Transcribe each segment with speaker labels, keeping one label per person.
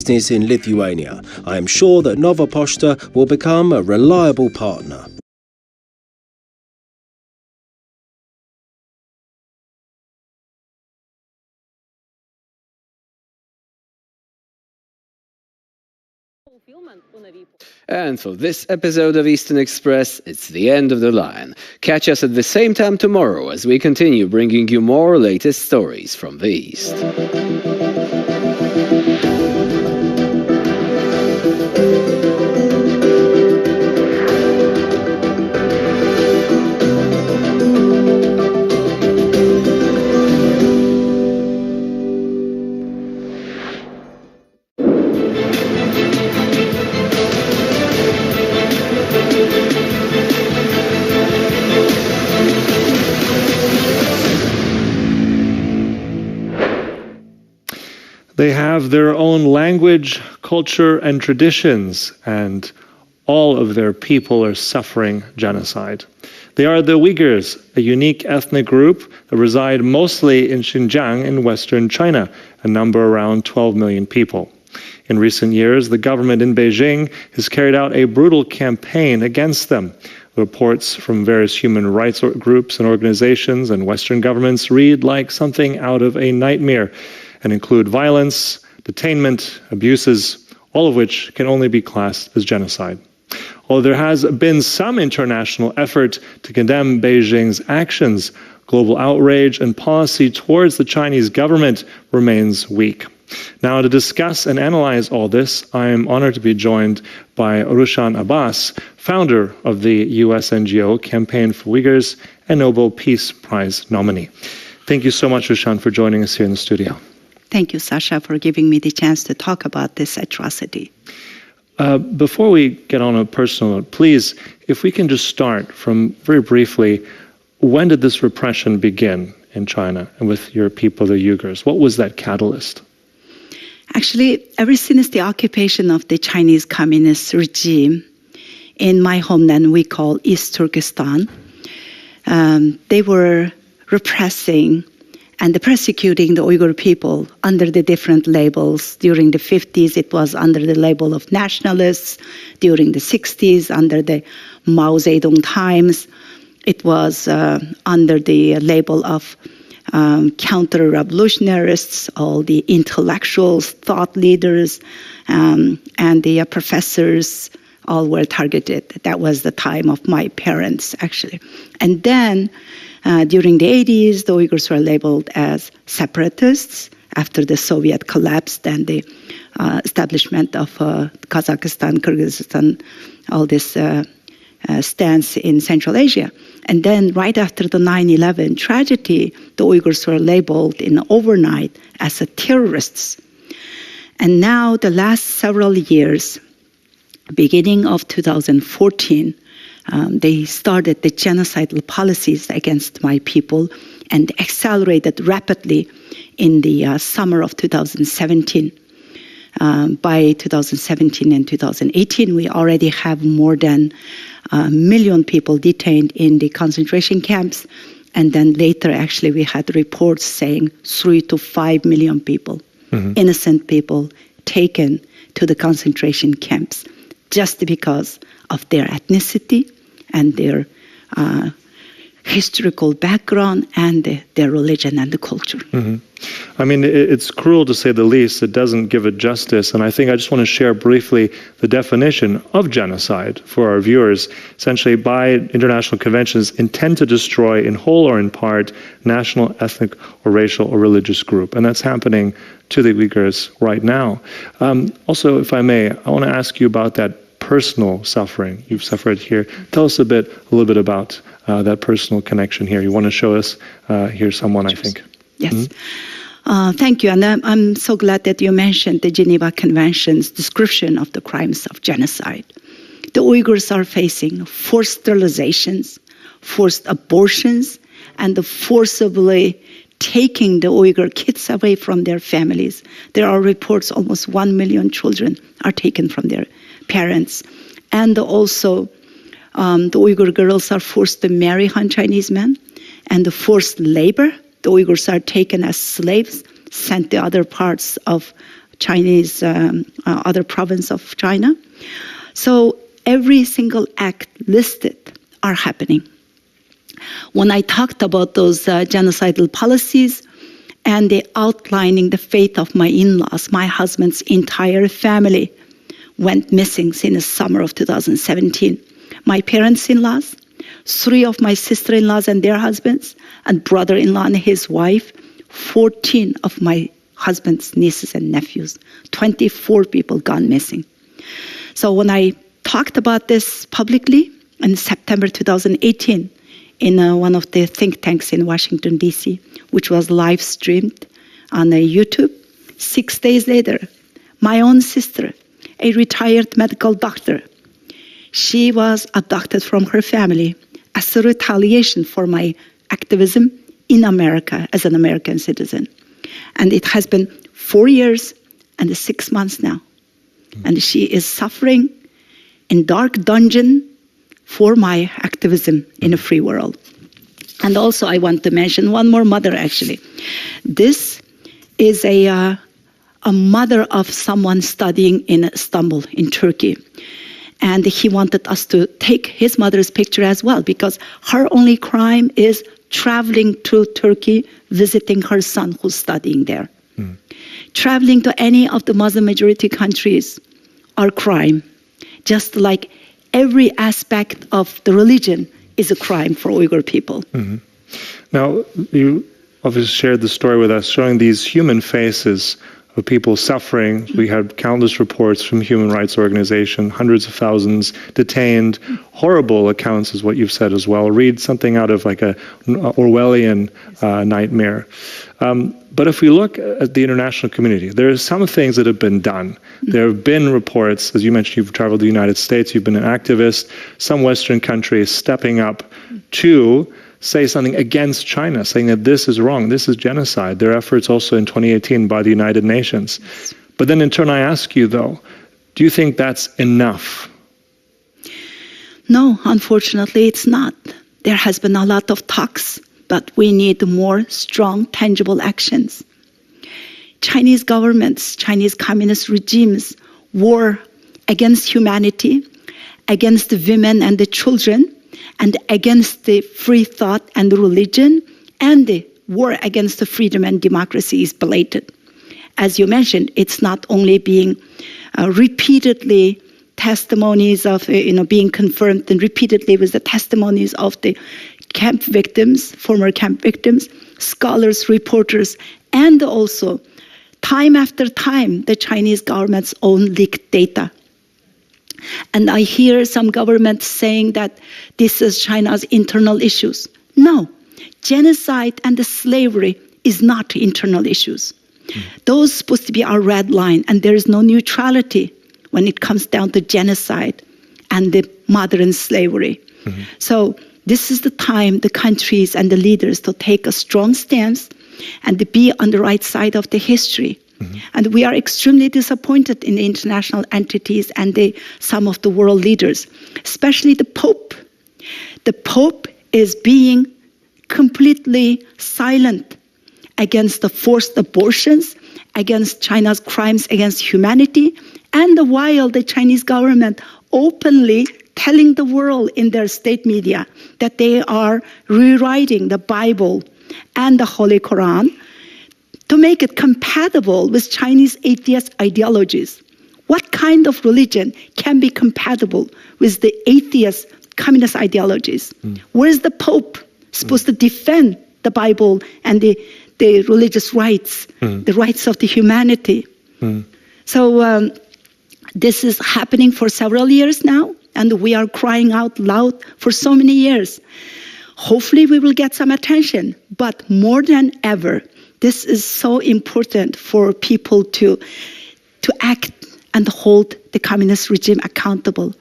Speaker 1: business in Lithuania. I am sure that Nova Pošta will become a reliable partner.
Speaker 2: And for this episode of Eastern Express, it's the end of the line. Catch us at the same time tomorrow as we continue bringing you more latest stories from the East.
Speaker 3: They have their own language, culture, and traditions, and all of their people are suffering genocide. They are the Uyghurs, a unique ethnic group that reside mostly in Xinjiang in western China, a number around 12 million people. In recent years, the government in Beijing has carried out a brutal campaign against them. Reports from various human rights groups and organizations and Western governments read like something out of a nightmare, and include violence, detainment, abuses, all of which can only be classed as genocide. Although there has been some international effort to condemn Beijing's actions, global outrage and policy towards the Chinese government remains weak. Now, to discuss and analyze all this, I am honored to be joined by Rushan Abbas, founder of the US NGO Campaign for Uyghurs and Nobel Peace Prize nominee. Thank you so much, Rushan, for joining us here in the studio.
Speaker 4: Thank you, Sasha, for giving me the chance to talk about this atrocity.
Speaker 3: Before we get on a personal note, please, if we can just start from very briefly, when did this repression begin in China and with your people, the Uyghurs? What was that catalyst?
Speaker 4: Actually, ever since the occupation of the Chinese Communist regime in my homeland we call East Turkestan, they were repressing and persecuting the Uyghur people under the different labels. During the 50s, it was under the label of nationalists. During the 60s, under the Mao Zedong times, it was under the label of counter-revolutionists. All the intellectuals, thought leaders, and the professors all were targeted. That was the time of my parents, actually. And then, during the 80s, the Uyghurs were labeled as separatists after the Soviet collapsed and the establishment of Kazakhstan, Kyrgyzstan, all this stance in Central Asia. And then right after the 9/11 tragedy, the Uyghurs were labeled in overnight as terrorists. And now the last several years, beginning of 2014, they started the genocidal policies against my people and accelerated rapidly in the summer of 2017. By 2017 and 2018, we already have more than 1 million people detained in the concentration camps. And then later, actually, we had reports saying 3 to 5 million people, innocent people, taken to the concentration camps just because of their ethnicity and their historical background and their religion and the culture.
Speaker 3: I mean, it's cruel to say the least. It doesn't give it justice. And I think I just want to share briefly the definition of genocide for our viewers. Essentially, by international conventions, intend to destroy in whole or in part national, ethnic, or racial or religious group. And that's happening to the Uyghurs right now. Also, if I may, I want to ask you about that personal suffering you've suffered here. Tell us a little bit about that personal connection here. You want to show us here someone, I think.
Speaker 4: Yes. Thank you. And I'm so glad that you mentioned the Geneva Convention's description of the crimes of genocide. The Uyghurs are facing forced sterilizations, forced abortions, and the forcibly taking the Uyghur kids away from their families. There are reports almost 1 million children are taken from their parents. And also the Uyghur girls are forced to marry Han Chinese men, and the forced labor. The Uyghurs are taken as slaves, sent to other parts of Chinese, other province of China. So every single act listed are happening. When I talked about those genocidal policies and the outlining the fate of my in-laws, my husband's entire family went missing since summer of 2017. My parents-in-laws, 3 of my sister-in-laws and their husbands, and brother-in-law and his wife, 14 of my husband's nieces and nephews, 24 people gone missing. So when I talked about this publicly in September 2018 in one of the think tanks in Washington, D.C., which was live streamed on YouTube, 6 days later, my own sister, a retired medical doctor, she was abducted from her family as a retaliation for my activism in America as an American citizen. And it has been 4 years and 6 months now. And she is suffering in dark dungeon for my activism in a free world. And also I want to mention one more mother actually. This is a mother of someone studying in Istanbul in Turkey. And he wanted us to take his mother's picture as well because her only crime is traveling to Turkey, visiting her son who's studying there. Traveling to any of the Muslim majority countries are crime, just like every aspect of the religion is a crime for Uyghur people.
Speaker 3: Now, you obviously shared the story with us, showing these human faces of people suffering. We had countless reports from human rights organizations, hundreds of thousands detained, horrible accounts is what you've said as well. Read something out of like a Orwellian nightmare. But if we look at the international community, there are some things that have been done. There have been reports, as you mentioned, you've traveled to the United States, you've been an activist, some Western countries stepping up to say something against China, saying that this is wrong, this is genocide. There are efforts also in 2018 by the United Nations. But then in turn I ask you though, do you think that's enough?
Speaker 4: No, unfortunately it's not. There has been a lot of talks, but we need more strong, tangible actions. Chinese governments, Chinese communist regimes, war against humanity, against the women and the children, and against the free thought and the religion, and the war against the freedom and democracy is blatant. As you mentioned, it's not only being repeatedly testimonies of, being confirmed and repeatedly with the testimonies of the camp victims, former camp victims, scholars, reporters, and also time after time, the Chinese government's own leaked data. And I hear some governments saying that this is China's internal issues. No, genocide and the slavery is not internal issues. Those are supposed to be our red line, and there is no neutrality when it comes down to genocide and the modern slavery. So this is the time the countries and the leaders to take a strong stance and to be on the right side of the history. And we are extremely disappointed in the international entities and some of the world leaders, especially the Pope. The Pope is being completely silent against the forced abortions, against China's crimes against humanity, and while the Chinese government openly telling the world in their state media that they are rewriting the Bible and the Holy Quran to make it compatible with Chinese atheist ideologies. What kind of religion can be compatible with the atheist communist ideologies? Where is the Pope supposed to defend the Bible and the religious rights, the rights of the humanity? So this is happening for several years now, and we are crying out loud for so many years. Hopefully we will get some attention, but more than ever, this is so important for people to act and hold the communist regime accountable.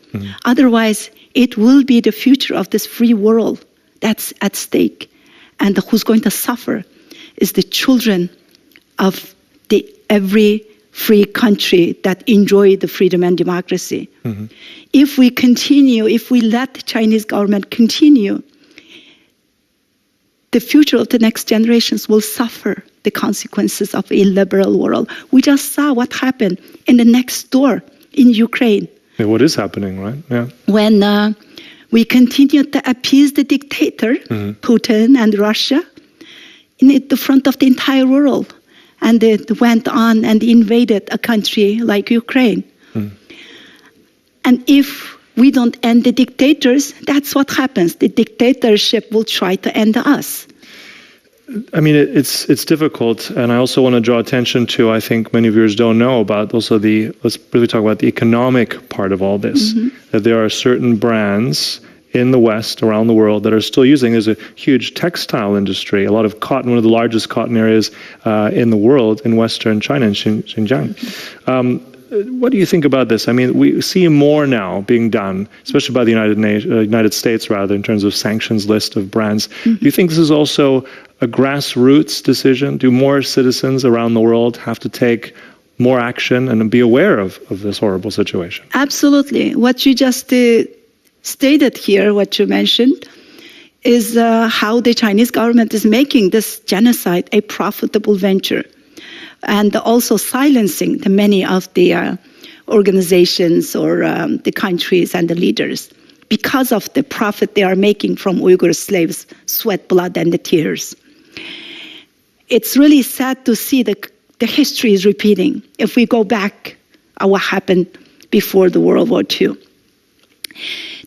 Speaker 4: Otherwise, it will be the future of this free world that's at stake. And who's going to suffer is the children of every free country that enjoy the freedom and democracy. If we let the Chinese government continue, the future of the next generations will suffer the consequences of a liberal world. We just saw what happened in the next door in Ukraine.
Speaker 3: Yeah, what is happening, right? Yeah.
Speaker 4: When we continued to appease the dictator, Putin and Russia, in the front of the entire world. And it went on and invaded a country like Ukraine. And if we don't end the dictators, that's what happens. The dictatorship will try to end us.
Speaker 3: I mean, it's difficult, and I also want to draw attention to, I think many viewers don't know about also let's really talk about the economic part of all this, that there are certain brands in the West, around the world, that are still using. There's a huge textile industry, a lot of cotton, one of the largest cotton areas in the world in Western China, in Xinjiang. What do you think about this? I mean, we see more now being done, especially by the United States, rather, in terms of sanctions list of brands. Do you think this is also a grassroots decision? Do more citizens around the world have to take more action and be aware of this horrible situation?
Speaker 4: Absolutely. What you just stated here, what you mentioned, is how the Chinese government is making this genocide a profitable venture, and also silencing the many of the organizations or the countries and the leaders because of the profit they are making from Uyghur slaves' sweat, blood, and the tears. It's really sad to see the history is repeating. If we go back what happened before the World War II,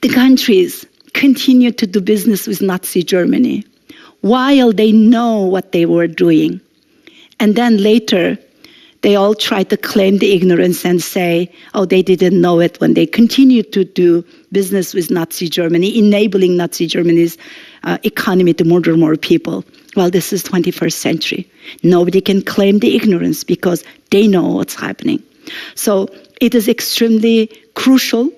Speaker 4: the countries continued to do business with Nazi Germany while they know what they were doing. And then later, they all tried to claim the ignorance and say, oh, they didn't know it, when they continued to do business with Nazi Germany, enabling Nazi Germany's economy to murder more people. Well, this is 21st century. Nobody can claim the ignorance because they know what's happening. So it is extremely crucial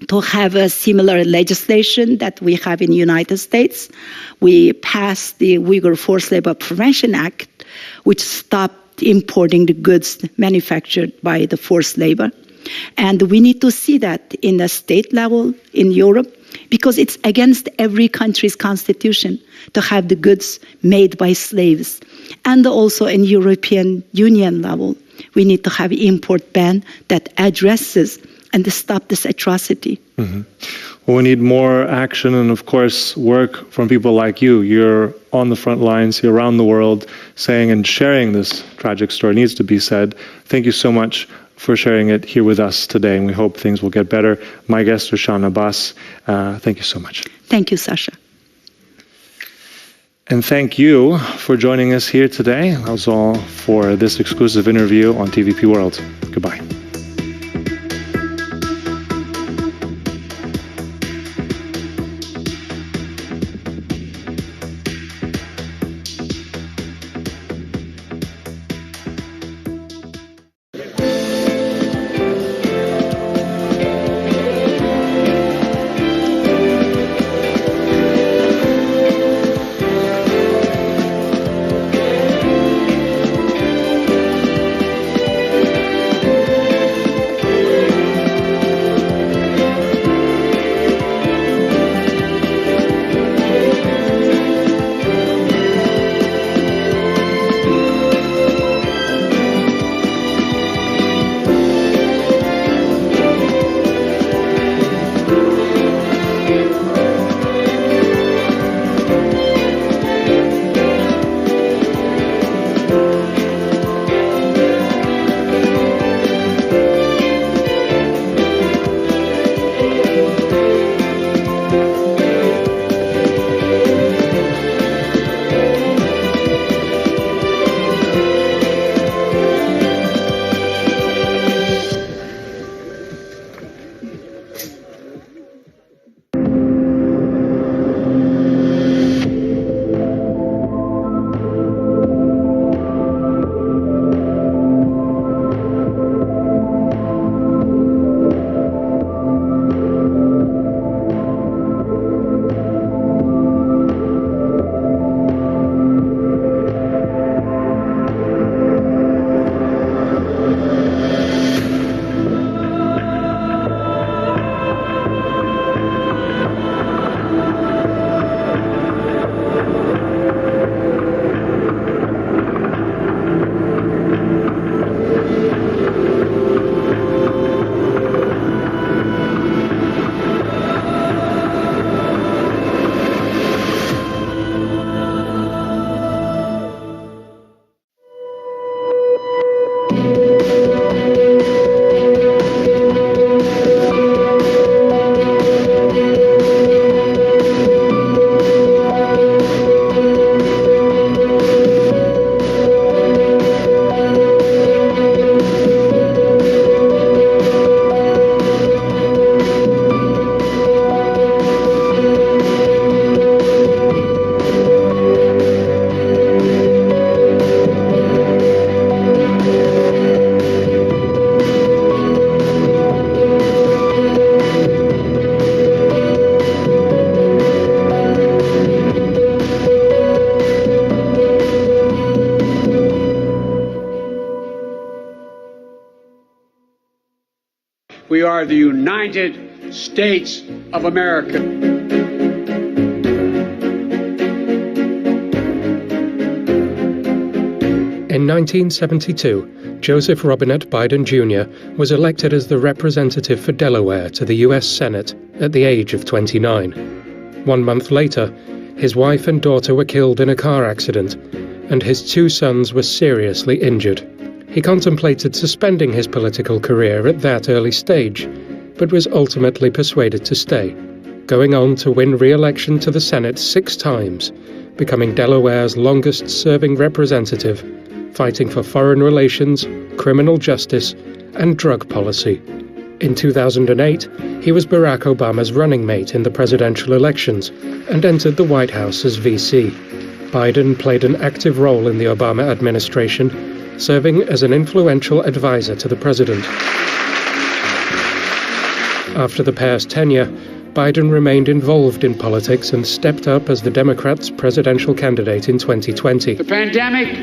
Speaker 4: to have a similar legislation that we have in the United States. We passed the Uyghur Forced Labor Prevention Act, which stopped importing the goods manufactured by the forced labor. And we need to see that in the state level in Europe, because it's against every country's constitution to have the goods made by slaves. And also in European Union level, we need to have an import ban that addresses and to stop this atrocity.
Speaker 3: Well, we need more action and, of course, work from people like you. You're on the front lines, you're around the world, saying and sharing this tragic story. It needs to be said. Thank you so much for sharing it here with us today, and we hope things will get better. My guest, Rushan Abbas, thank you so much.
Speaker 4: Thank you, Sasha.
Speaker 3: And thank you for joining us here today. That was all for this exclusive interview on TVP World. Goodbye.
Speaker 5: We are the United States of America.
Speaker 6: In 1972, Joseph Robinette Biden Jr. was elected as the representative for Delaware to the U.S. Senate at the age of 29. 1 month later, his wife and daughter were killed in a car accident, and his 2 sons were seriously injured. He contemplated suspending his political career at that early stage, but was ultimately persuaded to stay, going on to win re-election to the Senate 6 times, becoming Delaware's longest-serving representative, fighting for foreign relations, criminal justice, and drug policy. In 2008, he was Barack Obama's running mate in the presidential elections and entered the White House as VC. Biden played an active role in the Obama administration, serving as an influential advisor to the president. After the pair's tenure, Biden remained involved in politics and stepped up as the Democrats' presidential candidate in 2020.
Speaker 5: The pandemic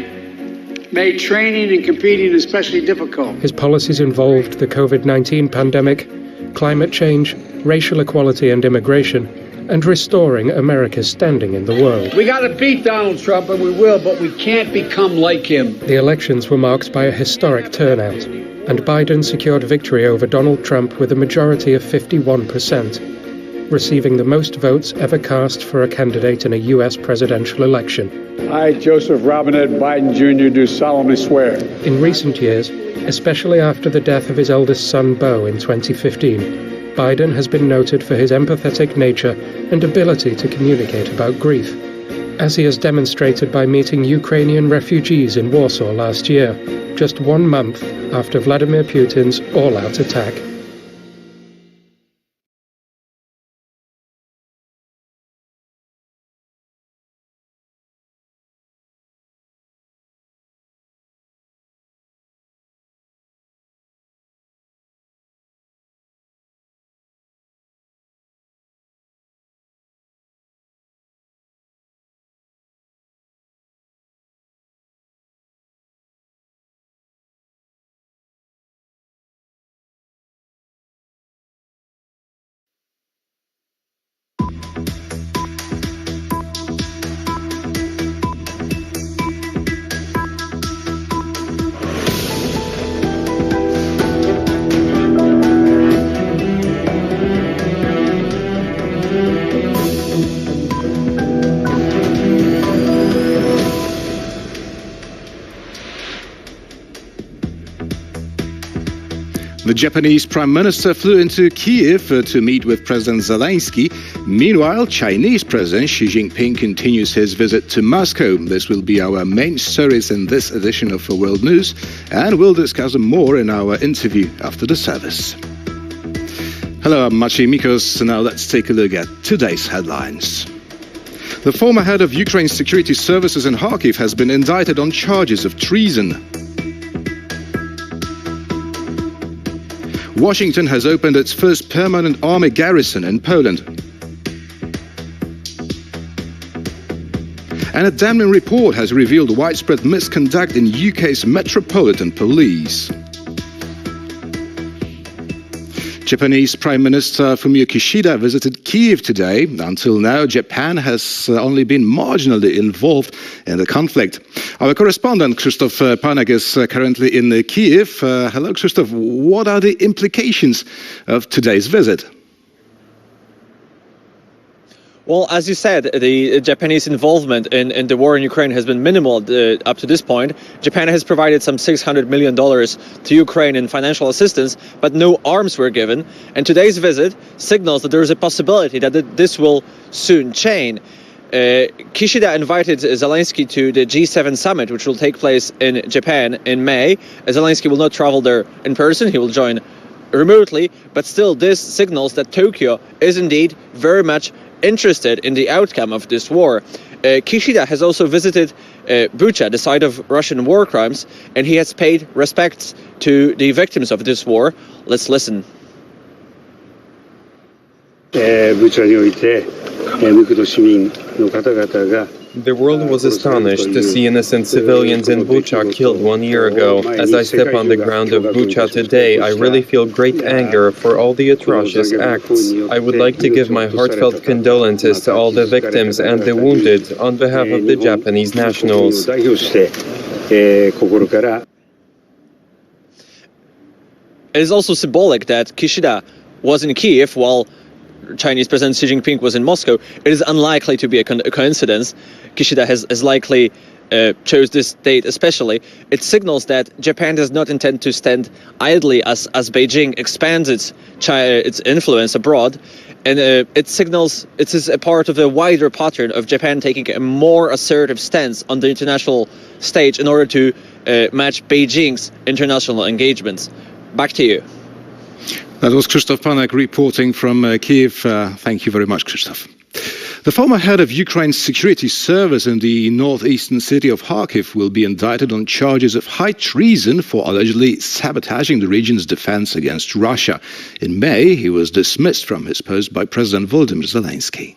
Speaker 5: made training and competing especially difficult.
Speaker 6: His policies involved the COVID-19 pandemic, climate change, racial equality and immigration, and restoring America's standing in the world.
Speaker 5: We got to beat Donald Trump, and we will, but we can't become like him.
Speaker 6: The elections were marked by a historic turnout, and Biden secured victory over Donald Trump with a majority of 51%, receiving the most votes ever cast for a candidate in a U.S. presidential election.
Speaker 5: I, Joseph Robinette Biden Jr., do solemnly swear.
Speaker 6: In recent years, especially after the death of his eldest son, Beau, in 2015, Biden has been noted for his empathetic nature and ability to communicate about grief, as he has demonstrated by meeting Ukrainian refugees in Warsaw last year, just 1 month after Vladimir Putin's all-out attack.
Speaker 7: The Japanese Prime Minister flew into Kiev to meet with President Zelensky. Meanwhile, Chinese President Xi Jinping continues his visit to Moscow. This will be our main stories in this edition of World News, and we'll discuss more in our interview after the service. Hello, I'm Maciej Mikos. Now let's take a look at today's headlines. The former head of Ukraine's security services in Kharkiv has been indicted on charges of treason. Washington has opened its first permanent army garrison in Poland. And a damning report has revealed widespread misconduct in UK's Metropolitan Police. Japanese Prime Minister Fumio Kishida visited Kiev today. Until now, Japan has only been marginally involved in the conflict. Our correspondent, Krzysztof Panek, is currently in Kiev. Hello, Krzysztof. What are the implications of today's visit?
Speaker 8: Well, as you said, the Japanese involvement in the war in Ukraine has been minimal up to this point. Japan has provided some $600 million to Ukraine in financial assistance, but no arms were given. And today's visit signals that there is a possibility that this will soon change. Kishida invited Zelensky to the G7 summit, which will take place in Japan in May. Zelensky will not travel there in person. He will join remotely. But still, this signals that Tokyo is indeed very much interested in the outcome of this war. Kishida has also visited Bucha, the site of Russian war crimes, and he has paid respects to the victims of this war. Let's listen.
Speaker 9: ブチャにおいて The world was astonished to see innocent civilians in Bucha killed 1 year ago. As I step on the ground of Bucha today, I really feel great anger for all the atrocious acts. I would like to give my heartfelt condolences to all the victims and the wounded on behalf of the Japanese nationals.
Speaker 8: It is also symbolic that Kishida was in Kiev while Chinese President Xi Jinping was in Moscow. It is unlikely to be a coincidence. Kishida has likely chose this date especially. It signals that Japan does not intend to stand idly as Beijing expands its influence abroad. And it signals it is a part of a wider pattern of Japan taking a more assertive stance on the international stage in order to match Beijing's international engagements. Back to you.
Speaker 7: That was Krzysztof Panek reporting from Kiev. Thank you very much, Krzysztof. The former head of Ukraine's security service in the northeastern city of Kharkiv will be indicted on charges of high treason for allegedly sabotaging the region's defense against Russia. In May, he was dismissed from his post by President Volodymyr Zelensky.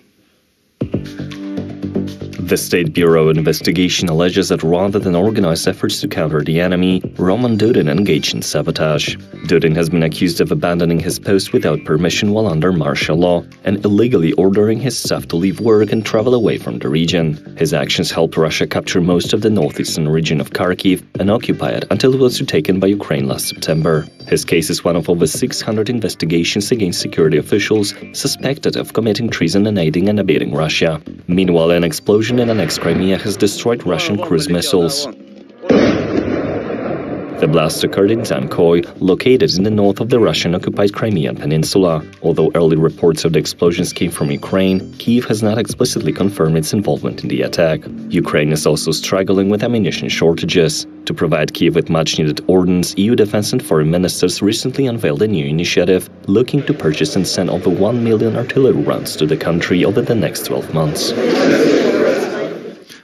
Speaker 10: The State Bureau of Investigation alleges that rather than organize efforts to counter the enemy, Roman Dudin engaged in sabotage. Dudin has been accused of abandoning his post without permission while under martial law and illegally ordering his staff to leave work and travel away from the region. His actions helped Russia capture most of the northeastern region of Kharkiv and occupy it until it was retaken by Ukraine last September. His case is one of over 600 investigations against security officials suspected of committing treason and aiding and abetting Russia. Meanwhile, an explosion in annexed Crimea has destroyed Russian cruise missiles. The blast occurred in Zankoy, located in the north of the Russian-occupied Crimean Peninsula. Although early reports of the explosions came from Ukraine, Kyiv has not explicitly confirmed its involvement in the attack. Ukraine is also struggling with ammunition shortages. To provide Kyiv with much-needed ordnance, EU defense and foreign ministers recently unveiled a new initiative looking to purchase and send over 1 million artillery rounds to the country over the next 12 months.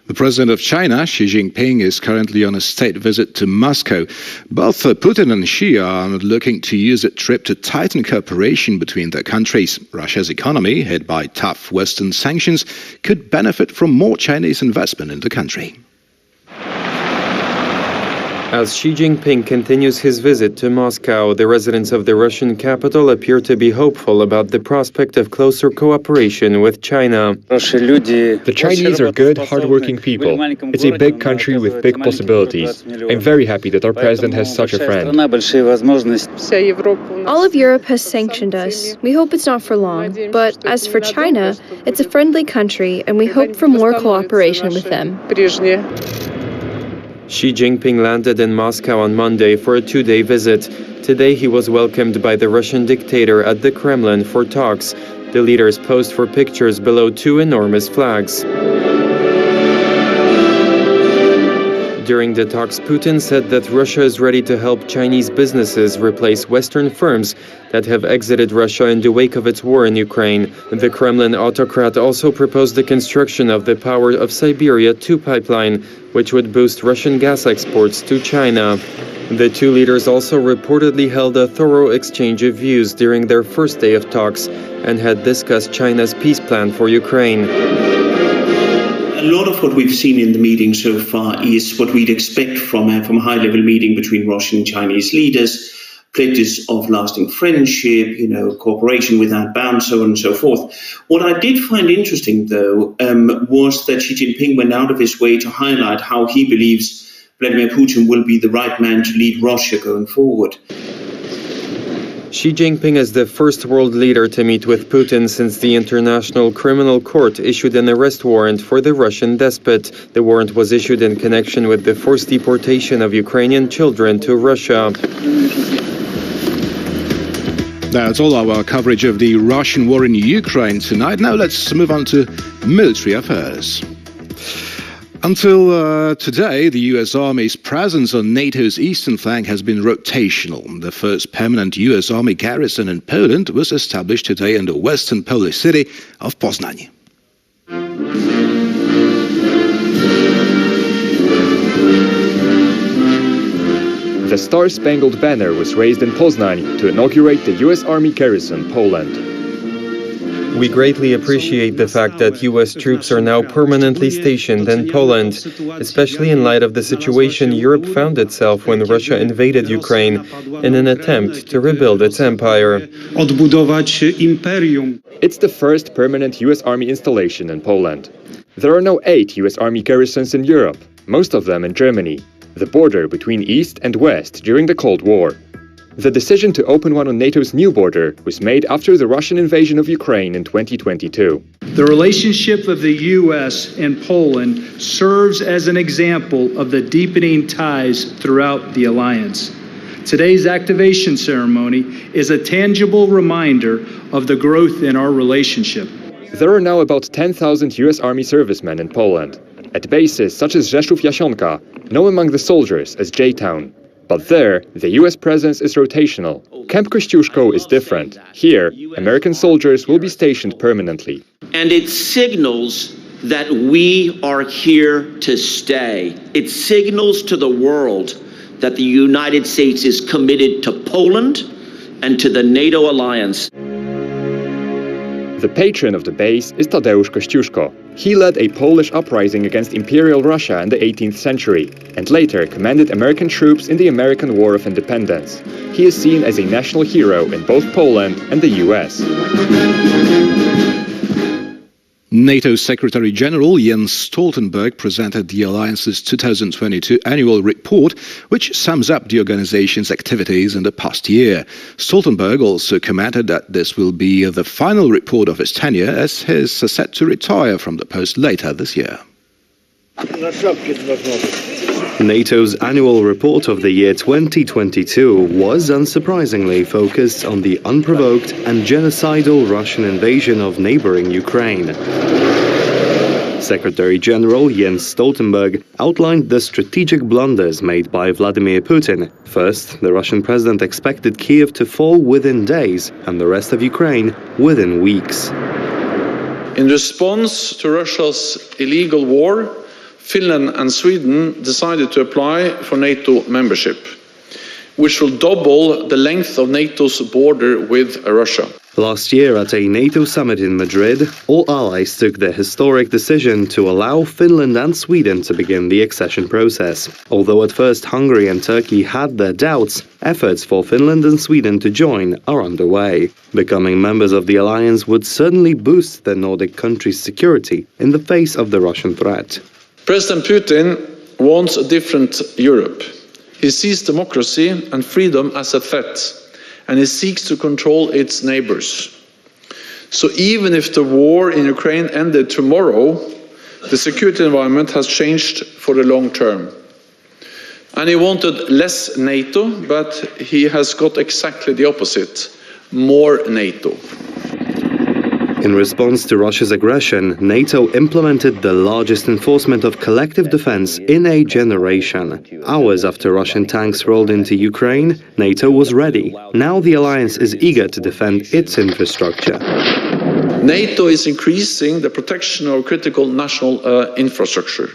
Speaker 7: The president of China, Xi Jinping, is currently on a state visit to Moscow. Both Putin and Xi are looking to use the trip to tighten cooperation between their countries. Russia's economy, hit by tough Western sanctions, could benefit from more Chinese investment in the country.
Speaker 9: As Xi Jinping continues his visit to Moscow, the residents of the Russian capital appear to be hopeful about the prospect of closer cooperation with China.
Speaker 11: The Chinese are good, hardworking people. It's a big country with big possibilities. I'm very happy that our president has such a friend.
Speaker 12: All of Europe has sanctioned us. We hope it's not for long. But as for China, it's a friendly country, and we hope for more cooperation with them.
Speaker 9: Xi Jinping landed in Moscow on Monday for a two-day visit. Today he was welcomed by the Russian dictator at the Kremlin for talks. The leaders posed for pictures below two enormous flags. During the talks, Putin said that Russia is ready to help Chinese businesses replace Western firms that have exited Russia in the wake of its war in Ukraine. The Kremlin autocrat also proposed the construction of the Power of Siberia 2 pipeline, which would boost Russian gas exports to China. The two leaders also reportedly held a thorough exchange of views during their first day of talks and had discussed China's peace plan for Ukraine.
Speaker 13: A lot of what we've seen in the meeting so far is what we'd expect from a high-level meeting between Russian and Chinese leaders, pledges of lasting friendship, cooperation without bounds, so on and so forth. What I did find interesting, though, was that Xi Jinping went out of his way to highlight how he believes Vladimir Putin will be the right man to lead Russia going forward.
Speaker 9: Xi Jinping is the first world leader to meet with Putin since the International Criminal Court issued an arrest warrant for the Russian despot. The warrant was issued in connection with the forced deportation of Ukrainian children to Russia.
Speaker 7: That's all our coverage of the Russian war in Ukraine tonight. Now let's move on to military affairs. Until today, the U.S. Army's presence on NATO's eastern flank has been rotational. The first permanent U.S. Army garrison in Poland was established today in the western Polish city of Poznań.
Speaker 11: The Star-Spangled Banner was raised in Poznań to inaugurate the U.S. Army garrison in Poland.
Speaker 3: We greatly appreciate the fact that U.S. troops are now permanently stationed in Poland, especially in light of the situation Europe found itself when Russia invaded Ukraine in an attempt to rebuild its empire.
Speaker 11: It's the first permanent U.S. Army installation in Poland. There are now 8 U.S. Army garrisons in Europe, most of them in Germany, the border between East and West during the Cold War. The decision to open one on NATO's new border was made after the Russian invasion of Ukraine in 2022.
Speaker 5: The relationship of the U.S. and Poland serves as an example of the deepening ties throughout the alliance. Today's activation ceremony is a tangible reminder of the growth in our relationship.
Speaker 11: There are now about 10,000 U.S. Army servicemen in Poland, at bases such as Rzeszów-Jasionka, known among the soldiers as J-Town. But there, the U.S. presence is rotational. Camp Kościuszko is different. Here, American soldiers will be stationed permanently.
Speaker 13: And it signals that we are here to stay. It signals to the world that the United States is committed to Poland and to the NATO alliance.
Speaker 11: The patron of the base is Tadeusz Kościuszko. He led a Polish uprising against Imperial Russia in the 18th century, and later commanded American troops in the American War of Independence. He is seen as a national hero in both Poland and the US.
Speaker 7: NATO Secretary General Jens Stoltenberg presented the Alliance's 2022 annual report, which sums up the organization's activities in the past year. Stoltenberg also commented that this will be the final report of his tenure, as he is set to retire from the post later this year.
Speaker 14: NATO's annual report of the year 2022 was, unsurprisingly, focused on the unprovoked and genocidal Russian invasion of neighboring Ukraine. Secretary General Jens Stoltenberg outlined the strategic blunders made by Vladimir Putin. First, the Russian president expected Kiev to fall within days and the rest of Ukraine within weeks.
Speaker 15: In response to Russia's illegal war, Finland and Sweden decided to apply for NATO membership, which will double the length of NATO's border with Russia.
Speaker 14: Last year at a NATO summit in Madrid, all allies took the historic decision to allow Finland and Sweden to begin the accession process. Although at first Hungary and Turkey had their doubts, efforts for Finland and Sweden to join are underway. Becoming members of the alliance would certainly boost the Nordic countries' security in the face of the Russian threat.
Speaker 15: President Putin wants a different Europe. He sees democracy and freedom as a threat, and he seeks to control its neighbors. So even if the war in Ukraine ended tomorrow, the security environment has changed for the long term. And he wanted less NATO, but he has got exactly the opposite, more NATO.
Speaker 14: In response to Russia's aggression, NATO implemented the largest enforcement of collective defense in a generation. Hours after Russian tanks rolled into Ukraine, NATO was ready. Now the alliance is eager to defend its infrastructure.
Speaker 15: NATO is increasing the protection of critical national infrastructure,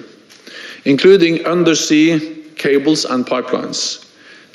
Speaker 15: including undersea cables and pipelines.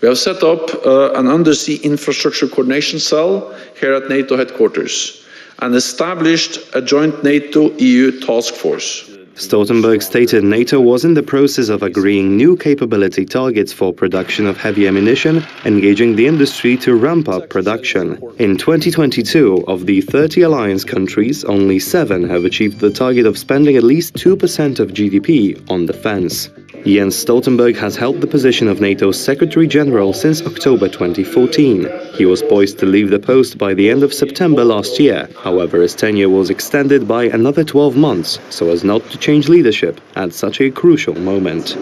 Speaker 15: We have set up an undersea infrastructure coordination cell here at NATO headquarters, and established a joint NATO-EU task force.
Speaker 14: Stoltenberg stated NATO was in the process of agreeing new capability targets for production of heavy ammunition, engaging the industry to ramp up production. In 2022, of the 30 alliance countries, only 7 have achieved the target of spending at least 2% of GDP on defense. Jens Stoltenberg has held the position of NATO's Secretary General since October 2014. He was poised to leave the post by the end of September last year. However, his tenure was extended by another 12 months, so as not to change leadership at such a crucial moment.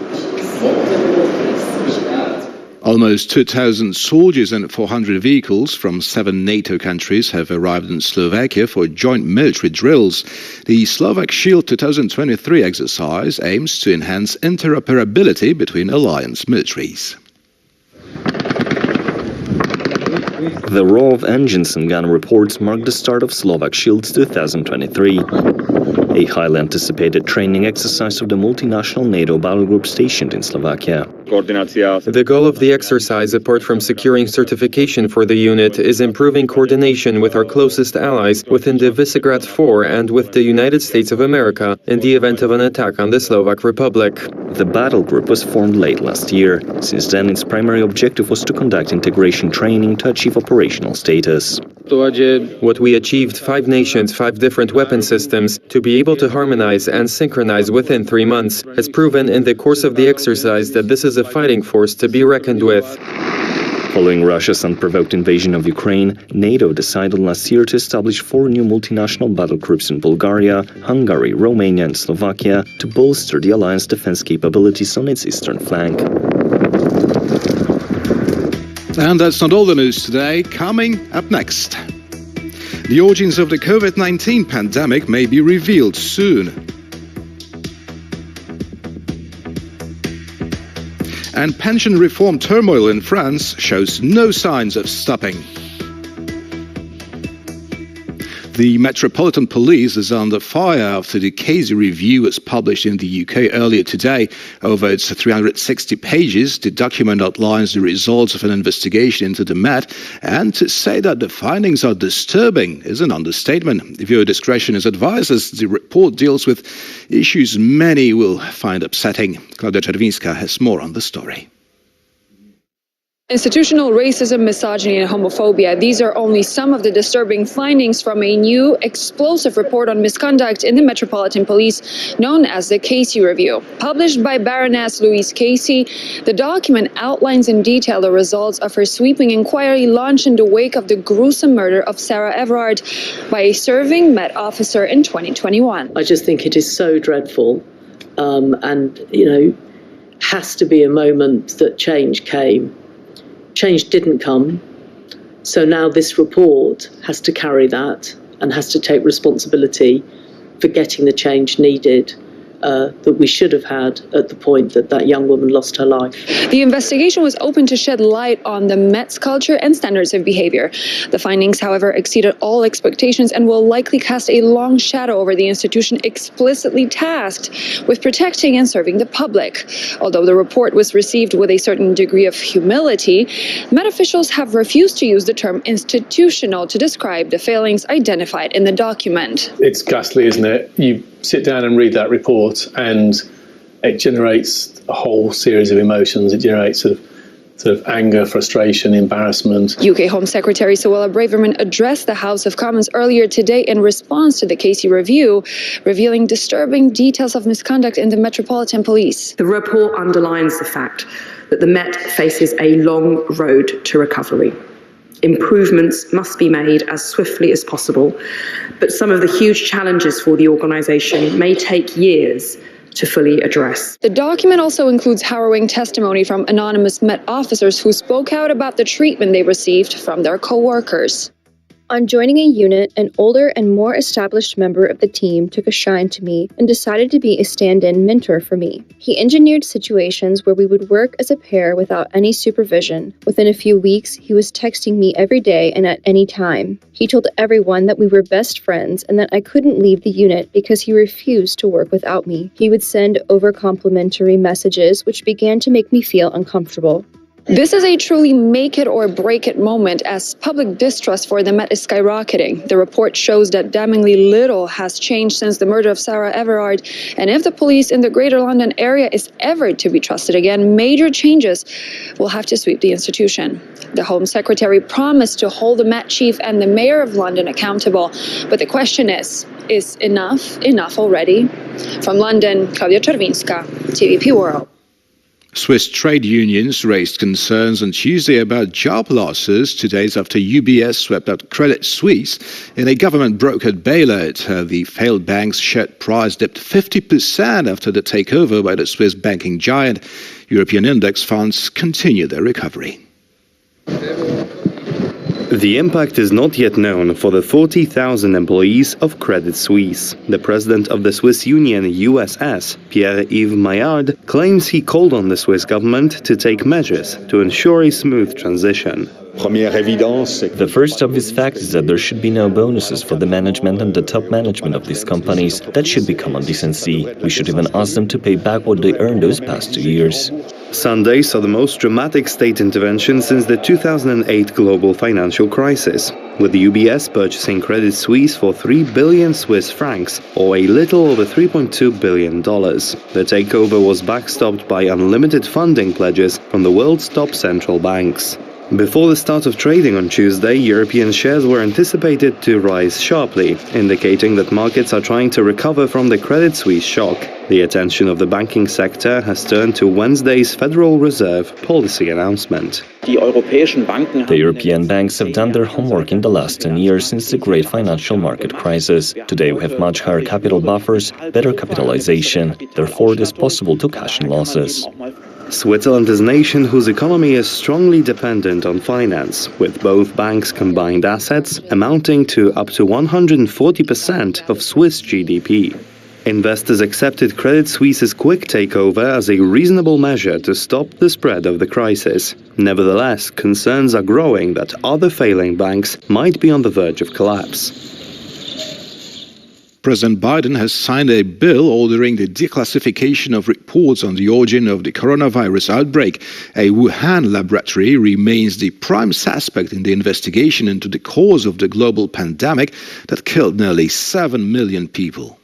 Speaker 7: Almost 2,000 soldiers and 400 vehicles from 7 NATO countries have arrived in Slovakia for joint military drills. The Slovak Shield 2023 exercise aims to enhance interoperability between alliance militaries.
Speaker 10: The roar of engines and gun reports mark the start of Slovak Shield 2023. a highly anticipated training exercise of the multinational NATO battle group stationed in Slovakia.
Speaker 9: The goal of the exercise, apart from securing certification for the unit, is improving coordination with our closest allies within the Visegrad 4 and with the United States of America in the event of an attack on the Slovak Republic.
Speaker 10: The battle group was formed late last year. Since then, its primary objective was to conduct integration training to achieve operational status.
Speaker 9: What we achieved, 5 nations, 5 different weapon systems, to be able to harmonize and synchronize within 3 months, has proven in the course of the exercise that this is a fighting force to be reckoned with.
Speaker 10: Following Russia's unprovoked invasion of Ukraine, NATO decided last year to establish 4 new multinational battle groups in Bulgaria, Hungary, Romania and Slovakia to bolster the alliance defense capabilities on its eastern flank.
Speaker 7: And that's not all the news today. Coming up next, the origins of the COVID-19 pandemic may be revealed soon. And pension reform turmoil in France shows no signs of stopping. The Metropolitan Police is under fire after the Casey Review was published in the UK earlier today. Over its 360 pages, the document outlines the results of an investigation into the Met, and to say that the findings are disturbing is an understatement. Viewer discretion is advised, as the report deals with issues many will find upsetting. Klaudia Czerwińska has more on the story.
Speaker 16: Institutional racism, misogyny, and homophobia. These are only some of the disturbing findings from a new explosive report on misconduct in the Metropolitan Police known as the Casey Review. Published by Baroness Louise Casey, the document outlines in detail the results of her sweeping inquiry launched in the wake of the gruesome murder of Sarah Everard by a serving Met officer in 2021.
Speaker 17: I just think it is so dreadful and, has to be a moment that change came. Change didn't come, so now this report has to carry that and has to take responsibility for getting the change needed that we should have had at the point that that young woman lost her life.
Speaker 16: The investigation was open to shed light on the Met's culture and standards of behavior. The findings, however, exceeded all expectations and will likely cast a long shadow over the institution explicitly tasked with protecting and serving the public. Although the report was received with a certain degree of humility, Met officials have refused to use the term institutional to describe the failings identified in the document.
Speaker 18: It's ghastly, isn't it? You sit down and read that report and it generates a whole series of emotions. It generates sort of anger, frustration, embarrassment.
Speaker 16: UK Home Secretary Suella Braverman addressed the House of Commons earlier today in response to the Casey Review, revealing disturbing details of misconduct in the Metropolitan Police.
Speaker 19: The report underlines the fact that the Met faces a long road to recovery. Improvements must be made as swiftly as possible, but some of the huge challenges for the organisation may take years to fully address.
Speaker 16: The document also includes harrowing testimony from anonymous Met officers who spoke out about the treatment they received from their co-workers.
Speaker 12: On joining a unit, an older and more established member of the team took a shine to me and decided to be a stand-in mentor for me. He engineered situations where we would work as a pair without any supervision. Within a few weeks, he was texting me every day and at any time. He told everyone that we were best friends and that I couldn't leave the unit because he refused to work without me. He would send over-complimentary messages, which began to make me feel uncomfortable.
Speaker 16: This is a truly make-it-or-break-it moment as public distrust for the Met is skyrocketing. The report shows that damningly little has changed since the murder of Sarah Everard, and if the police in the Greater London area is ever to be trusted again, major changes will have to sweep the institution. The Home Secretary promised to hold the Met Chief and the Mayor of London accountable, but the question is enough already? From London, Klaudia Czerwińska, TVP World.
Speaker 7: Swiss trade unions raised concerns on Tuesday about job losses 2 days after UBS swept out Credit Suisse in a government-brokered bailout. The failed bank's share price dipped 50% after the takeover by the Swiss banking giant. European index funds continue their recovery.
Speaker 14: The impact is not yet known for the 40,000 employees of Credit Suisse. The president of the Swiss Union USS, Pierre-Yves Maillard, claims he called on the Swiss government to take measures to ensure a smooth transition.
Speaker 10: The first obvious fact is that there should be no bonuses for the management and the top management of these companies. That should be common decency. We should even ask them to pay back what they earned those past 2 years.
Speaker 14: Sunday saw the most dramatic state intervention since the 2008 global financial crisis, with the UBS purchasing Credit Suisse for 3 billion Swiss francs, or a little over $3.2 billion. The takeover was backstopped by unlimited funding pledges from the world's top central banks. Before the start of trading on Tuesday, European shares were anticipated to rise sharply, indicating that markets are trying to recover from the Credit Suisse shock. The attention of the banking sector has turned to Wednesday's Federal Reserve policy announcement.
Speaker 10: The European banks have done their homework in the last 10 years since the great financial market crisis. Today we have much higher capital buffers, better capitalization. Therefore, it is possible to cash in losses.
Speaker 14: Switzerland is a nation whose economy is strongly dependent on finance, with both banks' combined assets amounting to up to 140% of Swiss GDP. Investors accepted Credit Suisse's quick takeover as a reasonable measure to stop the spread of the crisis. Nevertheless, concerns are growing that other failing banks might be on the verge of collapse.
Speaker 7: President Biden has signed a bill ordering the declassification of reports on the origin of the coronavirus outbreak. A Wuhan laboratory remains the prime suspect in the investigation into the cause of the global pandemic that killed nearly 7 million people.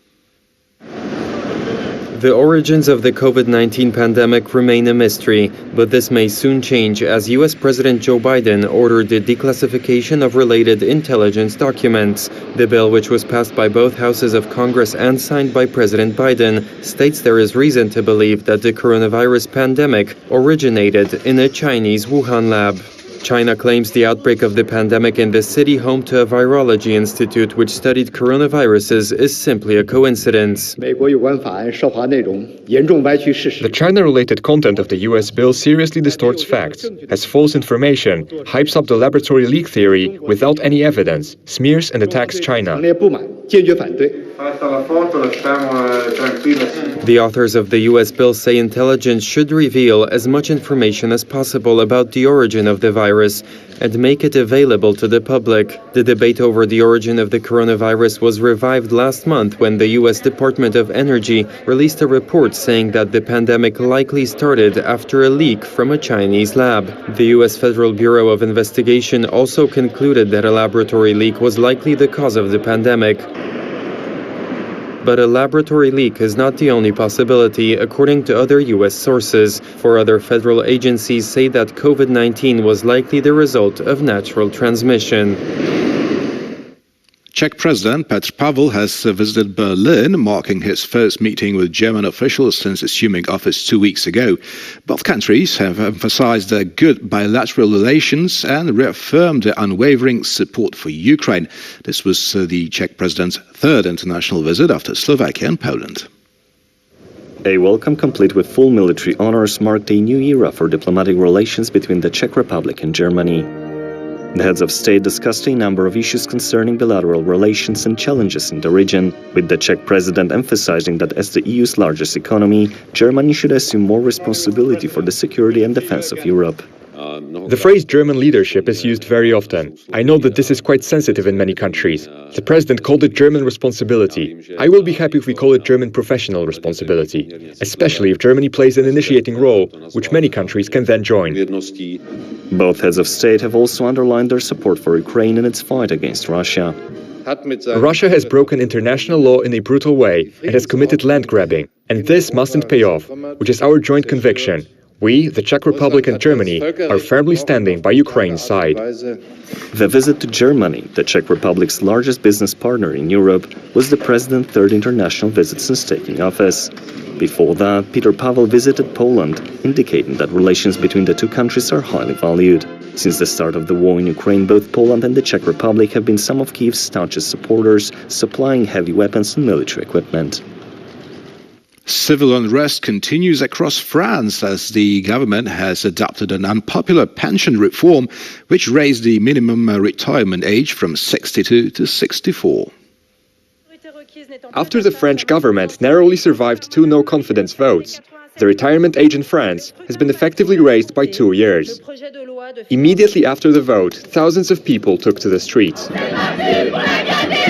Speaker 9: The origins of the COVID-19 pandemic remain a mystery, but this may soon change as US President Joe Biden ordered the declassification of related intelligence documents. The bill, which was passed by both houses of Congress and signed by President Biden, states there is reason to believe that the coronavirus pandemic originated in a Chinese Wuhan lab. China claims the outbreak of the pandemic in the city home to a virology institute which studied coronaviruses is simply a coincidence.
Speaker 20: The China-related content of the US bill seriously distorts facts, has false information, hypes up the laboratory leak theory without any evidence, smears and attacks China.
Speaker 9: The authors of the US bill say intelligence should reveal as much information as possible about the origin of the virus and make it available to the public. The debate over the origin of the coronavirus was revived last month when the US Department of Energy released a report saying that the pandemic likely started after a leak from a Chinese lab. The US Federal Bureau of Investigation also concluded that a laboratory leak was likely the cause of the pandemic. But a laboratory leak is not the only possibility, according to other US sources. For other federal agencies say that COVID-19 was likely the result of natural transmission.
Speaker 7: Czech President Petr Pavel has visited Berlin, marking his first meeting with German officials since assuming office 2 weeks ago. Both countries have emphasized their good bilateral relations and reaffirmed their unwavering support for Ukraine. This was the Czech President's third international visit after Slovakia and Poland.
Speaker 10: A welcome complete with full military honors marked a new era for diplomatic relations between the Czech Republic and Germany. The heads of state discussed a number of issues concerning bilateral relations and challenges in the region, with the Czech president emphasizing that as the EU's largest economy, Germany should assume more responsibility for the security and defense of Europe.
Speaker 20: The phrase German leadership is used very often. I know that this is quite sensitive in many countries. The president called it German responsibility. I will be happy if we call it German professional responsibility, especially if Germany plays an initiating role, which many countries can then join.
Speaker 10: Both heads of state have also underlined their support for Ukraine in its fight against Russia.
Speaker 20: Russia has broken international law in a brutal way and has committed land grabbing, and this mustn't pay off, which is our joint conviction. We, the Czech Republic and Germany, are firmly standing by Ukraine's side.
Speaker 10: The visit to Germany, the Czech Republic's largest business partner in Europe, was the president's third international visit since taking office. Before that, Petr Pavel visited Poland, indicating that relations between the two countries are highly valued. Since the start of the war in Ukraine, both Poland and the Czech Republic have been some of Kyiv's staunchest supporters, supplying heavy weapons and military equipment.
Speaker 7: Civil unrest continues across France as the government has adopted an unpopular pension reform which raised the minimum retirement age from 62 to 64.
Speaker 11: After the French government narrowly survived 2 no-confidence votes, The retirement age in France has been effectively raised by 2 years. Immediately after the vote, thousands of people took to the streets.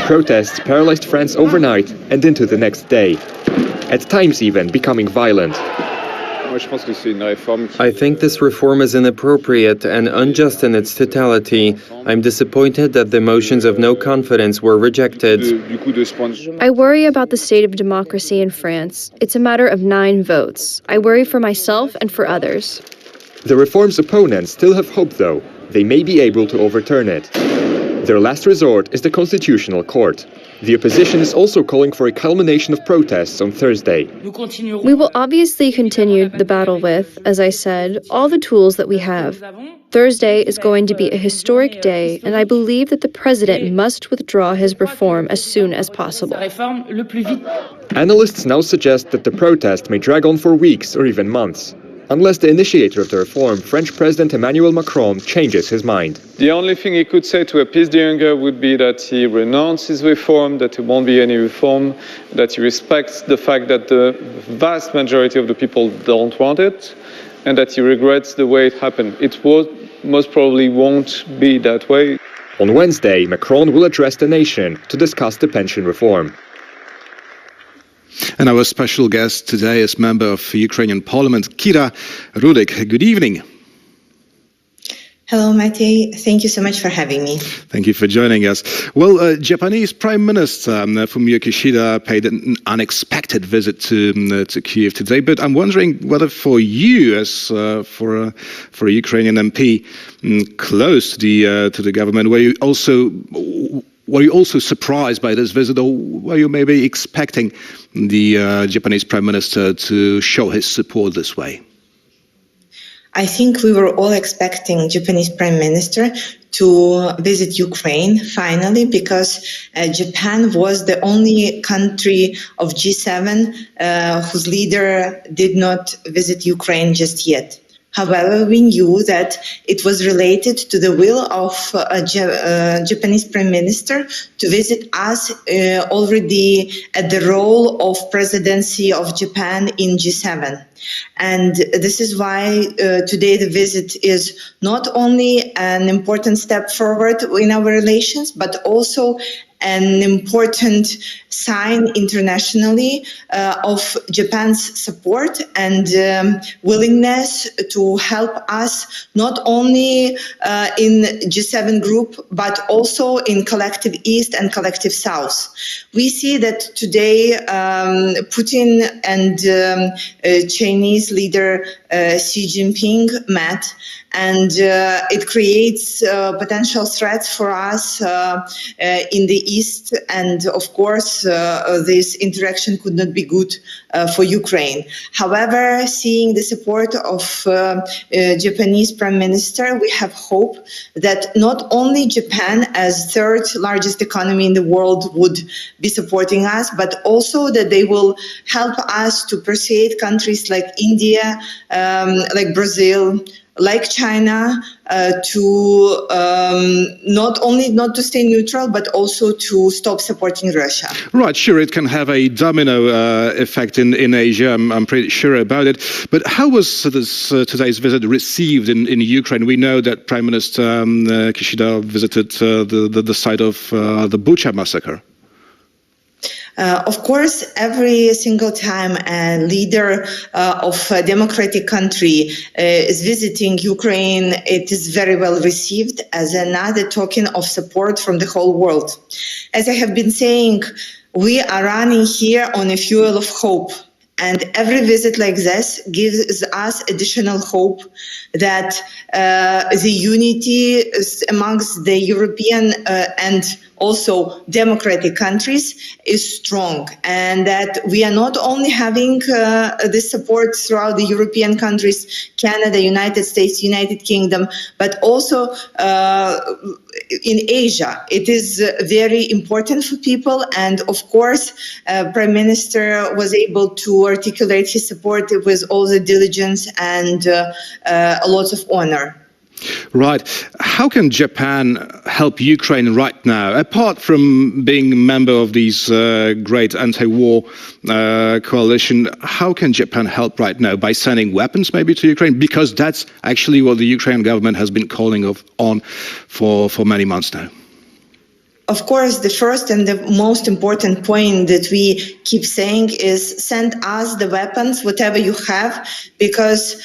Speaker 11: Protests paralyzed France overnight and into the next day, at times even becoming violent.
Speaker 9: I think this reform is inappropriate and unjust in its totality. I'm disappointed that the motions of no confidence were rejected.
Speaker 12: I worry about the state of democracy in France. It's a matter of 9 votes. I worry for myself and for others.
Speaker 11: The reform's opponents still have hope, though. They may be able to overturn it. Their last resort is the Constitutional Court. The opposition is also calling for a culmination of protests on Thursday.
Speaker 12: We will obviously continue the battle with, as I said, all the tools that we have. Thursday is going to be a historic day, and I believe that the president must withdraw his reform as soon as possible.
Speaker 11: Analysts now suggest that the protest may drag on for weeks or even months, unless the initiator of the reform, French President Emmanuel Macron, changes his mind.
Speaker 21: The only thing he could say to appease the anger would be that he renounces reform, that there won't be any reform, that he respects the fact that the vast majority of the people don't want it, and that he regrets the way it happened. It most probably won't be that way.
Speaker 11: On Wednesday, Macron will address the nation to discuss the pension reform.
Speaker 7: And our special guest today is member of Ukrainian Parliament, Kira Rudik. Good evening.
Speaker 22: Hello, Matej. Thank you so much for having me.
Speaker 7: Thank you for joining us. Well, Japanese Prime Minister Fumio Kishida paid an unexpected visit to Kyiv today. But I'm wondering whether for you, as for a Ukrainian MP close to the government, were you also surprised by this visit, or were you maybe expecting the Japanese Prime Minister to show his support this way?
Speaker 22: I think we were all expecting Japanese Prime Minister to visit Ukraine finally, because Japan was the only country of G7 whose leader did not visit Ukraine just yet. However, we knew that it was related to the will of a Japanese Prime Minister to visit us already at the role of presidency of Japan in G7. And this is why today the visit is not only an important step forward in our relations, but also an important sign internationally of Japan's support and willingness to help us not only in G7 group, but also in Collective East and Collective South. We see that today Putin and Chinese leader Xi Jinping met, and it creates potential threats for us in the East, and of course this interaction could not be good for Ukraine. However, seeing the support of Japanese Prime Minister, we have hope that not only Japan, as third largest economy in the world, would be supporting us, but also that they will help us to persuade countries like India, like Brazil, like China, to not only not to stay neutral, but also to stop supporting Russia.
Speaker 7: Right, sure, it can have a domino effect in Asia, I'm pretty sure about it. But how was this today's visit received in Ukraine? We know that Prime Minister Kishida visited the site of the Bucha massacre.
Speaker 22: Of course, every single time a leader of a democratic country is visiting Ukraine, it is very well received as another token of support from the whole world. As I have been saying, we are running here on a fuel of hope. And every visit like this gives us additional hope that the unity amongst the European and also democratic countries is strong, and that we are not only having this support throughout the European countries, Canada, United States, United Kingdom, but also in Asia. It is very important for people, and of course, Prime Minister was able to articulate his support with all the diligence and a lot of honor.
Speaker 7: Right. How can Japan help Ukraine right now, apart from being a member of these great anti-war coalition? How can Japan help right now? By sending weapons maybe to Ukraine? Because that's actually what the Ukrainian government has been calling on for many months now.
Speaker 22: Of course, the first and the most important point that we keep saying is send us the weapons, whatever you have, because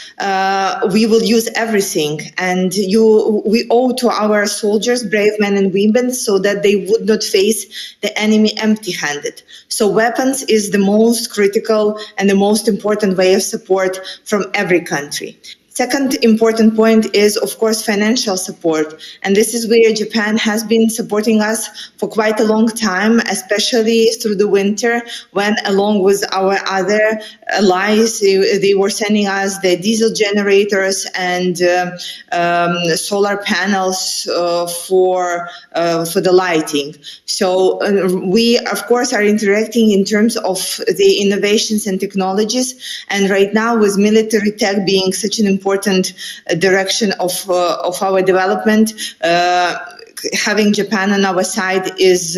Speaker 22: we will use everything. And we owe to our soldiers, brave men and women, so that they would not face the enemy empty-handed. So weapons is the most critical and the most important way of support from every country. Second important point is, of course, financial support. And this is where Japan has been supporting us for quite a long time, especially through the winter, when along with our other allies, they were sending us the diesel generators and solar panels for the lighting. So we, of course, are interacting in terms of the innovations and technologies. And right now, with military tech being such an important direction of our development, having Japan on our side is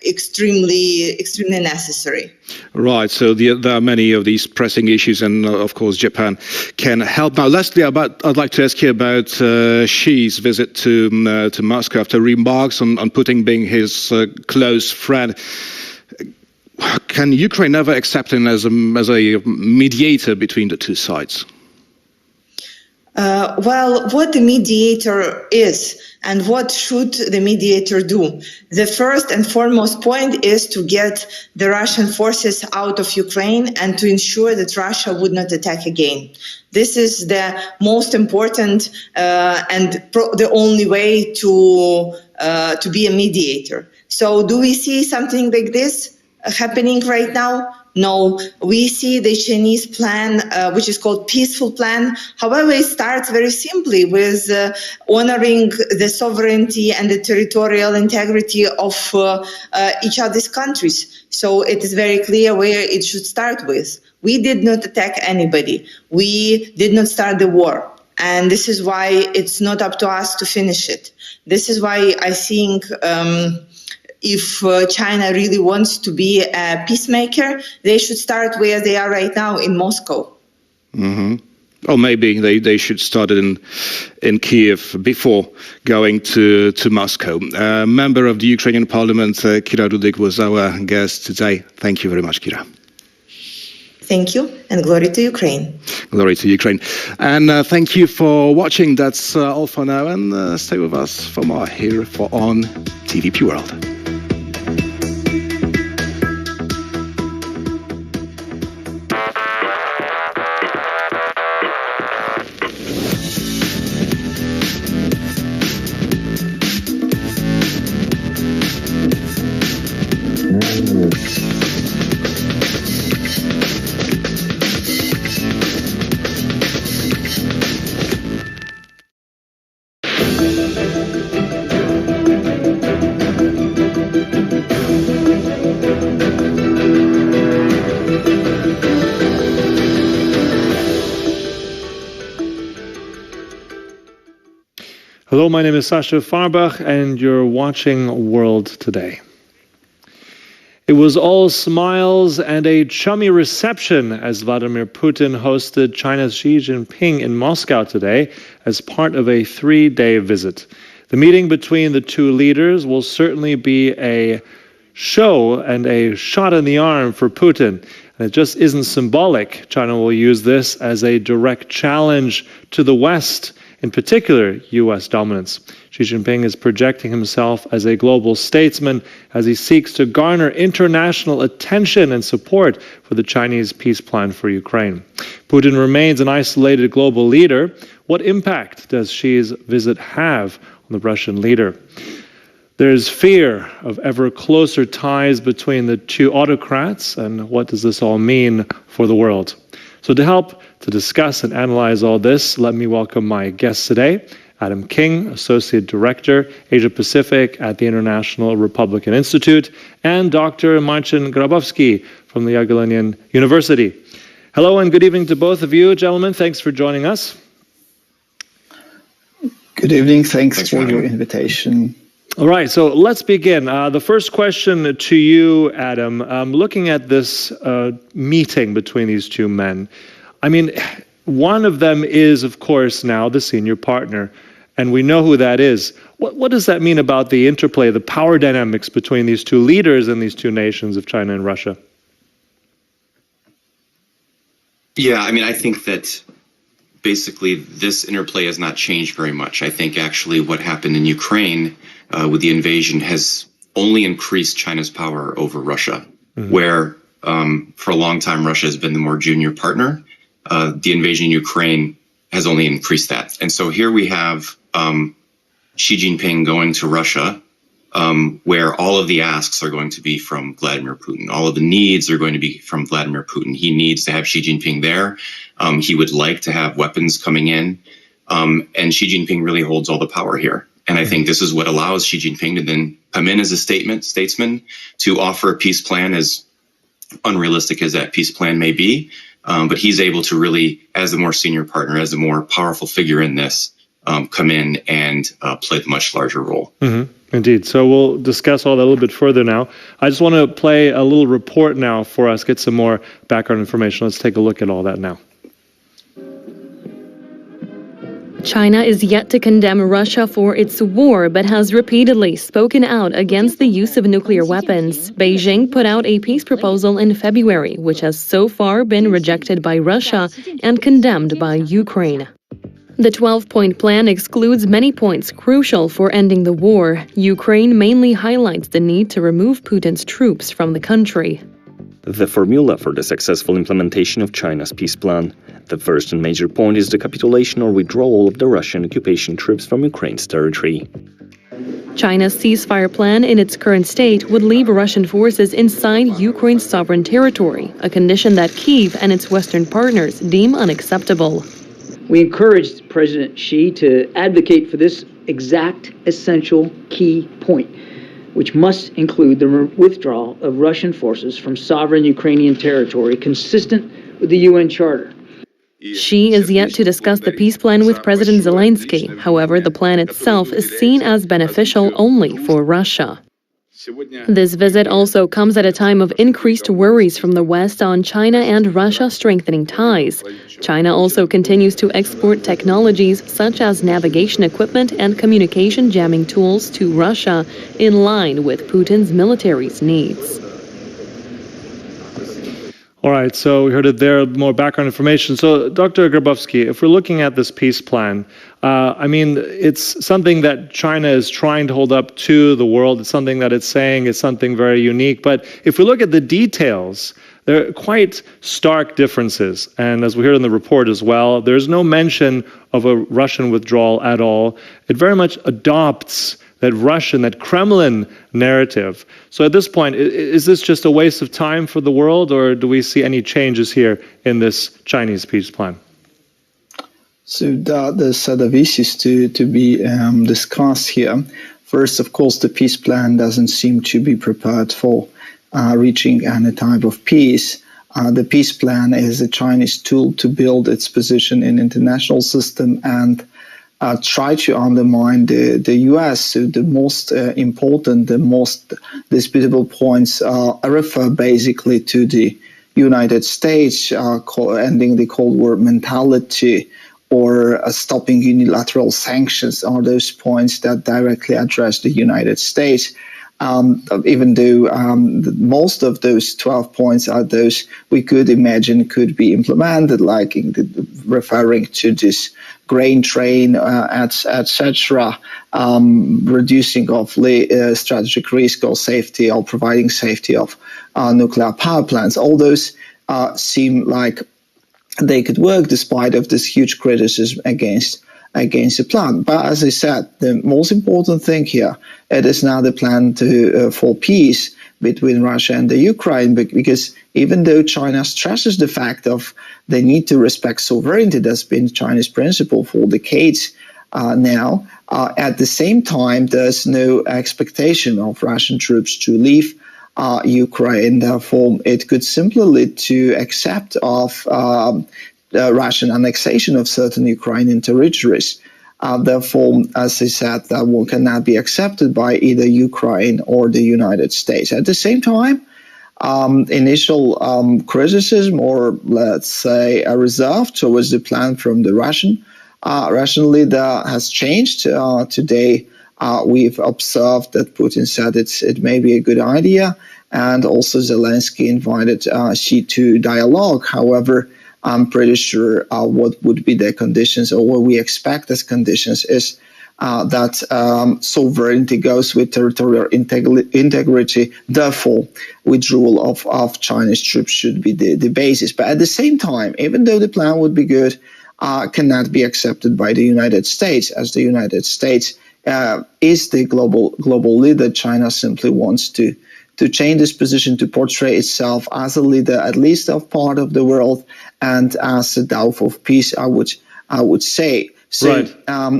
Speaker 22: extremely necessary.
Speaker 7: Right. So there are many of these pressing issues, and of course Japan can help. Now, lastly, I'd like to ask you about Xi's visit to Moscow after remarks on Putin being his close friend. Can Ukraine ever accept him as a mediator between the two sides?
Speaker 22: Well, what the mediator is and what should the mediator do? The first and foremost point is to get the Russian forces out of Ukraine and to ensure that Russia would not attack again. This is the most important and the only way to be a mediator. So do we see something like this happening right now? No, we see the Chinese plan, which is called peaceful plan. However, it starts very simply with honoring the sovereignty and the territorial integrity of each other's countries. So it is very clear where it should start with. We did not attack anybody. We did not start the war. And this is why it's not up to us to finish it. This is why I think if China really wants to be a peacemaker, they should start where they are right now, in Moscow.
Speaker 7: Mm-hmm. Or maybe they should start it in Kiev before going to Moscow. Member of the Ukrainian Parliament, Kira Rudik, was our guest today. Thank you very much, Kira.
Speaker 22: Thank you, and glory to Ukraine.
Speaker 7: Glory to Ukraine. And thank you for watching. That's all for now, and stay with us for more here on TVP World.
Speaker 3: Hello, my name is Sasha Farbach, and you're watching World Today. It was all smiles and a chummy reception as Vladimir Putin hosted China's Xi Jinping in Moscow today as part of a 3-day visit. The meeting between the two leaders will certainly be a show and a shot in the arm for Putin. And it just isn't symbolic. China will use this as a direct challenge to the West, in particular, U.S. dominance. Xi Jinping is projecting himself as a global statesman as he seeks to garner international attention and support for the Chinese peace plan for Ukraine. Putin remains an isolated global leader. What impact does Xi's visit have on the Russian leader? There's fear of ever closer ties between the two autocrats, and what does this all mean for the world? So to help to discuss and analyze all this, let me welcome my guests today. Adam King, Associate Director, Asia Pacific at the International Republican Institute, and Dr. Marcin Grabowski from the Jagiellonian University. Hello and good evening to both of you, gentlemen. Thanks for joining us.
Speaker 1: Good evening. Thanks for your invitation.
Speaker 3: All right, so let's begin. The first question to you, Adam, looking at this meeting between these two men, I mean, one of them is, of course, now the senior partner, and we know who that is. What does that mean about the interplay, the power dynamics between these two leaders and these two nations of China and Russia?
Speaker 2: Yeah, I mean, I think that basically this interplay has not changed very much. I think actually what happened in Ukraine with the invasion has only increased China's power over Russia, where for a long time Russia has been the more junior partner. The invasion in Ukraine has only increased that. And so here we have Xi Jinping going to Russia, where all of the asks are going to be from Vladimir Putin. All of the needs are going to be from Vladimir Putin. He needs to have Xi Jinping there. He would like to have weapons coming in. And Xi Jinping really holds all the power here. And I think this is what allows Xi Jinping to then come in as a statesman to offer a peace plan, as unrealistic as that peace plan may be. But he's able to really, as the more senior partner, as a more powerful figure in this, come in and play the much larger role.
Speaker 3: Indeed. So we'll discuss all that a little bit further now. I just want to play a little report now for us, get some more background information. Let's take a look at all that now.
Speaker 23: China is yet to condemn Russia for its war, but has repeatedly spoken out against the use of nuclear weapons. Beijing put out a peace proposal in February, which has so far been rejected by Russia and condemned by Ukraine. The 12-point plan excludes many points crucial for ending the war. Ukraine mainly highlights the need to remove Putin's troops from the country.
Speaker 10: The formula for the successful implementation of China's peace plan. The first and major point is the capitulation or withdrawal of the Russian occupation troops from Ukraine's territory.
Speaker 23: China's ceasefire plan in its current state would leave Russian forces inside Ukraine's sovereign territory, a condition that Kyiv and its Western partners deem unacceptable.
Speaker 24: We encouraged President Xi to advocate for this exact essential key point, which must include the withdrawal of Russian forces from sovereign Ukrainian territory consistent with the UN Charter.
Speaker 23: Xi is yet to discuss the peace plan with President Zelensky. However, the plan itself is seen as beneficial only for Russia. This visit also comes at a time of increased worries from the West on China and Russia strengthening ties. China also continues to export technologies such as navigation equipment and communication jamming tools to Russia, in line with Putin's military's needs.
Speaker 3: All right, so we heard it there, more background information. So, Dr. Grabowski, if we're looking at this peace plan, I mean, it's something that China is trying to hold up to the world. It's something that it's saying is something very unique. But if we look at the details, there are quite stark differences. And as we heard in the report as well, there's no mention of a Russian withdrawal at all. It very much adopts that Russian, that Kremlin narrative. So at this point, is this just a waste of time for the world, or do we see any changes here in this Chinese peace plan?
Speaker 1: So there's a set of issues to be discussed here. First, of course, the peace plan doesn't seem to be prepared for reaching any type of peace. The peace plan is a Chinese tool to build its position in the international system and try to undermine the U.S. So the most important, the most disputable points refer basically to the United States ending the Cold War mentality or stopping unilateral sanctions are those points that directly address the United States. Even though most of those 12 points are those we could imagine could be implemented, like referring to this grain train, etc., reducing of strategic risk or safety or providing safety of nuclear power plants. All those seem like they could work despite of this huge criticism against the plan. But as I said, the most important thing here, it is now the plan for peace between Russia and the Ukraine, because even though China stresses the fact of the need to respect sovereignty, that's been China's principle for decades now, at the same time, there's no expectation of Russian troops to leave Ukraine. Therefore, it could simply lead to accept of Russian annexation of certain Ukrainian territories. Therefore, as I said, that one cannot be accepted by either Ukraine or the United States. At the same time, initial criticism, or let's say a reserve towards the plan from the Russian leader has changed. Today, we've observed that Putin said it may be a good idea, and also Zelensky invited Xi to dialogue. However, I'm pretty sure what would be the conditions, or what we expect as conditions, is that sovereignty goes with territorial integrity. Therefore, withdrawal of Chinese troops should be the basis. But at the same time, even though the plan would be good, cannot be accepted by the United States, as the United States is the global leader. China simply wants to change this position, to portray itself as a leader, at least of part of the world, and as a dove of peace, I would say. So,
Speaker 3: right.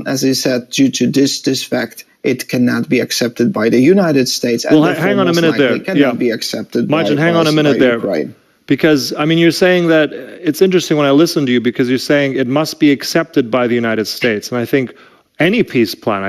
Speaker 1: As I said, due to this fact, it cannot be accepted by the United States.
Speaker 3: Well, hang on a minute there.
Speaker 1: Cannot be accepted
Speaker 3: Martin, hang on a minute there. Ukraine. Because, I mean, you're saying that it's interesting when I listen to you, because you're saying it must be accepted by the United States. And I think any peace plan,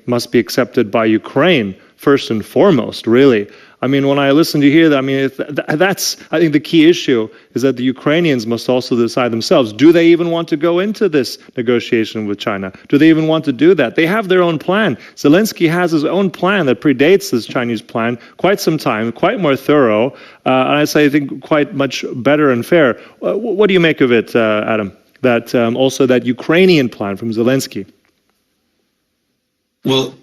Speaker 3: must be accepted by Ukraine first and foremost, really. I mean, when I listen to you here, I mean, that's, I think the key issue is that the Ukrainians must also decide themselves. Do they even want to go into this negotiation with China? Do they even want to do that? They have their own plan. Zelensky has his own plan that predates this Chinese plan quite some time, quite more thorough, and I think quite much better and fair. What do you make of it, Adam? That also that Ukrainian plan from Zelensky?
Speaker 2: Well,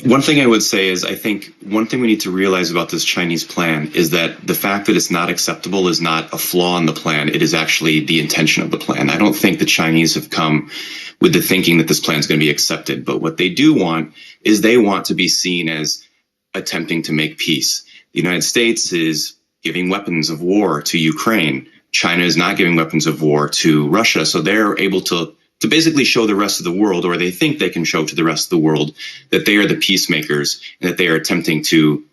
Speaker 2: one thing I would say is I think one thing we need to realize about this Chinese plan is that the fact that it's not acceptable is not a flaw in the plan. It is actually the intention of the plan. I don't think the Chinese have come with the thinking that this plan is going to be accepted. But what they do want is they want to be seen as attempting to make peace. The United States is giving weapons of war to Ukraine. China is not giving weapons of war to Russia. So they're able to basically show the rest of the world, or they think they can show to the rest of the world, that they are the peacemakers and that they are attempting to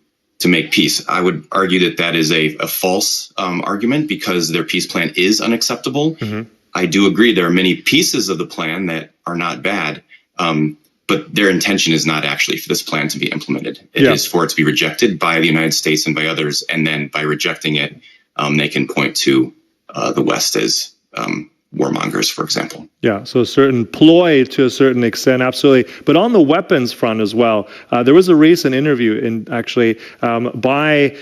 Speaker 2: make peace. I would argue that that is a false argument, because their peace plan is unacceptable. Mm-hmm. I do agree there are many pieces of the plan that are not bad, but their intention is not actually for this plan to be implemented. It is for it to be rejected by the United States and by others, and then by rejecting it, they can point to the West as warmongers, for example. Yeah, so a certain ploy to a certain extent, absolutely. But on the weapons front as well, there was a recent interview by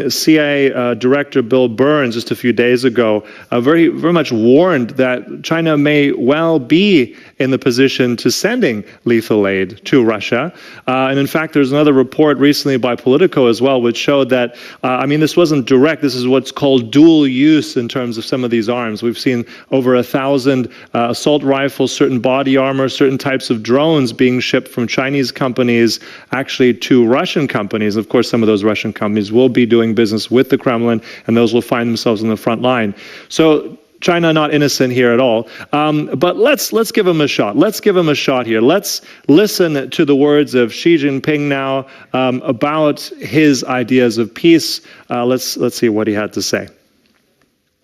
Speaker 2: CIA Director Bill Burns just a few days ago, very much warned that China may well be in the position to sending lethal aid to Russia. And in fact, there's another report recently by Politico as well, which showed that, this wasn't direct, this is what's called dual use in terms of some of these arms. We've seen over 1,000 assault rifles, certain body armor, certain types of drones being shipped from Chinese companies actually to Russian companies. Of course, some of those Russian companies will be doing business with the Kremlin, and those will find themselves in the front line. So China not innocent here at all. But let's give him a shot. Let's give him a shot here. Let's listen to the words of Xi Jinping now about his ideas of peace. Let's see what he had to say.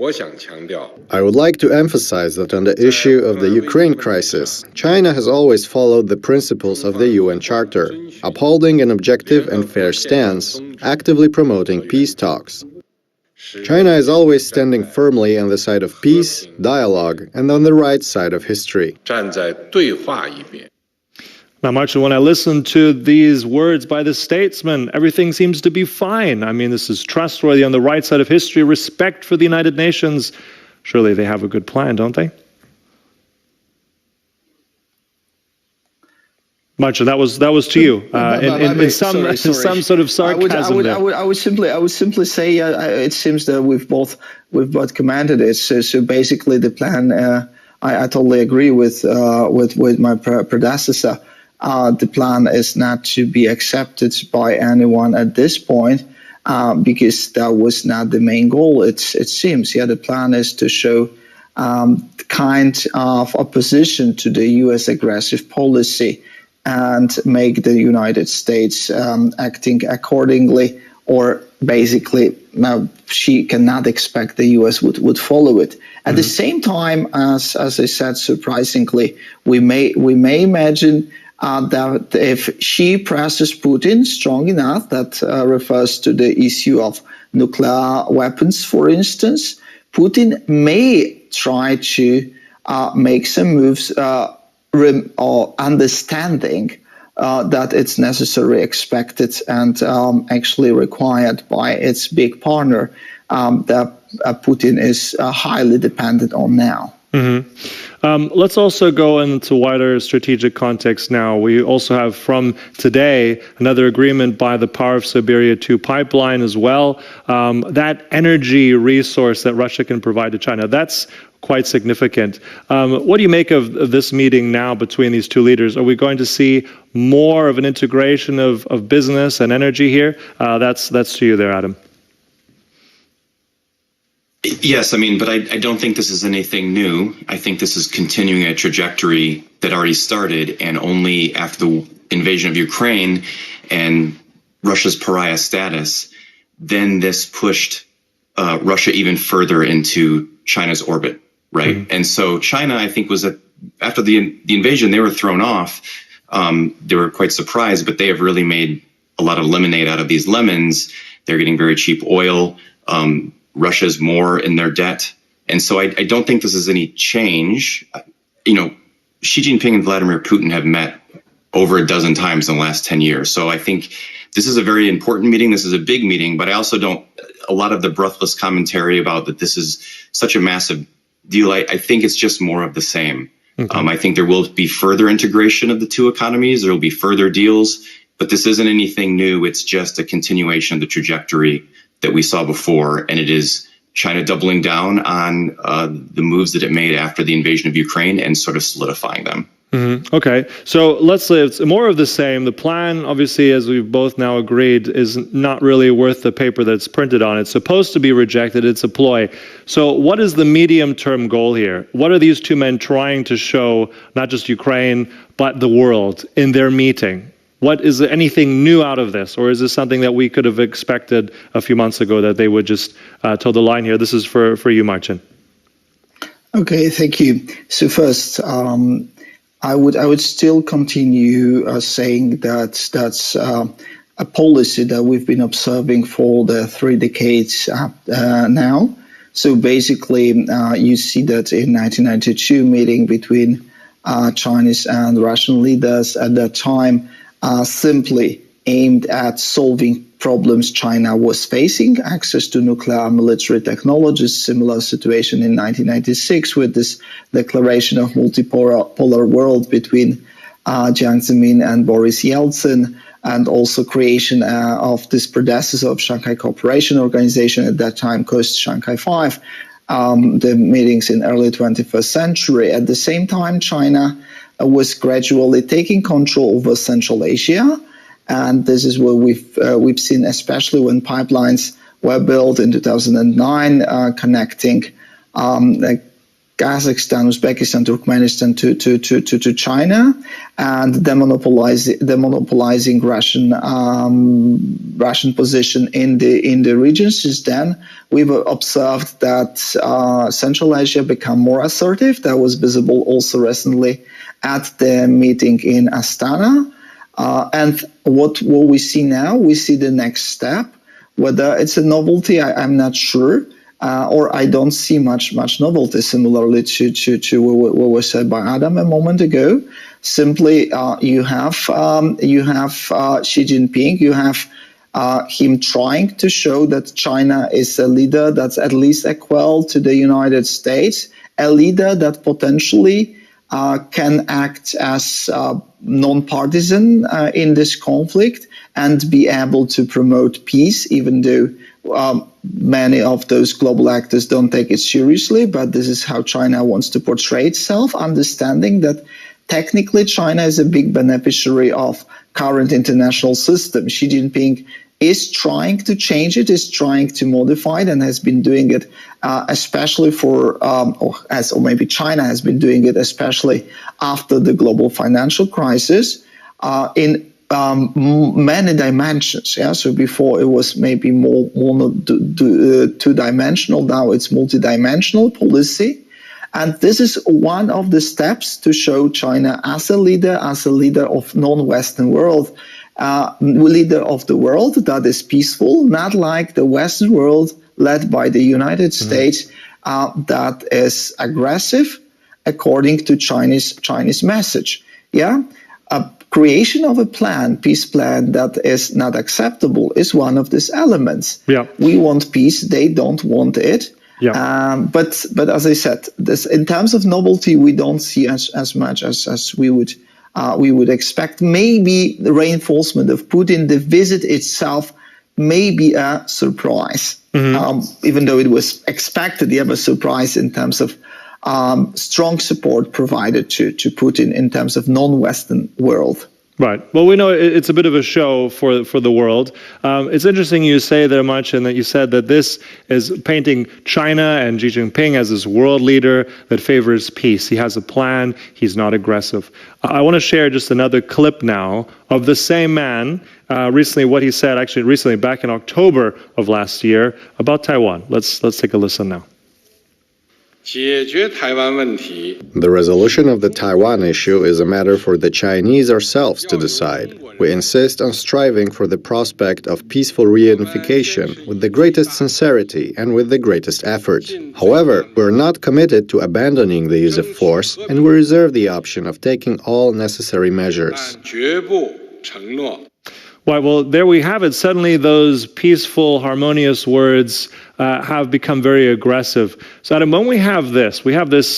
Speaker 4: I would like to emphasize that on the issue of the Ukraine crisis, China has always followed the principles of the UN Charter, upholding an objective and fair stance, actively promoting peace talks. China is always standing firmly on the side of peace, dialogue, and on the right side of history.
Speaker 3: Now, Marshall, when I listen to these words by the statesman, everything seems to be fine. This is trustworthy on the right side of history, respect for the United Nations. Surely they have a good plan, don't they? Marshall, that was to you. In some sort of sarcasm
Speaker 1: I would simply say it seems that we've both commented it. So basically, the plan. I totally agree with my predecessor. The plan is not to be accepted by anyone at this point, because that was not the main goal. It seems, the plan is to show kind of opposition to the U.S. aggressive policy and make the United States acting accordingly, or basically now she cannot expect the U.S. would follow it. At the same time, as I said, surprisingly, we may imagine that if Xi presses Putin strong enough, that refers to the issue of nuclear weapons, for instance, Putin may try to make some moves or understanding that it's necessary, expected, and actually required by its big partner that Putin is highly dependent on now.
Speaker 3: Let's also go into wider strategic context now. We also have from today another agreement by the Power of Siberia 2 pipeline as well. That energy resource that Russia can provide to China, that's quite significant. What do you make of this meeting now between these two leaders? Are we going to see more of an integration of business and energy here? That's to you there, Adam.
Speaker 2: Yes, but I don't think this is anything new. I think this is continuing a trajectory that already started, and only after the invasion of Ukraine and Russia's pariah status, then this pushed Russia even further into China's orbit, right? And so China, I think, was after the invasion, they were thrown off. They were quite surprised, but they have really made a lot of lemonade out of these lemons. They're getting very cheap oil. Russia's more in their debt. And so I don't think this is any change. Xi Jinping and Vladimir Putin have met over a dozen times in the last 10 years. So I think this is a very important meeting. This is a big meeting, but I also a lot of the breathless commentary about that this is such a massive deal, I think it's just more of the same. I think there will be further integration of the two economies. There will be further deals, but this isn't anything new. It's just a continuation of the trajectory that we saw before, and it is China doubling down on the moves that it made after the invasion of Ukraine and sort of solidifying them.
Speaker 3: Okay, so let's say it's more of the same. The plan, obviously, as we've both now agreed, is not really worth the paper that it's printed on. It's supposed to be rejected. It's a ploy. So what is the medium-term goal here? What are these two men trying to show, not just Ukraine, but the world in their meeting? What is there anything new out of this, or is this something that we could have expected a few months ago that they would just toe the line here? This is for you, Marcin.
Speaker 1: Okay, thank you. So first, I would still continue saying that that's a policy that we've been observing for the 3 decades now. So basically, you see that in 1992 meeting between Chinese and Russian leaders at that time, simply aimed at solving problems China was facing, access to nuclear military technologies, similar situation in 1996 with this declaration of multipolar world between Jiang Zemin and Boris Yeltsin, and also creation of this predecessor of Shanghai Cooperation Organization at that time, called Shanghai 5, the meetings in early 21st century. At the same time, China was gradually taking control over Central Asia, and this is what we've seen, especially when pipelines were built in 2009, connecting Kazakhstan, Uzbekistan, Turkmenistan to China, and demonopolizing Russian position in the region. Since then, we've observed that Central Asia become more assertive. That was visible also recently at the meeting in Astana. And what we see now, we see the next step. Whether it's a novelty, I'm not sure, or I don't see much novelty. Similarly to what was said by Adam a moment ago. Simply, you have Xi Jinping. You have him trying to show that China is a leader that's at least equal to the United States, a leader that potentially can act as non-partisan in this conflict and be able to promote peace, even though many of those global actors don't take it seriously. But this is how China wants to portray itself, understanding that technically China is a big beneficiary of current international system. Xi Jinping is trying to change it, is trying to modify it, and has been doing it especially or maybe China has been doing it especially after the global financial crisis in many dimensions. Yeah, so before it was maybe more two-dimensional. Now it's multi-dimensional policy, and this is one of the steps to show China as a leader of non-Western world, leader of the world that is peaceful, not like the Western world led by the United States that is aggressive, according to Chinese message. Yeah. Creation of a peace plan that is not acceptable is one of these elements. Yeah. We want peace, they don't want it. Yeah. But as I said, this in terms of novelty, we don't see as much as we would expect. Maybe the reinforcement of Putin, the visit itself, may be a surprise, even though it was expected. You have a surprise in terms of strong support provided to Putin in terms of non-Western world.
Speaker 3: Right. Well, we know it's a bit of a show for the world. It's interesting you say there, Marcin, that you said that this is painting China and Xi Jinping as this world leader that favors peace. He has a plan. He's not aggressive. I want to share just another clip now of the same man. Recently, what he said, recently back in October of last year about Taiwan. Let's take a listen now.
Speaker 4: The resolution of the Taiwan issue is a matter for the Chinese ourselves to decide. We insist on striving for the prospect of peaceful reunification with the greatest sincerity and with the greatest effort. However, we're not committed to abandoning the use of force, and we reserve the option of taking all necessary measures.
Speaker 3: Right, well, there we have it. Suddenly those peaceful, harmonious words have become very aggressive. So Adam, when we have this,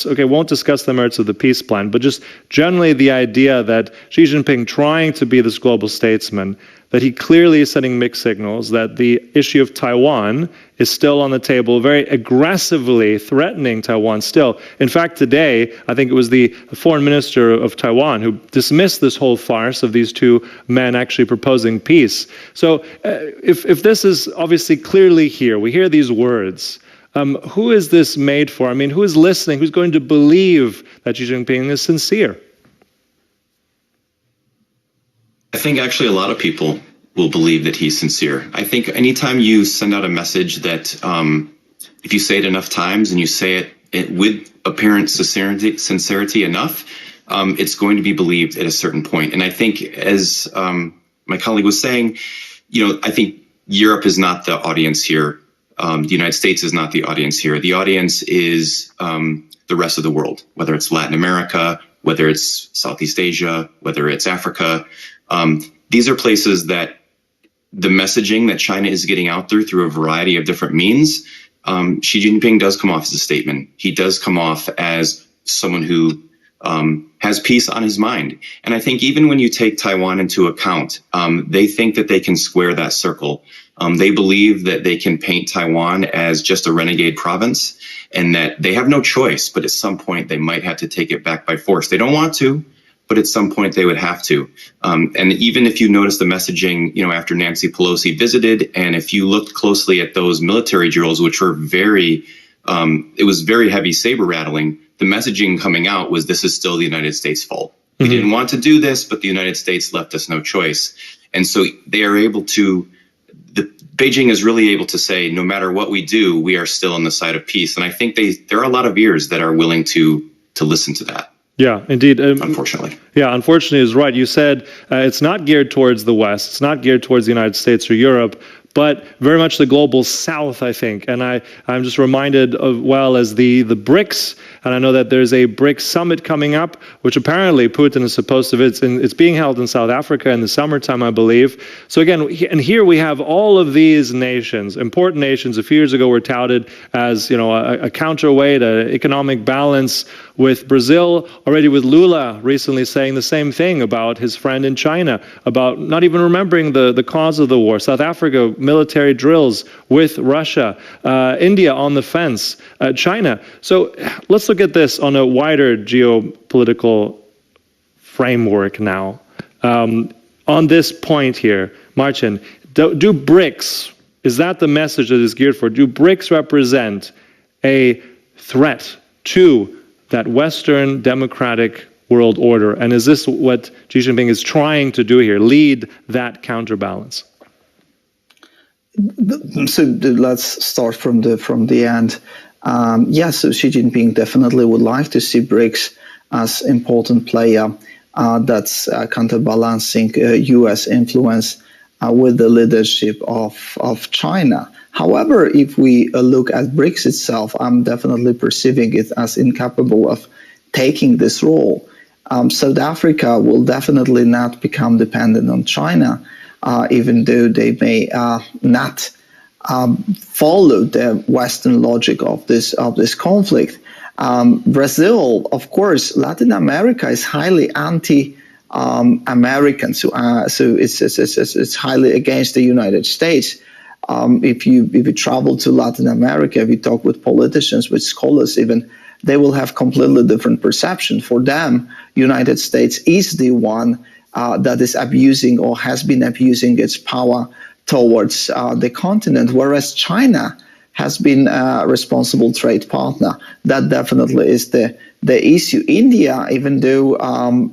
Speaker 3: okay, won't discuss the merits of the peace plan, but just generally the idea that Xi Jinping trying to be this global statesman, that he clearly is sending mixed signals, that the issue of Taiwan is still on the table, very aggressively threatening Taiwan still. In fact, today, I think it was the foreign minister of Taiwan who dismissed this whole farce of these two men actually proposing peace. So if this is obviously clearly here, we hear these words, who is this made for? I mean, who is listening? Who's going to believe that Xi Jinping is sincere?
Speaker 2: I think actually a lot of people will believe that he's sincere. I think anytime you send out a message that if you say it enough times and you say it with apparent sincerity enough, it's going to be believed at a certain point. And I think, as my colleague was saying, I think Europe is not the audience here. The United States is not the audience here. The audience is the rest of the world, whether it's Latin America, whether it's Southeast Asia, whether it's Africa. These are places that the messaging that China is getting out through a variety of different means, Xi Jinping does come off as a statement. He does come off as someone who has peace on his mind. And I think even when you take Taiwan into account, they think that they can square that circle. They believe that they can paint Taiwan as just a renegade province and that they have no choice, but at some point they might have to take it back by force. They don't want to, but at some point they would have to. And even if you notice the messaging, after Nancy Pelosi visited, and if you looked closely at those military drills, which were it was very heavy saber rattling, the messaging coming out was this is still the United States' fault. We didn't want to do this, but the United States left us no choice. And so they are able to, Beijing is really able to say, no matter what we do, we are still on the side of peace. And I think there are a lot of ears that are willing to listen to that.
Speaker 3: Yeah, indeed.
Speaker 2: Unfortunately.
Speaker 3: Yeah, unfortunately is right. You said it's not geared towards the West. It's not geared towards the United States or Europe, but very much the global South, I think. And I'm just reminded of, as the BRICS, and I know that there's a BRICS summit coming up, which apparently Putin is supposed to, it's being held in South Africa in the summertime, I believe. So again, and here we have all of these nations, important nations, a few years ago were touted as, a counterweight, an economic balance, with Brazil, already with Lula recently saying the same thing about his friend in China, about not even remembering the cause of the war. South Africa, military drills with Russia. India on the fence. China. So let's look at this on a wider geopolitical framework now. On this point here, Marcin, do BRICS, is that the message that is geared for? Do BRICS represent a threat to that Western democratic world order? And is this what Xi Jinping is trying to do here, lead that counterbalance?
Speaker 1: So let's start from the end. So Xi Jinping definitely would like to see BRICS as important player that's counterbalancing U.S. influence with the leadership of China. However, if we look at BRICS itself, I'm definitely perceiving it as incapable of taking this role. South Africa will definitely not become dependent on China, even though they may not follow the Western logic of this conflict. Brazil, of course, Latin America is highly anti-American, so it's highly against the United States. If you travel to Latin America, if you talk with politicians, with scholars even, they will have completely different perception. For them, United States is the one that is abusing or has been abusing its power towards the continent, whereas China has been a responsible trade partner. That definitely is the issue. India, even though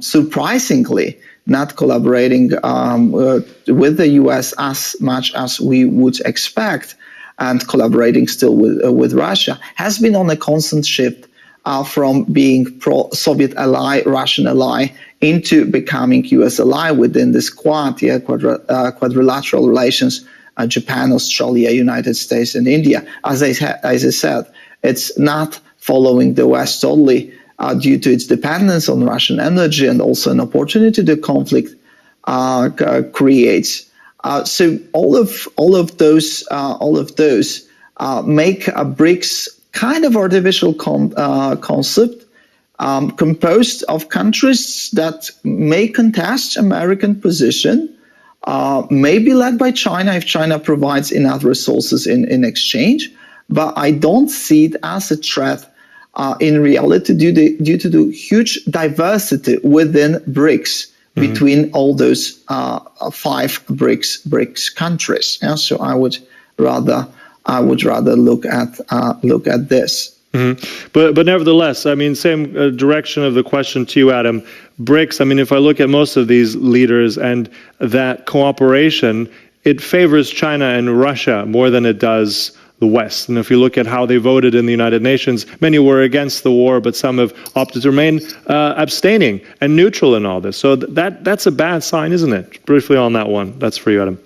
Speaker 1: surprisingly not collaborating with the U.S. as much as we would expect, and collaborating still with Russia, has been on a constant shift from being pro-Soviet ally, Russian ally, into becoming U.S. ally within this quadrilateral relations, Japan, Australia, United States, and India. As I said, it's not following the West totally due to its dependence on Russian energy, and also an opportunity the conflict creates. So all of those make a BRICS kind of artificial concept composed of countries that may contest American position, may be led by China if China provides enough resources in exchange, but I don't see it as a threat in reality due to the huge diversity within BRICS between all those 5 BRICS countries. Yeah? So I would rather look at this.
Speaker 3: But nevertheless, I mean, same direction of the question to you, Adam. BRICS, I mean, if I look at most of these leaders and that cooperation, it favors China and Russia more than it does the West. And if you look at how they voted in the United Nations, many were against the war, but some have opted to remain abstaining and neutral in all this. So that's a bad sign, isn't it? Briefly on that one. That's for you, Adam.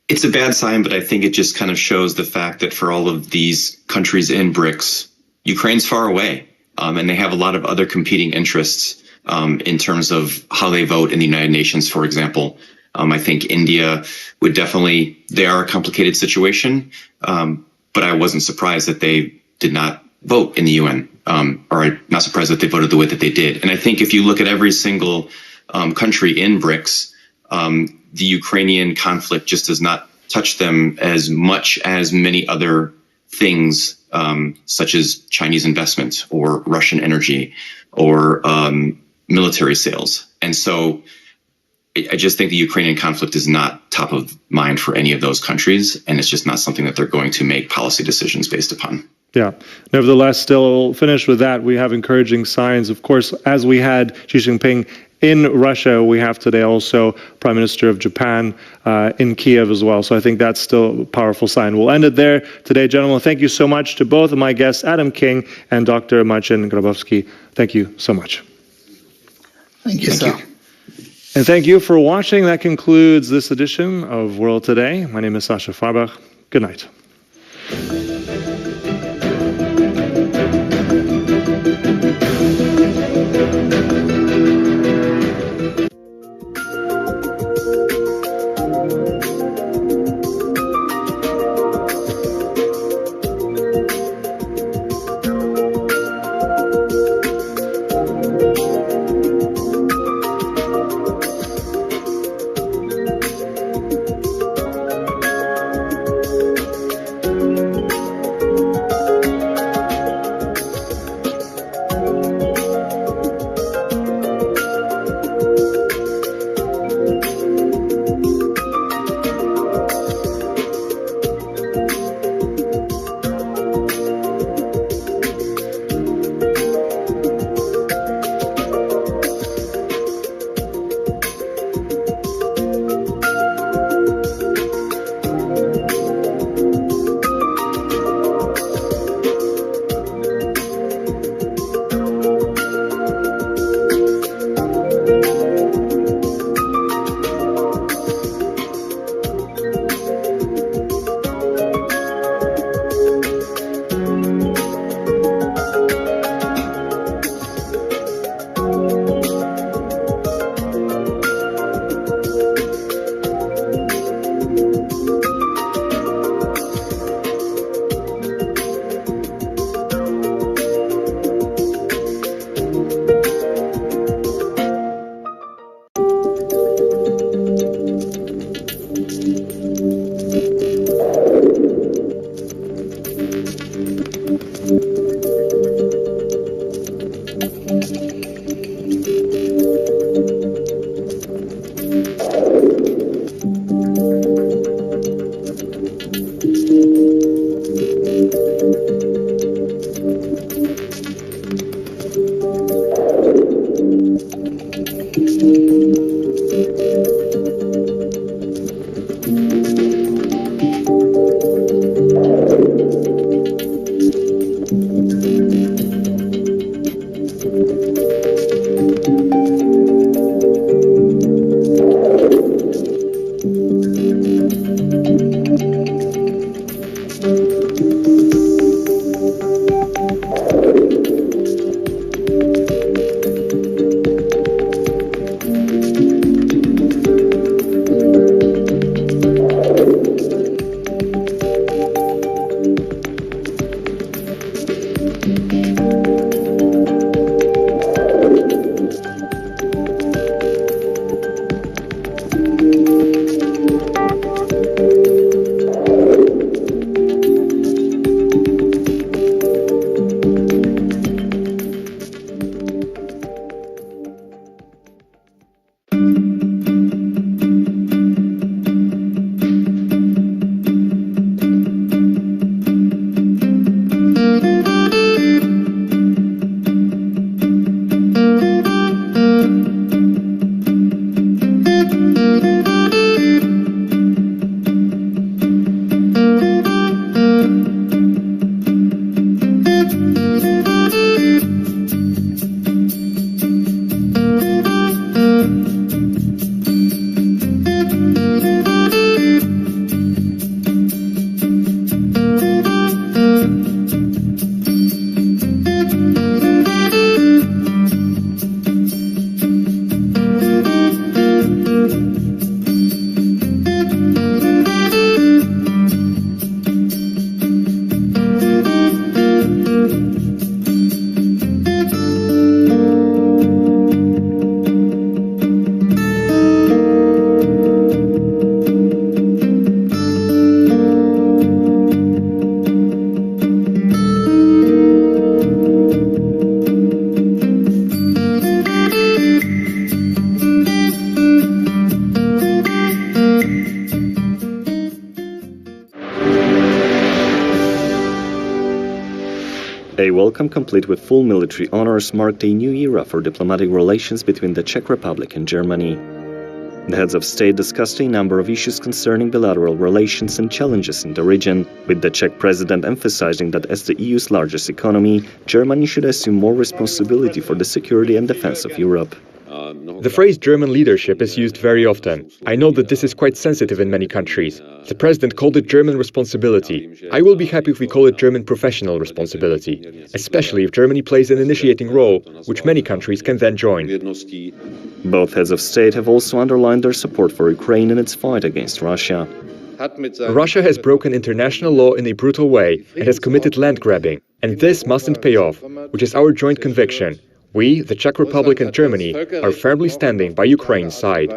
Speaker 2: It's a bad sign, but I think it just kind of shows the fact that for all of these countries in BRICS, Ukraine's far away, and they have a lot of other competing interests in terms of how they vote in the United Nations, for example. I think India would definitely, they are a complicated situation, but I wasn't surprised that they did not vote in the UN, or I'm not surprised that they voted the way that they did. And I think if you look at every single country in BRICS, the Ukrainian conflict just does not touch them as much as many other things, such as Chinese investment or Russian energy or military sales. And so I just think the Ukrainian conflict is not top of mind for any of those countries, and it's just not something that they're going to make policy decisions based upon.
Speaker 3: Yeah. Nevertheless, still finish with that. We have encouraging signs. Of course, as we had Xi Jinping in Russia, we have today also Prime Minister of Japan in Kiev as well. So I think that's still a powerful sign. We'll end it there today, gentlemen. Thank you so much to both of my guests, Adam King and Dr. Marcin Grabowski. Thank you so much.
Speaker 1: Thank you, sir.
Speaker 3: And thank you for watching. That concludes this edition of World Today. My name is Sasha Farbach. Good night.
Speaker 10: A welcome complete with full military honors marked a new era for diplomatic relations between the Czech Republic and Germany. The heads of state discussed a number of issues concerning bilateral relations and challenges in the region, with the Czech president emphasizing that as the EU's largest economy, Germany should assume more responsibility for the security and defense of Europe.
Speaker 11: The phrase German leadership is used very often. I know that this is quite sensitive in many countries. The president called it German responsibility. I will be happy if we call it German professional responsibility, especially if Germany plays an initiating role, which many countries can then join.
Speaker 10: Both heads of state have also underlined their support for Ukraine in its fight against Russia.
Speaker 11: Russia has broken international law in a brutal way and has committed land grabbing, and this mustn't pay off, which is our joint conviction. We, the Czech Republic and Germany, are firmly standing by Ukraine's side.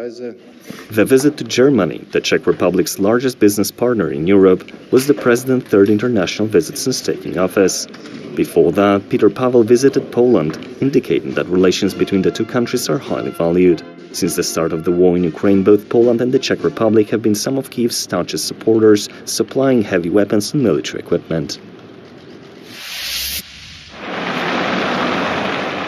Speaker 10: The visit to Germany, the Czech Republic's largest business partner in Europe, was the president's third international visit since taking office. Before that, Peter Pavel visited Poland, indicating that relations between the two countries are highly valued. Since the start of the war in Ukraine, both Poland and the Czech Republic have been some of Kyiv's staunchest supporters, supplying heavy weapons and military equipment.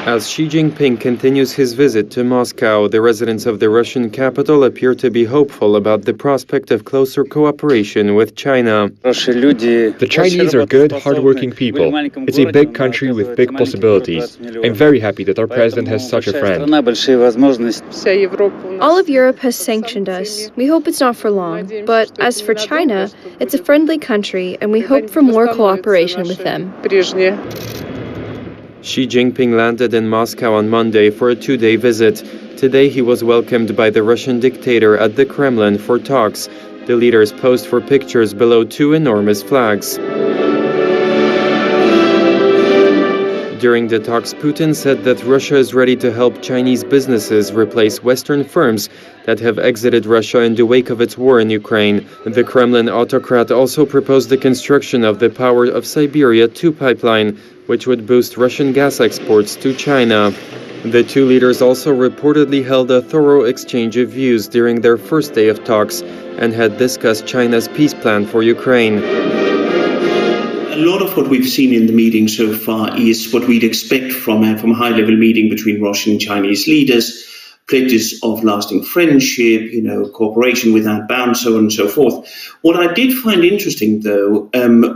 Speaker 9: As Xi Jinping continues his visit to Moscow, the residents of the Russian capital appear to be hopeful about the prospect of closer cooperation with China.
Speaker 11: The Chinese are good, hardworking people. It's a big country with big possibilities. I'm very happy that our president has such a friend.
Speaker 12: All of Europe has sanctioned us. We hope it's not for long. But as for China, it's a friendly country, and we hope for more cooperation with them.
Speaker 9: Xi Jinping landed in Moscow on Monday for a two-day visit. Today he was welcomed by the Russian dictator at the Kremlin for talks. The leaders posed for pictures below two enormous flags. During the talks, Putin said that Russia is ready to help Chinese businesses replace Western firms that have exited Russia in the wake of its war in Ukraine. The Kremlin autocrat also proposed the construction of the Power of Siberia 2 pipeline, which would boost Russian gas exports to China. The two leaders also reportedly held a thorough exchange of views during their first day of talks and had discussed China's peace plan for Ukraine.
Speaker 5: A lot of what we've seen in the meeting so far is what we'd expect from a high-level meeting between Russian and Chinese leaders, pledges of lasting friendship, cooperation without bounds, so on and so forth. What I did find interesting, though,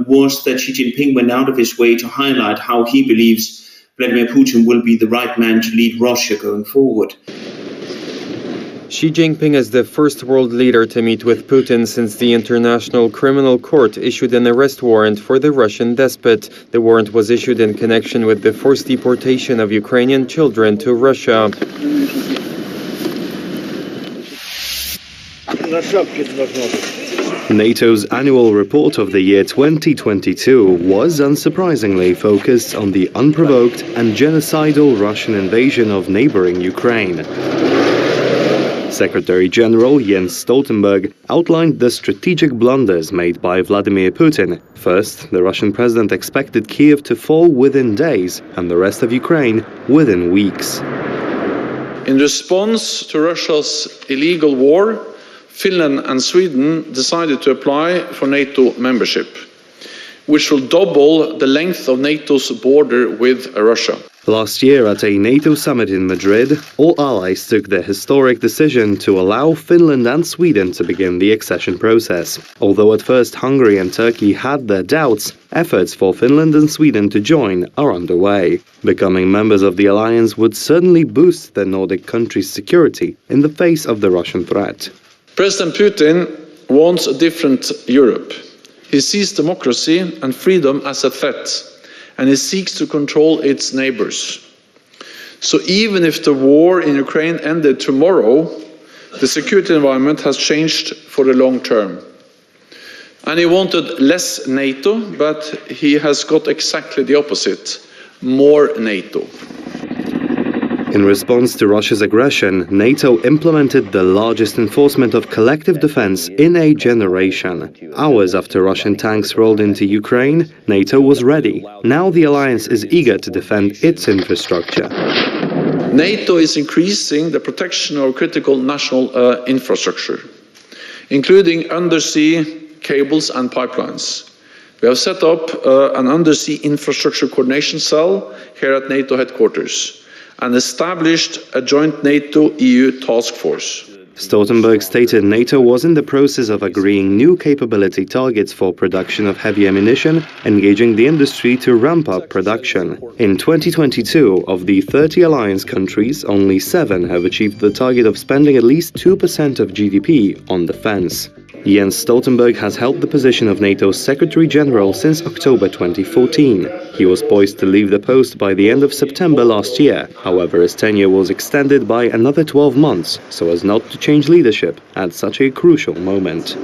Speaker 5: was that Xi Jinping went out of his way to highlight how he believes Vladimir Putin will be the right man to lead Russia going forward.
Speaker 9: Xi Jinping is the first world leader to meet with Putin since the International Criminal Court issued an arrest warrant for the Russian despot. The warrant was issued in connection with the forced deportation of Ukrainian children to Russia.
Speaker 14: NATO's annual report of the year 2022 was, unsurprisingly, focused on the unprovoked and genocidal Russian invasion of neighboring Ukraine. Secretary General Jens Stoltenberg outlined the strategic blunders made by Vladimir Putin. First, the Russian president expected Kiev to fall within days and the rest of Ukraine within weeks.
Speaker 15: In response to Russia's illegal war, Finland and Sweden decided to apply for NATO membership, which will double the length of NATO's border with Russia.
Speaker 14: Last year at a NATO summit in Madrid, all allies took the historic decision to allow Finland and Sweden to begin the accession process. Although at first Hungary and Turkey had their doubts, efforts for Finland and Sweden to join are underway. Becoming members of the alliance would certainly boost the Nordic countries' security in the face of the Russian threat.
Speaker 15: President Putin wants a different Europe. He sees democracy and freedom as a threat, and he seeks to control its neighbors. So even if the war in Ukraine ended tomorrow, the security environment has changed for the long term. And he wanted less NATO, but he has got exactly the opposite, more NATO.
Speaker 14: In response to Russia's aggression, NATO implemented the largest enforcement of collective defense in a generation. Hours after Russian tanks rolled into Ukraine, NATO was ready. Now the alliance is eager to defend its infrastructure.
Speaker 15: NATO is increasing the protection of critical national infrastructure, including undersea cables and pipelines. We have set up an undersea infrastructure coordination cell here at NATO headquarters and established a joint NATO-EU task force.
Speaker 14: Stoltenberg stated NATO was in the process of agreeing new capability targets for production of heavy ammunition, engaging the industry to ramp up production. In 2022, of the 30 alliance countries, only 7 have achieved the target of spending at least 2% of GDP on defense. Jens Stoltenberg has held the position of NATO's Secretary General since October 2014. He was poised to leave the post by the end of September last year. However, his tenure was extended by another 12 months, so as not to change leadership at such a crucial moment.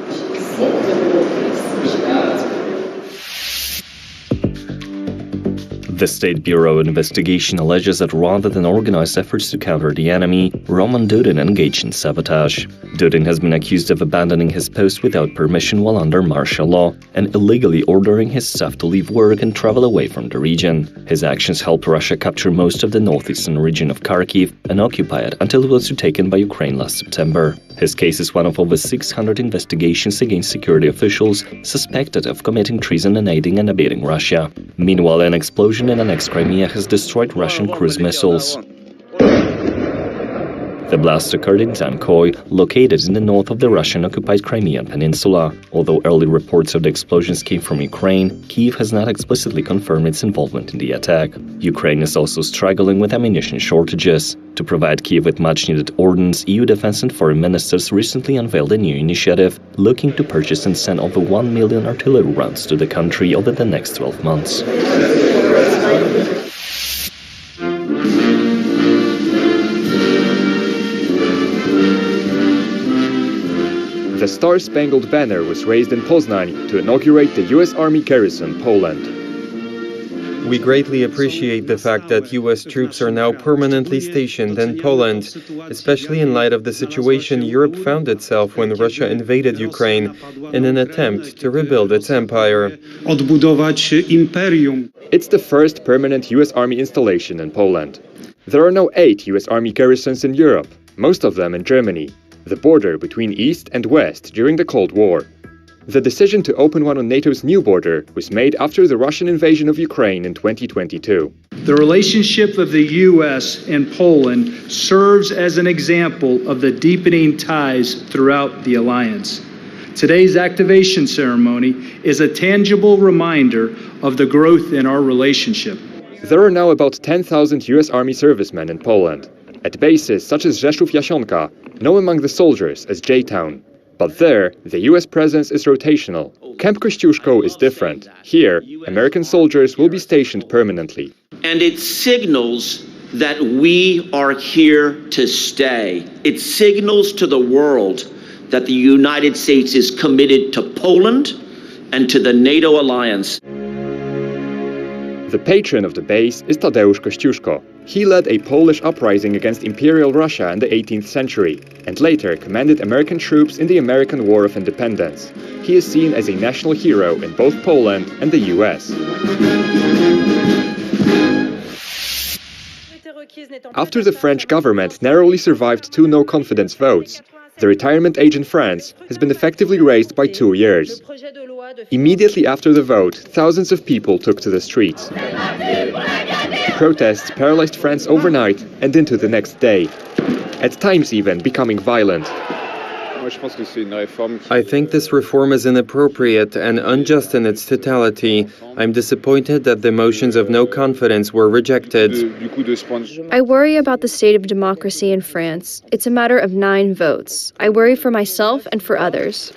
Speaker 10: The State Bureau of Investigation alleges that rather than organize efforts to counter the enemy, Roman Dudin engaged in sabotage. Dudin has been accused of abandoning his post without permission while under martial law and illegally ordering his staff to leave work and travel away from the region. His actions helped Russia capture most of the northeastern region of Kharkiv and occupy it until it was retaken by Ukraine last September. His case is one of over 600 investigations against security officials suspected of committing treason and aiding and abetting Russia. Meanwhile, an explosion in annexed Crimea has destroyed Russian cruise missiles. The blast occurred in Zankoy, located in the north of the Russian-occupied Crimean Peninsula. Although early reports of the explosions came from Ukraine, Kyiv has not explicitly confirmed its involvement in the attack. Ukraine is also struggling with ammunition shortages. To provide Kyiv with much-needed ordnance, EU defense and foreign ministers recently unveiled a new initiative looking to purchase and send over 1 million artillery rounds to the country over the next 12 months.
Speaker 11: The Star-Spangled Banner was raised in Poznań to inaugurate the U.S. Army garrison, Poland.
Speaker 9: We greatly appreciate the fact that U.S. troops are now permanently stationed in Poland, especially in light of the situation Europe found itself when Russia invaded Ukraine in an attempt to rebuild its empire.
Speaker 11: It's the first permanent U.S. Army installation in Poland. There are now 8 U.S. Army garrisons in Europe, most of them in Germany, the border between East and West during the Cold War. The decision to open one on NATO's new border was made after the Russian invasion of Ukraine in 2022.
Speaker 6: The relationship of the U.S. and Poland serves as an example of the deepening ties throughout the alliance. Today's activation ceremony is a tangible reminder of the growth in our relationship.
Speaker 11: There are now about 10,000 U.S. Army servicemen in Poland, at bases such as Rzeszów-Jasionka, known among the soldiers as J-Town. But there, the U.S. presence is rotational. Camp Kościuszko is different. Here, American soldiers will be stationed permanently.
Speaker 8: And it signals that we are here to stay. It signals to the world that the United States is committed to Poland and to the NATO alliance.
Speaker 11: The patron of the base is Tadeusz Kościuszko. He led a Polish uprising against Imperial Russia in the 18th century, and later commanded American troops in the American War of Independence. He is seen as a national hero in both Poland and the US. After the French government narrowly survived 2 no-confidence votes, the retirement age in France has been effectively raised by 2 years. Immediately after the vote, thousands of people took to the streets. Protests paralyzed France overnight and into the next day, at times even becoming violent.
Speaker 9: I think this reform is inappropriate and unjust in its totality. I'm disappointed that the motions of no confidence were rejected.
Speaker 12: I worry about the state of democracy in France. It's a matter of 9 votes. I worry for myself and for others.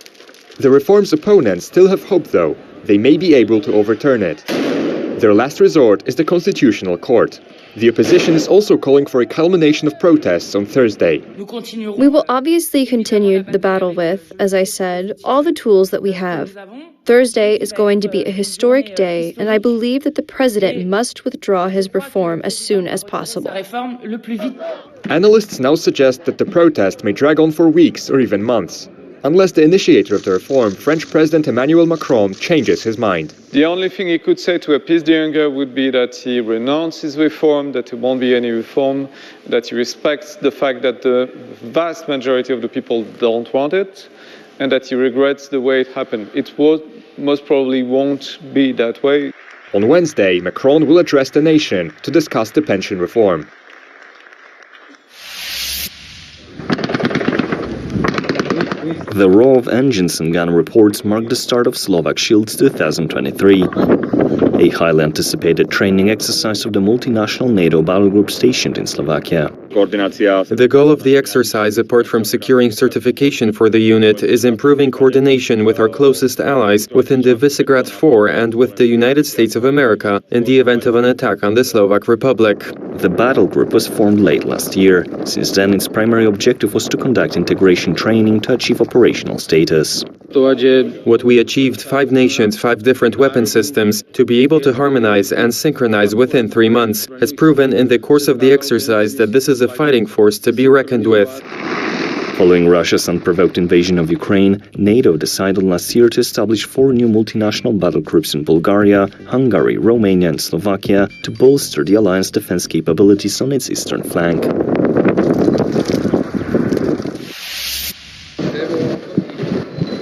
Speaker 11: The reform's opponents still have hope, though. They may be able to overturn it. Their last resort is the Constitutional Court. The opposition is also calling for a culmination of protests on Thursday.
Speaker 12: We will obviously continue the battle with, as I said, all the tools that we have. Thursday is going to be a historic day, and I believe that the president must withdraw his reform as soon as possible.
Speaker 11: Analysts now suggest that the protest may drag on for weeks or even months, unless the initiator of the reform, French President Emmanuel Macron, changes his mind.
Speaker 21: The only thing he could say to appease the anger would be that he renounces reform, that there won't be any reform, that he respects the fact that the vast majority of the people don't want it, and that he regrets the way it happened. It most probably won't be that way.
Speaker 11: On Wednesday, Macron will address the nation to discuss the pension reform.
Speaker 10: The roar of engines and gun reports marked the start of Slovak Shields 2023, a highly anticipated training exercise of the multinational NATO battle group stationed in Slovakia.
Speaker 9: The goal of the exercise, apart from securing certification for the unit, is improving coordination with our closest allies within the Visegrad 4 and with the United States of America in the event of an attack on the Slovak Republic.
Speaker 10: The battle group was formed late last year. Since then, its primary objective was to conduct integration training to achieve operational status.
Speaker 9: What we achieved, 5 nations, 5 different weapon systems, to be able to harmonize and synchronize within 3 months, has proven in the course of the exercise that this is a fighting force to be reckoned with.
Speaker 10: Following Russia's unprovoked invasion of Ukraine, NATO decided last year to establish 4 new multinational battle groups in Bulgaria, Hungary, Romania and Slovakia to bolster the alliance defense capabilities on its eastern flank.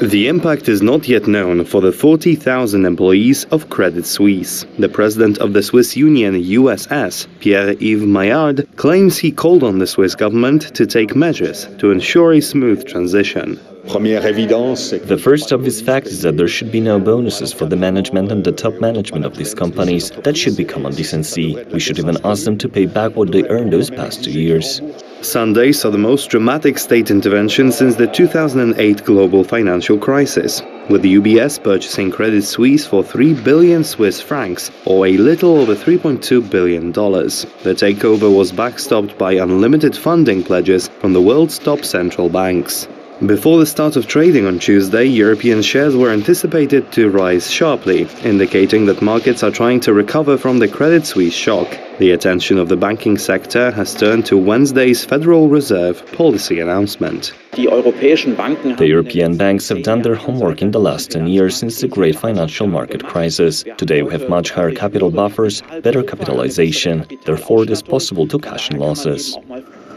Speaker 14: The impact is not yet known for the 40,000 employees of Credit Suisse. The president of the Swiss Union USS, Pierre-Yves Maillard, claims he called on the Swiss government to take measures to ensure a smooth transition.
Speaker 10: The first obvious fact is that there should be no bonuses for the management and the top management of these companies. That should be common decency. We should even ask them to pay back what they earned those past 2 years.
Speaker 14: Sunday saw the most dramatic state intervention since the 2008 global financial crisis, with the UBS purchasing Credit Suisse for 3 billion Swiss francs, or a little over $3.2 billion. The takeover was backstopped by unlimited funding pledges from the world's top central banks. Before the start of trading on Tuesday, European shares were anticipated to rise sharply, indicating that markets are trying to recover from the Credit Suisse shock. The attention of the banking sector has turned to Wednesday's Federal Reserve policy announcement.
Speaker 10: The European banks have done their homework in the last 10 years since the great financial market crisis. Today we have much higher capital buffers, better capitalization. Therefore, it is possible to cash in losses.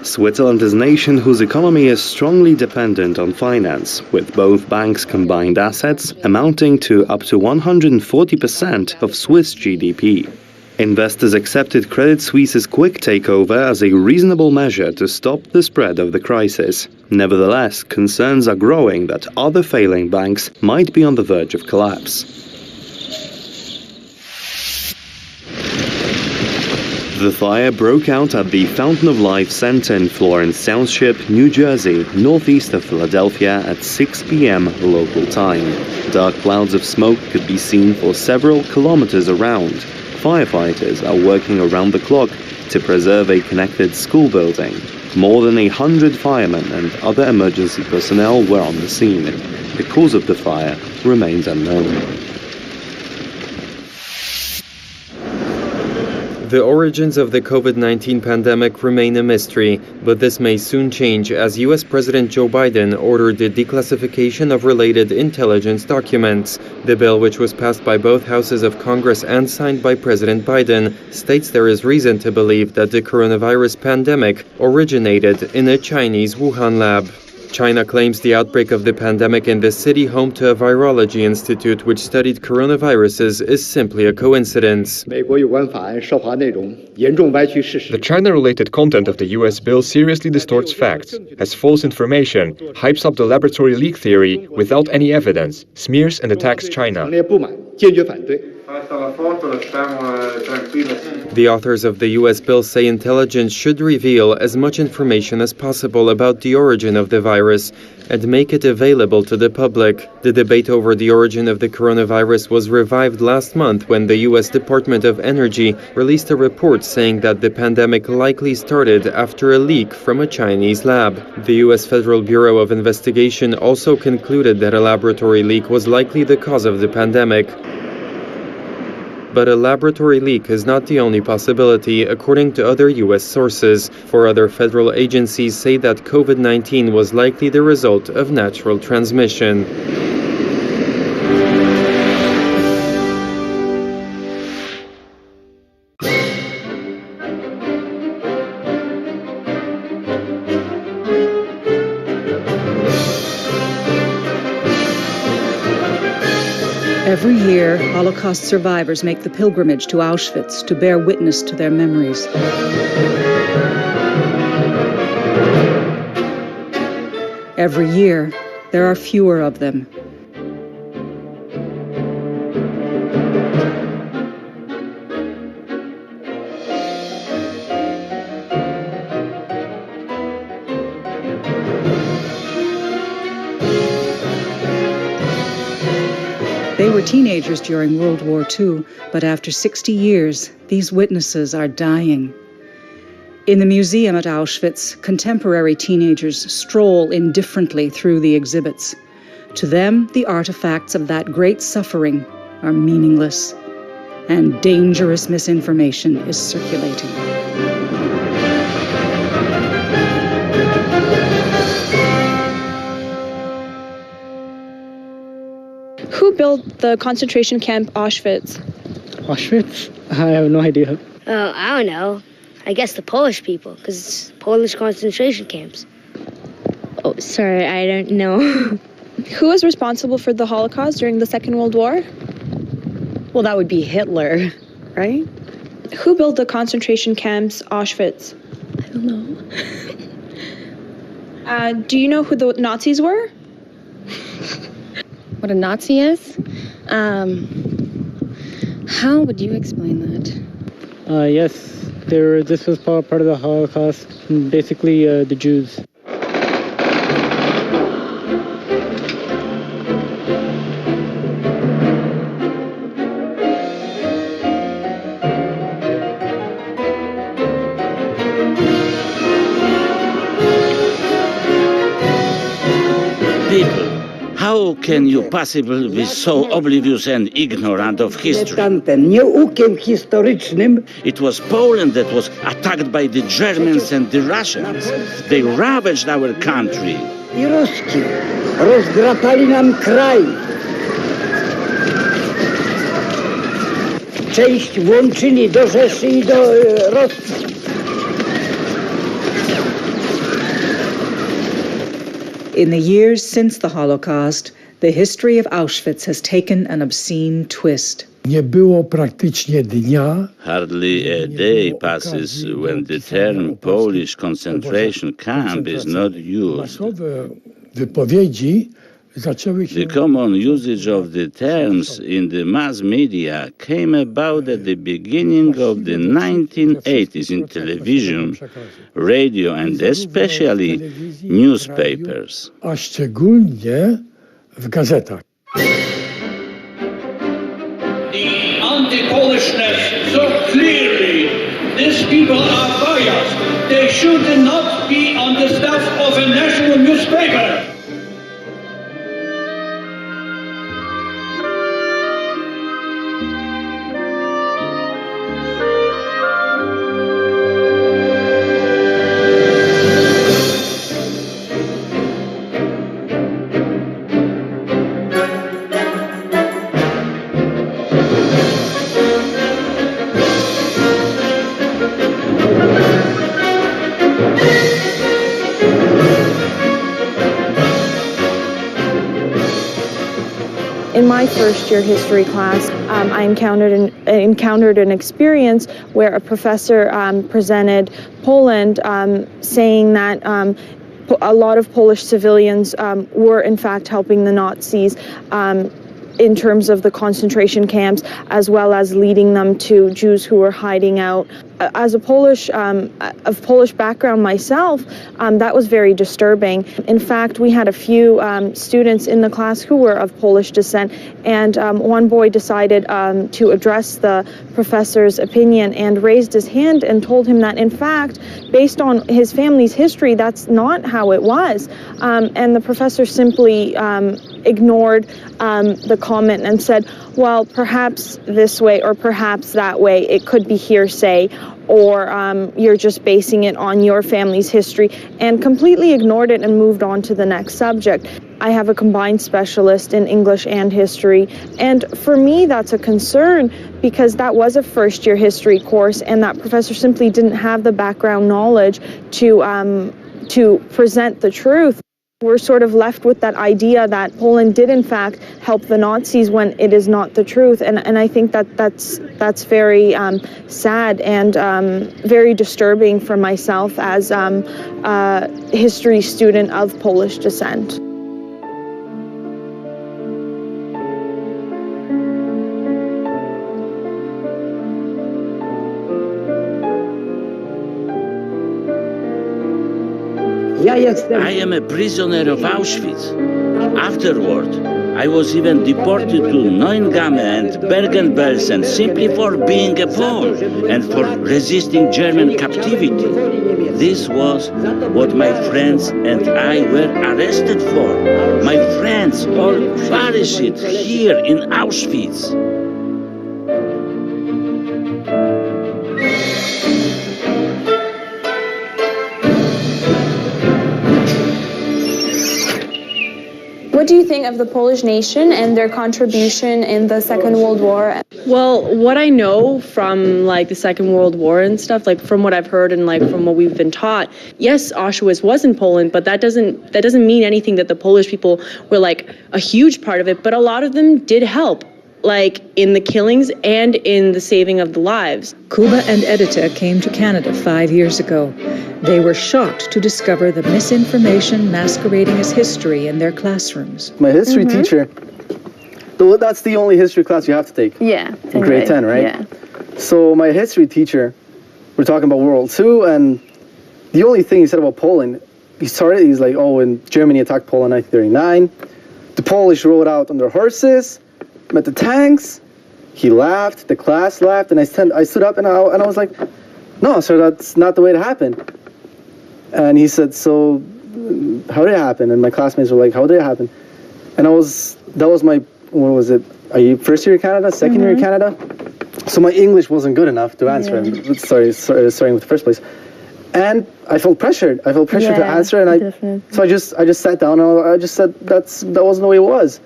Speaker 14: Switzerland is a nation whose economy is strongly dependent on finance, with both banks' combined assets amounting to up to 140% of Swiss GDP. Investors accepted Credit Suisse's quick takeover as a reasonable measure to stop the spread of the crisis. Nevertheless, concerns are growing that other failing banks might be on the verge of collapse. The fire broke out at the Fountain of Life Center in Florence Township, New Jersey, northeast of Philadelphia at 6 p.m. local time. Dark clouds of smoke could be seen for several kilometers around. Firefighters are working around the clock to preserve a connected school building. More than 100 firemen and other emergency personnel were on the scene. The cause of the fire remains unknown.
Speaker 9: The origins of the COVID-19 pandemic remain a mystery, but this may soon change as US President Joe Biden ordered the declassification of related intelligence documents. The bill, which was passed by both houses of Congress and signed by President Biden, states there is reason to believe that the coronavirus pandemic originated in a Chinese Wuhan lab. China claims the outbreak of the pandemic in the city home to a virology institute which studied coronaviruses is simply a coincidence.
Speaker 11: The China-related content of the US bill seriously distorts facts, has false information, hypes up the laboratory leak theory without any evidence, smears and attacks China.
Speaker 9: The authors of the US bill say intelligence should reveal as much information as possible about the origin of the virus and make it available to the public. The debate over the origin of the coronavirus was revived last month when the US Department of Energy released a report saying that the pandemic likely started after a leak from a Chinese lab. The US Federal Bureau of Investigation also concluded that a laboratory leak was likely the cause of the pandemic. But a laboratory leak is not the only possibility, according to other U.S. sources. For other federal agencies say that COVID-19 was likely the result of natural transmission.
Speaker 13: Every year, Holocaust survivors make the pilgrimage to Auschwitz to bear witness to their memories. Every year, there are fewer of them. They were teenagers during World War II, but after 60 years, these witnesses are dying. In the museum at Auschwitz, contemporary teenagers stroll indifferently through the exhibits. To them, the artifacts of that great suffering are meaningless, and dangerous misinformation is circulating.
Speaker 17: Who built the concentration camp Auschwitz?
Speaker 18: Auschwitz? I have no idea.
Speaker 19: I don't know. I guess the Polish people, because it's Polish concentration camps.
Speaker 17: Oh, sorry, I don't know. Who was responsible for the Holocaust during the Second World War?
Speaker 25: Well, that would be Hitler, right?
Speaker 17: Who built the concentration camps Auschwitz?
Speaker 25: I don't know.
Speaker 17: Do you know who the Nazis were?
Speaker 25: What a Nazi is? How would you explain that?
Speaker 18: Yes, this was part of the Holocaust, basically the Jews.
Speaker 26: People, how can you possibly be so oblivious and ignorant of history? It was Poland that was attacked by the Germans and the Russians. They ravaged our country.
Speaker 27: I Ruski rozgrapali nam kraj. Część włączyli do Rzeszy i do Rosji.
Speaker 13: In the years since the Holocaust, the history of Auschwitz has taken an obscene twist.
Speaker 27: Nie było praktycznie dnia.
Speaker 26: Hardly a day passes when the term Polish concentration camp is not used.
Speaker 27: Wypowiedzi zaczęły się.
Speaker 26: The common usage of the terms in the mass media came about at the beginning of the 1980s in television, radio and especially newspapers.
Speaker 27: A szczególnie w gazetach.
Speaker 28: The anti-Polishness so clearly. These people are biased. They should not be on the staff of a national newspaper.
Speaker 17: In my first-year history class, I encountered an experience where a professor presented Poland, saying that a lot of Polish civilians were in fact helping the Nazis in terms of the concentration camps, as well as leading them to Jews who were hiding out. As a Polish background myself, that was very disturbing. In fact, we had a few students in the class who were of Polish descent, and one boy decided to address the professor's opinion and raised his hand and told him that, in fact, based on his family's history, that's not how it was. And the professor simply ignored the comment and said, well, perhaps this way or perhaps that way, it could be hearsay, or you're just basing it on your family's history, and completely ignored it and moved on to the next subject. I have a combined specialist in English and history, and for me that's a concern because that was a first-year history course and that professor simply didn't have the background knowledge to present the truth. We're sort of left with that idea that Poland did in fact help the Nazis when it is not the truth, and I think that's very sad and very disturbing for myself as a history student of Polish descent.
Speaker 26: I am a prisoner of Auschwitz. Afterward, I was even deported to Neuengamme and Bergen-Belsen simply for being a Pole and for resisting German captivity. This was what my friends and I were arrested for. My friends all perished here in Auschwitz.
Speaker 17: What do you think of the Polish nation and their contribution in the Second World War?
Speaker 25: Well, what I know from like the Second World War and stuff, like from what I've heard and like from what we've been taught, yes, Auschwitz was in Poland, but that doesn't mean anything that the Polish people were like a huge part of it, but a lot of them did help, like in the killings and in the saving of the lives.
Speaker 13: Kuba and Edita came to Canada 5 years ago. They were shocked to discover the misinformation masquerading as history in their classrooms.
Speaker 2: My history teacher, that's the only history class you have to take.
Speaker 17: Yeah.
Speaker 2: In grade 10, right?
Speaker 17: Yeah.
Speaker 2: So my history teacher, we're talking about World War II, and the only thing he said about Poland, he's like, oh, when Germany attacked Poland in 1939, the Polish rode out on their horses, met the tanks. He laughed, the class laughed, and I stood up and I was like, no, sir, that's not the way it happened. And he said, so how did it happen? And my classmates were like, how did it happen? And that was my, what was it? Are you first year in Canada, second year in Canada? So my English wasn't good enough to answer him. Starting with the first place. And I felt pressured. I felt pressured to answer, and so I just sat down and I just said that wasn't the way it was.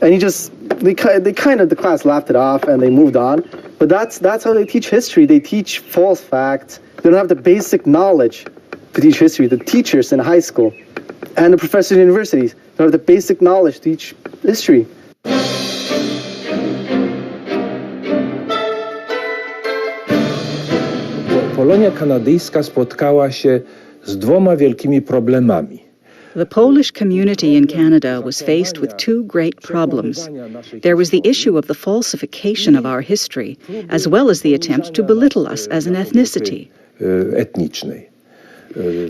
Speaker 2: And the class laughed it off and they moved on. But that's how they teach history. They teach false facts. They don't have the basic knowledge to teach history. The teachers in high school and the professors in universities don't have the basic knowledge to teach history.
Speaker 4: Polonia kanadyjska spotkała się z dwoma wielkimi problemami.
Speaker 13: The Polish community in Canada was faced with two great problems. There was the issue of the falsification of our history, as well as the attempt to belittle us as an ethnicity.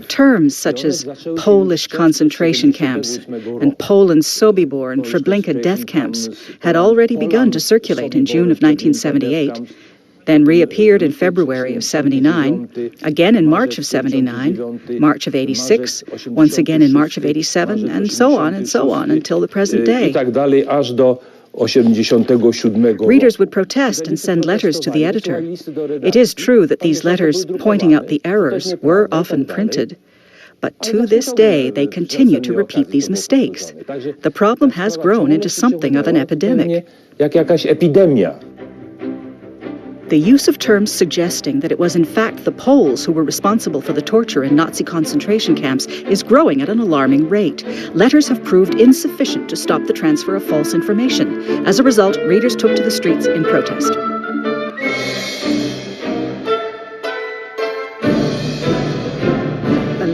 Speaker 13: Terms such as Polish concentration camps and Poland's Sobibor and Treblinka death camps had already begun to circulate in June of 1978, then reappeared in February of 79, again in March of 79, March of 86, once again in March of 87, and so on until the present day. Readers would protest and send letters to the editor. It is true that these letters pointing out the errors were often printed, but to this day they continue to repeat these mistakes. The problem has grown into something of an epidemic. The use of terms suggesting that it was in fact the Poles who were responsible for the torture in Nazi concentration camps is growing at an alarming rate. Letters have proved insufficient to stop the transfer of false information. As a result, readers took to the streets in protest.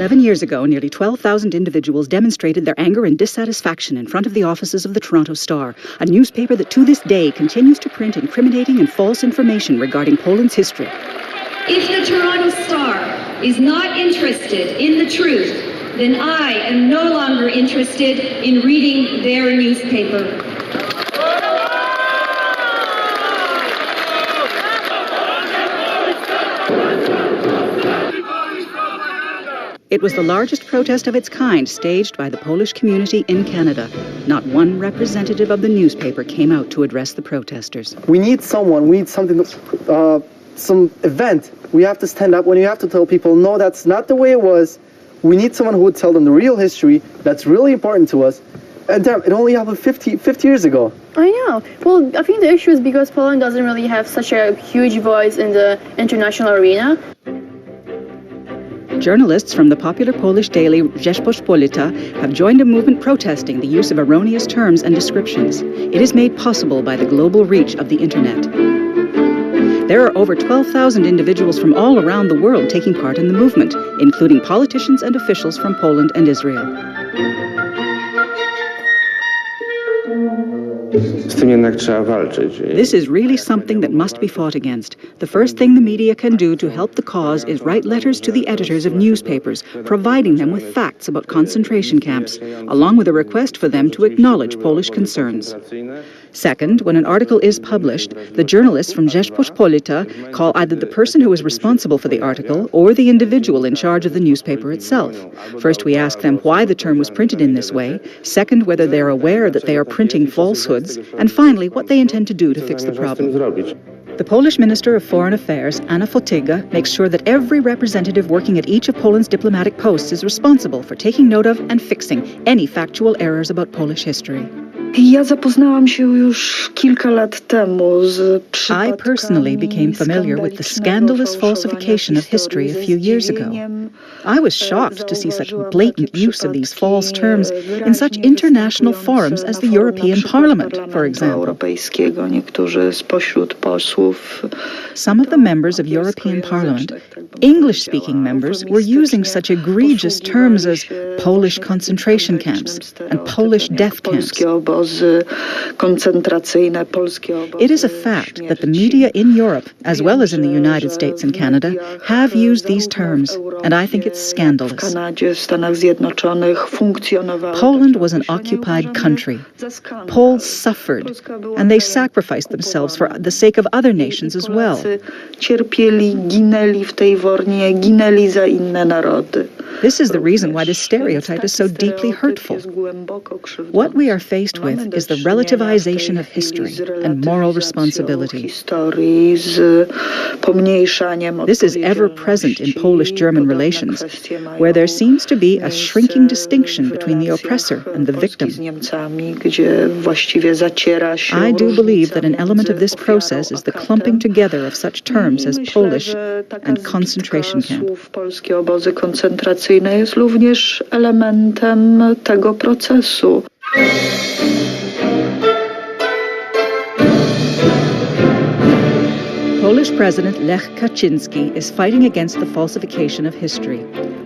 Speaker 13: "11 years ago, nearly 12,000 individuals demonstrated their anger and dissatisfaction in front of the offices of the Toronto Star, a newspaper that to this day continues to print incriminating and false information regarding Poland's history.
Speaker 7: If the Toronto Star is not interested in the truth, then I am no longer interested in reading their newspaper."
Speaker 13: It was the largest protest of its kind staged by the Polish community in Canada. Not one representative of the newspaper came out to address the protesters.
Speaker 2: We need something, some event. We have to stand up when you have to tell people, no, that's not the way it was. We need someone who would tell them the real history that's really important to us. And damn, it only happened 50 years ago.
Speaker 16: I know. Well, I think the issue is because Poland doesn't really have such a huge voice in the international arena.
Speaker 13: Journalists from the popular Polish daily Rzeczpospolita have joined a movement protesting the use of erroneous terms and descriptions. It is made possible by the global reach of the Internet. There are over 12,000 individuals from all around the world taking part in the movement, including politicians and officials from Poland and Israel. This is really something that must be fought against. The first thing the media can do to help the cause is write letters to the editors of newspapers, providing them with facts about concentration camps, along with a request for them to acknowledge Polish concerns. Second, when an article is published, the journalists from Rzeczpospolita call either the person who is responsible for the article or the individual in charge of the newspaper itself. First, we ask them why the term was printed in this way. Second, whether they are aware that they are printing falsehoods. And finally, what they intend to do to fix the problem. The Polish Minister of Foreign Affairs, Anna Fotyga, makes sure that every representative working at each of Poland's diplomatic posts is responsible for taking note of and fixing any factual errors about Polish history.
Speaker 1: Ja zapoznałam się już kilka lat temu z
Speaker 13: I personally became familiar with the scandalous falsification of history a few years ago. I was shocked to see such blatant use of these false terms in such international forums as the European Parliament, for example. Some of the members of European Parliament, English-speaking members, were using such egregious terms as Polish concentration camps and Polish death camps. It is a fact that the media in Europe, as well as in the United States and Canada, have used these terms, and I think it's scandalous. Poland was an occupied country. Poles suffered, and they sacrificed themselves for the sake of other nations as well. This is the reason why this stereotype is so deeply hurtful. What we are faced with is the relativization of history and moral responsibility. This is ever present in Polish-German relations, where there seems to be a shrinking distinction between the oppressor and the victim. I do believe that an element of this process is the clumping together of such terms as Polish and concentration camp.
Speaker 1: Jest również elementem tego procesu.
Speaker 13: Polish President Lech Kaczynski is fighting against the falsification of history.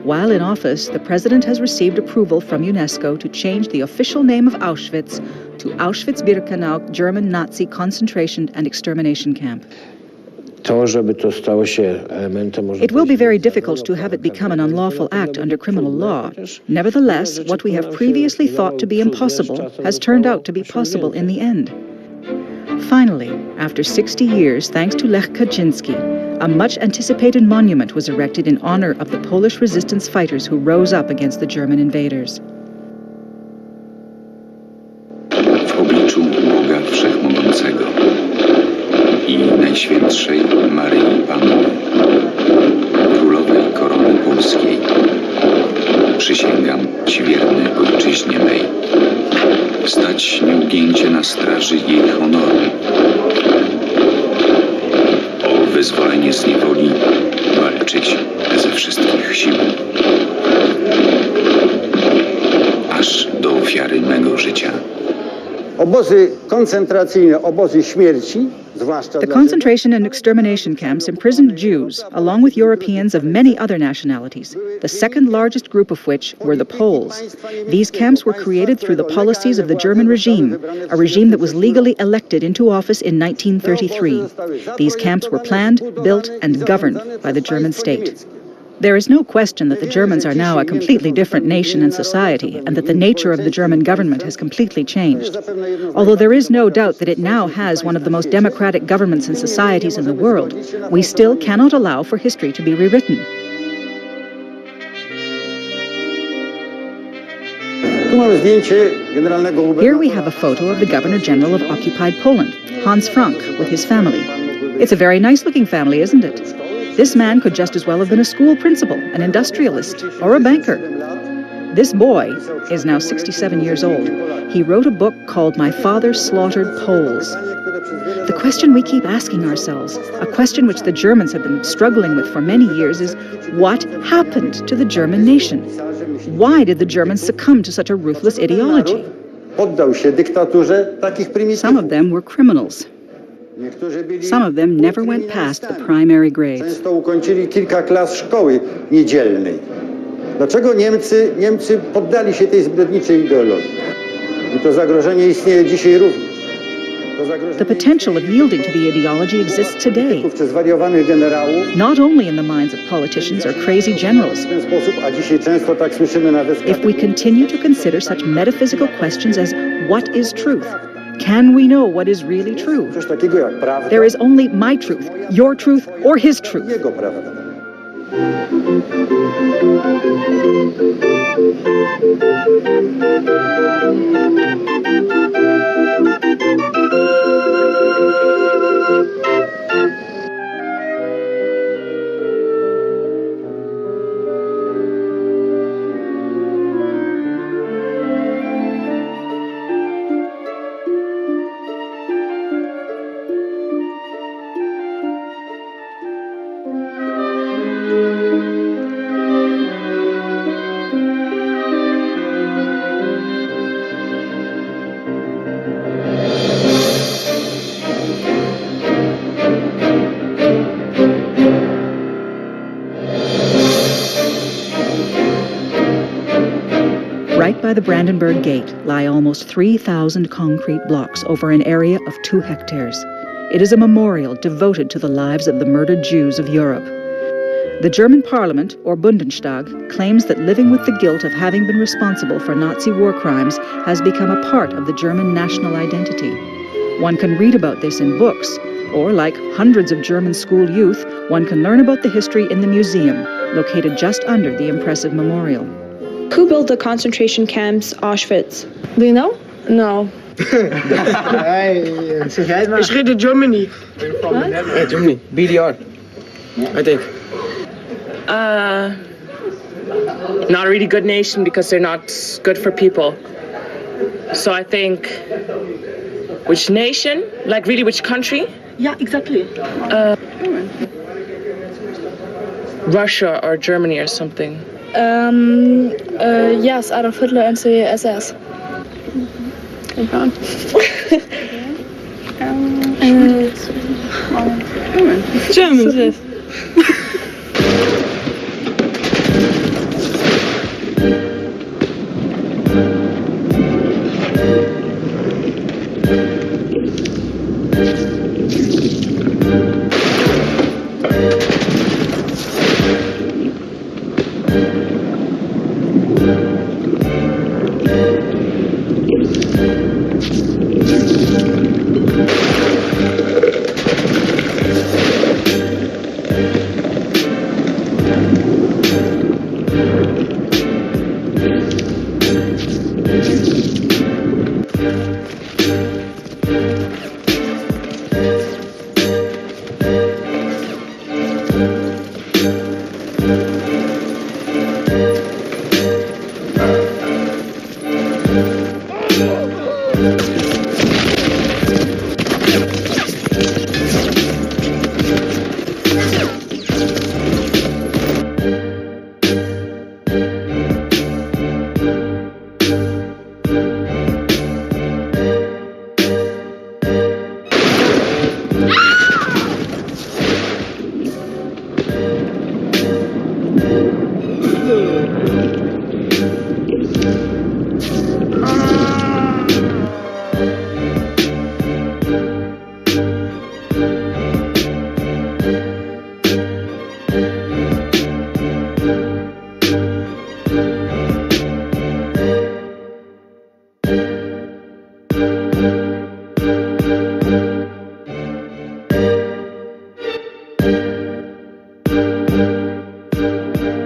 Speaker 13: While in office, the president has received approval from UNESCO to change the official name of Auschwitz to Auschwitz-Birkenau German Nazi concentration and extermination camp. It will be very difficult to have it become an unlawful act under criminal law. Nevertheless, what we have previously thought to be impossible has turned out to be possible in the end. Finally, after 60 years, thanks to Lech Kaczynski, a much-anticipated monument was erected in honor of the Polish resistance fighters who rose up against the German invaders.
Speaker 3: W obliczu Boga Wszechmogącego i Najświętszej Maryi Panny, Królowej Korony Polskiej, przysięgam Ci wierny Ojczyźnie mej, stać nieugięcie na straży jej honoru, o wyzwolenie z niewoli walczyć ze wszystkich sił, aż do ofiary mego życia.
Speaker 5: Obozy koncentracyjne, obozy śmierci, zwłaszcza
Speaker 13: The concentration and extermination camps imprisoned Jews, along with Europeans of many other nationalities, the second largest group of which were the Poles. These camps were created through the policies of the German regime, a regime that was legally elected into office in 1933. These camps were planned, built, and governed by the German state. There is no question that the Germans are now a completely different nation and society, and that the nature of the German government has completely changed. Although there is no doubt that it now has one of the most democratic governments and societies in the world, we still cannot allow for history to be rewritten. Here we have a photo of the Governor General of occupied Poland, Hans Frank, with his family. It's a very nice-looking family, isn't it? This man could just as well have been a school principal, an industrialist, or a banker. This boy is now 67 years old. He wrote a book called My Father Slaughtered Poles. The question we keep asking ourselves, a question which the Germans have been struggling with for many years, is what happened to the German nation? Why did the Germans succumb to such a ruthless ideology? Some of them were criminals. Some of them never went past the primary grades.
Speaker 5: Dlaczego Niemcy poddali się tej zbrodniczej ideologii? I to zagrożenie istnieje dzisiaj również.
Speaker 13: The potential of yielding to the ideology exists today, not only in the minds of politicians or crazy generals. If we continue to consider such metaphysical questions as what is truth? Can we know what is really true? There is only my truth, your truth, or his truth. Right by the Brandenburg Gate lie almost 3,000 concrete blocks over an area of 2 hectares. It is a memorial devoted to the lives of the murdered Jews of Europe. The German parliament, or Bundestag, claims that living with the guilt of having been responsible for Nazi war crimes has become a part of the German national identity. One can read about this in books, or like hundreds of German school youth, one can learn about the history in the museum, located just under the impressive memorial.
Speaker 25: Who built the concentration camps Auschwitz?
Speaker 16: Do you know?
Speaker 25: No.
Speaker 6: Ich rede Germany.
Speaker 2: Germany, BDR, I think.
Speaker 6: Not a really good nation because they're not good for people. So I think, which nation? Like really which country?
Speaker 16: Yeah, exactly.
Speaker 6: Russia or Germany or something.
Speaker 16: Yes, Adolf Hitler and the SS.
Speaker 6: Germans, yes.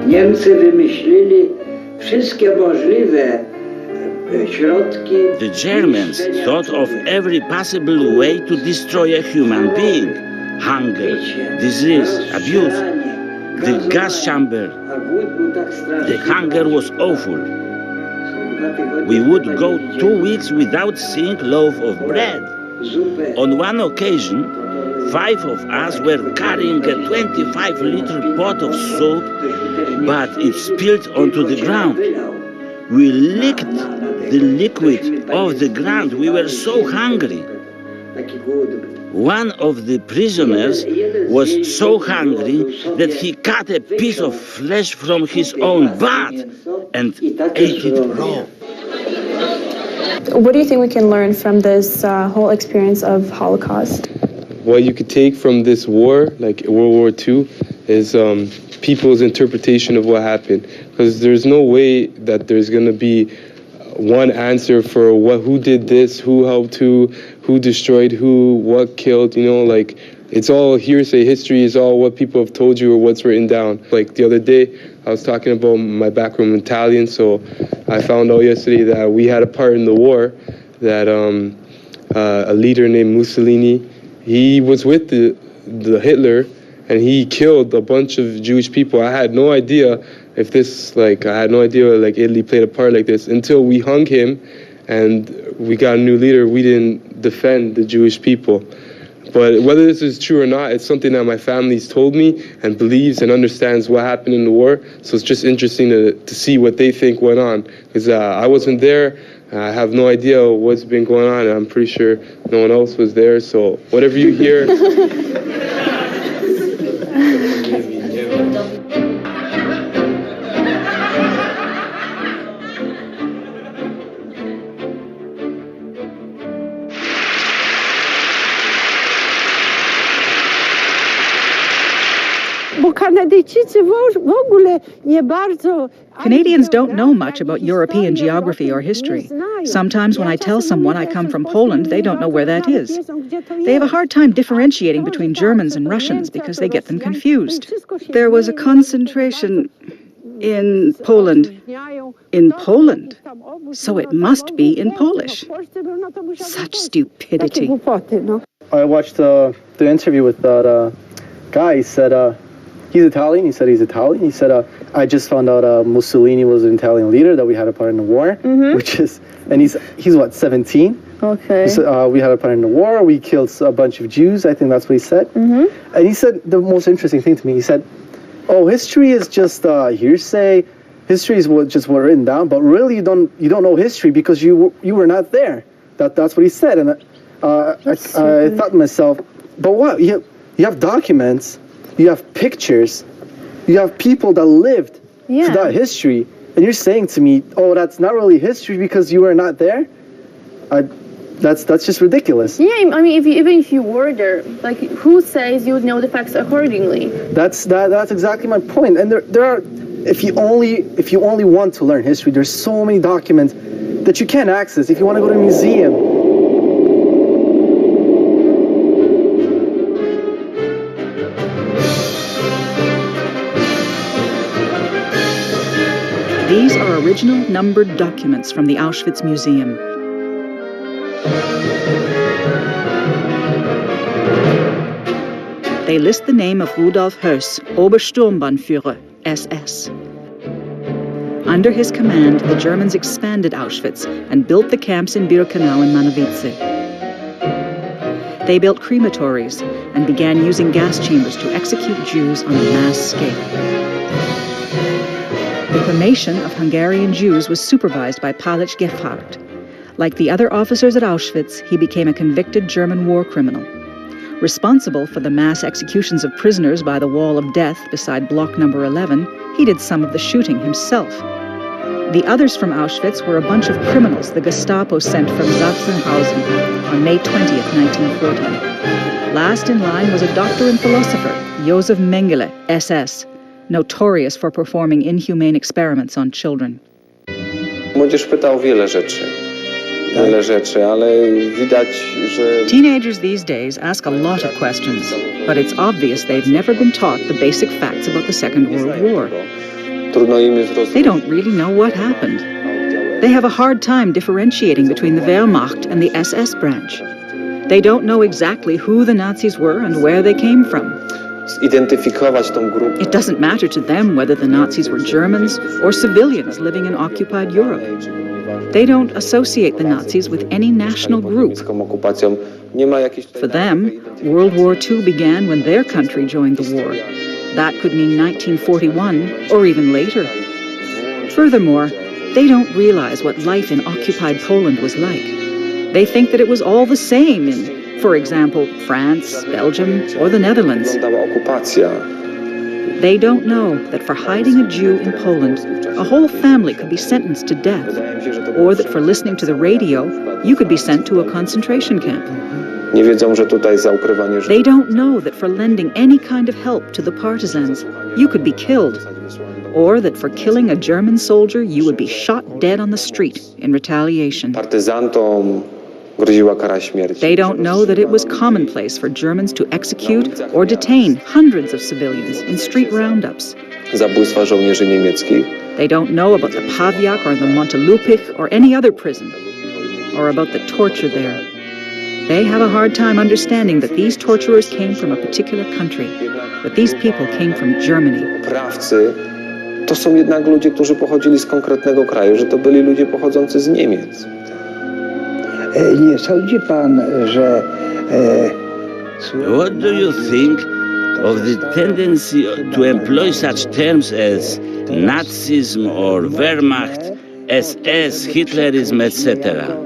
Speaker 27: Niemcy wymyślili wszystkie możliwe środki.
Speaker 26: The Germans thought of every possible way to destroy a human being. Hunger, disease, abuse, the gas chamber. The hunger was awful. We would go 2 weeks without seeing loaf of bread. On one occasion, 5 of us were carrying a 25-liter pot of soup, but it spilled onto the ground. We licked the liquid off the ground. We were so hungry. One of the prisoners was so hungry that he cut a piece of flesh from his own butt and ate it raw.
Speaker 17: What do you think we can learn from this whole experience of Holocaust?
Speaker 8: What you could take from this war, like World War II, is people's interpretation of what happened. Because there's no way that there's going to be one answer for who did this, who helped who destroyed who, what killed, like it's all hearsay. History is all what people have told you or what's written down. Like the other day, I was talking about my background in Italian, so I found out yesterday that we had a part in the war, that a leader named Mussolini, he was with the Hitler, and he killed a bunch of Jewish people. I had no idea if this, I had no idea Italy played a part like this until we hung him and we got a new leader. We didn't defend the Jewish people. But whether this is true or not, it's something that my family's told me and believes and understands what happened in the war. So it's just interesting to see what they think went on. Because I wasn't there. I have no idea what's been going on. I'm pretty sure no one else was there. So whatever you hear...
Speaker 13: Canadians don't know much about European geography or history. Sometimes when I tell someone I come from Poland, they don't know where that is. They have a hard time differentiating between Germans and Russians because they get them confused.
Speaker 1: There was a concentration in Poland.
Speaker 13: In Poland? So it must be in Polish. Such stupidity.
Speaker 2: I watched the interview with that guy. He said he's Italian. He said he's Italian. He said, I just found out Mussolini was an Italian leader, that we had a part in the war, which is, and he's what, 17?
Speaker 17: Okay.
Speaker 2: He said, we had a part in the war. We killed a bunch of Jews. I think that's what he said. And he said the most interesting thing to me. He said, "Oh, history is just hearsay. History is just what written down. But really, you don't know history because you were not there." That's what he said. And I thought to myself, but what? You have documents. You have pictures. You have people that lived through that history. And you're saying to me, oh, that's not really history because you were not there? That's just ridiculous.
Speaker 17: Yeah, I mean, even if you were there, who says you would know the facts accordingly?
Speaker 2: That's exactly my point. And there are, if you only want to learn history, there's so many documents that you can't access. If you want to go to a museum,
Speaker 13: These are original numbered documents from the Auschwitz Museum. They list the name of Rudolf Höss, Obersturmbannführer, SS. Under his command, the Germans expanded Auschwitz and built the camps in Birkenau and Manowice. They built crematories and began using gas chambers to execute Jews on a mass scale. The cremation of Hungarian Jews was supervised by Palich Gefhardt. Like the other officers at Auschwitz, he became a convicted German war criminal. Responsible for the mass executions of prisoners by the Wall of Death beside block number 11, he did some of the shooting himself. The others from Auschwitz were a bunch of criminals the Gestapo sent from Sachsenhausen on May 20th, 1940. Last in line was a doctor and philosopher, Josef Mengele, SS, notorious for performing inhumane experiments on children.
Speaker 12: Młodzież pyta o wiele rzeczy, ale widać, że...
Speaker 13: Teenagers these days ask a lot of questions, but it's obvious they've never been taught the basic facts about the Second World War. They don't really know what happened. They have a hard time differentiating between the Wehrmacht and the SS branch. They don't know exactly who the Nazis were and where they came from. It doesn't matter to them whether the Nazis were Germans or civilians living in occupied Europe. They don't associate the Nazis with any national group. For them, World War II began when their country joined the war. That could mean 1941 or even later. Furthermore, they don't realize what life in occupied Poland was like. They think that it was all the same in, for example, France, Belgium, or the Netherlands. They don't know that for hiding a Jew in Poland, a whole family could be sentenced to death, or that for listening to the radio, you could be sent to a concentration camp. They don't know that for lending any kind of help to the partisans, you could be killed, or that for killing a German soldier, you would be shot dead on the street in retaliation. They don't know that it was commonplace for Germans to execute or detain hundreds of civilians in street roundups. They don't know about the Pawiak or the Montelupich or any other prison, or about the torture there. They have a hard time understanding that these torturers came from a particular country, that these people came from Germany.
Speaker 12: To są jednak ludzie, którzy pochodzili z konkretnego kraju, że to byli ludzie pochodzący z Niemiec.
Speaker 27: Nie sądzi pan, że...
Speaker 26: What do you think of the tendency to employ such terms as Nazism or Wehrmacht, SS, Hitlerism, etc.?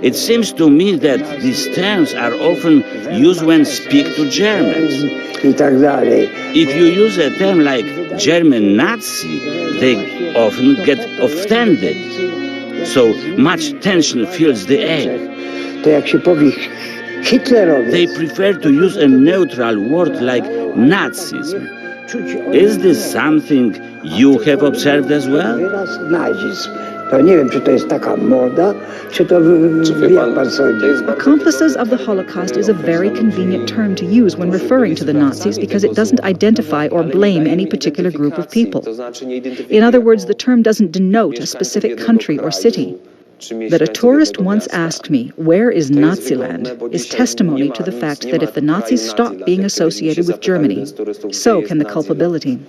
Speaker 26: It seems to me that these terms are often used when speak to Germans. If you use a term like German Nazi, they often get offended. So much tension fills the air. They prefer to use a neutral word like Nazism. Is this something you have observed as well?
Speaker 13: Accomplices of the Holocaust is a very convenient term to use when referring to the Nazis because it doesn't identify or blame any particular group of people. In other words, the term doesn't denote a specific country or city. That a tourist once asked me, "Where is Naziland?" is testimony to the fact that if the Nazis stop being associated with Germany, so can the culpability.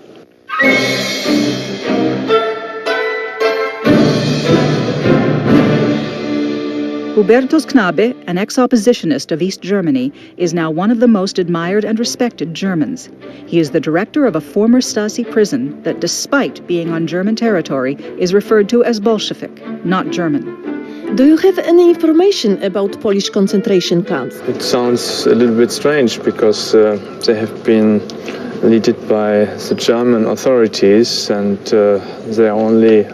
Speaker 13: Hubertus Knabe, an ex-oppositionist of East Germany, is now one of the most admired and respected Germans. He is the director of a former Stasi prison that, despite being on German territory, is referred to as Bolshevik, not German.
Speaker 10: Do you have any information about Polish concentration camps?
Speaker 14: It sounds a little bit strange because they have been led by the German authorities and they are only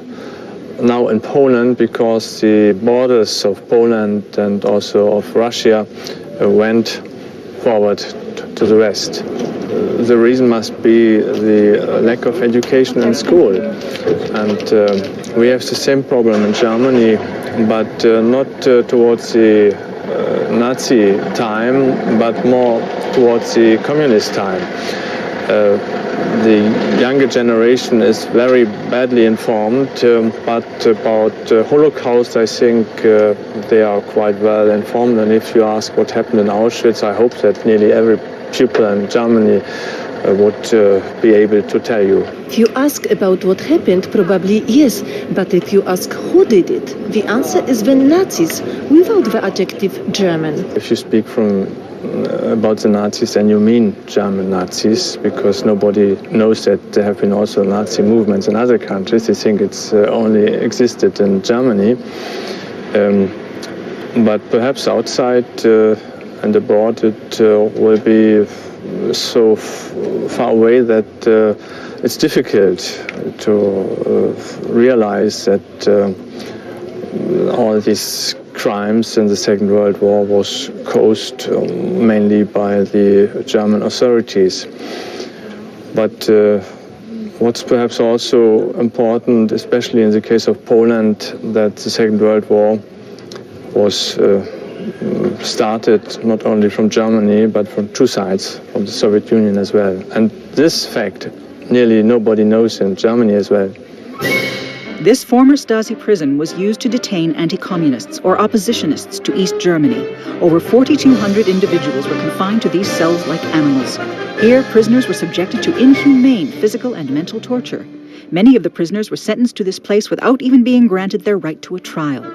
Speaker 14: now in Poland because the borders of Poland and also of Russia went forward to the west. The reason must be the lack of education in school. And we have the same problem in Germany, but not towards the Nazi time, but more towards the communist time. The younger generation is very badly informed, but about Holocaust, I think they are quite well informed. And if you ask what happened in Auschwitz, I hope that nearly every pupil in Germany would be able to tell you.
Speaker 10: If you ask about what happened, probably yes. But if you ask who did it, the answer is the Nazis, without the adjective German.
Speaker 14: If you speak about the Nazis, then you mean German Nazis, because nobody knows that there have been also Nazi movements in other countries. They think it's only existed in Germany. But perhaps outside and abroad it will be so far away that it's difficult to realize that all these crimes in the Second World War was caused mainly by the German authorities. But what's perhaps also important, especially in the case of Poland, that the Second World War was started not only from Germany, but from two sides, from the Soviet Union as well. And this fact nearly nobody knows in Germany as well.
Speaker 13: This former Stasi prison was used to detain anti-communists or oppositionists to East Germany. Over 4,200 individuals were confined to these cells like animals. Here, prisoners were subjected to inhumane physical and mental torture. Many of the prisoners were sentenced to this place without even being granted their right to a trial.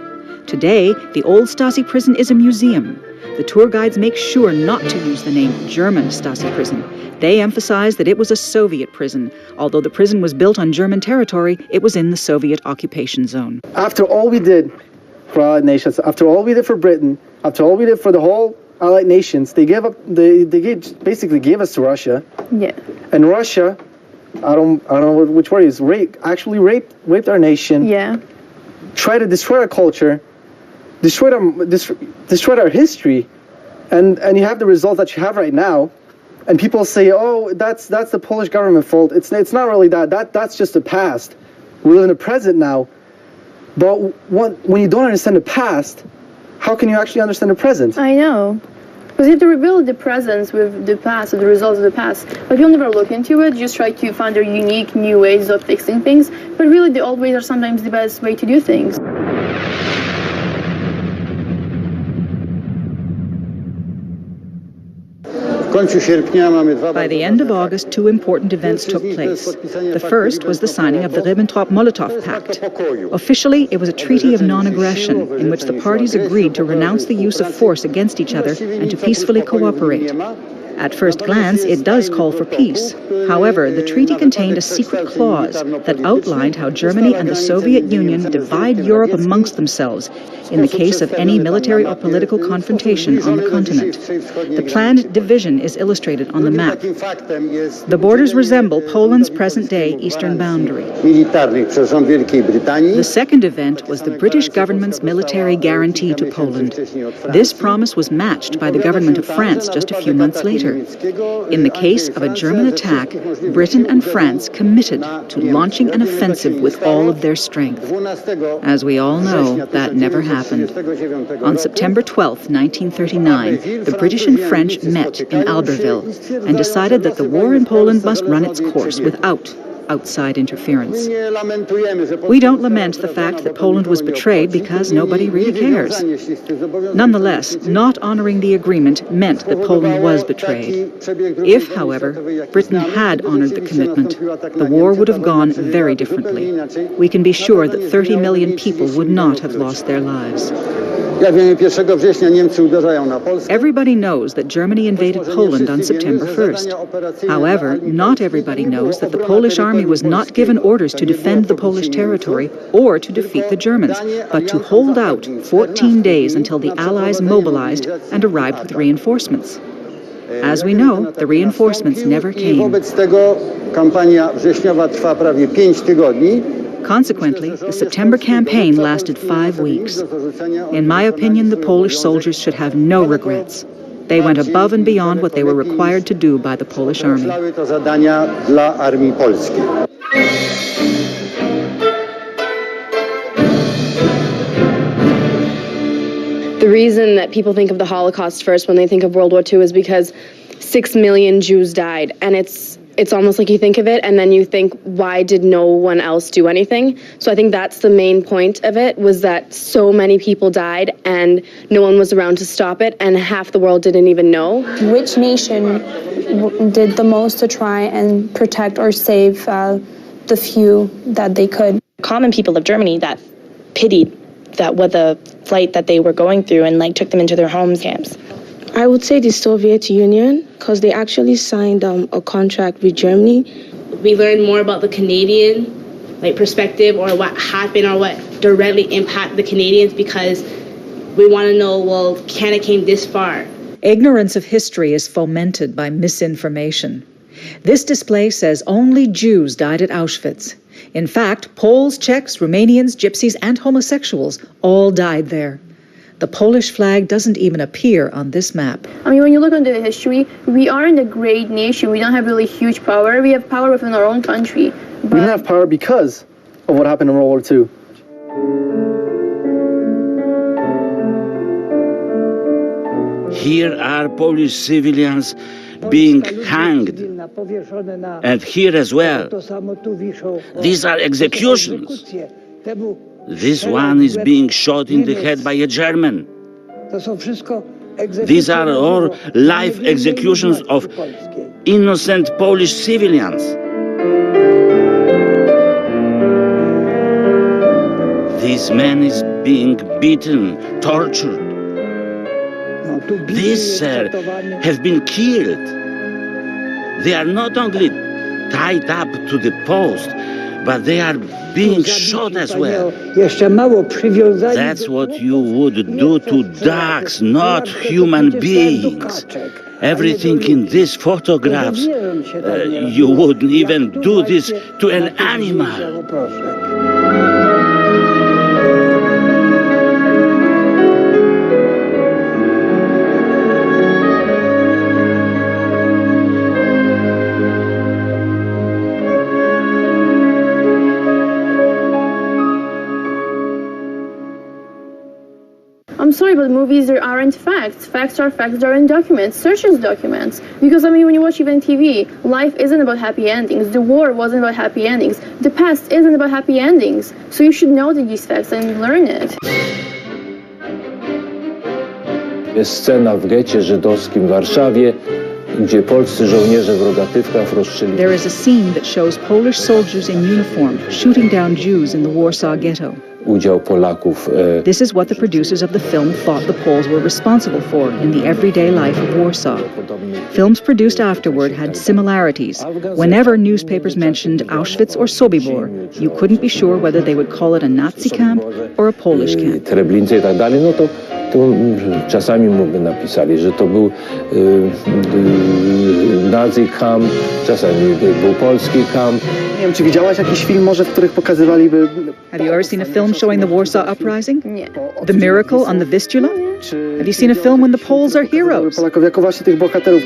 Speaker 13: Today, the old Stasi prison is a museum. The tour guides make sure not to use the name German Stasi prison. They emphasize that it was a Soviet prison. Although the prison was built on German territory, it was in the Soviet occupation zone.
Speaker 2: After all we did for Allied nations, after all we did for Britain, after all we did for the whole Allied nations, they basically gave us to Russia.
Speaker 17: Yeah.
Speaker 2: And Russia, I don't know which word is, actually raped our nation.
Speaker 17: Yeah.
Speaker 2: Tried to destroy our culture, destroyed our history, and you have the results that you have right now. And people say, oh, that's the Polish government fault. It's not really that. That's just the past. We live in the present now. But when you don't understand the past, how can you actually understand the present?
Speaker 16: I know. Because you have to rebuild the present with the past, the results of the past. But you'll never look into it, just try to find their unique new ways of fixing things. But really, the old ways are sometimes the best way to do things.
Speaker 13: By the end of August, two important events took place. The first was the signing of the Ribbentrop-Molotov Pact. Officially, it was a treaty of non-aggression in which the parties agreed to renounce the use of force against each other and to peacefully cooperate. At first glance, it does call for peace. However, the treaty contained a secret clause that outlined how Germany and the Soviet Union divide Europe amongst themselves in the case of any military or political confrontation on the continent. The planned division is illustrated on the map. The borders resemble Poland's present-day eastern boundary. The second event was the British government's military guarantee to Poland. This promise was matched by the government of France just a few months later. In the case of a German attack, Britain and France committed to launching an offensive with all of their strength. As we all know, that never happened. On September 12, 1939, the British and French met in Albertville and decided that the war in Poland must run its course without outside interference. We don't lament the fact that Poland was betrayed because nobody really cares. Nonetheless, not honoring the agreement meant that Poland was betrayed. If, however, Britain had honored the commitment, the war would have gone very differently. We can be sure that 30 million people would not have lost their lives. Everybody knows that Germany invaded Poland on September 1st. However, not everybody knows that the Polish army was not given orders to defend the Polish territory or to defeat the Germans, but to hold out 14 days until the Allies mobilized and arrived with reinforcements. As we know, the reinforcements never came. Consequently, the September campaign lasted 5 weeks. In my opinion, the Polish soldiers should have no regrets. They went above and beyond what they were required to do by the Polish army.
Speaker 25: The reason that people think of the Holocaust first when they think of World War II is because 6 million Jews died, and it's almost like you think of it and then you think, why did no one else do anything? So I think that's the main point of it, was that so many people died and no one was around to stop it, and half the world didn't even know.
Speaker 17: Which nation did the most to try and protect or save the few that they could?
Speaker 16: Common people of Germany that pitied that what the flight that they were going through and took them into their homes camps.
Speaker 9: I would say the Soviet Union, because they actually signed a contract with Germany.
Speaker 11: We learned more about the Canadian perspective, or what happened, or what directly impacted the Canadians, because we want to know, well, Canada came this far.
Speaker 13: Ignorance of history is fomented by misinformation. This display says only Jews died at Auschwitz. In fact, Poles, Czechs, Romanians, Gypsies, and homosexuals all died there. The Polish flag doesn't even appear on this map.
Speaker 16: I mean, when you look into the history, we aren't a great nation. We don't have really huge power. We have power within our own country.
Speaker 2: We didn't have power because of what happened in World War II.
Speaker 26: Here are Polish civilians being hanged, and here as well. These are executions. This one is being shot in the head by a German. These are all live executions of innocent Polish civilians. This man is being beaten, tortured. These, sir, have been killed. They are not only tied up to the post, but they are being shot as well. That's what you would do to dogs, not human beings. Everything in these photographs, you wouldn't even do this to an animal.
Speaker 16: I'm sorry, but movies aren't facts. Facts are facts that are in documents. Search those documents. Because, I mean, when you watch even TV, life isn't about happy endings. The war wasn't about happy endings. The past isn't about happy endings. So you should know these facts and learn it.
Speaker 4: Jest scena w getcie żydowskim w Warszawie, gdzie polscy żołnierze w rogatywkach rozstrzeli.
Speaker 13: There is a scene that shows Polish soldiers in uniform shooting down Jews in the Warsaw Ghetto.
Speaker 4: Udział Polaków.
Speaker 13: This is what the producers of the film thought the Poles were responsible for in the everyday life of Warsaw. Films produced afterward had similarities. Whenever newspapers mentioned Auschwitz or Sobibor, you couldn't be sure whether they would call it a Nazi camp or a Polish camp.
Speaker 4: Treblince i tak dalej, no to czasami by napisali, że to był Nazi camp, czasami był polski camp.
Speaker 2: Nie wiem, czy widziałaś jakiś film może, w których pokazywaliby...
Speaker 13: Have you ever seen a film showing the Warsaw Uprising? The Miracle on the Vistula? Have you seen a film when the Poles are heroes?
Speaker 2: Polaków jako właśnie tych bohaterów.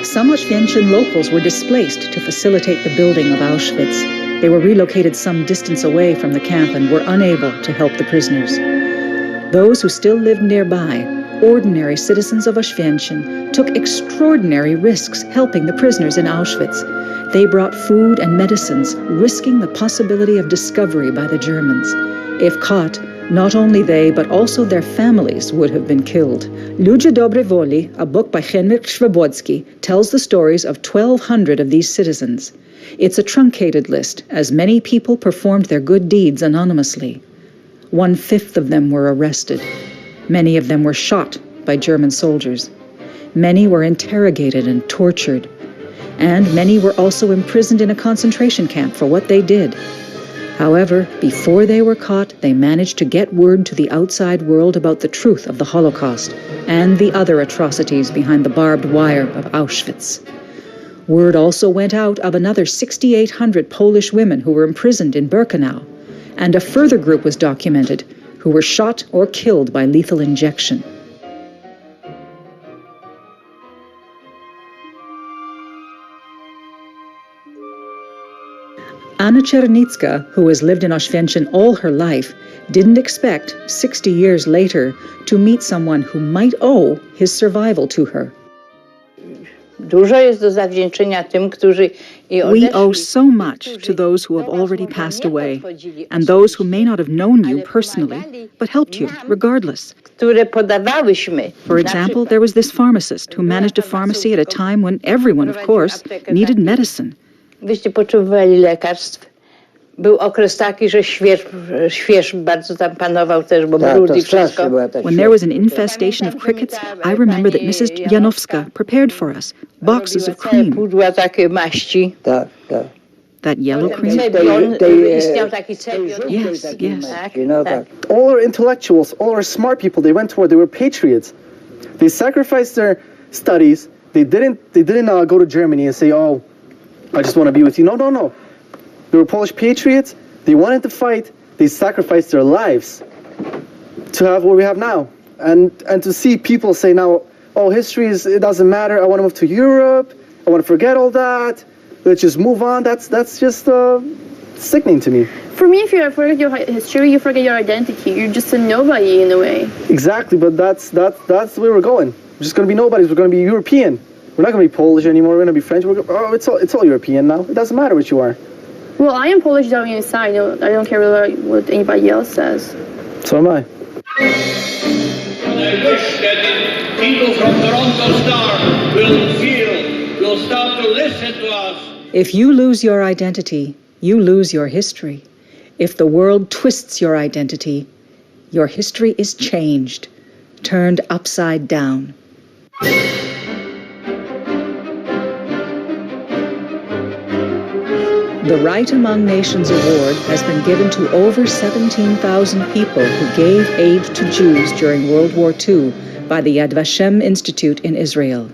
Speaker 13: Some Oświęcim locals were displaced to facilitate the building of Auschwitz. They were relocated some distance away from the camp and were unable to help the prisoners. Those who still lived nearby, ordinary citizens of Oświęcim, took extraordinary risks helping the prisoners in Auschwitz. They brought food and medicines, risking the possibility of discovery by the Germans. If caught, not only they, but also their families would have been killed. Ludzie Dobrej Woli, a book by Henryk Swobodski, tells the stories of 1,200 of these citizens. It's a truncated list, as many people performed their good deeds anonymously. 1/5 of them were arrested. Many of them were shot by German soldiers. Many were interrogated and tortured. And many were also imprisoned in a concentration camp for what they did. However, before they were caught, they managed to get word to the outside world about the truth of the Holocaust and the other atrocities behind the barbed wire of Auschwitz. Word also went out of another 6,800 Polish women who were imprisoned in Birkenau, and a further group was documented who were shot or killed by lethal injection. Anna Czernicka, who has lived in Oświęcim all her life, didn't expect, 60 years later, to meet someone who might owe his survival to her.
Speaker 15: Dużo jest do zawdzięczenia tym, którzy
Speaker 13: We owe so much to those who have already passed away, and those who may not have known you personally, but helped you regardless.
Speaker 15: które podawałyśmy.
Speaker 13: For example, there was this pharmacist who managed a pharmacy at a time when everyone, of course, needed medicine.
Speaker 15: Wyście potrzebowali lekarstw. Był okres taki, że śwież bardzo tam panował też, bo brud i wszystko.
Speaker 13: When there was an infestation of crickets, I remember that Mrs. Janowska prepared for us boxes of cream.
Speaker 15: Pudła takie maści.
Speaker 5: Tak, tak.
Speaker 13: That yellow cream?
Speaker 15: Istniał taki cepion.
Speaker 13: Yes, yes.
Speaker 2: All our intellectuals, all our smart people, they went to war. They were patriots. They sacrificed their studies. They didn't go to Germany and say, "Oh, I just want to be with you." No, no, no. They were Polish patriots. They wanted to fight. They sacrificed their lives to have what we have now. And to see people say now, "Oh, history it doesn't matter. I want to move to Europe. I want to forget all that. Let's just move on." That's just sickening to me.
Speaker 16: For me, if you forget your history, you forget your identity. You're just a nobody in a way.
Speaker 2: Exactly, but that's the way we're going. We're just going to be nobodies. We're going to be European. We're not going to be Polish anymore. We're going to be French. It's all European now. It doesn't matter what you are.
Speaker 16: Well, I am Polish down inside. I don't care what anybody else says.
Speaker 2: So am I.
Speaker 28: And I wish that people from Toronto Star will will start to listen to us.
Speaker 13: If you lose your identity, you lose your history. If the world twists your identity, your history is changed, turned upside down. The Right Among Nations Award has been given to over 17,000 people who gave aid to Jews during World War II by the Yad Vashem Institute in Israel.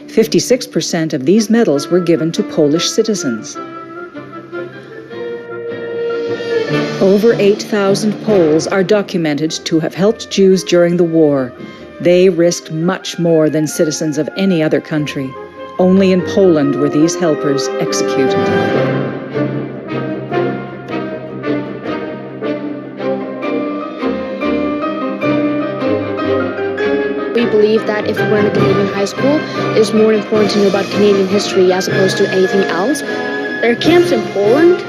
Speaker 13: 56% of these medals were given to Polish citizens. Over 8,000 Poles are documented to have helped Jews during the war. They risked much more than citizens of any other country. Only in Poland were these helpers executed.
Speaker 7: We believe that if we're in a Canadian high school, it's more important to know about Canadian history as opposed to anything else. There are camps in Poland.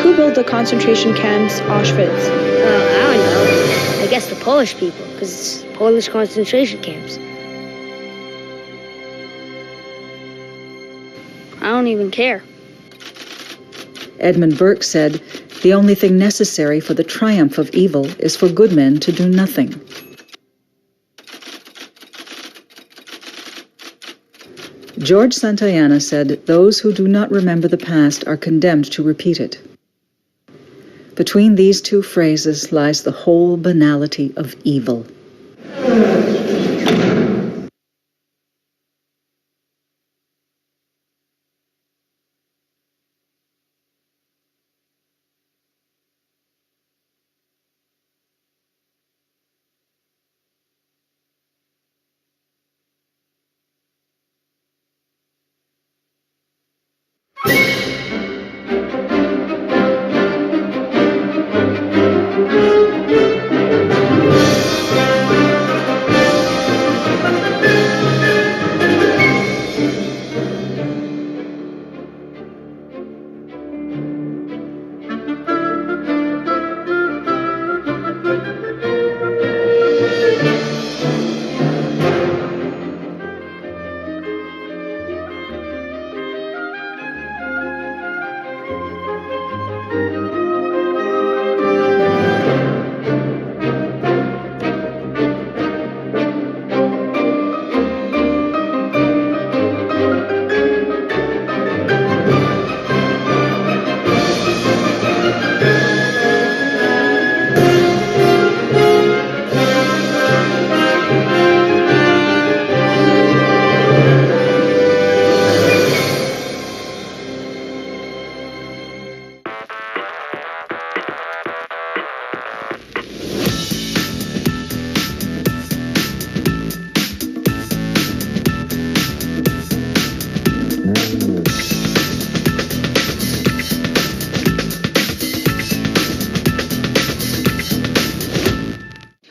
Speaker 17: Who built the concentration camps, Auschwitz?
Speaker 7: I don't know. I guess the Polish people, because it's Polish concentration camps. I don't even care.
Speaker 13: Edmund Burke said, "The only thing necessary for the triumph of evil is for good men to do nothing." George Santayana said, "Those who do not remember the past are condemned to repeat it." Between these two phrases lies the whole banality of evil.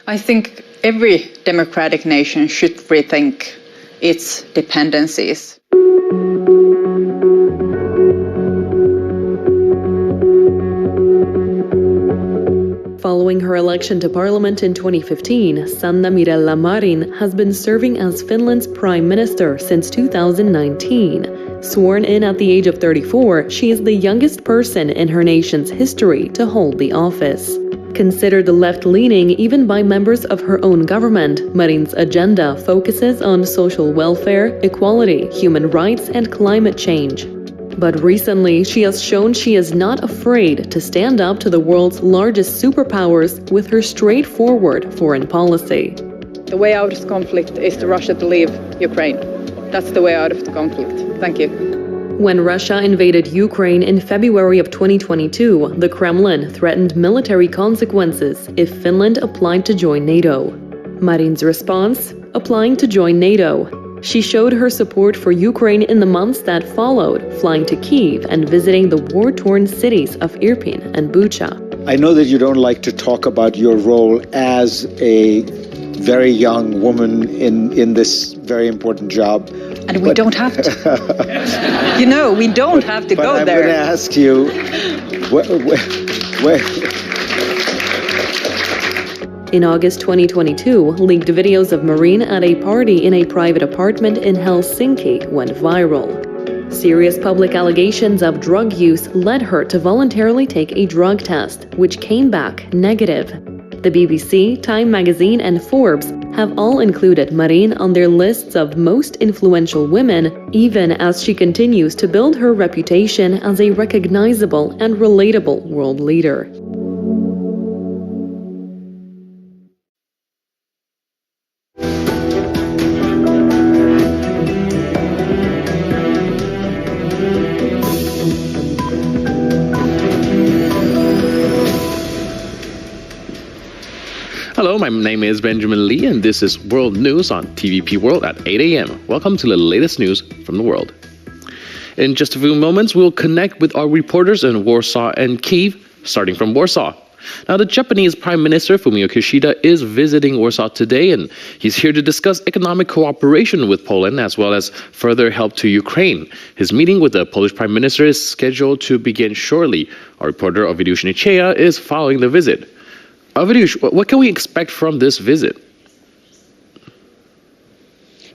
Speaker 18: I think every democratic nation should rethink its dependencies.
Speaker 19: Following her election to parliament in 2015, Sanna Mirella Marin has been serving as Finland's prime minister since 2019. Sworn in at the age of 34, she is the youngest person in her nation's history to hold the office. Considered left-leaning even by members of her own government, Marin's agenda focuses on social welfare, equality, human rights, and climate change. But recently, she has shown she is not afraid to stand up to the world's largest superpowers with her straightforward foreign policy.
Speaker 18: The way out of the conflict is for Russia to leave Ukraine. That's the way out of the conflict. Thank you.
Speaker 19: When Russia invaded Ukraine in February of 2022, the Kremlin threatened military consequences if Finland applied to join NATO. Marin's response? Applying to join NATO. She showed her support for Ukraine in the months that followed, flying to Kyiv and visiting the war-torn cities of Irpin and Bucha.
Speaker 20: I know that you don't like to talk about your role as a very young woman in this very important job.
Speaker 18: And we don't have to. You know, we don't have to go there.
Speaker 20: I'm going to ask you,
Speaker 19: In August 2022, leaked videos of Marine at a party in a private apartment in Helsinki went viral. Serious public allegations of drug use led her to voluntarily take a drug test, which came back negative. The BBC, Time magazine, and Forbes have all included Marine on their lists of most influential women, even as she continues to build her reputation as a recognizable and relatable world leader.
Speaker 1: Hello, my name is Benjamin Lee, and this is World News on TVP World at 8 a.m. Welcome to the latest news from the world. In just a few moments, we'll connect with our reporters in Warsaw and Kyiv, starting from Warsaw. Now, the Japanese Prime Minister Fumio Kishida is visiting Warsaw today, and he's here to discuss economic cooperation with Poland as well as further help to Ukraine. His meeting with the Polish Prime Minister is scheduled to begin shortly. Our reporter Ovidiusz Nicheja is following the visit. Ovidiusz, what can we expect from this visit?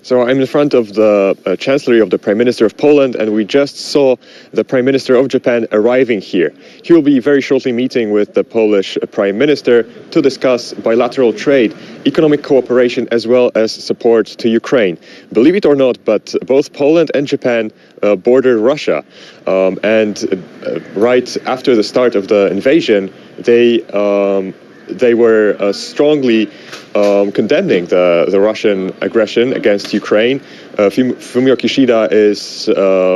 Speaker 3: So I'm in front of the Chancellery of the Prime Minister of Poland, and we just saw the Prime Minister of Japan arriving here. He will be very shortly meeting with the Polish Prime Minister to discuss bilateral trade, economic cooperation, as well as support to Ukraine. Believe it or not, but both Poland and Japan border Russia. Right after the start of the invasion, they were strongly condemning the Russian aggression against Ukraine. Fumio Kishida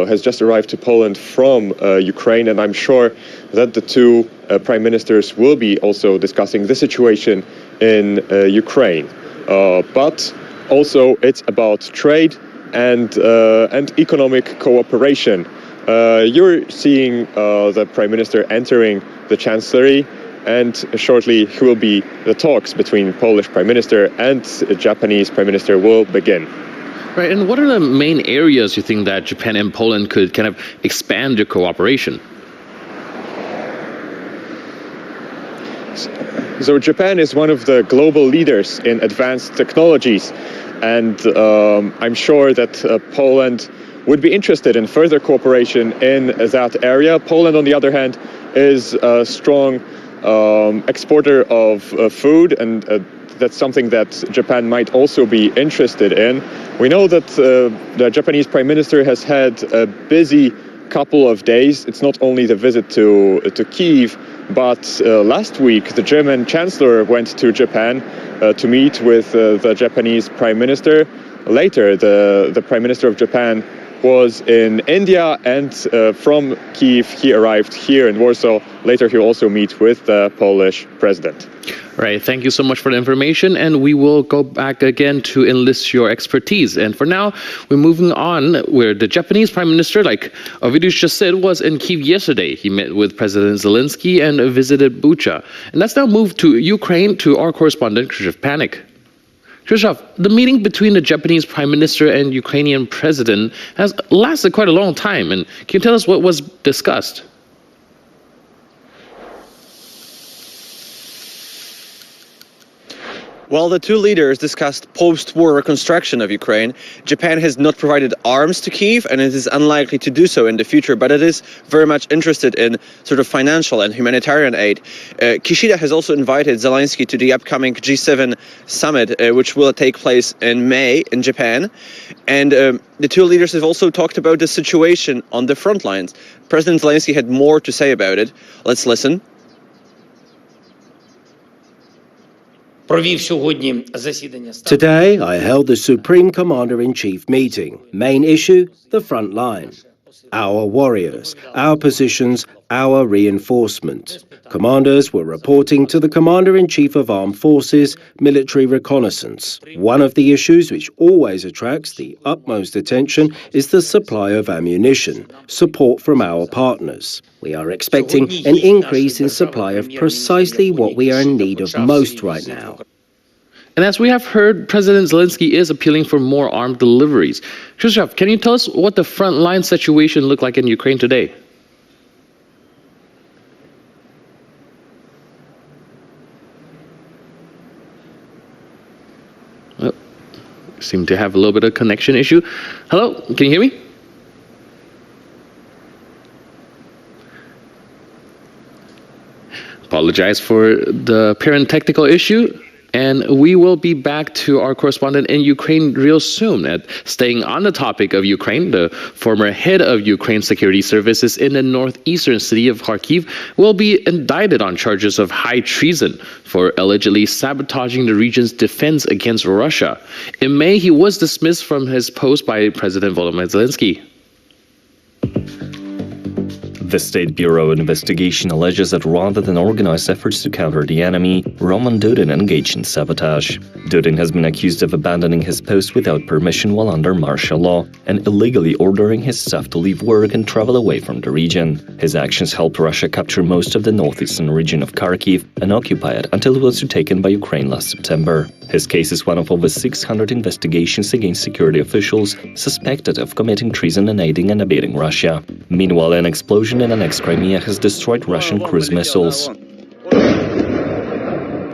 Speaker 3: has just arrived to Poland from Ukraine, and I'm sure that the two prime ministers will be also discussing the situation in Ukraine. But also it's about trade and economic cooperation. You're seeing the prime minister entering the chancellery, and shortly the talks between Polish Prime Minister and Japanese Prime Minister will begin.
Speaker 1: Right, and what are the main areas you think that Japan and Poland could kind of expand their cooperation?
Speaker 3: So Japan is one of the global leaders in advanced technologies, and I'm sure that Poland would be interested in further cooperation in that area. Poland, on the other hand, is a strong exporter of food, and that's something that Japan might also be interested in. We know that the Japanese Prime Minister has had a busy couple of days. It's not only the visit to Kyiv, but last week the German Chancellor went to Japan to meet with the Japanese Prime Minister. Later, the Prime Minister of Japan was in India, and from Kyiv he arrived here in Warsaw. Later he'll also meet with the Polish president.
Speaker 1: Right, thank you so much for the information, and we will go back again to enlist your expertise. And for now, we're moving on where the Japanese Prime Minister, like Ovidiusz just said, was in Kyiv yesterday. He met with President Zelensky and visited Bucha. And let's now move to Ukraine to our correspondent, Krzysztof Panik. Krzysztof, the meeting between the Japanese Prime Minister and Ukrainian President has lasted quite a long time. And can you tell us what was discussed?
Speaker 6: While the two leaders discussed post-war reconstruction of Ukraine, Japan has not provided arms to Kyiv, and it is unlikely to do so in the future, but it is very much interested in sort of financial and humanitarian aid. Kishida has also invited Zelensky to the upcoming G7 summit, which will take place in May in Japan. And the two leaders have also talked about the situation on the front lines. President Zelensky had more to say about it. Let's listen.
Speaker 8: Today, I held the Supreme Commander-in-Chief meeting. Main issue, the front line. Our warriors, our positions, our reinforcement. Commanders were reporting to the Commander-in-Chief of Armed Forces military reconnaissance. One of the issues which always attracts the utmost attention is the supply of ammunition, support from our partners. We are expecting an increase in supply of precisely what we are in need of most right now.
Speaker 1: And as we have heard, President Zelensky is appealing for more armed deliveries. Krzysztof, can you tell us what the frontline situation looked like in Ukraine today? seem to have a little bit of connection issue. Hello, can you hear me? Apologize for the apparent technical issue. And we will be back to our correspondent in Ukraine real soon. Staying on the topic of Ukraine, the former head of Ukraine Security Services in the northeastern city of Kharkiv will be indicted on charges of high treason for allegedly sabotaging the region's defense against Russia. In May, he was dismissed from his post by President Volodymyr Zelensky.
Speaker 10: The State Bureau of Investigation alleges that rather than organize efforts to counter the enemy, Roman Dudin engaged in sabotage. Dudin has been accused of abandoning his post without permission while under martial law and illegally ordering his staff to leave work and travel away from the region. His actions helped Russia capture most of the northeastern region of Kharkiv and occupy it until it was retaken by Ukraine last September. His case is one of over 600 investigations against security officials suspected of committing treason and aiding and abetting Russia. Meanwhile, an explosion in the next Crimea has destroyed Russian cruise missiles.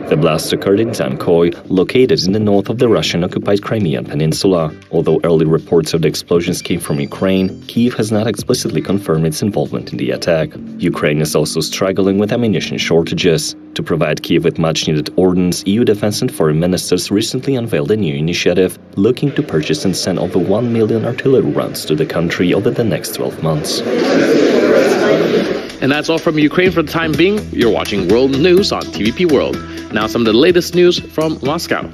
Speaker 10: The blast occurred in Zankoy, located in the north of the Russian-occupied Crimean Peninsula. Although early reports of the explosions came from Ukraine, Kyiv has not explicitly confirmed its involvement in the attack. Ukraine is also struggling with ammunition shortages. To provide Kyiv with much-needed ordnance, EU defense and foreign ministers recently unveiled a new initiative looking to purchase and send over 1 million artillery rounds to the country over the next 12 months.
Speaker 1: And that's all from Ukraine for the time being. You're watching World News on TVP World. Now some of the latest news from Moscow.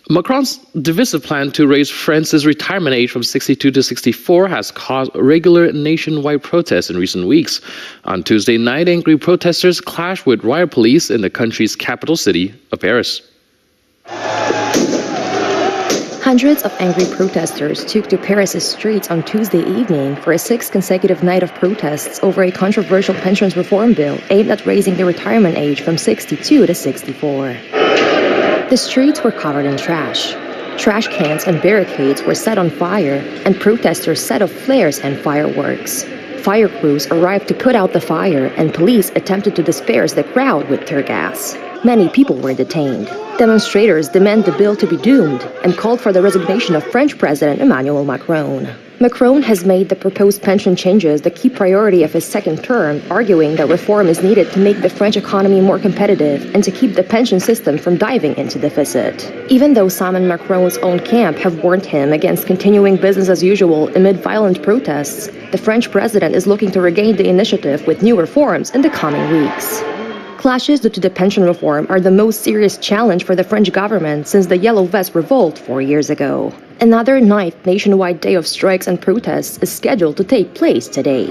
Speaker 1: Macron's divisive plan to raise France's retirement age from 62 to 64 has caused regular nationwide protests in recent weeks. On Tuesday night, angry protesters clashed with riot police in the country's capital city of Paris.
Speaker 12: Hundreds of angry protesters took to Paris' streets on Tuesday evening for a sixth consecutive night of protests over a controversial pensions reform bill aimed at raising the retirement age from 62 to 64. The streets were covered in trash. Trash cans and barricades were set on fire, and protesters set off flares and fireworks. Fire crews arrived to put out the fire, and police attempted to disperse the crowd with tear gas. Many people were detained. Demonstrators demand the bill to be doomed and called for the resignation of French President Emmanuel Macron. Macron has made the proposed pension changes the key priority of his second term, arguing that reform is needed to make the French economy more competitive and to keep the pension system from diving into deficit. Even though some in Macron's own camp have warned him against continuing business as usual amid violent protests, the French president is looking to regain the initiative with new reforms in the coming weeks. Clashes due to the pension reform are the most serious challenge for the French government since the Yellow Vest revolt 4 years ago. Another ninth nationwide day of strikes and protests is scheduled to take place today.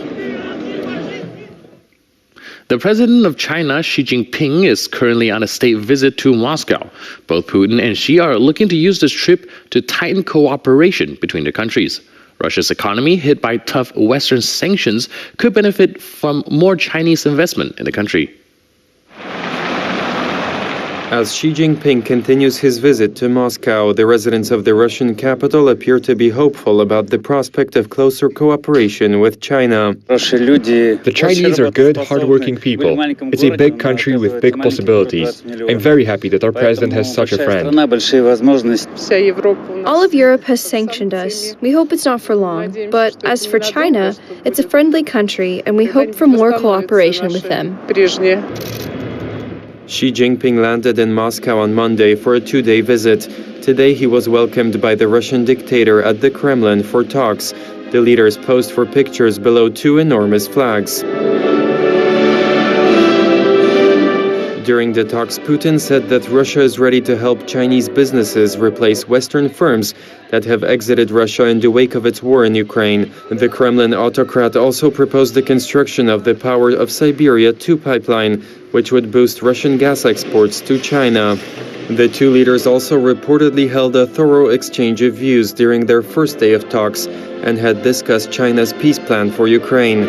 Speaker 1: The president of China, Xi Jinping, is currently on a state visit to Moscow. Both Putin and Xi are looking to use this trip to tighten cooperation between the countries. Russia's economy, hit by tough Western sanctions, could benefit from more Chinese investment in the country.
Speaker 14: As Xi Jinping continues his visit to Moscow, the residents of the Russian capital appear to be hopeful about the prospect of closer cooperation with China.
Speaker 3: The Chinese are good, hardworking people. It's a big country with big possibilities. I'm very happy that our president has such a friend.
Speaker 21: All of Europe has sanctioned us. We hope it's not for long. But as for China, it's a friendly country, and we hope for more cooperation with them.
Speaker 14: Xi Jinping landed in Moscow on Monday for a two-day visit. Today he was welcomed by the Russian dictator at the Kremlin for talks. The leaders posed for pictures below two enormous flags. During the talks, Putin said that Russia is ready to help Chinese businesses replace Western firms that have exited Russia in the wake of its war in Ukraine. The Kremlin autocrat also proposed the construction of the Power of Siberia 2 pipeline, which would boost Russian gas exports to China. The two leaders also reportedly held a thorough exchange of views during their first day of talks and had discussed China's peace plan for Ukraine.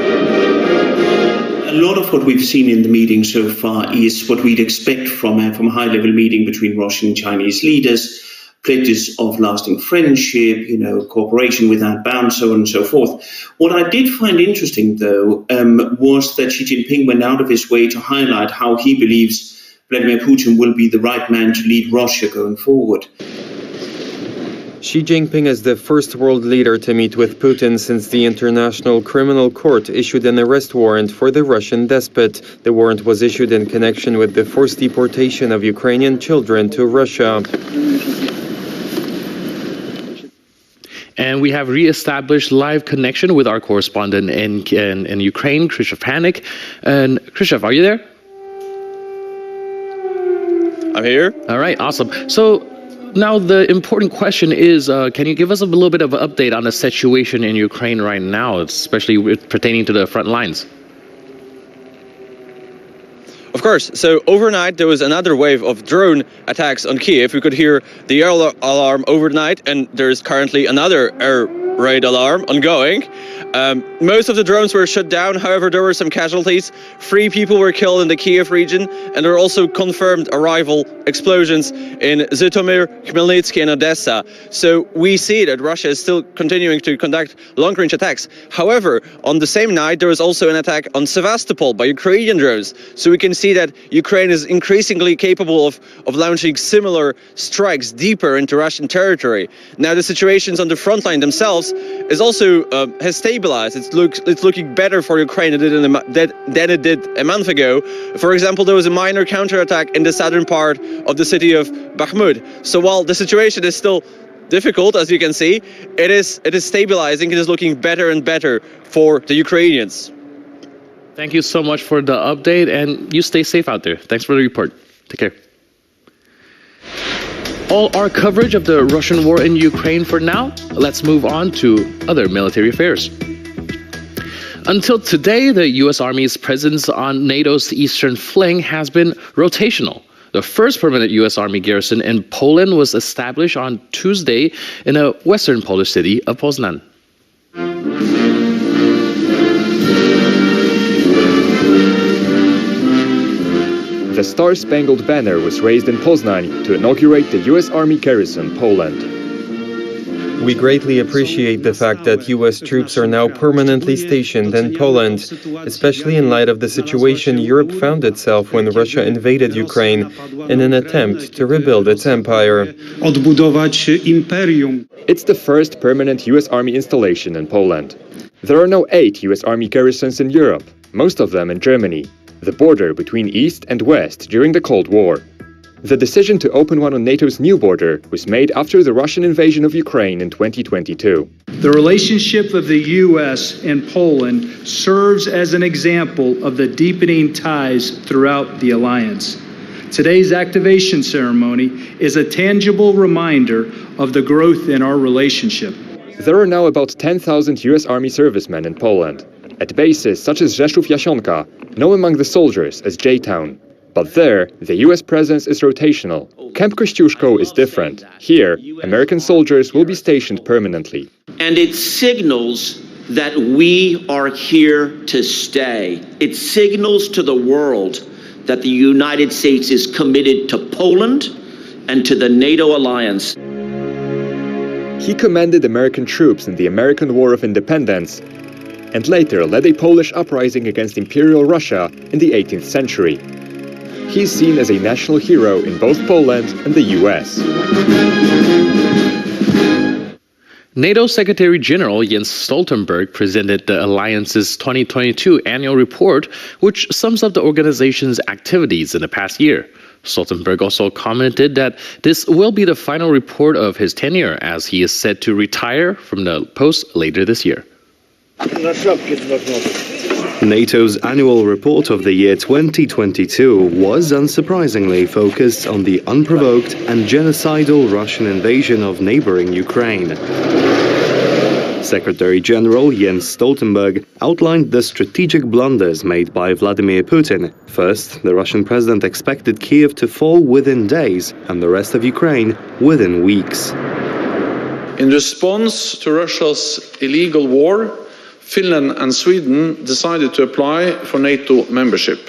Speaker 22: A lot of what we've seen in the meeting so far is what we'd expect from a high-level meeting between Russian and Chinese leaders, pledges of lasting friendship, cooperation without bounds, so on and so forth. What I did find interesting, though, was that Xi Jinping went out of his way to highlight how he believes Vladimir Putin will be the right man to lead Russia going forward.
Speaker 14: Xi Jinping is the first world leader to meet with Putin since the International Criminal Court issued an arrest warrant for the Russian despot. The warrant was issued in connection with the forced deportation of Ukrainian children to Russia.
Speaker 1: And we have re-established live connection with our correspondent in Ukraine, Krzysztof Hanik. And Krzysztof, are you there?
Speaker 6: I'm here.
Speaker 1: All right, awesome. So now the important question is, can you give us a little bit of an update on the situation in Ukraine right now, especially pertaining to the front lines?
Speaker 6: Of course. So overnight, there was another wave of drone attacks on Kiev. We could hear the air alarm overnight, and there's currently another air raid alarm ongoing. Most of the drones were shut down. However, there were some casualties. 3 people were killed in the Kiev region, and there are also confirmed arrival explosions in Zhytomyr, Khmelnytsky, and Odessa. So we see that Russia is still continuing to conduct long-range attacks. However, on the same night, there was also an attack on Sevastopol by Ukrainian drones. So we can see that Ukraine is increasingly capable of launching similar strikes deeper into Russian territory. Now, the situations on the front line themselves is also has stabilized. It's looking better for Ukraine than it did a month ago. For example, there was a minor counterattack in the southern part of the city of Bakhmut. So while the situation is still difficult, as you can see, it is stabilizing. It is looking better and better for the Ukrainians.
Speaker 1: Thank you so much for the update, and you stay safe out there. Thanks for the report. Take care. All our coverage of the Russian war in Ukraine for now. Let's move on to other military affairs. Until today, the U.S. Army's presence on NATO's eastern flank has been rotational. The first permanent U.S. Army garrison in Poland was established on Tuesday in a western Polish city of Poznan.
Speaker 3: The Star-Spangled Banner was raised in Poznań to inaugurate the U.S. Army garrison Poland.
Speaker 14: We greatly appreciate the fact that U.S. troops are now permanently stationed in Poland, especially in light of the situation Europe found itself when Russia invaded Ukraine in an attempt to rebuild its empire.
Speaker 3: It's the first permanent U.S. Army installation in Poland. There are now 8 U.S. Army garrisons in Europe, most of them in Germany, the border between East and West during the Cold War. The decision to open one on NATO's new border was made after the Russian invasion of Ukraine in 2022.
Speaker 4: The relationship of the U.S. and Poland serves as an example of the deepening ties throughout the alliance. Today's activation ceremony is a tangible reminder of the growth in our relationship.
Speaker 3: There are now about 10,000 U.S. Army servicemen in Poland, at bases such as Rzeszów-Jasionka, known among the soldiers as J-Town. But there, the U.S. presence is rotational. Camp Kościuszko is different. Here, American soldiers will be stationed permanently.
Speaker 9: And it signals that we are here to stay. It signals to the world that the United States is committed to Poland and to the NATO alliance.
Speaker 3: He commanded American troops in the American War of Independence and later led a Polish uprising against Imperial Russia in the 18th century. He is seen as a national hero in both Poland and the US.
Speaker 1: NATO Secretary General Jens Stoltenberg presented the alliance's 2022 annual report, which sums up the organization's activities in the past year. Stoltenberg also commented that this will be the final report of his tenure, as he is set to retire from the post later this year.
Speaker 11: NATO's annual report of the year 2022 was unsurprisingly focused on the unprovoked and genocidal Russian invasion of neighboring Ukraine. Secretary General Jens Stoltenberg outlined the strategic blunders made by Vladimir Putin. First, the Russian president expected Kiev to fall within days and the rest of Ukraine within weeks.
Speaker 23: In response to Russia's illegal war, Finland and Sweden decided to apply for NATO membership,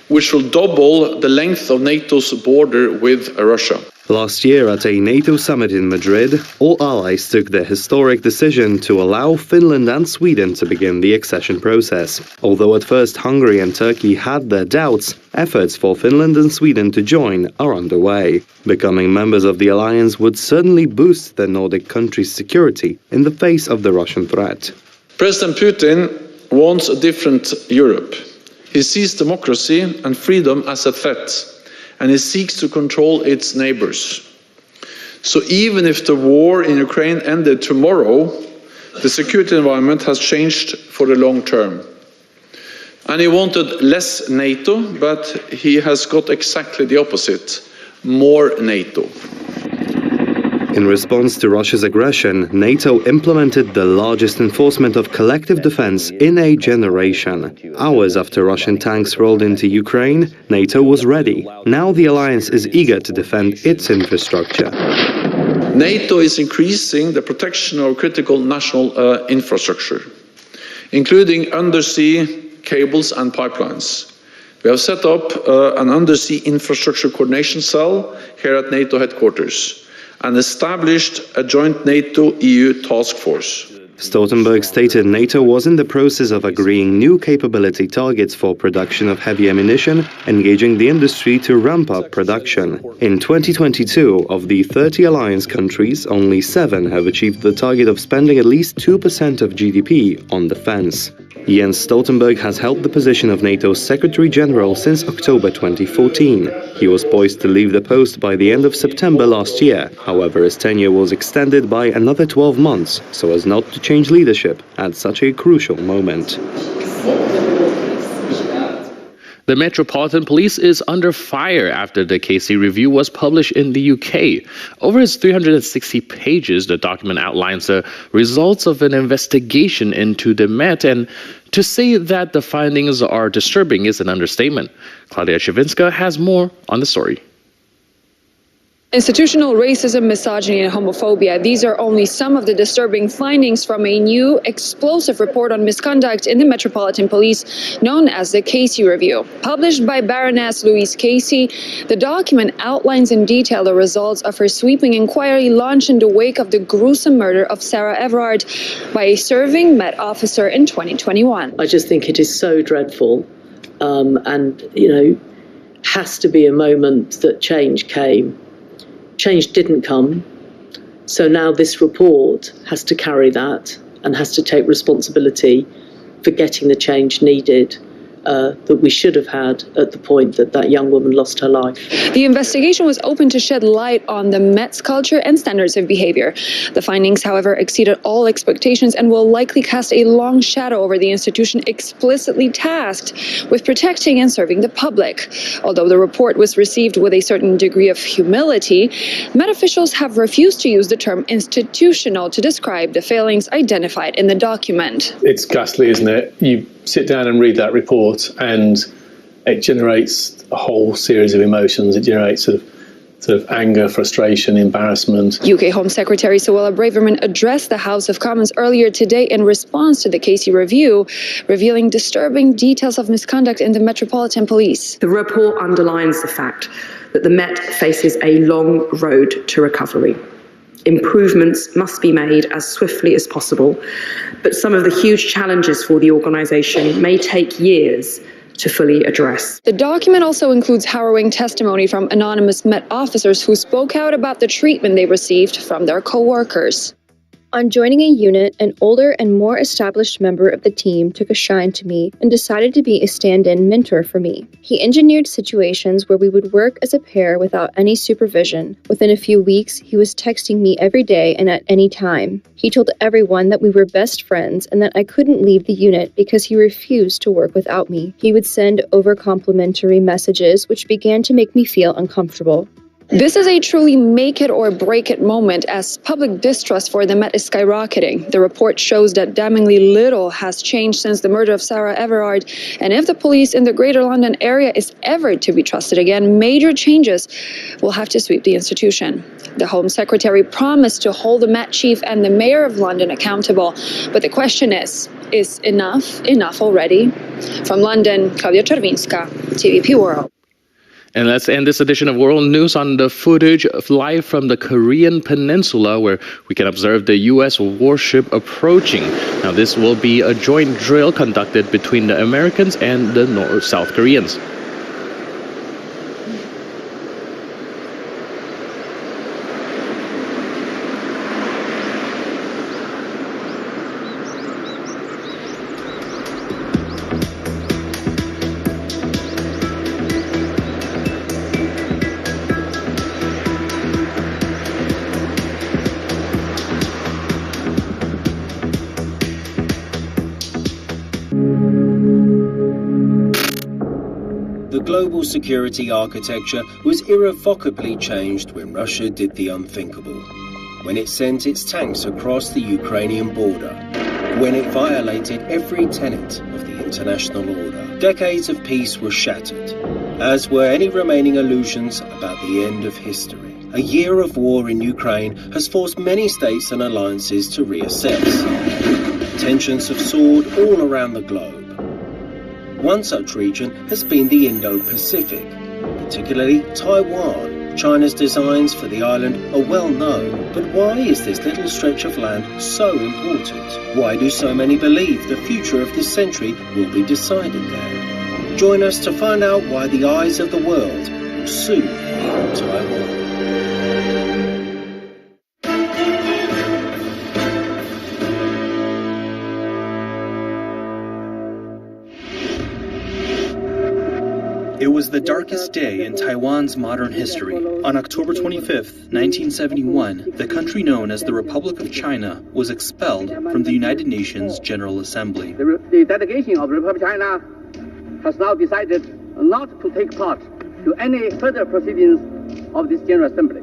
Speaker 23: which will double the length of NATO's border with Russia.
Speaker 11: Last year, at a NATO summit in Madrid, all allies took the historic decision to allow Finland and Sweden to begin the accession process. Although at first Hungary and Turkey had their doubts, efforts for Finland and Sweden to join are underway. Becoming members of the alliance would certainly boost the Nordic countries' security in the face of the Russian threat.
Speaker 23: President Putin wants a different Europe. He sees democracy and freedom as a threat, and he seeks to control its neighbors. So even if the war in Ukraine ended tomorrow, the security environment has changed for the long term. And he wanted less NATO, but he has got exactly the opposite, more NATO.
Speaker 11: In response to Russia's aggression, NATO implemented the largest enforcement of collective defense in a generation. Hours after Russian tanks rolled into Ukraine, NATO was ready. Now the alliance is eager to defend its infrastructure.
Speaker 23: NATO is increasing the protection of critical national infrastructure, including undersea cables and pipelines. We have set up an undersea infrastructure coordination cell here at NATO headquarters, and established a joint NATO-EU task force.
Speaker 11: Stoltenberg stated NATO was in the process of agreeing new capability targets for production of heavy ammunition, engaging the industry to ramp up production. In 2022, of the 30 alliance countries, only 7 have achieved the target of spending at least 2% of GDP on defense. Jens Stoltenberg has held the position of NATO's Secretary-General since October 2014. He was poised to leave the post by the end of September last year. However, his tenure was extended by another 12 months, so as not to change leadership at such a crucial moment.
Speaker 1: The Metropolitan Police is under fire after the KC review was published in the UK. Over its 360 pages, the document outlines the results of an investigation into the Met, and to say that the findings are disturbing is an understatement. Claudia Shavinska has more on the story.
Speaker 2: Institutional racism, misogyny, and homophobia. These are only some of the disturbing findings from a new explosive report on misconduct in the Metropolitan Police known as the Casey Review. Published by Baroness Louise Casey, the document outlines in detail the results of her sweeping inquiry launched in the wake of the gruesome murder of Sarah Everard by a serving Met officer in 2021.
Speaker 5: I just think it is so dreadful and, has to be a moment that change came. Change didn't come, so now this report has to carry that and has to take responsibility for getting the change needed that we should have had at the point that that young woman lost her life.
Speaker 2: The investigation was open to shed light on the Met's culture and standards of behavior. The findings, however, exceeded all expectations and will likely cast a long shadow over the institution explicitly tasked with protecting and serving the public. Although the report was received with a certain degree of humility, Met officials have refused to use the term institutional to describe the failings identified in the document.
Speaker 15: It's ghastly, isn't it? You sit down and read that report and it generates a whole series of emotions. It generates sort of anger, frustration, embarrassment.
Speaker 2: UK Home Secretary Suella Braverman addressed the House of Commons earlier today in response to the Casey Review, revealing disturbing details of misconduct in the Metropolitan Police.
Speaker 16: The report underlines the fact that the Met faces a long road to recovery. Improvements must be made as swiftly as possible, but some of the huge challenges for the organisation may take years to fully address.
Speaker 2: The document also includes harrowing testimony from anonymous Met officers who spoke out about the treatment they received from their co-workers.
Speaker 21: On joining a unit, an older and more established member of the team took a shine to me and decided to be a stand-in mentor for me. He engineered situations where we would work as a pair without any supervision. Within a few weeks, he was texting me every day and at any time. He told everyone that we were best friends and that I couldn't leave the unit because he refused to work without me. He would send over-complimentary messages, which began to make me feel uncomfortable.
Speaker 2: This is a truly make it or break it moment as public distrust for the Met is skyrocketing. The report shows that damningly little has changed since the murder of Sarah Everard, and if the police in the Greater London area is ever to be trusted again, major changes will have to sweep the institution. The Home Secretary promised to hold the Met Chief and the Mayor of London accountable, but the question is enough already? From London, Claudia Czerwinska, TVP World.
Speaker 1: And let's end this edition of World News on the footage live from the Korean Peninsula, where we can observe the U.S. warship approaching. Now, this will be a joint drill conducted between the Americans and the South Koreans.
Speaker 8: The global security architecture was irrevocably changed when Russia did the unthinkable, when it sent its tanks across the Ukrainian border, when it violated every tenet of the international order. Decades of peace were shattered, as were any remaining illusions about the end of history. A year of war in Ukraine has forced many states and alliances to reassess. Tensions have soared all around the globe. One such region has been the Indo-Pacific, particularly Taiwan. China's designs for the island are well known, but why is this little stretch of land so important? Why do so many believe the future of this century will be decided there? Join us to find out why the eyes of the world will soon be on Taiwan.
Speaker 7: It was the darkest day in Taiwan's modern history. On October 25th, 1971, the country known as the Republic of China was expelled from the United Nations General Assembly.
Speaker 13: The delegation of the Republic of China has now decided not to take part to any further proceedings of this General Assembly.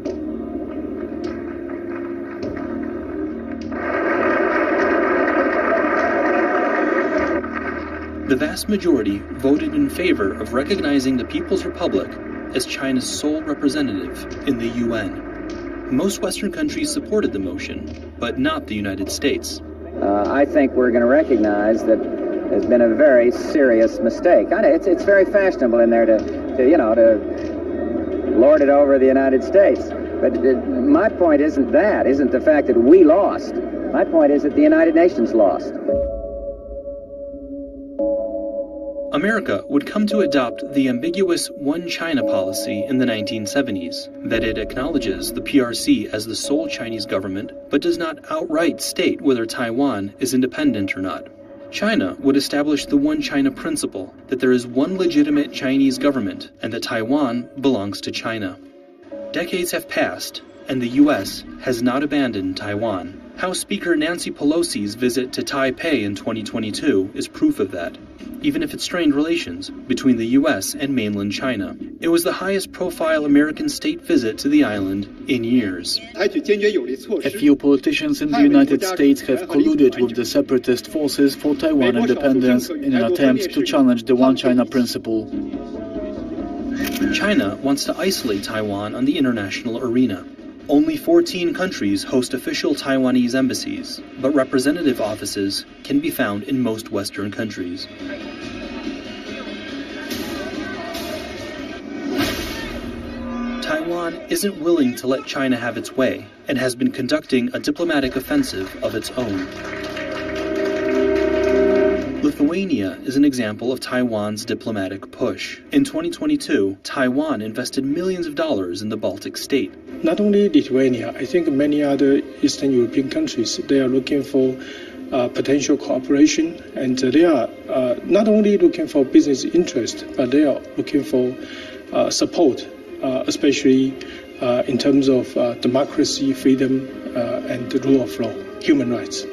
Speaker 7: The vast majority voted in favor of recognizing the People's Republic as China's sole representative in the UN. Most Western countries supported the motion, but not the United States.
Speaker 17: I think we're going to recognize that there's been a very serious mistake. It's very fashionable in there to lord it over the United States. But my point isn't the fact that we lost. My point is that the United Nations lost.
Speaker 7: America would come to adopt the ambiguous One China policy in the 1970s, that it acknowledges the PRC as the sole Chinese government, but does not outright state whether Taiwan is independent or not. China would establish the One China principle, that there is one legitimate Chinese government and that Taiwan belongs to China. Decades have passed, and the U.S. has not abandoned Taiwan. House Speaker Nancy Pelosi's visit to Taipei in 2022 is proof of that, even if it strained relations between the U.S. and mainland China. It was the highest profile American state visit to the island in years.
Speaker 24: A few politicians in the United States have colluded with the separatist forces for Taiwan independence in an attempt to challenge the One China principle.
Speaker 7: China wants to isolate Taiwan on the international arena. Only 14 countries host official Taiwanese embassies, but representative offices can be found in most Western countries. Taiwan isn't willing to let China have its way and has been conducting a diplomatic offensive of its own. Lithuania is an example of Taiwan's diplomatic push. In 2022, Taiwan invested millions of dollars in the Baltic state.
Speaker 25: Not only Lithuania, I think many other Eastern European countries, they are looking for potential cooperation, and they are not only looking for business interest, but they are looking for support, especially in terms of democracy, freedom, and the rule of law, human rights.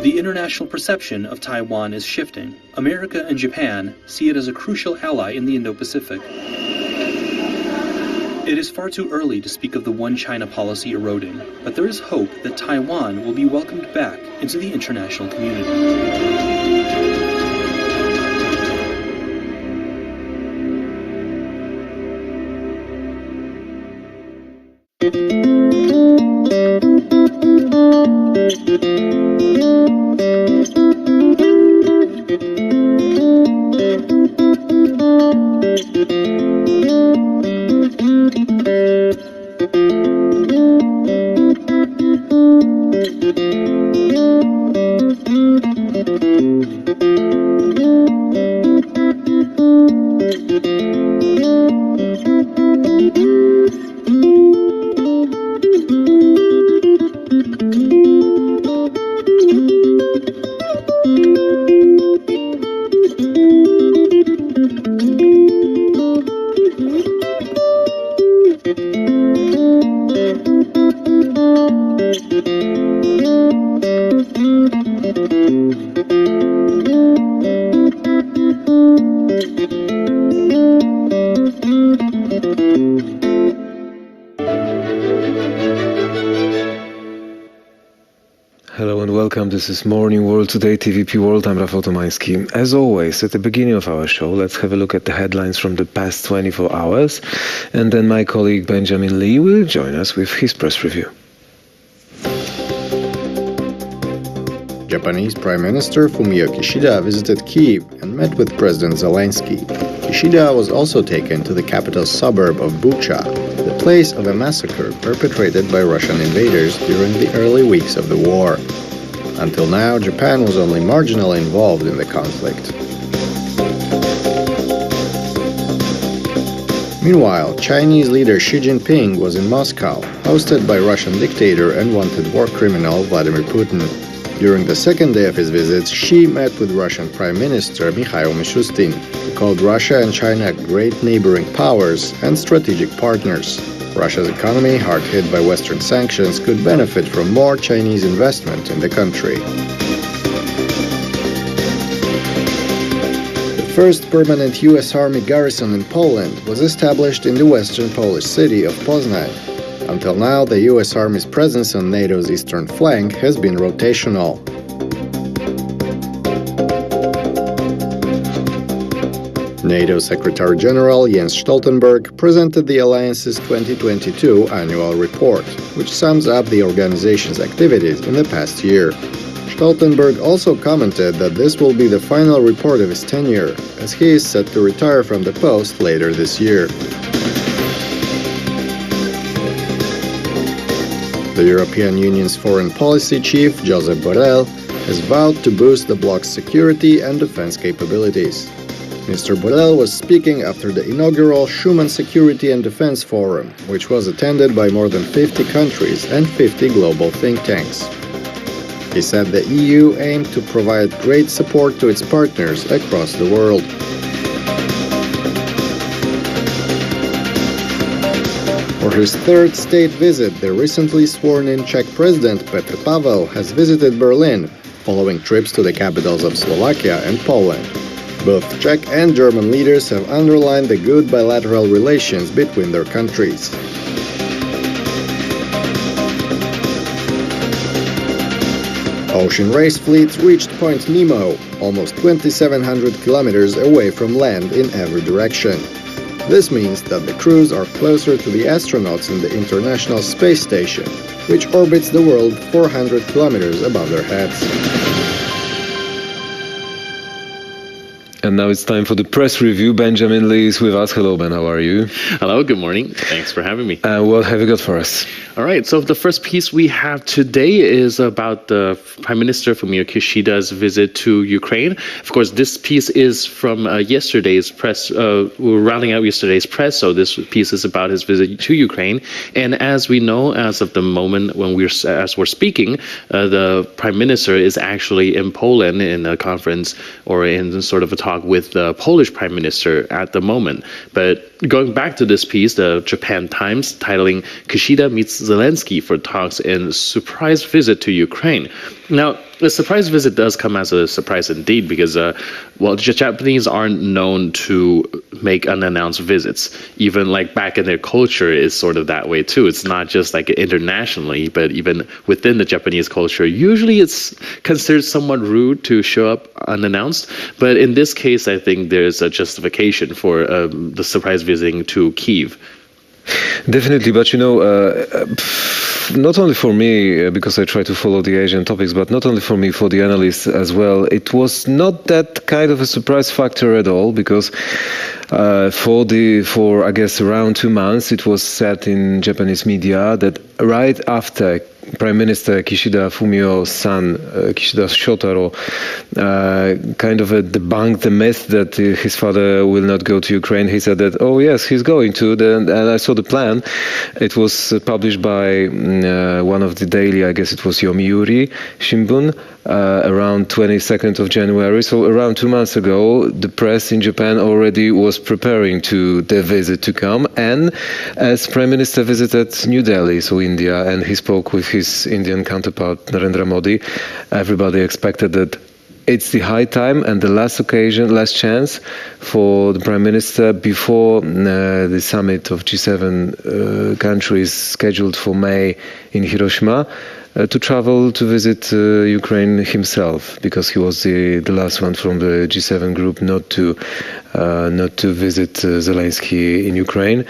Speaker 7: The international perception of Taiwan is shifting. America and Japan see it as a crucial ally in the Indo-Pacific. It is far too early to speak of the One China policy eroding, but there is hope that Taiwan will be welcomed back into the international community.
Speaker 10: Hello and welcome. This is Morning World Today, TVP World. I'm Rafał Tomański. As always, at the beginning of our show, let's have a look at the headlines from the past 24 hours. And then my colleague Benjamin Lee will join us with his press review.
Speaker 12: Japanese Prime Minister Fumio Kishida visited Kyiv and met with President Zelensky. Kishida was also taken to the capital's suburb of Bucha, the place of a massacre perpetrated by Russian invaders during the early weeks of the war. Until now, Japan was only marginally involved in the conflict. Meanwhile, Chinese leader Xi Jinping was in Moscow, hosted by Russian dictator and wanted war criminal Vladimir Putin. During the second day of his visit, Xi met with Russian Prime Minister Mikhail Mishustin, who called Russia and China great neighboring powers and strategic partners. Russia's economy, hard hit by Western sanctions, could benefit from more Chinese investment in the country. The first permanent U.S. Army garrison in Poland was established in the western Polish city of Poznań. Until now, the U.S. Army's presence on NATO's eastern flank has been rotational. NATO Secretary General Jens Stoltenberg presented the alliance's 2022 annual report, which sums up the organization's activities in the past year. Stoltenberg also commented that this will be the final report of his tenure, as he is set to retire from the post later this year. The European Union's foreign policy chief, Josep Borrell, has vowed to boost the bloc's security and defense capabilities. Mr. Borrell was speaking after the inaugural Schuman Security and Defense Forum, which was attended by more than 50 countries and 50 global think tanks. He said the EU aimed to provide great support to its partners across the world. For his third state visit, the recently sworn-in Czech President Petr Pavel has visited Berlin, following trips to the capitals of Slovakia and Poland. Both Czech and German leaders have underlined the good bilateral relations between their countries. Ocean race fleets reached Point Nemo, almost 2,700 kilometers away from land in every direction. This means that the crews are closer to the astronauts in the International Space Station, which orbits the world 400 kilometers above their heads.
Speaker 10: And now it's time for the press review. Benjamin Lee is with us. Hello, Ben. How are you?
Speaker 1: Hello. Good morning. Thanks for having me.
Speaker 10: What have you got for us?
Speaker 1: All right. So the first piece we have today is about the Prime Minister Fumio Kishida's visit to Ukraine. Of course, this piece is from yesterday's press. We're rounding out yesterday's press, so this piece is about his visit to Ukraine. And as we know, as of the moment when we're speaking, the Prime Minister is actually in Poland in a conference or in sort of a talk with the Polish Prime Minister at the moment. But going back to this piece, the Japan Times titling Kishida meets Zelensky for talks and surprise visit to Ukraine. Now, the surprise visit does come as a surprise indeed because, the Japanese aren't known to make unannounced visits. Even like back in their culture is sort of that way too. It's not just like internationally, but even within the Japanese culture, usually it's considered somewhat rude to show up unannounced. But in this case, I think there's a justification for the surprise visiting to Kyiv.
Speaker 10: Definitely, but not only for me, because I try to follow the Asian topics, but not only for me, for the analysts as well, it was not that kind of a surprise factor at all, because for I guess around 2 months, it was said in Japanese media that right after Prime Minister Kishida Fumio's son, Kishida Shotaro, kind of debunked the myth that his father will not go to Ukraine. He said that, oh yes, he's going to. And I saw the plan. It was published by one of the daily, I guess it was Yomiuri Shimbun. around 22nd of January. So around 2 months ago, the press in Japan already was preparing to the visit to come. And as Prime Minister visited New Delhi, so India, and he spoke with his Indian counterpart, Narendra Modi, everybody expected that it's the high time and the last chance for the Prime Minister before the summit of G7 countries scheduled for May in Hiroshima to travel to visit Ukraine himself, because he was the last one from the G7 group not to visit Zelensky in Ukraine.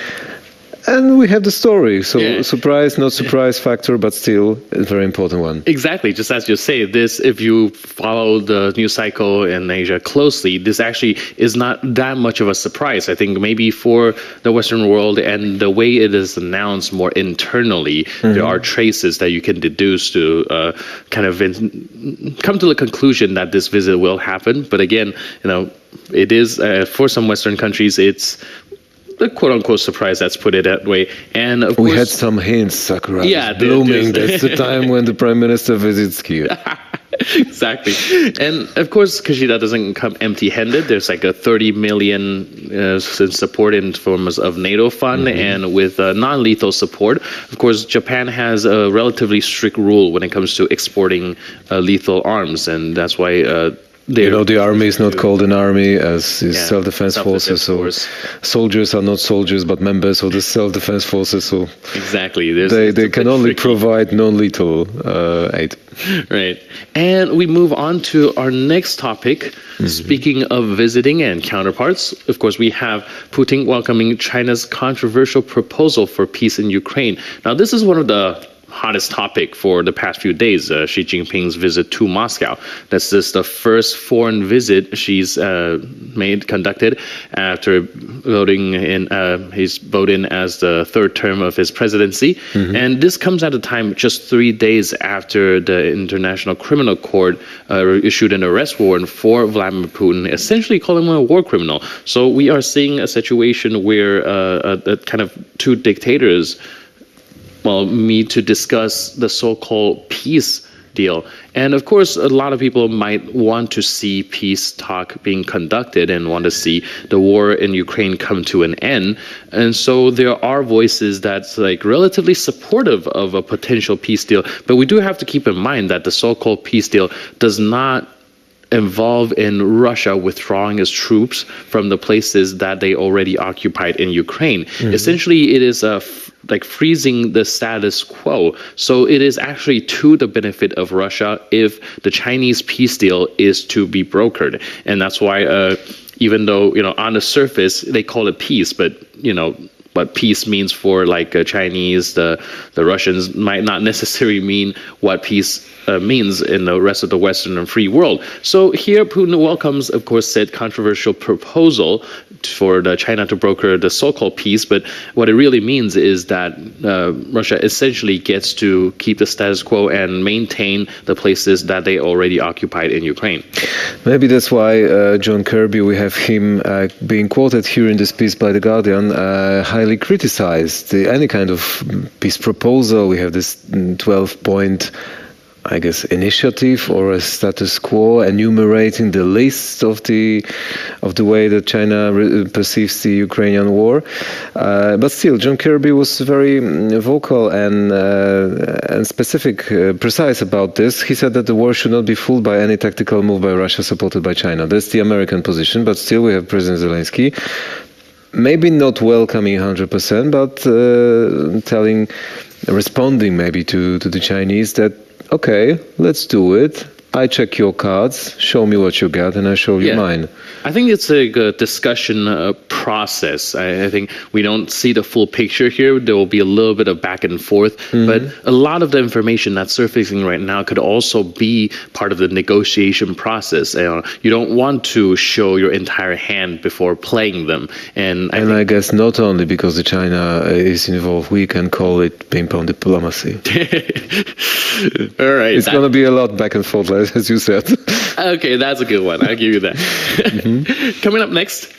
Speaker 10: And we have the story. So surprise, not surprise factor, but still a very important one.
Speaker 1: Exactly. Just as you say, this, if you follow the news cycle in Asia closely, this actually is not that much of a surprise. I think maybe for the Western world and the way it is announced more internally, there are traces that you can deduce to kind of come to the conclusion that this visit will happen. But again, it is for some Western countries, it's the quote-unquote surprise, let's put it that way. And of course,
Speaker 10: we had some hints, Sakura.
Speaker 1: Yeah,
Speaker 10: blooming. That's the time when the Prime Minister visits Kyiv.
Speaker 1: Exactly. And of course, Kishida doesn't come empty-handed. There's like a 30 million support in forms of NATO fund, and with non-lethal support. Of course, Japan has a relatively strict rule when it comes to exporting lethal arms, and that's why
Speaker 10: the army is not called an army, as is self-defense forces. So soldiers are not soldiers, but members of the self-defense forces. So
Speaker 1: exactly,
Speaker 10: they can only provide non-lethal aid.
Speaker 1: Right. And we move on to our next topic. Speaking of visiting and counterparts, of course, we have Putin welcoming China's controversial proposal for peace in Ukraine. Now, this is one of the hottest topic for the past few days, Xi Jinping's visit to Moscow. This is the first foreign visit she's conducted after voting in, he's voting as the third term of his presidency. And this comes at a time just 3 days after the International Criminal Court issued an arrest warrant for Vladimir Putin, essentially calling him a war criminal. So we are seeing a situation where kind of two dictators meet to discuss the so-called peace deal. And of course, a lot of people might want to see peace talk being conducted and want to see the war in Ukraine come to an end. And so there are voices that's like relatively supportive of a potential peace deal. But we do have to keep in mind that the so-called peace deal does not involve in Russia withdrawing its troops from the places that they already occupied in Ukraine. Essentially, it is like freezing the status quo. So it is actually to the benefit of Russia if the Chinese peace deal is to be brokered. And that's why even though, on the surface, they call it peace, but, what peace means for like Chinese, the Russians might not necessarily mean what peace means in the rest of the Western and free world. So here Putin welcomes, of course, said controversial proposal for China to broker the so-called peace. But what it really means is that Russia essentially gets to keep the status quo and maintain the places that they already occupied in Ukraine.
Speaker 10: Maybe that's why John Kirby, we have him being quoted here in this piece by The Guardian, highly criticized any kind of peace proposal. We have this 12-point initiative or a status quo enumerating the list of the way that China perceives the Ukrainian war. But still, John Kirby was very vocal and specific, precise about this. He said that the war should not be fooled by any tactical move by Russia supported by China. That's the American position, but still we have President Zelensky maybe not welcoming 100%, but responding maybe to the Chinese that, okay, let's do it. I check your cards, show me what you got, and I show you mine.
Speaker 1: I think it's a good discussion process. I think we don't see the full picture here. There will be a little bit of back and forth, but a lot of the information that's surfacing right now could also be part of the negotiation process. You don't want to show your entire hand before playing them. And
Speaker 10: I guess not only because the China is involved, we can call it ping-pong diplomacy.
Speaker 1: All right.
Speaker 10: It's going to be a lot back and forth, as you said.
Speaker 1: Okay, that's a good one. I'll give you that. Coming up next,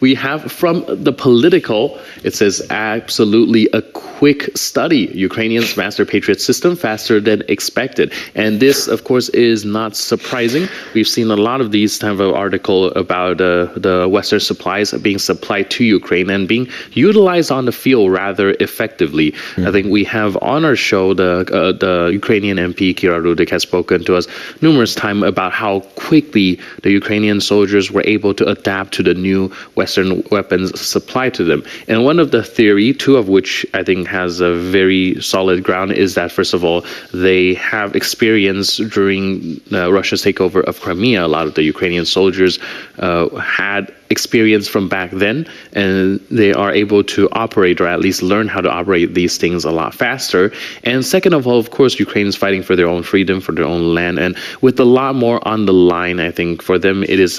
Speaker 1: we have from the political, it says absolutely a quick study. Ukrainians master Patriot system faster than expected. And this, of course, is not surprising. We've seen a lot of these type of article about the Western supplies being supplied to Ukraine and being utilized on the field rather effectively. I think we have on our show the Ukrainian MP Kira Rudik has spoken to us numerous times about how quickly the Ukrainian soldiers were able to adapt to the new Western weapons supplied to them. And one of the theory, two of which I think has a very solid ground, is that first of all, they have experience during Russia's takeover of Crimea. A lot of the Ukrainian soldiers had experience from back then, and they are able to operate, or at least learn how to operate these things a lot faster. And second of all, of course, Ukraine is fighting for their own freedom, for their own land, and with a lot more on the line, I think for them it is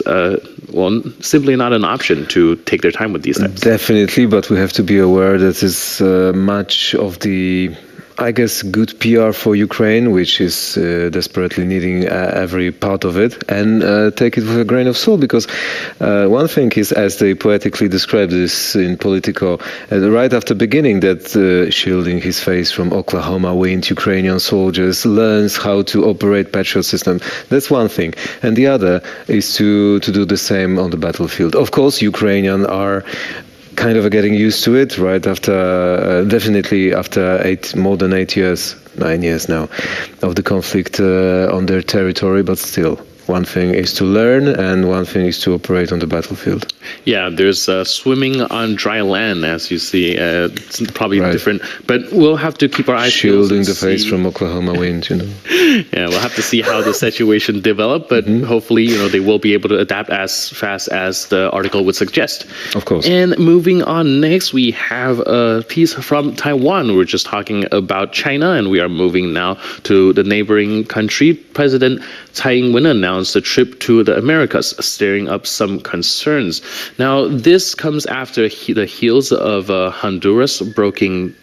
Speaker 1: simply not an option to take their time with these steps.
Speaker 10: Definitely, but we have to be aware that it's much of the, I guess, good PR for Ukraine, which is desperately needing every part of it, and take it with a grain of salt, because one thing is, as they poetically describe this in Politico, right after beginning that shielding his face from Oklahoma wind, Ukrainian soldiers learns how to operate Patriot system. That's one thing. And the other is to do the same on the battlefield. Of course, Ukrainians are kind of getting used to it right after, definitely after more than 9 years now of the conflict on their territory, but still. One thing is to learn, and one thing is to operate on the battlefield.
Speaker 1: Yeah, there's swimming on dry land, as you see. It's probably different, but we'll have to keep our eyes peeled.
Speaker 10: Shielding the face from Oklahoma wind, you know.
Speaker 1: Yeah, we'll have to see how the situation develops, but hopefully, they will be able to adapt as fast as the article would suggest.
Speaker 10: Of course.
Speaker 1: And moving on next, we have a piece from Taiwan. We were just talking about China, and we are moving now to the neighboring country. President Tsai Ing-wen announced a trip to the Americas, stirring up some concerns. Now, this comes after the heels of Honduras breaking.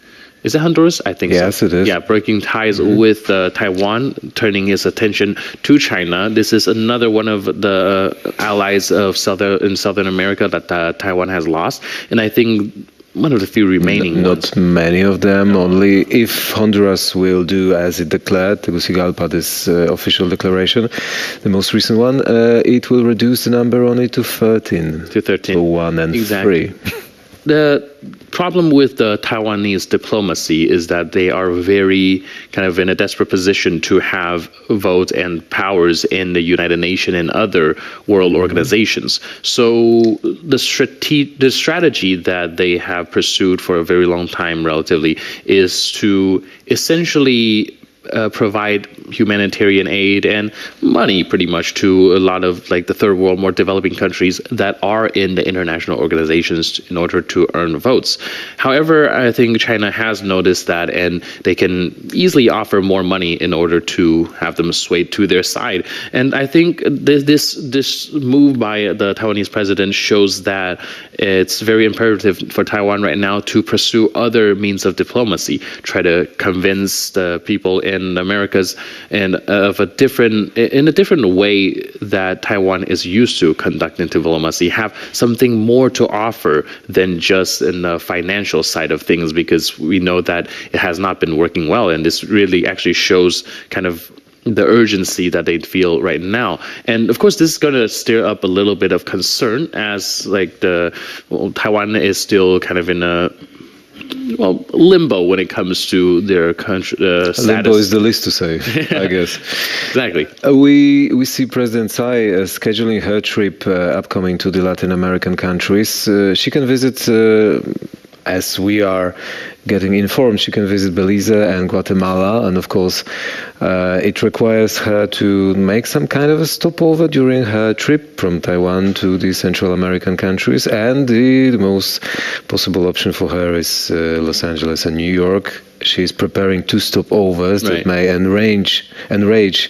Speaker 1: Is it Honduras? I think so.
Speaker 10: Yes, it is.
Speaker 1: Yeah, breaking ties with Taiwan, turning his attention to China. This is another one of the allies of Southern America that Taiwan has lost, and I think one of the few remaining ones.
Speaker 10: Not many of them, only if Honduras will do as it declared, Tegucigalpa, this official declaration, the most recent one, it will reduce the number only to 13.
Speaker 1: To 13.
Speaker 10: So 1 and 3.
Speaker 1: The problem with the Taiwanese diplomacy is that they are very kind of in a desperate position to have votes and powers in the United Nations and other world organizations. So the strategy that they have pursued for a very long time relatively is to essentially provide humanitarian aid and money pretty much to a lot of like the third world, more developing countries that are in the international organizations in order to earn votes. However, I think China has noticed that, and they can easily offer more money in order to have them swayed to their side. And I think this move by the Taiwanese president shows that it's very imperative for Taiwan right now to pursue other means of diplomacy, try to convince the people in the Americas and in a different way that Taiwan is used to conducting diplomacy, have something more to offer than just in the financial side of things, because we know that it has not been working well, and this really actually shows kind of the urgency that they feel right now. And of course, this is going to stir up a little bit of concern, as like Taiwan is still kind of in a limbo when it comes to their country status.
Speaker 10: Limbo is the least to say, I guess.
Speaker 1: Exactly.
Speaker 10: We see President Tsai scheduling her trip upcoming to the Latin American countries. She can visit, as we are getting informed, she can visit Belize and Guatemala, and of course it requires her to make some kind of a stopover during her trip from Taiwan to the Central American countries, and the most possible option for her is Los Angeles and New York. She's preparing 2 stopovers that may enrage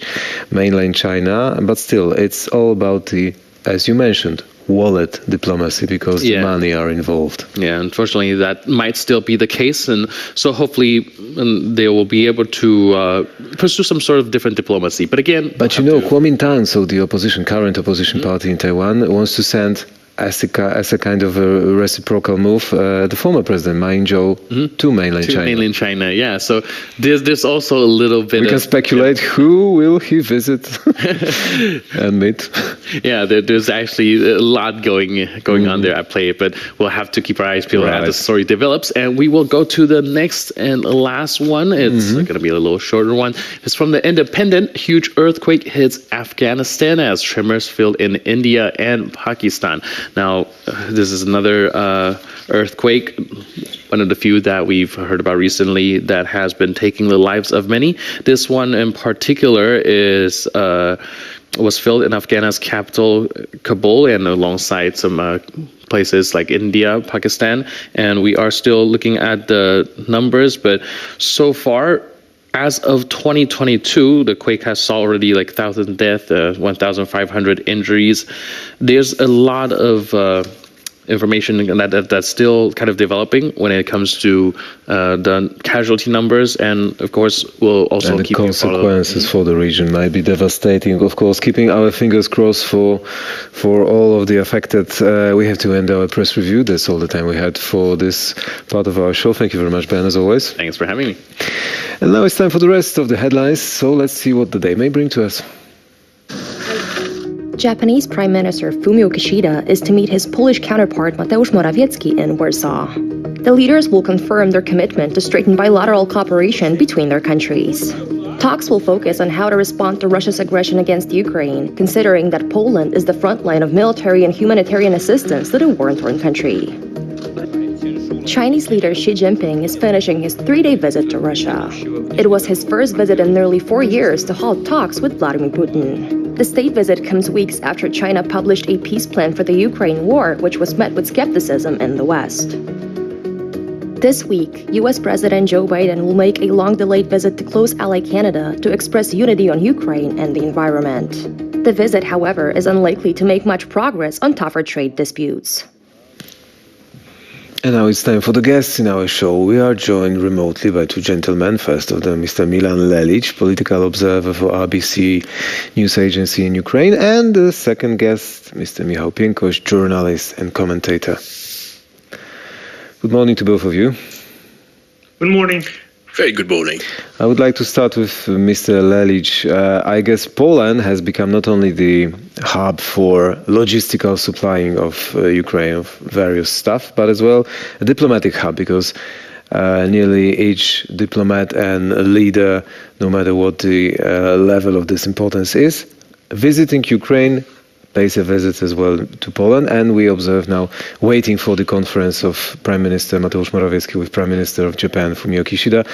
Speaker 10: mainland China, but still it's all about the, as you mentioned, wallet diplomacy, because the money are involved.
Speaker 1: Yeah, unfortunately, that might still be the case, and so hopefully they will be able to pursue some sort of different diplomacy. But again,
Speaker 10: Kuomintang, so the current opposition party in Taiwan, wants to send as a kind of a reciprocal move, the former president Ma Ying-jeou to mainland China.
Speaker 1: Mainland China, yeah. So there's also a little bit.
Speaker 10: We can speculate who will he visit and meet.
Speaker 1: Yeah, there's actually a lot going on there at play, but we'll have to keep our eyes peeled as the story develops. And we will go to the next and last one. It's going to be a little shorter one. It's from The Independent. Huge earthquake hits Afghanistan as tremors feel in India and Pakistan. Now, this is another earthquake, one of the few that we've heard about recently that has been taking the lives of many. This one in particular was felt in Afghanistan's capital, Kabul, and alongside some places like India, Pakistan. And we are still looking at the numbers, but so far, as of 2022, the quake has saw already like 1,000 deaths, 1,500 injuries. There's a lot of information that's still kind of developing when it comes to the casualty numbers, and of course we'll also
Speaker 10: and
Speaker 1: keep
Speaker 10: the consequences for the region might be devastating. Of course, keeping our fingers crossed for all of the affected. We have to end our press review. That's all the time we had for this part of our show. Thank you very much, Ben, as always.
Speaker 1: Thanks for having me.
Speaker 10: And now it's time for the rest of the headlines. So let's see what the day may bring to us.
Speaker 21: Japanese Prime Minister Fumio Kishida is to meet his Polish counterpart Mateusz Morawiecki in Warsaw. The leaders will confirm their commitment to strengthen bilateral cooperation between their countries. Talks will focus on how to respond to Russia's aggression against Ukraine, considering that Poland is the front line of military and humanitarian assistance to the war-torn country. Chinese leader Xi Jinping is finishing his 3-day visit to Russia. It was his first visit in nearly 4 years to halt talks with Vladimir Putin. The state visit comes weeks after China published a peace plan for the Ukraine war, which was met with skepticism in the West. This week, U.S. President Joe Biden will make a long-delayed visit to close ally Canada to express unity on Ukraine and the environment. The visit, however, is unlikely to make much progress on tougher trade disputes.
Speaker 10: And now it's time for the guests in our show. We are joined remotely by two gentlemen. First of them, Mr. Milan Lelic, political observer for RBC news agency in Ukraine. And the second guest, Mr. Michał Piękoś, journalist and commentator. Good morning to both of you.
Speaker 6: Good morning.
Speaker 18: Very good morning.
Speaker 10: I would like to start with Mr. Lelic. I guess Poland has become not only the hub for logistical supplying of Ukraine of various stuff, but as well a diplomatic hub, because nearly each diplomat and leader, no matter what the level of this importance is, visiting Ukraine, pays a visit as well to Poland, and we observe now waiting for the conference of Prime Minister Mateusz Morawiecki with Prime Minister of Japan Fumio Kishida.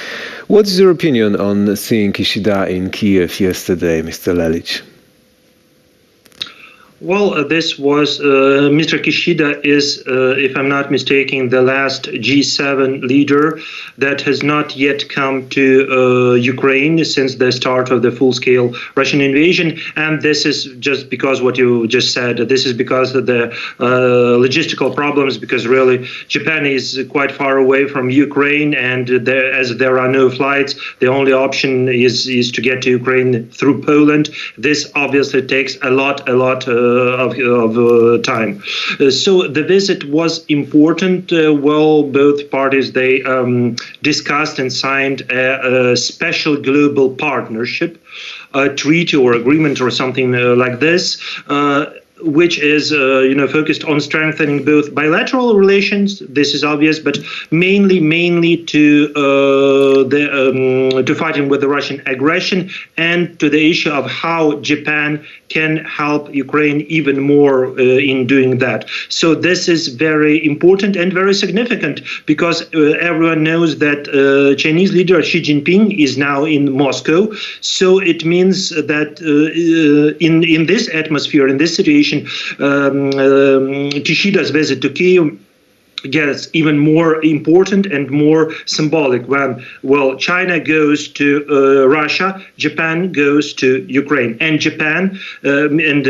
Speaker 10: What is your opinion on seeing Kishida in Kiev yesterday, Mr. Lelic?
Speaker 6: Well, this was Mr. Kishida is, if I'm not mistaken, the last G7 leader that has not yet come to Ukraine since the start of the full-scale Russian invasion. And this is just because what you just said. This is because of the logistical problems, because really Japan is quite far away from Ukraine, and as there are no flights, the only option is to get to Ukraine through Poland. This obviously takes a lot of time. So the visit was important. Both parties, they discussed and signed a special global partnership, a treaty or agreement or something like this, which is focused on strengthening both bilateral relations. This is obvious, but mainly to fighting with the Russian aggression and to the issue of how Japan can help Ukraine even more in doing that. So this is very important and very significant, because everyone knows that Chinese leader Xi Jinping is now in Moscow. So it means that in this atmosphere, in this situation, Kishida's visit to Kyiv gets even more important and more symbolic when, China goes to Russia, Japan goes to Ukraine. And Japan and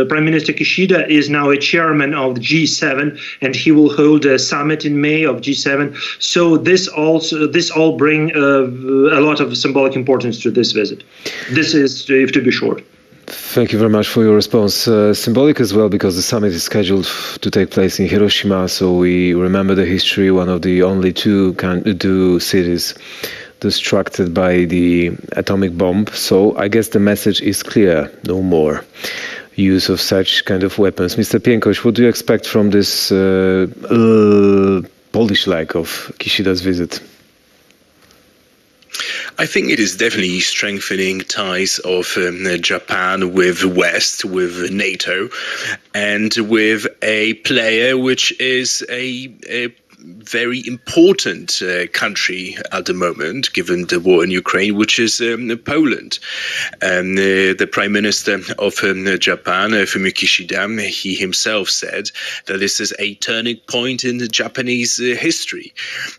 Speaker 6: Prime Minister Kishida is now a chairman of the G7, and he will hold a summit in May of G7. So this all bring a lot of symbolic importance to this visit. This is, if to be short.
Speaker 10: Thank you very much for your response. Symbolic as well, because the summit is scheduled to take place in Hiroshima, so we remember the history, one of the only two cities destructed by the atomic bomb. So I guess the message is clear: no more use of such kind of weapons. Mr. Piękoś, what do you expect from this Polish leg of Kishida's visit?
Speaker 14: I think it is definitely strengthening ties of Japan with West, with NATO, and with a player which is a very important country at the moment, given the war in Ukraine, which is Poland. The Prime Minister of Japan, Fumio Kishida, he himself said that this is a turning point in Japanese history.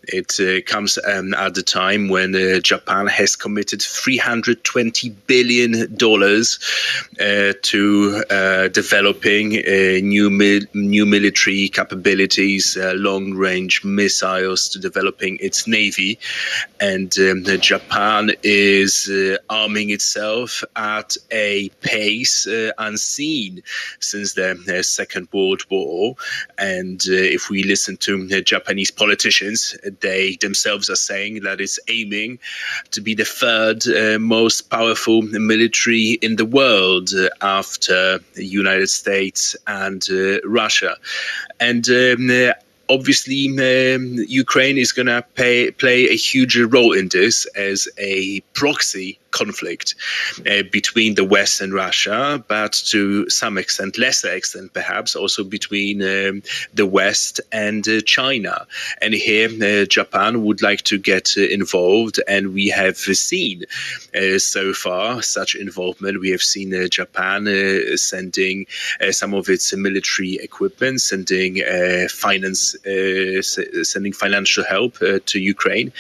Speaker 14: It comes at the time when Japan has committed $320 billion to developing new military capabilities, long-range missiles, to developing its navy, and Japan is arming itself at a pace unseen since the Second World War. And if we listen to Japanese politicians, they themselves are saying that it's aiming to be the third most powerful military in the world after the United States and Russia. And obviously, Ukraine is going to play a huge role in this as a proxy conflict between the West and Russia, but to some extent, lesser extent perhaps, also between the West and China. And here Japan would like to get involved, and we have seen so far such involvement. We have seen Japan sending some of its military equipment, sending financial help to Ukraine,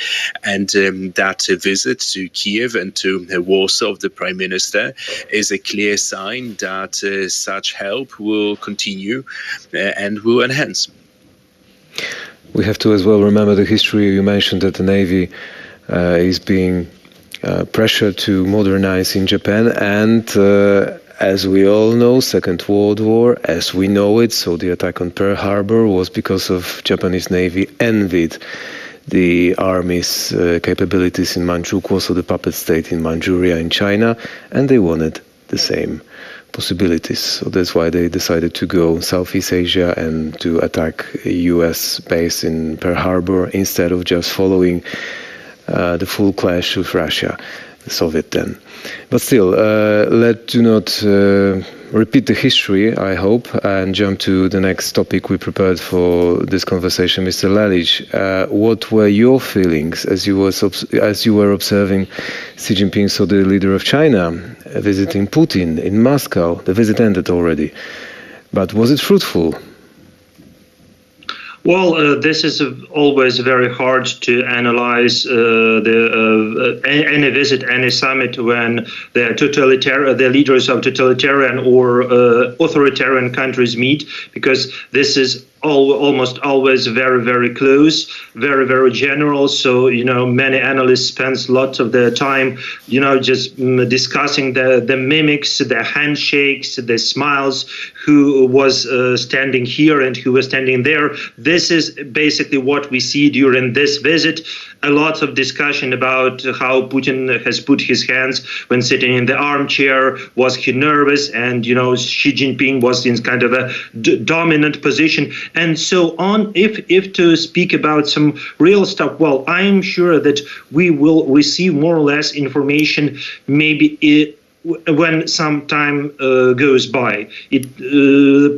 Speaker 14: and that visit to Kiev and to Warsaw of the Prime Minister is a clear sign that such help will continue and will enhance.
Speaker 10: We have to as well remember the history. You mentioned that the Navy is being pressured to modernize in Japan, and as we all know, Second World War, as we know it, so the attack on Pearl Harbor was because of Japanese Navy envied the army's capabilities in Manchukuo, so the puppet state in Manchuria in China, and they wanted the same possibilities. So that's why they decided to go Southeast Asia and to attack a US base in Pearl Harbor instead of just following the full clash with Russia, the Soviet then. But still, let's do not repeat the history, I hope, and jump to the next topic we prepared for this conversation. Mr. Lalic, what were your feelings as you were observing Xi Jinping, so the leader of China, visiting Putin in Moscow? The visit ended already, but was it fruitful?
Speaker 6: Well, this is always very hard to analyze any visit, any summit when the leaders of totalitarian or authoritarian countries meet, because this is almost always very, very close, very, very general. So, many analysts spend lots of their time, just discussing the mimics, the handshakes, the smiles, who was standing here and who was standing there. This is basically what we see during this visit. A lot of discussion about how Putin has put his hands when sitting in the armchair. Was he nervous? And, Xi Jinping was in kind of a dominant position, and so on. If to speak about some real stuff, well, I'm sure that we will receive more or less information maybe when some time goes by.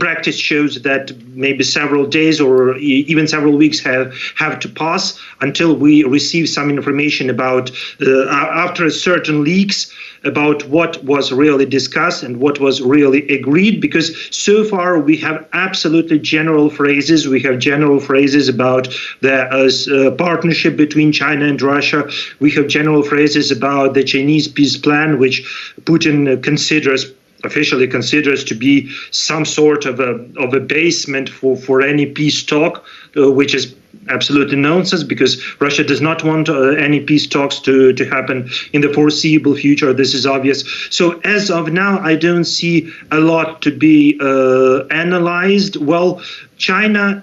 Speaker 6: Practice shows that maybe several days or even several weeks have to pass until we receive some information about, after certain leaks, about what was really discussed and what was really agreed, because so far we have absolutely general phrases. We have general phrases about the partnership between China and Russia. We have general phrases about the Chinese peace plan, which Putin officially considers to be some sort of a basement for any peace talk, which is absolutely nonsense, because Russia does not want any peace talks to happen in the foreseeable future. This is obvious. So as of now, I don't see a lot to be analyzed. Well, China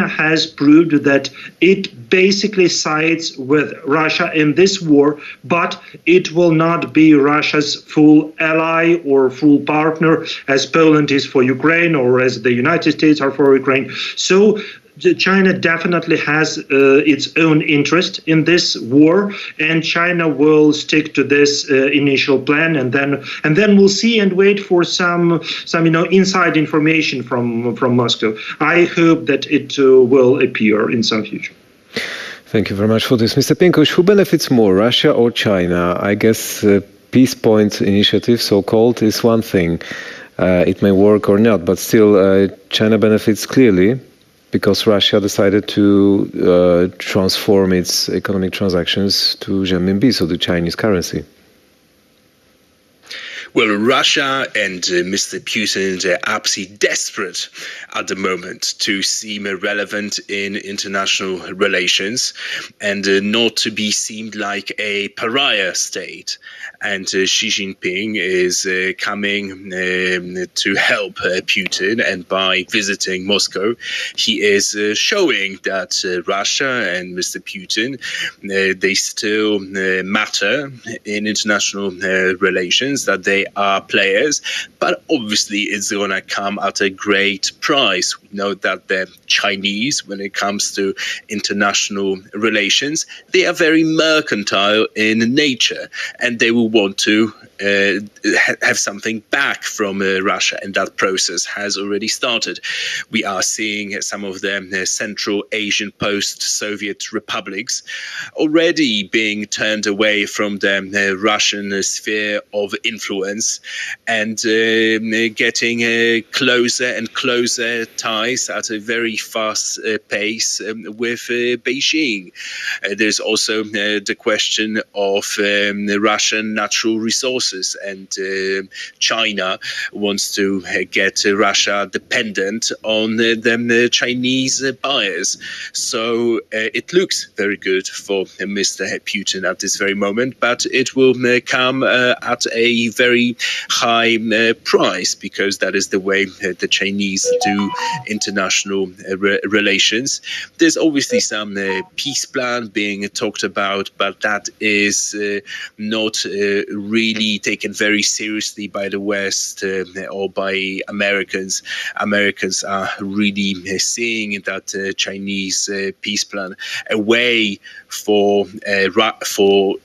Speaker 6: has proved that it basically sides with Russia in this war, but it will not be Russia's full ally or full partner as Poland is for Ukraine or as the United States are for Ukraine. So China definitely has its own interest in this war, and China will stick to this initial plan, and then we'll see and wait for some inside information from Moscow. I hope that it will appear in some future.
Speaker 10: Thank you very much for this, Mr. Pinkosh. Who benefits more, Russia or China? I guess Peace Point initiative, so-called, is one thing. It may work or not, but still, China benefits clearly, because Russia decided to transform its economic transactions to renminbi, so the Chinese currency.
Speaker 14: Well, Russia and Mr. Putin are absolutely desperate at the moment to seem relevant in international relations and not to be seen like a pariah state. And Xi Jinping is coming to help Putin, and by visiting Moscow, he is showing that Russia and Mr. Putin, they still matter in international relations, that they are players, but obviously it's going to come at a great price. We know that the Chinese, when it comes to international relations, they are very mercantile in nature, and they will want to have something back from Russia, and that process has already started. We are seeing some of the Central Asian post-Soviet republics already being turned away from the Russian sphere of influence and getting closer and closer ties at a very fast pace with Beijing. There's also the question of Russian natural resources, and China wants to get Russia dependent on the Chinese buyers. So it looks very good for Mr. Putin at this very moment, but it will come at a very high price, because that is the way the Chinese do international relations. There's obviously some peace plan being talked about, but that is not really taken very seriously by the West or by Americans. Americans are really seeing that Chinese peace plan a way for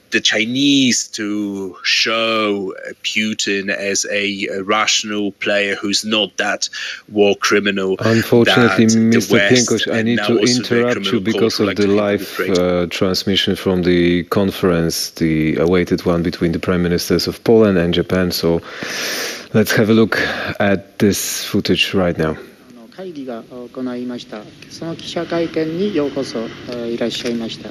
Speaker 14: the Chinese to show Putin as a rational player who's not that war criminal.
Speaker 10: Unfortunately, Mr.
Speaker 14: West,
Speaker 10: Pinkosh, I need to interrupt you because of the live transmission from the conference, the awaited one between the Prime Ministers of Poland and Japan. So let's have a look at this footage right now.
Speaker 4: 会議が行いました。その記者会見にようこそいらっしゃいました。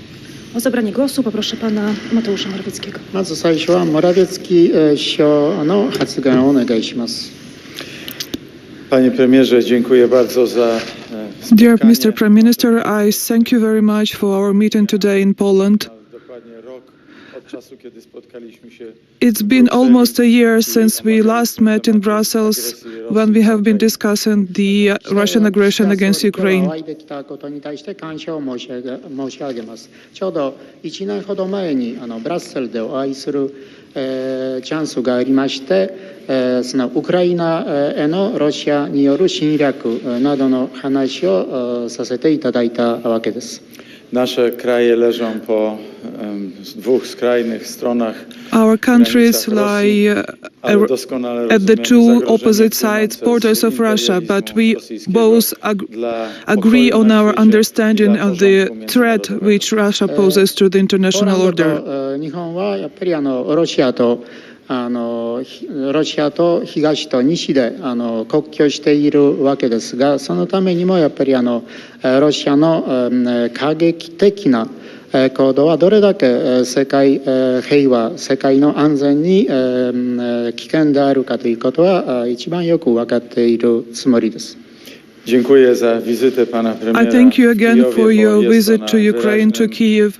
Speaker 18: O zabranie głosu poproszę pana Mateusza Morawieckiego.
Speaker 4: まず最初はモラビェツキ首相の発言をお願いします。
Speaker 19: Panie premierze, dziękuję bardzo za
Speaker 20: Dear Mr. Prime Minister, I thank you very much for our meeting today in Poland. It's been almost a year since we last met in Brussels, when we have been discussing the Russian aggression against Ukraine.
Speaker 4: ちょうど1年ほど前にブラッセルでお会いするチャンスがありまして、そのウクライナへのロシアによる侵略などの話をさせていただいたわけです。
Speaker 19: Nasze kraje leżą po dwóch skrajnych stronach.
Speaker 20: Our countries lie at the two opposite sides, borders of Russia, but we both agree on our understanding of the threat which Russia poses to the international order.
Speaker 4: 日本はやっぱりロシアと東と西で国境しているわけですが、そのためにもやっぱりロシアの過激的な行動はどれだけ世界平和、世界の安全に危険であるかということは一番よく分かっているつもりです。
Speaker 20: I thank you again for your visit to Ukraine, to Kyiv,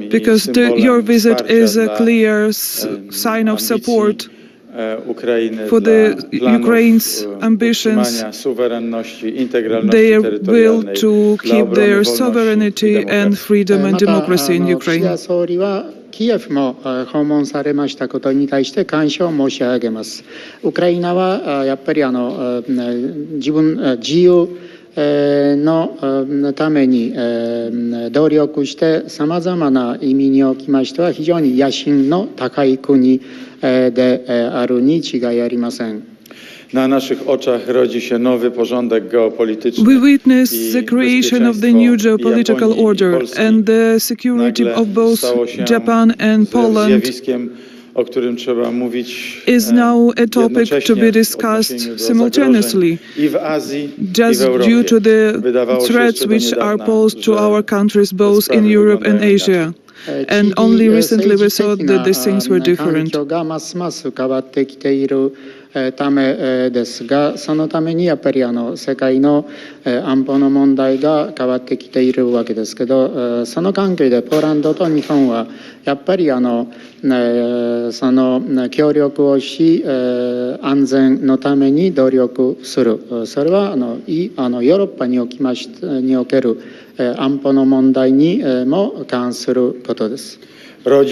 Speaker 20: because your visit is a clear sign of support for the Ukraine's ambitions, their will to keep their sovereignty and freedom and democracy in Ukraine.
Speaker 4: キエフも訪問されましたことに対して感謝を申し上げます。ウクライナはやっぱり自由のために努力してさまざまな意味におきましては非常に野心の高い国であるに違いありません。
Speaker 19: Na naszych oczach rodzi się nowy porządek geopolityczny.
Speaker 20: We witness the creation of the new geopolitical order and the security of both Japan and Poland is now a topic to be discussed simultaneously, just due to the threats which are posed to our countries both in Europe and Asia. And only recently we saw that these things were different.
Speaker 4: ためですが、そのためにやっぱり世界の安保の問題が変わってきているわけですけど、その関係でポーランドと日本はやっぱりその協力をし、安全のために努力する。それはヨーロッパにおける安保の問題にも関することです。
Speaker 20: We are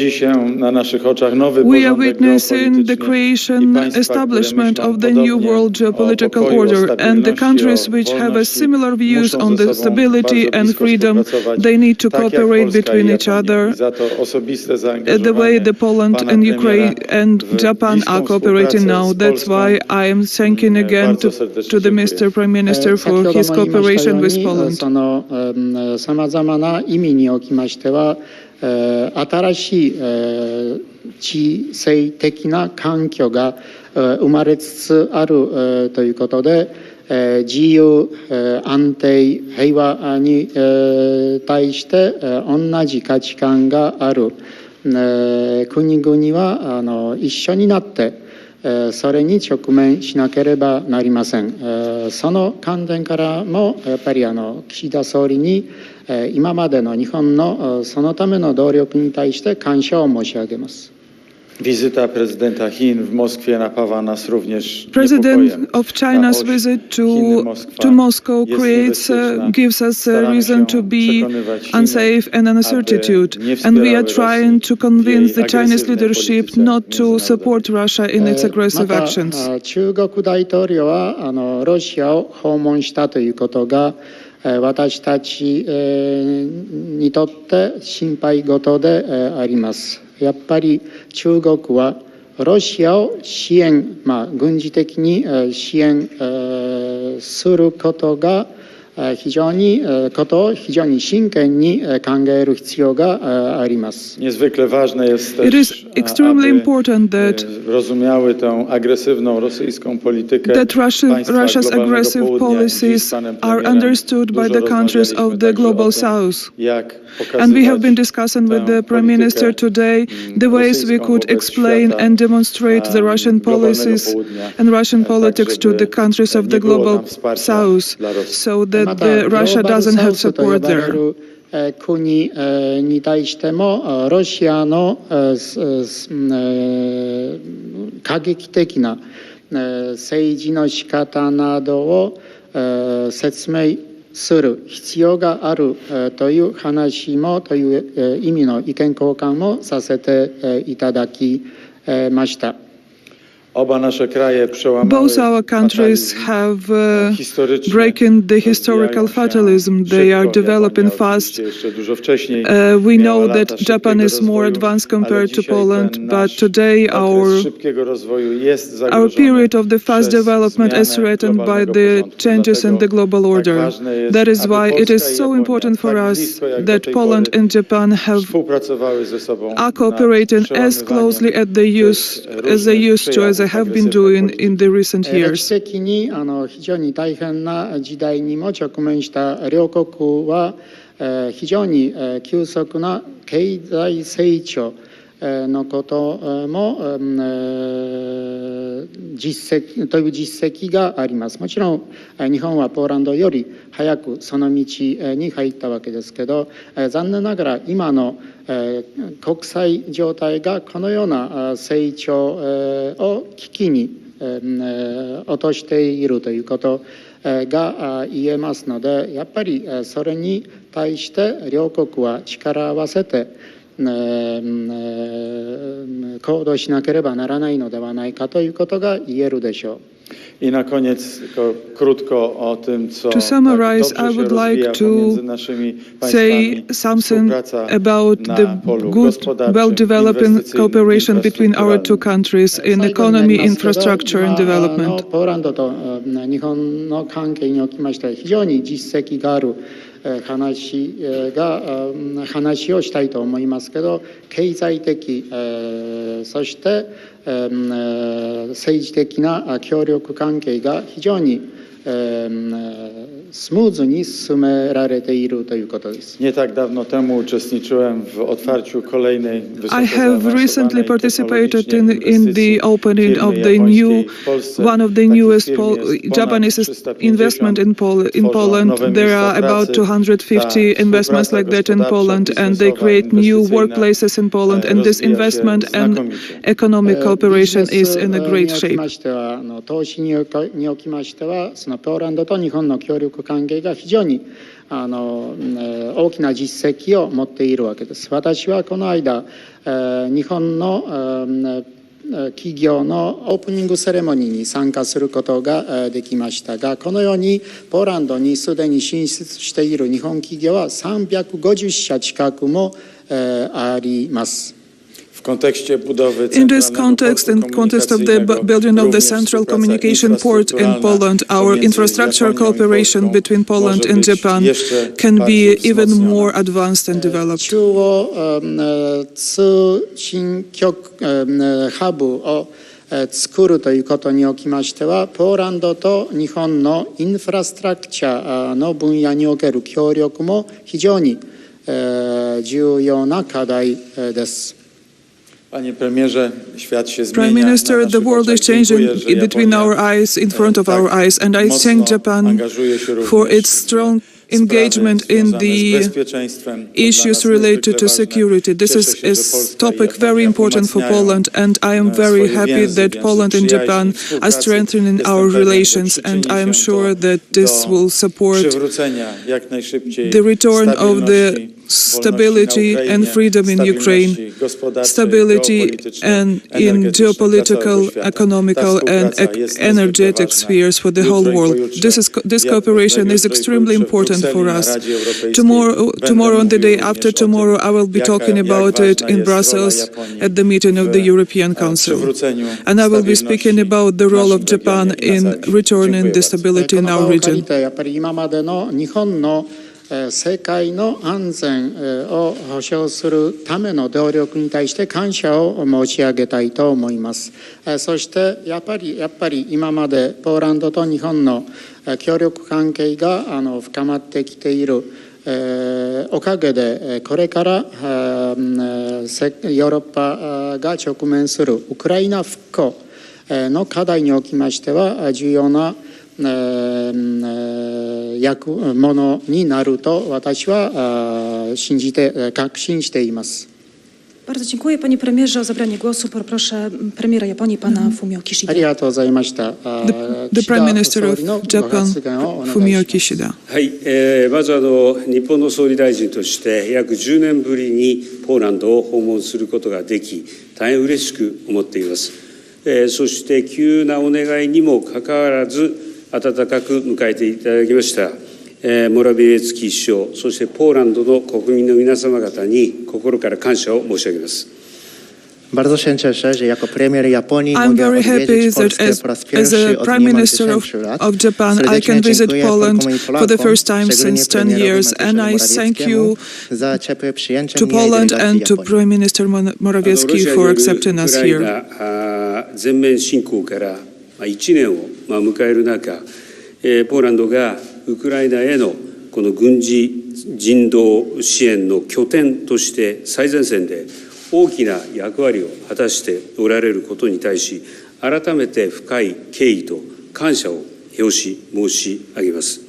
Speaker 20: witnessing the creation, establishment of the new world geopolitical order, and the countries which have a similar views on the stability and freedom, they need to cooperate between each other, the way the Poland and Ukraine and Japan are cooperating now. That's why I am thanking again to the Mr. Prime Minister for his cooperation with Poland.
Speaker 4: 新しい地政的な環境が生まれつつあるということで、自由、安定、平和に対して同じ価値観がある国々は一緒になってそれに直面しなければなりません。その観点からもやっぱり岸田総理に今までの日本のそのための努力に対して感謝を申し上げます。
Speaker 19: Wizyta prezydenta Chin w Moskwie napawa nas również
Speaker 20: President of China's visit to Moscow gives us a reason to be unsafe and uncertainty, and we are trying to convince the Chinese leadership not to support Russia in its aggressive actions.
Speaker 4: 中国大統領はロシアを訪問したということが私たちにとって心配事であります。やっぱり中国はロシアを支援、軍事的に支援することが非常に真剣に考える必要があります。
Speaker 20: It is extremely important that Russia's aggressive policies are understood by the countries of the global south. And we have been discussing with the Prime Minister today the ways we could explain and demonstrate the Russian policies and Russian politics to the countries of the global south, so that Russia doesn't have support there.
Speaker 4: 国に対してもロシアの過激的な政治の仕方などを説明する必要があるという話もという意味の意見交換もさせていただきました。
Speaker 20: Both our countries have breaking the historical fatalism. They are developing fast. We know that Japan is more advanced compared to Poland, but today our period of the fast development is threatened by the changes in the global order. That is why it is so important for us that Poland and Japan are cooperating as closely as they used to, as they have been doing in the recent years.
Speaker 4: 歴史的に非常に大変な時代にも直面した両国は非常に急速な経済成長のことも実績という実績があります。もちろん日本はポーランドより早くその道に入ったわけですけど、残念ながら今の国際状態がこのような成長を危機に落としているということが言えますので、やっぱりそれに対して両国は力を合わせて行動しなければならないのではないかということが言えるでしょう。
Speaker 20: To summarize, I would like to say something about the good, well-developing cooperation between our two countries in economy, infrastructure, and development.
Speaker 4: ポーランドと日本の関係におきましては非常に実績がある話をしたいと思いますけど、経済的、そして政治的な協力関係が非常にスムーズに進められているということです。
Speaker 19: Nie tak dawno temu uczestniczyłem w otwarciu kolejnej
Speaker 20: I have recently participated in the opening of the one of the newest Japanese investment in Poland. There are about 250 investments like that in Poland, and they create new workplaces in Poland. And this investment and economic cooperation is in a great shape.
Speaker 4: 投資におきましては、そのポーランドと日本の協力関係が非常に大きな実績を持っているわけです。私はこの間日本の企業のオープニングセレモニーに参加することができましたが、このようにポーランドにすでに進出している日本企業は350社近くもあります。
Speaker 20: In this context, in context of the building of the central communication port in Poland, our infrastructure cooperation between Poland and Japan can be even more advanced and developed.
Speaker 4: 中央通信局ハブを作るということにおきましては、ポーランドと日本のインフラストラクチャーの分野における協力も非常に重要な課題です。
Speaker 20: Prime Minister, the world is changing between our eyes, in front of our eyes, and I thank Japan for its strong engagement in the issues related to security. This is a topic very important for Poland, and I am very happy that Poland and Japan are strengthening our relations, and I am sure that this will support the return of the stability and freedom in Ukraine, stability and in geopolitical, economical and energetic spheres for the whole world. This cooperation is extremely important for us. Tomorrow and the day after tomorrow, I will be talking about it in Brussels at the meeting of the European Council. And I will be speaking about the role of Japan in returning the stability in our region.
Speaker 4: 世界の安全を保障するための努力に対して感謝を申し上げたいと思います。そしてやっぱり今までポーランドと日本の協力関係が深まってきているおかげで、これからヨーロッパが直面するウクライナ復興の課題におきましては重要なものになると私は確信しています。
Speaker 18: Bardzo dziękuję, panie premierze. O zabranie głosu poproszę premiera Japonii, pana Fumio Kishida.
Speaker 4: ありがとうございました。
Speaker 20: The Prime Minister of Japan, Fumio Kishida.
Speaker 3: はい、まず日本の総理大臣として約10年ぶりにポーランドを訪問することができ、大変嬉しく思っています。そして急なお願いにもかかわらず温かく迎えていただきましたモラビエツキ首相、そしてポーランドの国民の皆様方に心から感謝を申し上げます。
Speaker 20: I'm very happy that as a Prime Minister of Japan, I can visit Poland for the first time since 10 years, and I thank you to Poland and to Prime Minister Morawiecki for accepting us here.
Speaker 3: 全面侵攻から1年を迎える中、ポーランドがウクライナへのこの軍事人道支援の拠点として最前線で大きな役割を果たしておられることに対し、改めて深い敬意と感謝を表し申し上げます。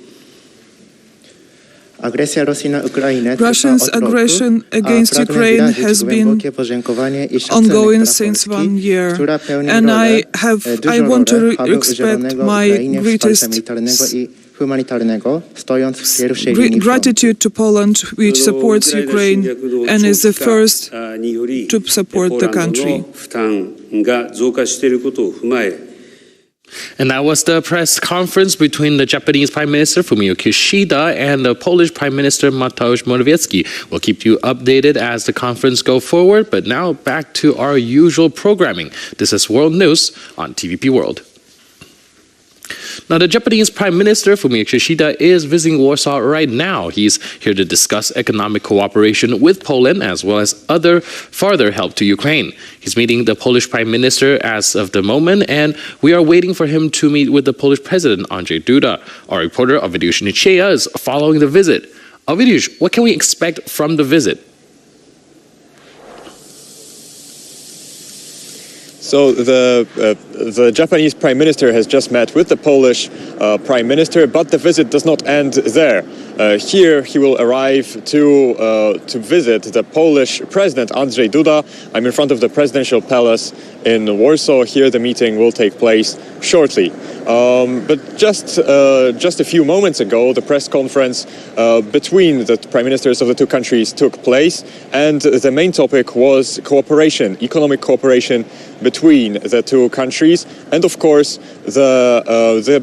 Speaker 20: Russia's aggression against Ukraine has been ongoing since 1 year, and I want to express my greatest gratitude to Poland, which supports Ukraine and is the first to support the country.
Speaker 1: And that was the press conference between the Japanese Prime Minister Fumio Kishida and the Polish Prime Minister Mateusz Morawiecki. We'll keep you updated as the conference goes forward, but now back to our usual programming. This is World News on TVP World. Now, the Japanese Prime Minister Fumio Kishida is visiting Warsaw right now. He's here to discuss economic cooperation with Poland as well as other further help to Ukraine. He's meeting the Polish Prime Minister as of the moment, and we are waiting for him to meet with the Polish President, Andrzej Duda. Our reporter, Ovidiusz Nicheja, is following the visit. Ovidiusz, what can we expect from the visit?
Speaker 5: So the Japanese Prime Minister has just met with the Polish Prime Minister, but the visit does not end there. Here he will arrive to visit the Polish President Andrzej Duda. I'm in front of the presidential palace in Warsaw. Here the meeting will take place shortly. But just a few moments ago, the press conference between the prime ministers of the two countries took place, and the main topic was cooperation, economic cooperation between the two countries, and of course the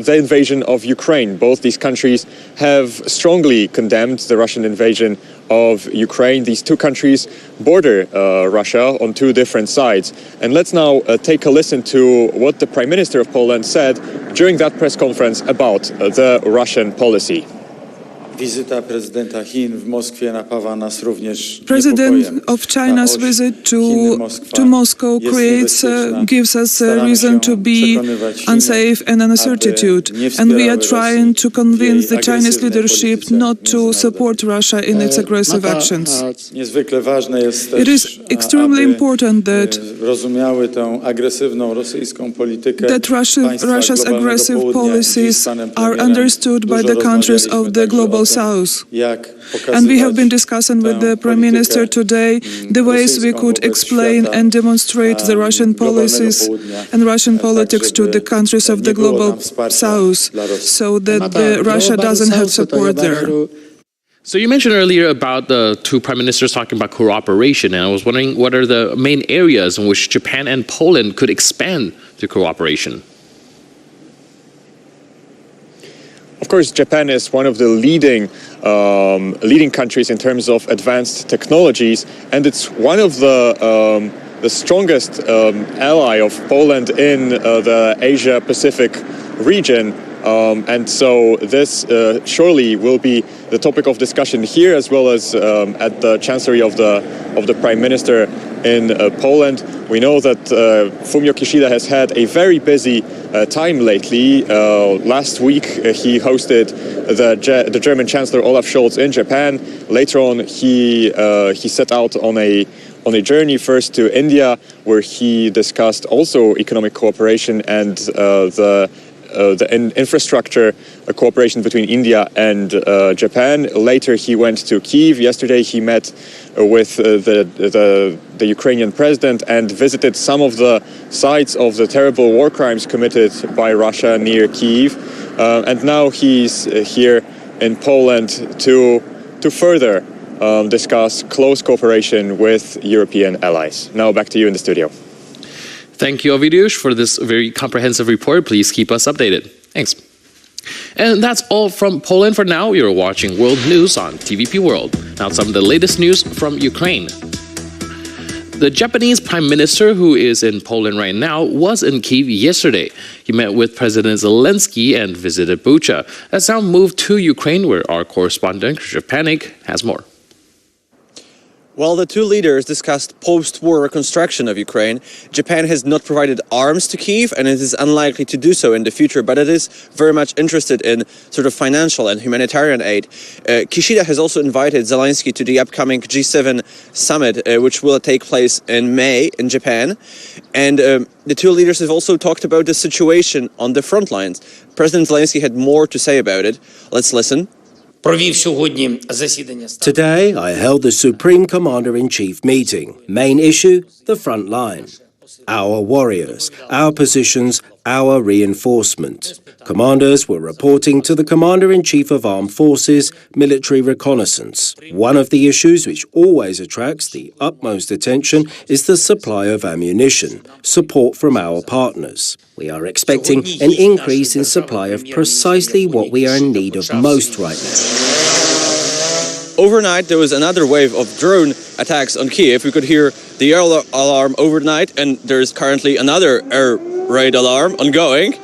Speaker 5: invasion of Ukraine. Both these countries have strongly condemned the Russian invasion of Ukraine. These two countries border Russia on two different sides. And let's now take a listen to what the Prime Minister of Poland said during that press conference about the Russian policy.
Speaker 19: Wizyta prezydenta Chin w Moskwie napawa nas również
Speaker 20: President of China's visit to Moscow gives us a reason to be unsafe and uncertainty, and we are trying to convince the Chinese leadership not to support Russia in its aggressive actions. It is extremely important that Russia's aggressive policies are understood by the countries of the global South. And we have been discussing with the Prime Minister today the ways we could explain and demonstrate the Russian policies and Russian politics to the countries of the global South, so that Russia doesn't have support there.
Speaker 1: So you mentioned earlier about the two prime ministers talking about cooperation, and I was wondering what are the main areas in which Japan and Poland could expand the cooperation?
Speaker 5: Of course, Japan is one of the leading countries in terms of advanced technologies, and it's one of the strongest ally of Poland in the Asia-Pacific region. And so this surely will be the topic of discussion here, as well as at the Chancellery of the Prime Minister in Poland. We know that Fumio Kishida has had a very busy time lately. Last week he hosted the German Chancellor Olaf Scholz in Japan. Later on he set out on a journey first to India, where he discussed also economic cooperation and the infrastructure cooperation between India and Japan. Later he went to Kyiv. Yesterday he met with the Ukrainian president and visited some of the sites of the terrible war crimes committed by Russia near Kyiv. And now he's here in Poland to further discuss close cooperation with European allies. Now back to you in the studio.
Speaker 1: Thank you, Ovidiusz, for this very comprehensive report. Please keep us updated. Thanks. And that's all from Poland for now. You're watching World News on TVP World. Now some of the latest news from Ukraine. The Japanese Prime Minister, who is in Poland right now, was in Kyiv yesterday. He met with President Zelensky and visited Bucha. Let's now move to Ukraine, where our correspondent, Krzysztof Panik, has more.
Speaker 9: While the two leaders discussed post-war reconstruction of Ukraine, Japan has not provided arms to Kyiv, and it is unlikely to do so in the future, but it is very much interested in sort of financial and humanitarian aid. Kishida has also invited Zelensky to the upcoming G7 summit, which will take place in May in Japan. And the two leaders have also talked about the situation on the front lines. President Zelensky had more to say about it. Let's listen.
Speaker 8: Today, I held the Supreme Commander-in-Chief meeting. Main issue, the front line. Our warriors, our positions, our reinforcement. Commanders were reporting to the Commander-in-Chief of Armed Forces military reconnaissance. One of the issues which always attracts the utmost attention is the supply of ammunition, support from our partners. We are expecting an increase in supply of precisely what we are in need of most right now.
Speaker 9: Overnight, there was another wave of drone attacks on Kyiv. We could hear the air alarm overnight, and there's currently another air raid alarm ongoing.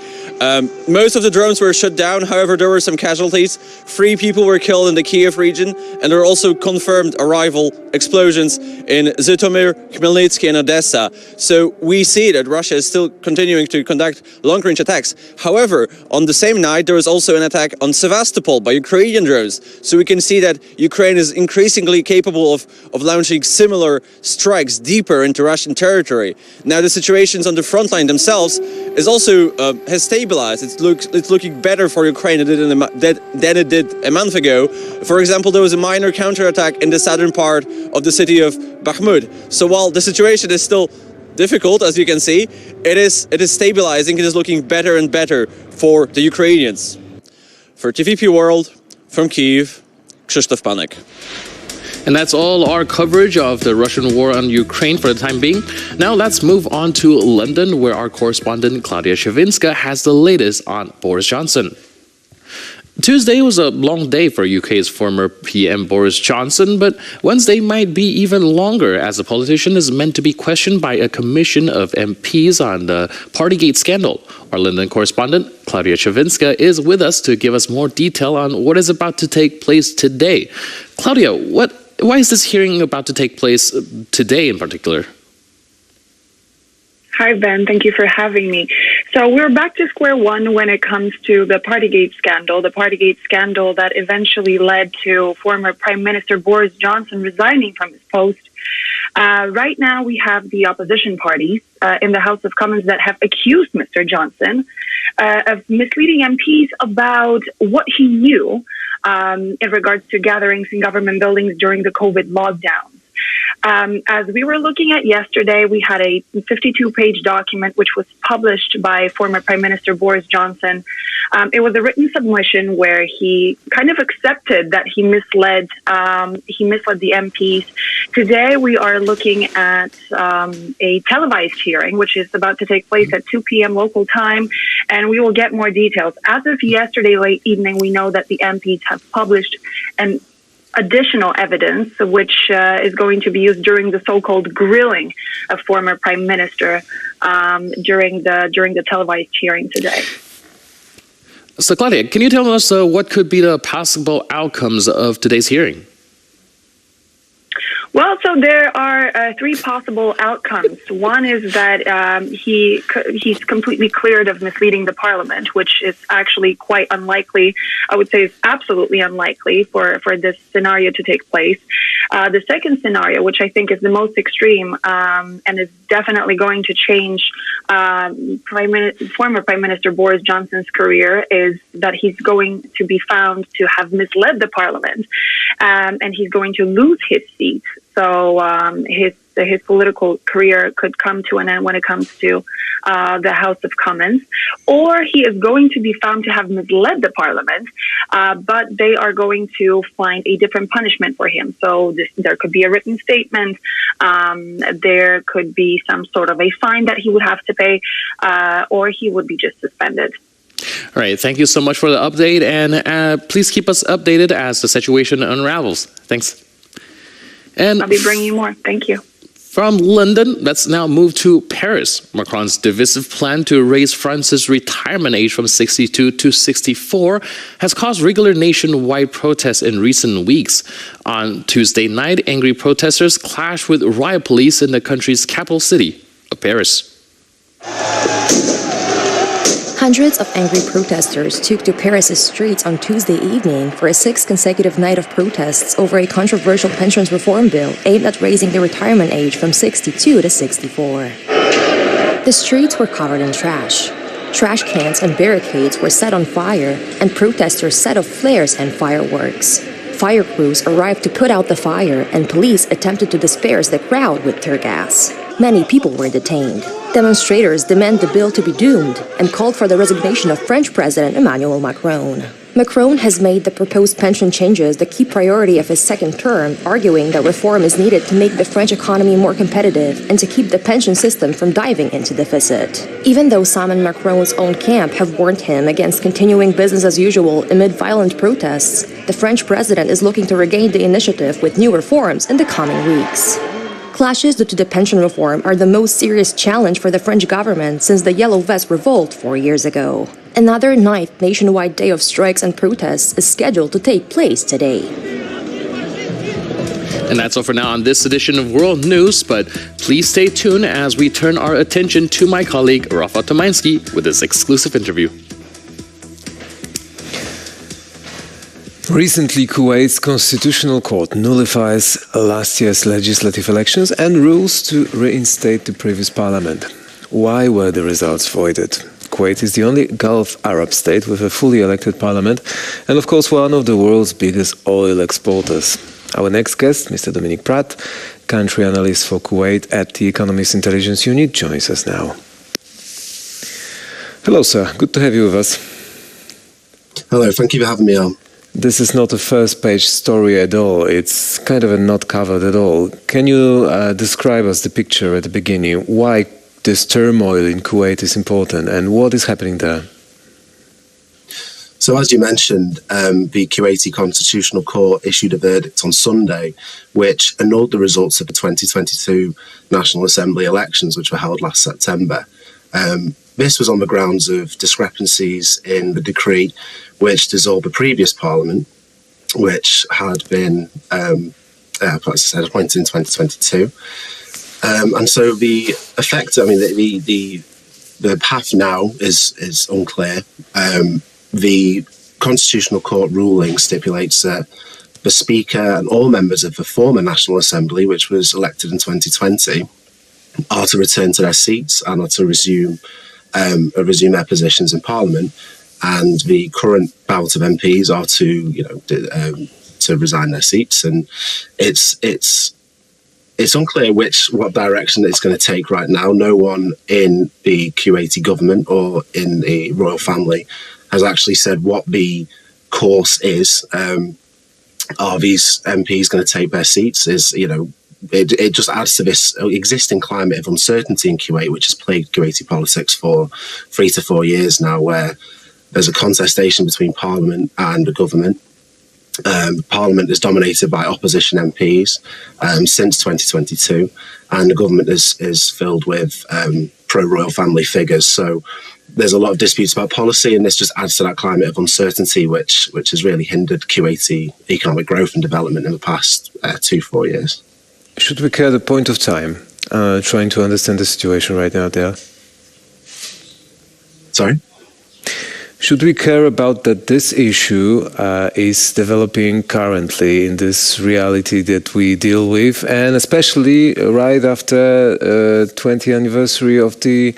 Speaker 9: Most of the drones were shut down, however, there were some casualties. 3 people were killed in the Kyiv region, and there are also confirmed arrival explosions in Zhytomyr, Khmelnytsky, and Odessa. So we see that Russia is still continuing to conduct long-range attacks. However, on the same night, there was also an attack on Sevastopol by Ukrainian drones. So we can see that Ukraine is increasingly capable of launching similar strikes deeper into Russian territory. Now, the situations on the front line themselves is also has stabilized. It's looking better for Ukraine than it did a month ago. For example, there was a minor counterattack in the southern part of the city of Bakhmut. So while the situation is still difficult, as you can see, it is stabilizing. It is looking better and better for the Ukrainians. For TVP World, from Kyiv, Krzysztof Panek.
Speaker 1: And that's all our coverage of the Russian war on Ukraine for the time being. Now let's move on to London, where our correspondent Claudia Shavinska has the latest on Boris Johnson. Tuesday was a long day for UK's former PM Boris Johnson, but Wednesday might be even longer, as the politician is meant to be questioned by a commission of MPs on the Partygate scandal. Our London correspondent Claudia Shavinska is with us to give us more detail on what is about to take place today. Claudia, why is this hearing about to take place today in particular?
Speaker 11: Hi, Ben. Thank you for having me. So we're back to square one when it comes to the Partygate scandal that eventually led to former Prime Minister Boris Johnson resigning from his post. Right now, we have the opposition parties in the House of Commons that have accused Mr. Johnson of misleading MPs about what he knew in regards to gatherings in government buildings during the COVID lockdowns. As we were looking at yesterday, we had a 52-page document which was published by former Prime Minister Boris Johnson. It was a written submission where he kind of accepted that he misled the MPs. Today, we are looking at a televised hearing, which is about to take place at 2 p.m. local time, and we will get more details. As of yesterday late evening, we know that the MPs have published an additional evidence, which is going to be used during the so-called grilling of former Prime Minister during the televised hearing today.
Speaker 1: So, Claudia, can you tell us what could be the possible outcomes of today's hearing?
Speaker 11: Well, so there are 3 possible outcomes. One is that he's completely cleared of misleading the parliament, which is actually quite unlikely. I would say it's absolutely unlikely for this scenario to take place. The second scenario, which I think is the most extreme and is definitely going to change former Prime Minister Boris Johnson's career, is that he's going to be found to have misled the parliament, and he's going to lose his seat. So his political career could come to an end when it comes to the House of Commons, or he is going to be found to have misled the parliament, but they are going to find a different punishment for him. So there could be a written statement, there could be some sort of a fine that he would have to pay, or he would be just suspended.
Speaker 1: All right, thank you so much for the update, and please keep us updated as the situation unravels. Thanks. And
Speaker 11: I'll be bringing you more. Thank you.
Speaker 1: From London, let's now move to Paris. Macron's divisive plan to raise France's retirement age from 62 to 64 has caused regular nationwide protests in recent weeks. On Tuesday night, angry protesters clashed with riot police in the country's capital city of Paris.
Speaker 2: Hundreds of angry protesters took to Paris's streets on Tuesday evening for a sixth consecutive night of protests over a controversial pensions reform bill aimed at raising the retirement age from 62 to 64. The streets were covered in trash. Trash cans and barricades were set on fire, and protesters set off flares and fireworks. Fire crews arrived to put out the fire, and police attempted to disperse the crowd with tear gas. Many people were detained. Demonstrators demand the bill to be doomed and called for the resignation of French President Emmanuel Macron. Macron has made the proposed pension changes the key priority of his second term, arguing that reform is needed to make the French economy more competitive and to keep the pension system from diving into deficit. Even though some in Macron's own camp have warned him against continuing business as usual amid violent protests, the French president is looking to regain the initiative with new reforms in the coming weeks. Clashes due to the pension reform are the most serious challenge for the French government since the Yellow Vest revolt 4 years ago. Another ninth nationwide day of strikes and protests is scheduled to take place today.
Speaker 1: And that's all for now on this edition of World News, but please stay tuned as we turn our attention to my colleague Rafa Tomański with his exclusive interview.
Speaker 10: Recently, Kuwait's Constitutional Court nullifies last year's legislative elections and rules to reinstate the previous parliament. Why were the results voided? Kuwait is the only Gulf Arab state with a fully elected parliament and, of course, one of the world's biggest oil exporters. Our next guest, Mr. Dominic Pratt, country analyst for Kuwait at the Economist Intelligence Unit, joins us now. Hello, sir. Good to have you with us.
Speaker 15: Hello. Thank you for having me on.
Speaker 10: This is not a first-page story at all. It's kind of not covered at all. Can you describe us the picture at the beginning? Why this turmoil in Kuwait is important and what is happening there?
Speaker 15: So as you mentioned, the Kuwaiti Constitutional Court issued a verdict on Sunday, which annulled the results of the 2022 National Assembly elections, which were held last September. This was on the grounds of discrepancies in the decree which dissolved the previous parliament, which had been, appointed in 2022. And so the effect, the path now is unclear. The Constitutional Court ruling stipulates that the Speaker and all members of the former National Assembly, which was elected in 2020, are to return to their seats and are to resume their positions in Parliament, and the current bout of MPs are to resign their seats, and it's unclear what direction it's going to take right now. No one in the Kuwaiti government or in the royal family has actually said what the course is. Are these MPs going to take their seats? It just adds to this existing climate of uncertainty in Kuwait, which has plagued Kuwaiti politics for 3 to 4 years now, where there's a contestation between Parliament and the government. Parliament is dominated by opposition MPs since 2022, and the government is filled with pro-royal family figures. So there's a lot of disputes about policy, and this just adds to that climate of uncertainty, which has really hindered Kuwaiti economic growth and development in the past 2-4 years.
Speaker 10: Should we care the point of time, trying to understand the situation right now there?
Speaker 15: Sorry?
Speaker 10: Should we care about that this issue is developing currently in this reality that we deal with, and especially right after 20th anniversary of the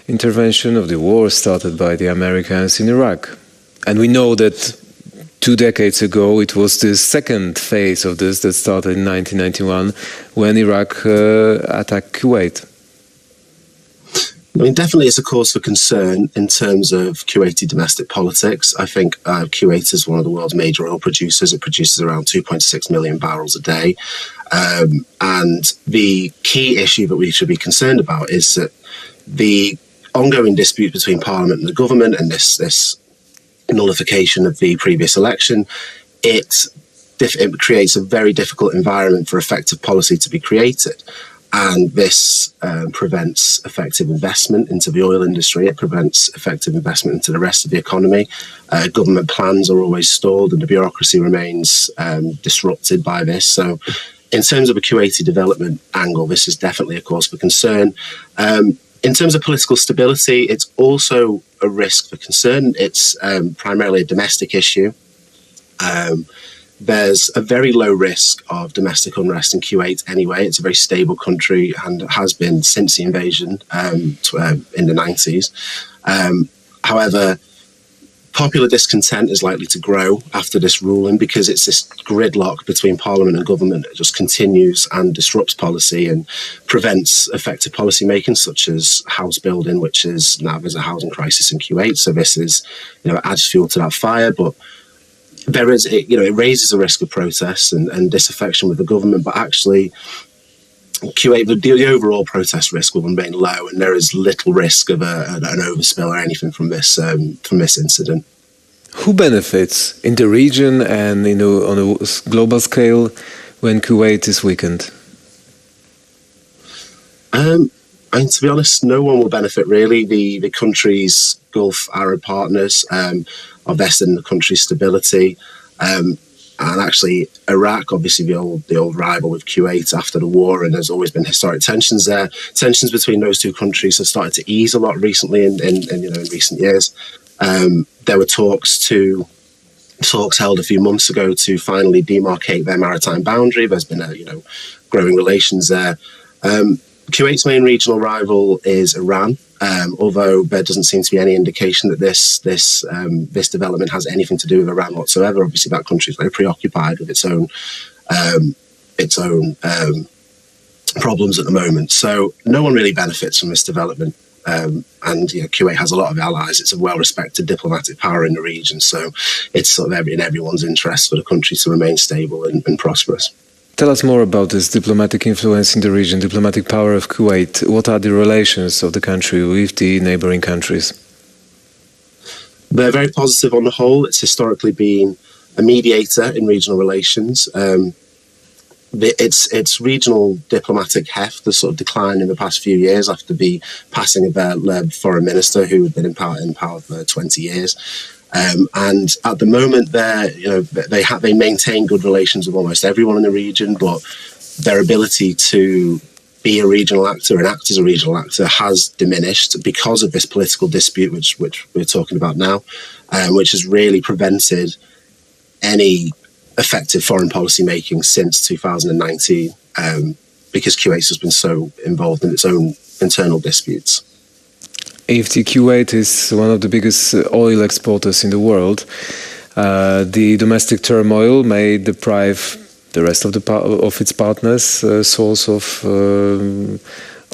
Speaker 10: intervention of the war started by the Americans in Iraq? And we know that 2 decades ago, it was the second phase of this that started in 1991 when Iraq attacked Kuwait.
Speaker 15: Definitely it's a cause for concern in terms of Kuwaiti domestic politics. I think Kuwait is one of the world's major oil producers. It produces around 2.6 million barrels a day. And the key issue that we should be concerned about is that the ongoing dispute between Parliament and the government and this nullification of the previous election, it creates a very difficult environment for effective policy to be created. And this prevents effective investment into the oil industry. It prevents effective investment into the rest of the economy. Government plans are always stalled and the bureaucracy remains disrupted by this. So in terms of a Kuwaiti development angle, this is definitely a cause for concern. In terms of political stability, it's also a risk for concern. It's primarily a domestic issue. There's a very low risk of domestic unrest in Kuwait anyway. It's a very stable country and has been since the invasion in the 90s. However, popular discontent is likely to grow after this ruling because it's this gridlock between parliament and government that just continues and disrupts policy and prevents effective policy making, such as house building, which is now there's a housing crisis in Kuwait. So this is, adds fuel to that fire, but there is, it raises the risk of protests and disaffection with the government, but actually Kuwait, the overall protest risk will remain low, and there is little risk of an overspill or anything from this incident.
Speaker 10: Who benefits in the region and on a global scale when Kuwait is weakened?
Speaker 15: To be honest, no one will benefit really. The country's Gulf Arab partners are vested in the country's stability. And actually, Iraq, obviously the old rival with Kuwait after the war, and there's always been historic tensions there. Tensions between those two countries have started to ease a lot recently in recent years. There were talks held a few months ago to finally demarcate their maritime boundary. There's been growing relations there. Kuwait's main regional rival is Iran, although there doesn't seem to be any indication that this development has anything to do with Iran whatsoever. Obviously, that country is very preoccupied with its own problems at the moment. So no one really benefits from this development. And Kuwait has a lot of allies. It's a well-respected diplomatic power in the region, so it's sort of in everyone's interest for the country to remain stable and prosperous.
Speaker 10: Tell us more about this diplomatic influence in the region, diplomatic power of Kuwait. What are the relations of the country with the neighboring countries?
Speaker 15: They're very positive on the whole. It's historically been a mediator in regional relations. Its regional diplomatic heft has sort of declined in the past few years after the passing of their foreign minister, who had been in power for 20 years. And at the moment, they maintain good relations with almost everyone in the region, but their ability to be a regional actor and act as a regional actor has diminished because of this political dispute, which we're talking about now, which has really prevented any effective foreign policy making since 2019, because Kuwait has been so involved in its own internal disputes.
Speaker 10: If the Kuwait is one of the biggest oil exporters in the world, the domestic turmoil may deprive the rest of its partners source of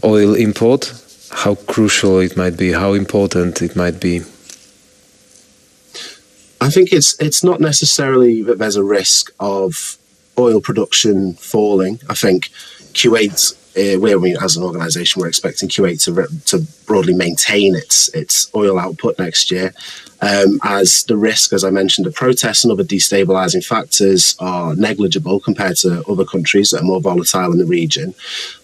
Speaker 10: oil import. How crucial it might be, how important it might be.
Speaker 15: I think it's not necessarily that there's a risk of oil production falling. I think Kuwait, as an organisation, we're expecting Kuwait to broadly maintain its oil output next year, as the risk, as I mentioned, of protests and other destabilising factors are negligible compared to other countries that are more volatile in the region.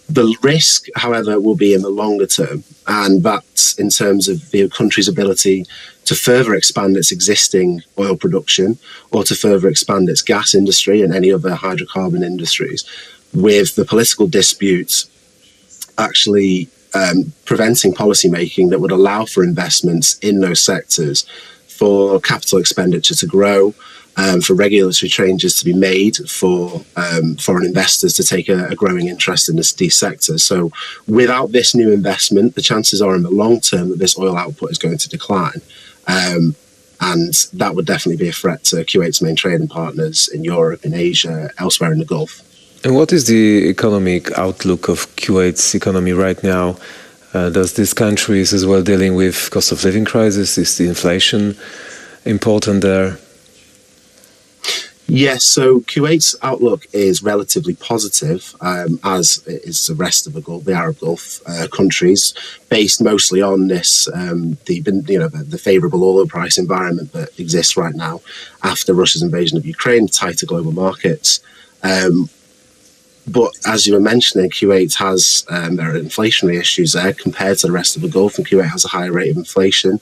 Speaker 15: The risk, however, will be in the longer term, and that's in terms of the country's ability to further expand its existing oil production or to further expand its gas industry and any other hydrocarbon industries, with the political disputes actually preventing policy making that would allow for investments in those sectors, for capital expenditure to grow, for regulatory changes to be made, for foreign investors to take a growing interest in these sectors. So without this new investment, the chances are in the long term that this oil output is going to decline. And that would definitely be a threat to Kuwait's main trading partners in Europe, in Asia, elsewhere in the Gulf.
Speaker 10: And what is the economic outlook of Kuwait's economy right now? Does this country is as well dealing with cost of living crisis? Is the inflation important there?
Speaker 15: Yes, so Kuwait's outlook is relatively positive, as is the rest of the Arab Gulf countries, based mostly on this the favourable oil price environment that exists right now after Russia's invasion of Ukraine, tighter global markets. But as you were mentioning, Kuwait has there are inflationary issues there compared to the rest of the Gulf, and Kuwait has a higher rate of inflation,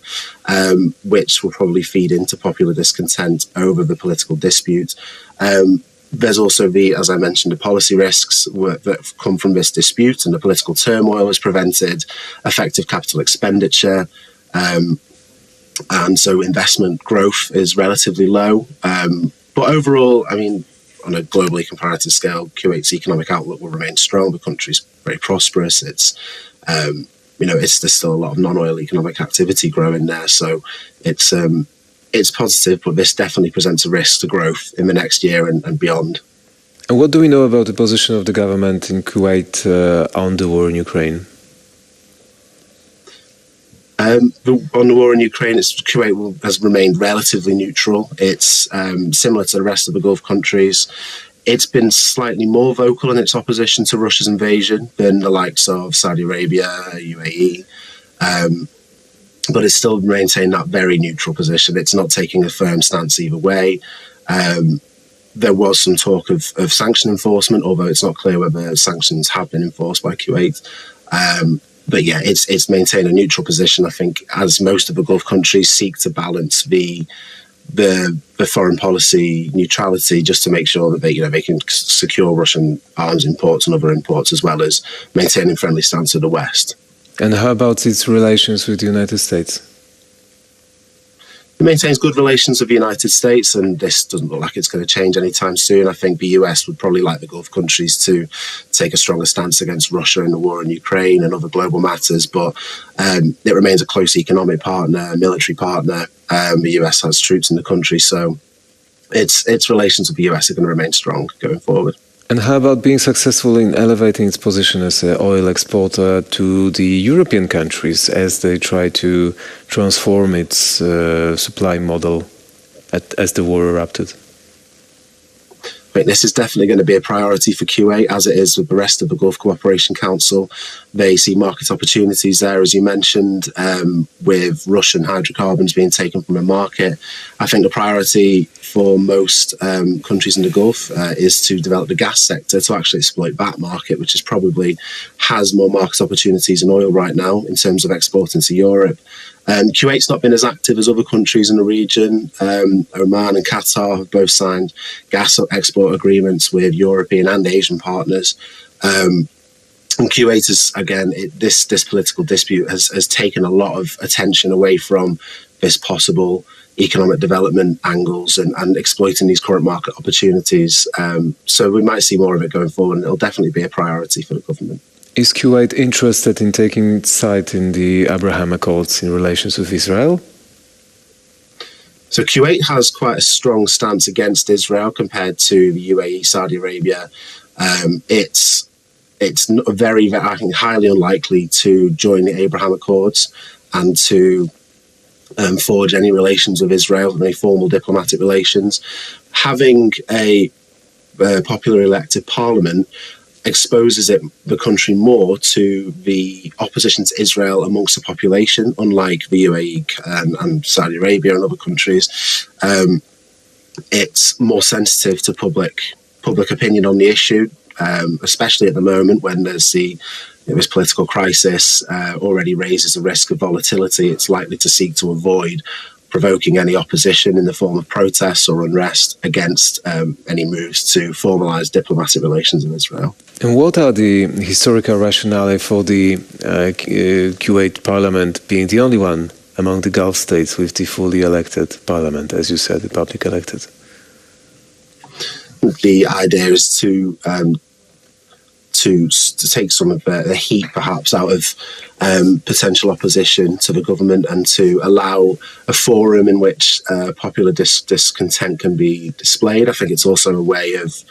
Speaker 15: which will probably feed into popular discontent over the political dispute. There's also as I mentioned, the policy risks that come from this dispute, and the political turmoil has prevented effective capital expenditure. And so investment growth is relatively low. But overall, I mean, on a globally comparative scale, Kuwait's economic outlook will remain strong. The country's very prosperous. It's, there's still a lot of non-oil economic activity growing there. So it's positive, but this definitely presents a risk to growth in the next year and beyond.
Speaker 10: And what do we know about the position of the government in Kuwait on the war in Ukraine?
Speaker 15: On the war in Ukraine, Kuwait has remained relatively neutral. It's similar to the rest of the Gulf countries. It's been slightly more vocal in its opposition to Russia's invasion than the likes of Saudi Arabia, UAE. But it's still maintained that very neutral position. It's not taking a firm stance either way. There was some talk of sanction enforcement, although it's not clear whether sanctions have been enforced by Kuwait. But yeah, it's maintained a neutral position. I think as most of the Gulf countries seek to balance the foreign policy neutrality, just to make sure that they can secure Russian arms imports and other imports, as well as maintaining friendly stance with the West.
Speaker 10: And how about its relations with the United States?
Speaker 15: It maintains good relations with the United States, and this doesn't look like it's going to change anytime soon. I think the US would probably like the Gulf countries to take a stronger stance against Russia in the war in Ukraine and other global matters, but it remains a close economic partner, military partner. The US has troops in the country, so its relations with the US are going to remain strong going forward.
Speaker 10: And how about being successful in elevating its position as an oil exporter to the European countries as they try to transform its supply model as the war erupted?
Speaker 15: This is definitely going to be a priority for Kuwait, as it is with the rest of the Gulf Cooperation Council. They see market opportunities there, as you mentioned, with Russian hydrocarbons being taken from the market. I think the priority for most countries in the Gulf is to develop the gas sector to actually exploit that market, which is probably has more market opportunities than oil right now in terms of exporting to Europe. Kuwait's not been as active as other countries in the region. Oman and Qatar have both signed gas export agreements with European and Asian partners. And Kuwait is, again, this political dispute has taken a lot of attention away from this possible economic development angles and exploiting these current market opportunities. So we might see more of it going forward, and it'll definitely be a priority for the government.
Speaker 10: Is Kuwait interested in taking its side in the Abraham Accords in relations with Israel?
Speaker 15: So Kuwait has quite a strong stance against Israel compared to the UAE, Saudi Arabia. It's very, I think, highly unlikely to join the Abraham Accords and to forge any relations with Israel, any formal diplomatic relations. Having a popular elected parliament exposes the country more to the opposition to Israel amongst the population, unlike the UAE and Saudi Arabia and other countries. It's more sensitive to public opinion on the issue, especially at the moment when there's this political crisis already raises the risk of volatility. It's likely to seek to avoid provoking any opposition in the form of protests or unrest against any moves to formalise diplomatic relations with Israel.
Speaker 10: And what are the historical rationale for the Kuwait parliament being the only one among the Gulf states with the fully elected parliament, as you said, the public elected?
Speaker 15: The idea is to take some of the heat perhaps out of potential opposition to the government and to allow a forum in which popular discontent can be displayed. I think it's also a way of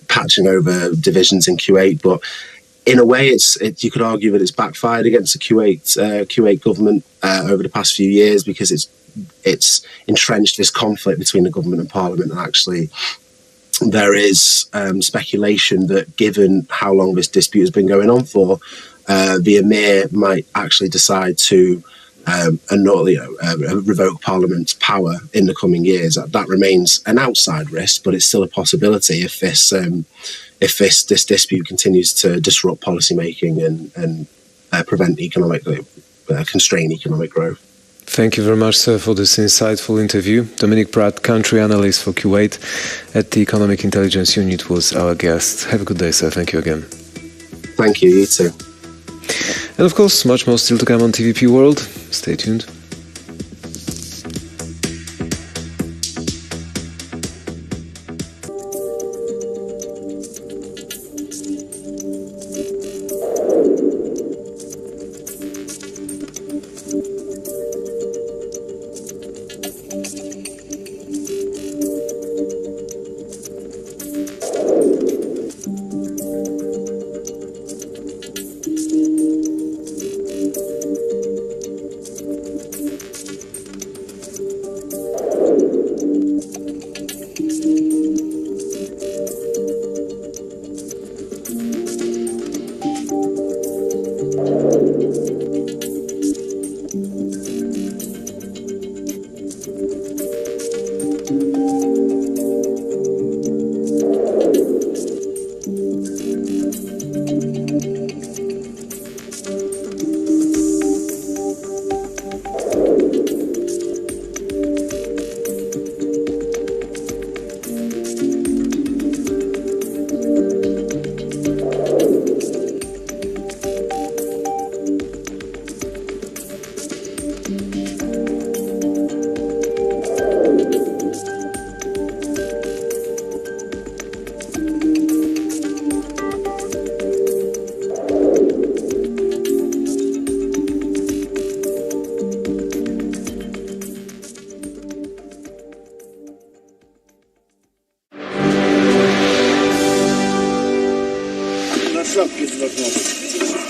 Speaker 15: patching over divisions in Kuwait, but in a way you could argue that it's backfired against the Kuwait government over the past few years, because it's entrenched this conflict between the government and parliament, and actually there is speculation that given how long this dispute has been going on for, the Emir might actually decide to revoke Parliament's power in the coming years. That remains an outside risk, but it's still a possibility if if this dispute continues to disrupt policymaking and prevent constrain economic growth.
Speaker 10: Thank you very much, sir, for this insightful interview. Dominic Pratt, country analyst for Kuwait at the Economic Intelligence Unit, was our guest. Have a good day, sir. Thank you again.
Speaker 15: Thank you, you too.
Speaker 10: And of course, much more still to come on TVP World. Stay tuned.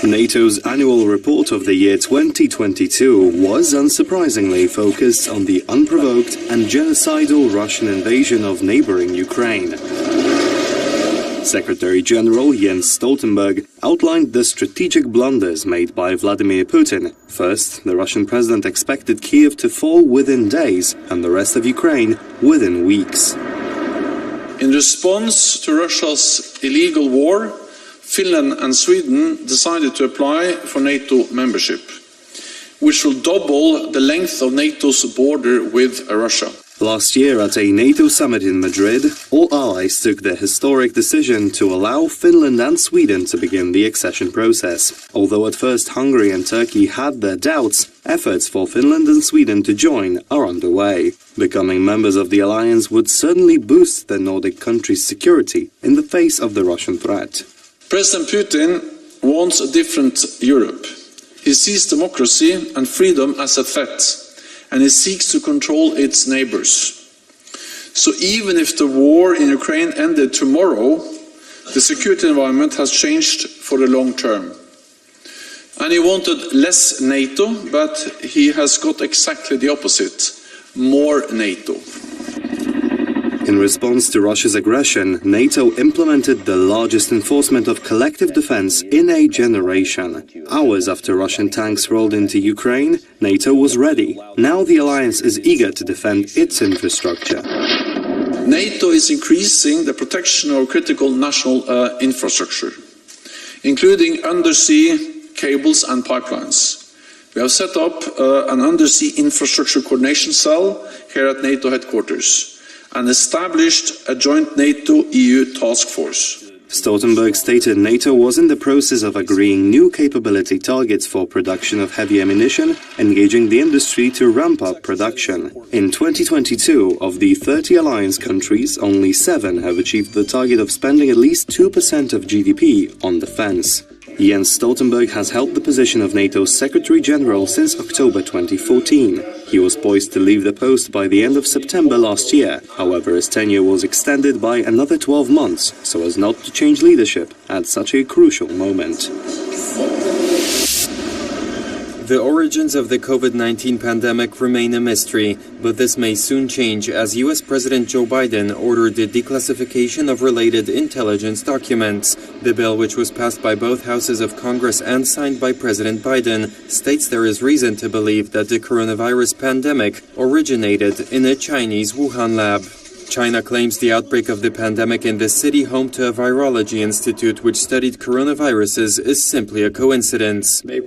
Speaker 13: NATO's annual report of the year 2022 was unsurprisingly focused on the unprovoked and genocidal Russian invasion of neighboring Ukraine. Secretary General Jens Stoltenberg outlined the strategic blunders made by Vladimir Putin. First, the Russian president expected Kiev to fall within days and the rest of Ukraine within weeks.
Speaker 16: In response to Russia's illegal war, Finland and Sweden decided to apply for NATO membership, which will double the length of NATO's border with Russia.
Speaker 13: Last year at a NATO summit in Madrid, all allies took the historic decision to allow Finland and Sweden to begin the accession process. Although at first Hungary and Turkey had their doubts, efforts for Finland and Sweden to join are underway. Becoming members of the alliance would certainly boost the Nordic countries' security in the face of the Russian threat.
Speaker 16: President Putin wants a different Europe. He sees democracy and freedom as a threat, and he seeks to control its neighbors. So even if the war in Ukraine ended tomorrow, the security environment has changed for the long term. And he wanted less NATO, but he has got exactly the opposite, more NATO.
Speaker 13: In response to Russia's aggression, NATO implemented the largest enforcement of collective defense in a generation. Hours after Russian tanks rolled into Ukraine, NATO was ready. Now the alliance is eager to defend its infrastructure.
Speaker 16: NATO is increasing the protection of critical national infrastructure, including undersea cables and pipelines. We have set up an undersea infrastructure coordination cell here at NATO headquarters and established a joint NATO-EU task force.
Speaker 13: Stoltenberg stated NATO was in the process of agreeing new capability targets for production of heavy ammunition, engaging the industry to ramp up production. In 2022, of the 30 alliance countries, only 7 have achieved the target of spending at least 2% of GDP on defense. Jens Stoltenberg has held the position of NATO's Secretary General since October 2014. He was poised to leave the post by the end of September last year. However, his tenure was extended by another 12 months, so as not to change leadership at such a crucial moment.
Speaker 17: The origins of the COVID-19 pandemic remain a mystery, but this may soon change as US President Joe Biden ordered the declassification of related intelligence documents. The bill, which was passed by both houses of Congress and signed by President Biden, states there is reason to believe that the coronavirus pandemic originated in a Chinese Wuhan lab. China claims the outbreak of the pandemic in the city home to a virology institute which studied coronaviruses is simply a coincidence.
Speaker 7: The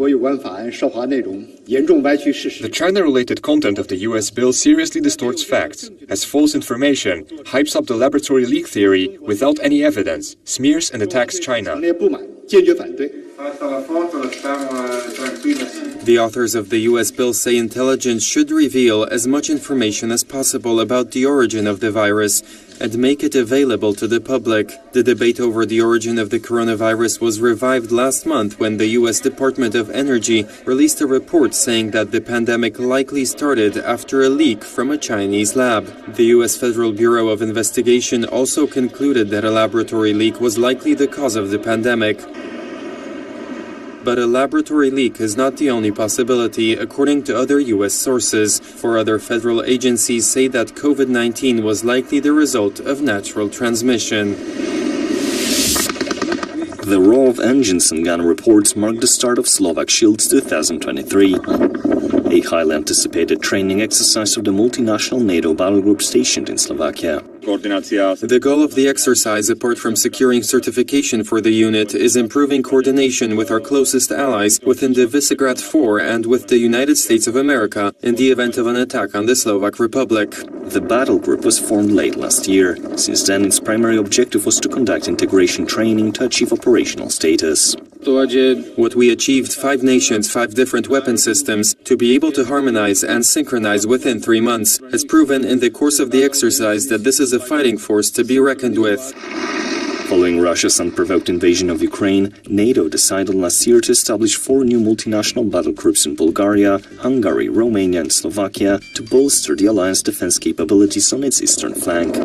Speaker 7: China-related content of the US bill seriously distorts facts, has false information, hypes up the laboratory leak theory without any evidence, smears and attacks China.
Speaker 17: The authors of the US bill say intelligence should reveal as much information as possible about the origin of the virus and make it available to the public. The debate over the origin of the coronavirus was revived last month when the US Department of Energy released a report saying that the pandemic likely started after a leak from a Chinese lab. The US Federal Bureau of Investigation also concluded that a laboratory leak was likely the cause of the pandemic. But a laboratory leak is not the only possibility, according to other U.S. sources. For other federal agencies say that COVID-19 was likely the result of natural transmission.
Speaker 22: The roar of engines and gun reports marked the start of Slovak Shields 2023, a highly anticipated training exercise of the multinational NATO battle group stationed in Slovakia.
Speaker 17: The goal of the exercise, apart from securing certification for the unit, is improving coordination with our closest allies within the Visegrad 4 and with the United States of America in the event of an attack on the Slovak Republic.
Speaker 22: The battle group was formed late last year. Since then, its primary objective was to conduct integration training to achieve operational status.
Speaker 17: What we achieved, 5 nations, 5 different weapon systems, to be able to harmonize and synchronize within 3 months, has proven in the course of the exercise that this is a fighting force to be reckoned with.
Speaker 22: Following Russia's unprovoked invasion of Ukraine, NATO decided last year to establish 4 new multinational battle groups in Bulgaria, Hungary, Romania and Slovakia to bolster the alliance defense capabilities on its eastern flank.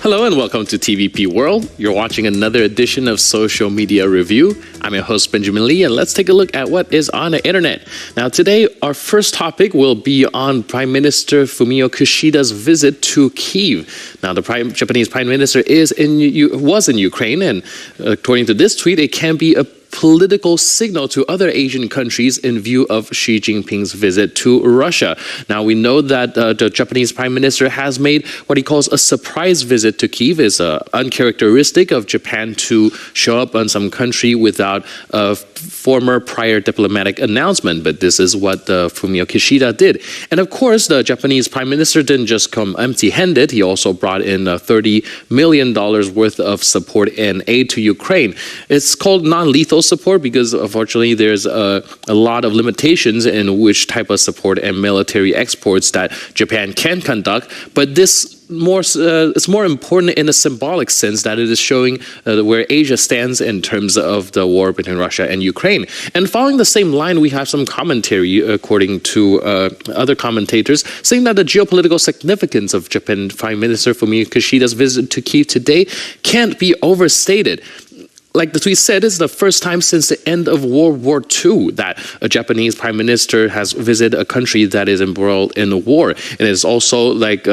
Speaker 1: Hello and welcome to TVP World. You're watching another edition of Social Media Review. I'm your host, Benjamin Lee, and let's take a look at what is on the internet. Now, today, our first topic will be on Prime Minister Fumio Kishida's visit to Kyiv. Now, the Japanese Prime Minister was in Ukraine, and according to this tweet, it can be a political signal to other Asian countries in view of Xi Jinping's visit to Russia. Now, we know that the Japanese Prime Minister has made what he calls a surprise visit to Kyiv. It's uncharacteristic of Japan to show up on some country without a former prior diplomatic announcement, but this is what Fumio Kishida did. And of course, the Japanese Prime Minister didn't just come empty-handed. He also brought in $30 million worth of support and aid to Ukraine. It's called non-lethal support because unfortunately there's a lot of limitations in which type of support and military exports that Japan can conduct, but this it's more important in a symbolic sense that it is showing where Asia stands in terms of the war between Russia and Ukraine. And following the same line, we have some commentary, according to other commentators, saying that the geopolitical significance of Japan Prime Minister Fumio Kishida's visit to Kyiv today can't be overstated. Like the tweet said, it's the first time since the end of World War II that a Japanese prime minister has visited a country that is embroiled in a war. And it's also like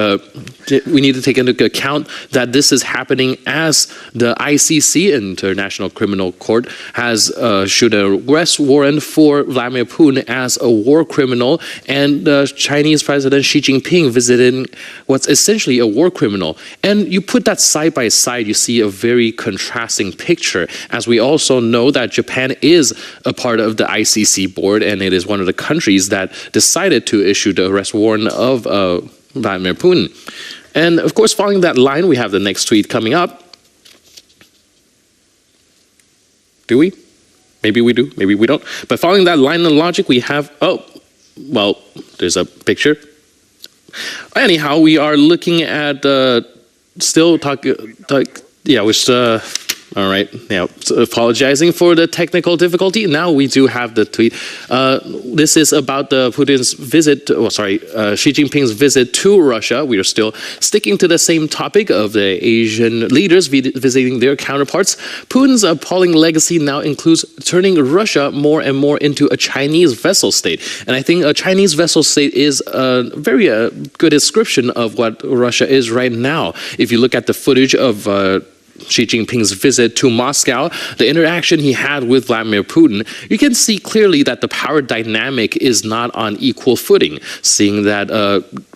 Speaker 1: we need to take into account that this is happening as the ICC, International Criminal Court, has issued an arrest warrant for Vladimir Putin as a war criminal, and Chinese President Xi Jinping visiting what's essentially a war criminal. And you put that side by side, you see a very contrasting picture, as we also know that Japan is a part of the ICC board, and it is one of the countries that decided to issue the arrest warrant of Vladimir Putin. And of course, following that line, we have the next tweet coming up. Do we? Maybe we do, maybe we don't. But following that line of logic, we have, there's a picture. Anyhow, we are looking at, All right. Now, apologizing for the technical difficulty. Now we do have the tweet. This is about the Putin's visit. Xi Jinping's visit to Russia. We are still sticking to the same topic of the Asian leaders visiting their counterparts. Putin's appalling legacy now includes turning Russia more and more into a Chinese vassal state. And I think a Chinese vassal state is a very good description of what Russia is right now. If you look at the footage of Xi Jinping's visit to Moscow, the interaction he had with Vladimir Putin, you can see clearly that the power dynamic is not on equal footing, seeing that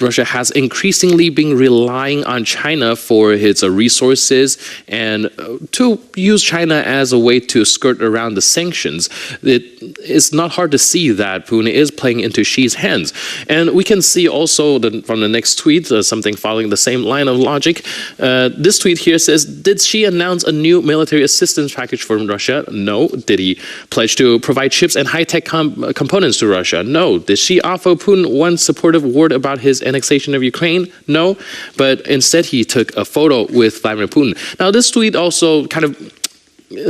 Speaker 1: Russia has increasingly been relying on China for its resources and to use China as a way to skirt around the sanctions. It's not hard to see that Putin is playing into Xi's hands. And we can see also from the next tweet, something following the same line of logic. This tweet here says, did Xi announce a new military assistance package from Russia? No. Did he pledge to provide chips and high-tech components to Russia? No. Did Xi offer Putin one supportive word about his annexation of Ukraine? No. But instead he took a photo with Vladimir Putin. Now this tweet also kind of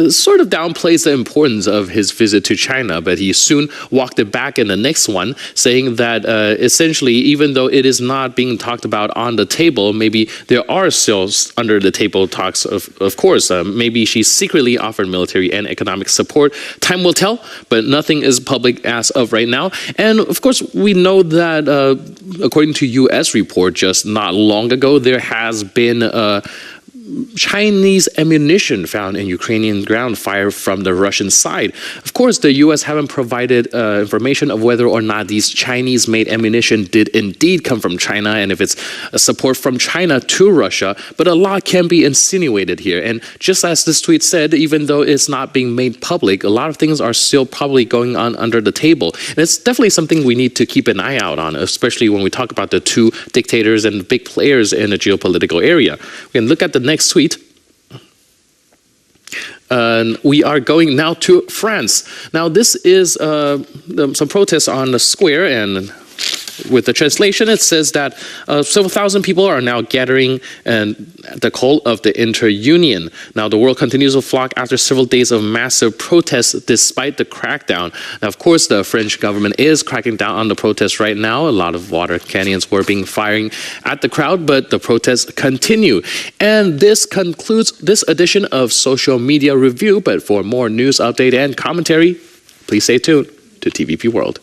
Speaker 1: sort of downplays the importance of his visit to China, but he soon walked it back in the next one, saying that essentially, even though it is not being talked about on the table, maybe there are still under the table talks, of course. Maybe she secretly offered military and economic support. Time will tell, but nothing is public as of right now. And of course, we know that according to U.S. report just not long ago, there has been Chinese ammunition found in Ukrainian ground fire from the Russian side. Of course, the U.S. haven't provided information of whether or not these Chinese-made ammunition did indeed come from China and if it's a support from China to Russia, but a lot can be insinuated here. And just as this tweet said, even though it's not being made public, a lot of things are still probably going on under the table. And it's definitely something we need to keep an eye out on, especially when we talk about the two dictators and big players in the geopolitical area. We can look at the next tweet. We are going now to France. Now this is some protests on the square, and with the translation it says that several thousand people are now gathering at the call of the inter-union. Now the world continues to flock after several days of massive protests despite the crackdown. Now of course the French government is cracking down on the protests right now. A lot of water cannons were being firing at the crowd, but the protests continue. And this concludes this edition of Social Media Review, but for more news update and commentary, please stay tuned to TVP World.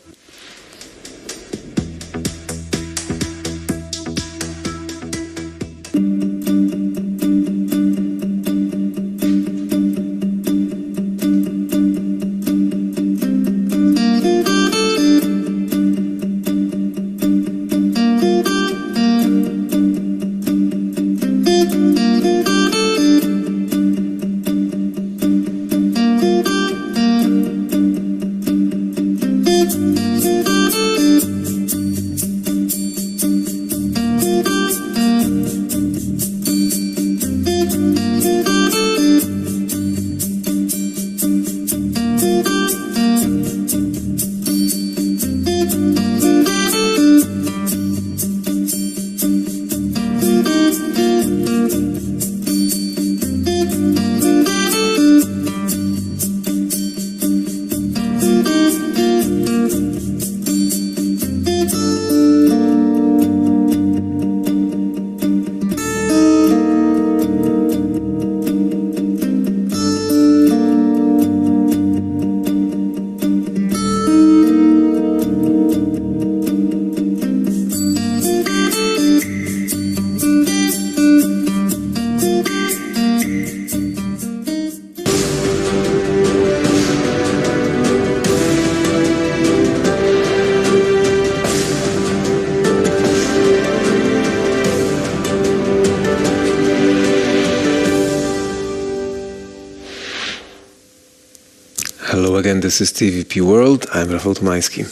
Speaker 10: Hello again, this is TVP World. I'm Rafał Tomański.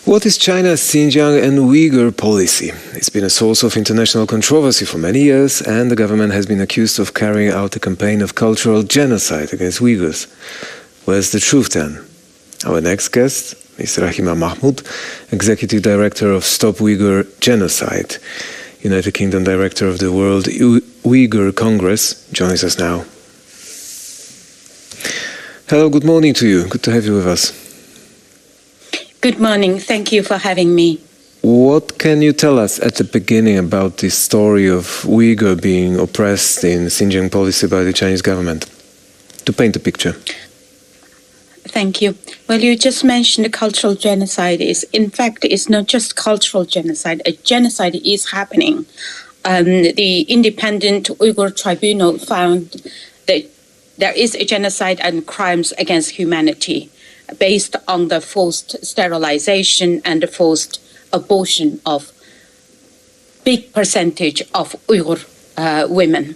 Speaker 10: What is China's Xinjiang and Uyghur policy? It's been a source of international controversy for many years, and the government has been accused of carrying out a campaign of cultural genocide against Uyghurs. Where's the truth then? Our next guest is Rahima Mahmoud, Executive Director of Stop Uyghur Genocide, United Kingdom Director of the World Uyghur Congress, joins us now. Hello, good morning to you. Good to have you with us.
Speaker 12: Good morning. Thank you for having me.
Speaker 10: What can you tell us at the beginning about the story of Uyghur being oppressed in Xinjiang policy by the Chinese government? To paint a picture.
Speaker 12: Thank you. Well, you just mentioned cultural genocide. In fact, it's not just cultural genocide. A genocide is happening. The independent Uyghur tribunal found that there is a genocide and crimes against humanity based on the forced sterilization and the forced abortion of big percentage of Uyghur women.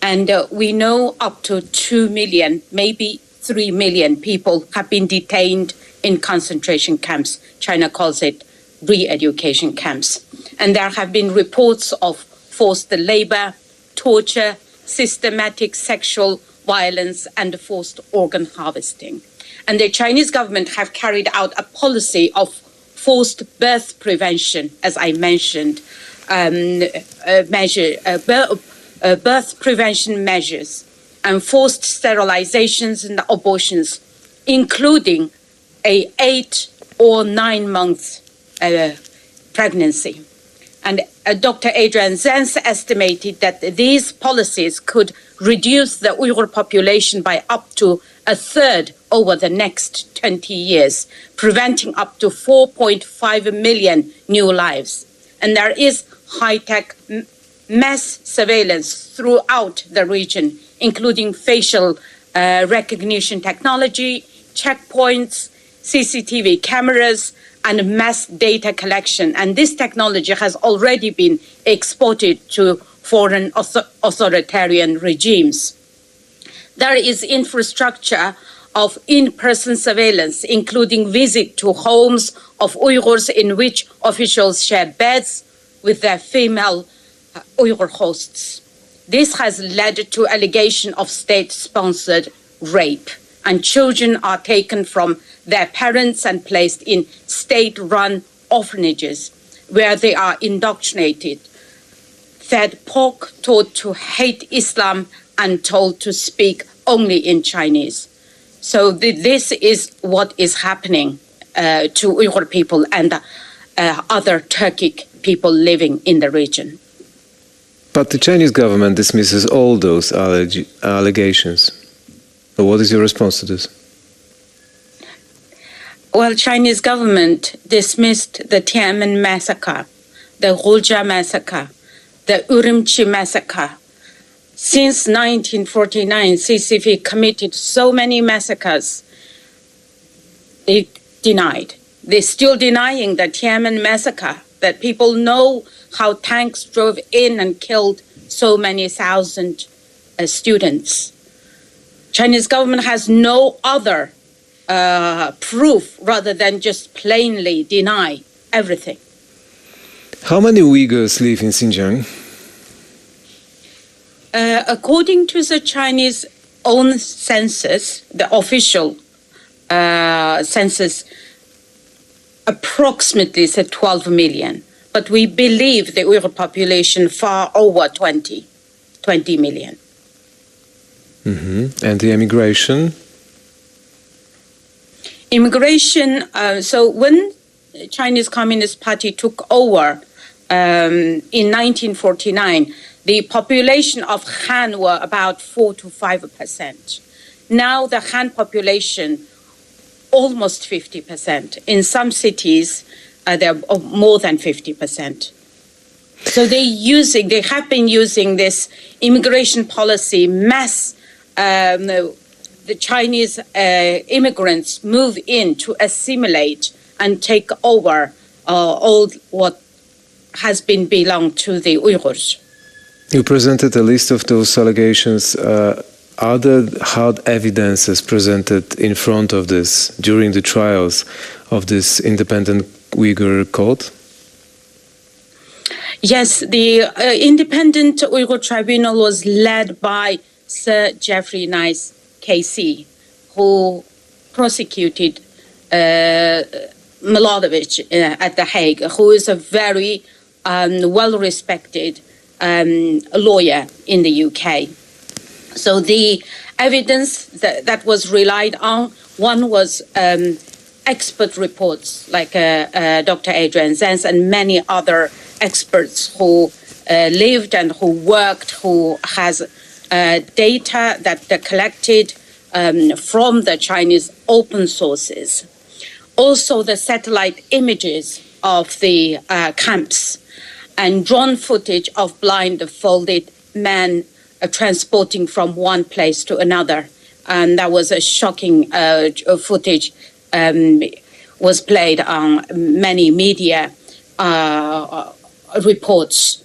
Speaker 12: And we know up to 2 million, maybe 3 million people have been detained in concentration camps. China calls it re-education camps. And there have been reports of forced labor, torture, systematic sexual violence, and forced organ harvesting. And the Chinese government have carried out a policy of forced birth prevention, as I mentioned, birth prevention measures, and forced sterilizations and abortions, including a 8 or 9 month pregnancy. And Dr. Adrian Zenz estimated that these policies could reduce the Uyghur population by up to a third over the next 20 years, preventing up to 4.5 million new lives. And there is high-tech mass surveillance throughout the region, including facial recognition technology, checkpoints, CCTV cameras, and mass data collection. And this technology has already been exported to foreign authoritarian regimes. There is infrastructure of in-person surveillance, including visit to homes of Uyghurs in which officials share beds with their female Uyghur hosts. This has led to allegation of state-sponsored rape, and children are taken from their parents and placed in state-run orphanages where they are indoctrinated, fed pork, taught to hate Islam, and told to speak only in Chinese. So this is what is happening to Uyghur people and other Turkic people living in the region.
Speaker 10: But the Chinese government dismisses all those allegations. What is your response to this?
Speaker 12: Well, Chinese government dismissed the Tiananmen massacre, the Rujia massacre, the Urumqi massacre. Since 1949, CCP committed so many massacres. They denied. They're still denying the Tiananmen massacre, that people know how tanks drove in and killed so many thousand students. Chinese government has no other proof rather than just plainly deny everything.
Speaker 10: How many Uyghurs live in Xinjiang?
Speaker 12: According to the Chinese own census, the official census, approximately said 12 million. But we believe the Uyghur population far over 20 million.
Speaker 10: Mm-hmm. And the immigration?
Speaker 12: Immigration, so when the Chinese Communist Party took over in 1949, the population of Han were about 4 to 5%. Now the Han population, almost 50%. In some cities, they're more than 50%. So they have been using this immigration policy, mass, the Chinese immigrants move in to assimilate and take over all what has been belonged to the Uyghurs.
Speaker 10: You presented a list of those allegations. Are there hard evidences presented in front of this during the trials of this independent Uyghur court?
Speaker 12: Yes, the independent Uyghur tribunal was led by Sir Geoffrey Nice, KC, who prosecuted Milosevic at The Hague, who is a very well-respected lawyer in the UK. So the evidence that was relied on. One was expert reports like Dr. Adrian Zenz and many other experts who lived and who worked, who has data that they collected from the Chinese open sources. Also the satellite images of the camps and drone footage of blindfolded men transporting from one place to another. And that was a shocking footage, was played on many media reports.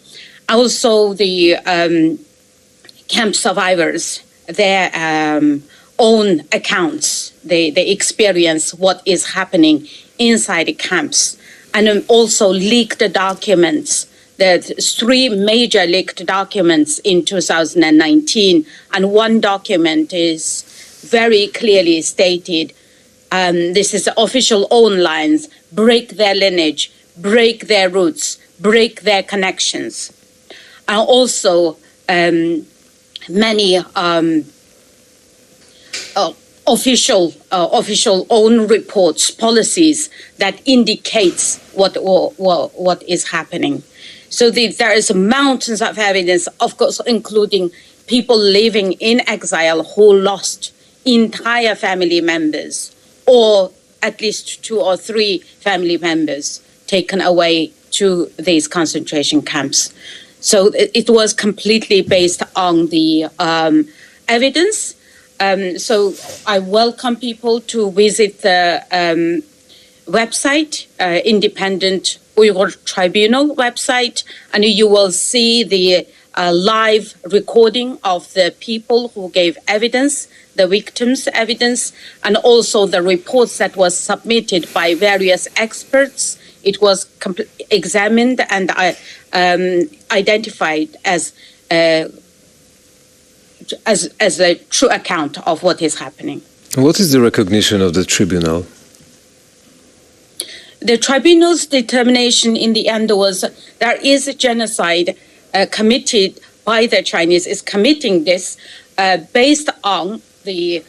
Speaker 12: Also the camp survivors, their own accounts, they experience what is happening inside the camps. And also leaked documents. There's 3 major leaked documents in 2019, and one document is very clearly stated, this is official own lines, break their lineage, break their roots, break their connections. And also many official own reports, policies that indicates what is happening. So there is mountains of evidence, of course, including people living in exile who lost entire family members, or at least 2 or 3 family members taken away to these concentration camps. So it was completely based on the evidence. So I welcome people to visit the website, Independent Uyghur Tribunal website, and you will see the live recording of the people who gave evidence, the victims' evidence, and also the reports that was submitted by various experts. It was examined and identified as a true account of what is happening.
Speaker 10: What is the recognition of the tribunal?
Speaker 12: The tribunal's determination in the end was there is a genocide committed by the Chinese, is committing this based on the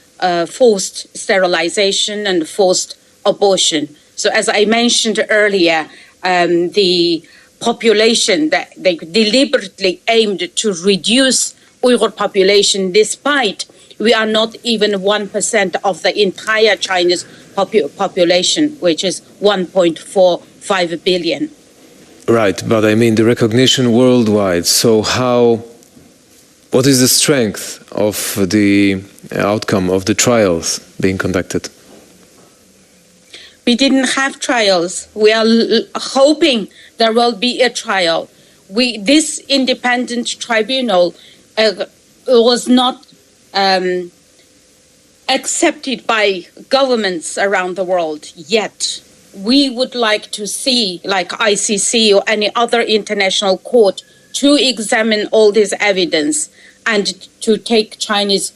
Speaker 12: forced sterilization and forced abortion. So as I mentioned earlier, the population that they deliberately aimed to reduce Uyghur population, despite we are not even 1% of the entire Chinese population, which is 1.45 billion.
Speaker 10: Right, but I mean the recognition worldwide. So what is the strength of the outcome of the trials being conducted?
Speaker 12: We didn't have trials. We are hoping there will be a trial. This independent tribunal was not accepted by governments around the world yet. We would like to see, like ICC or any other international court, to examine all this evidence and to take Chinese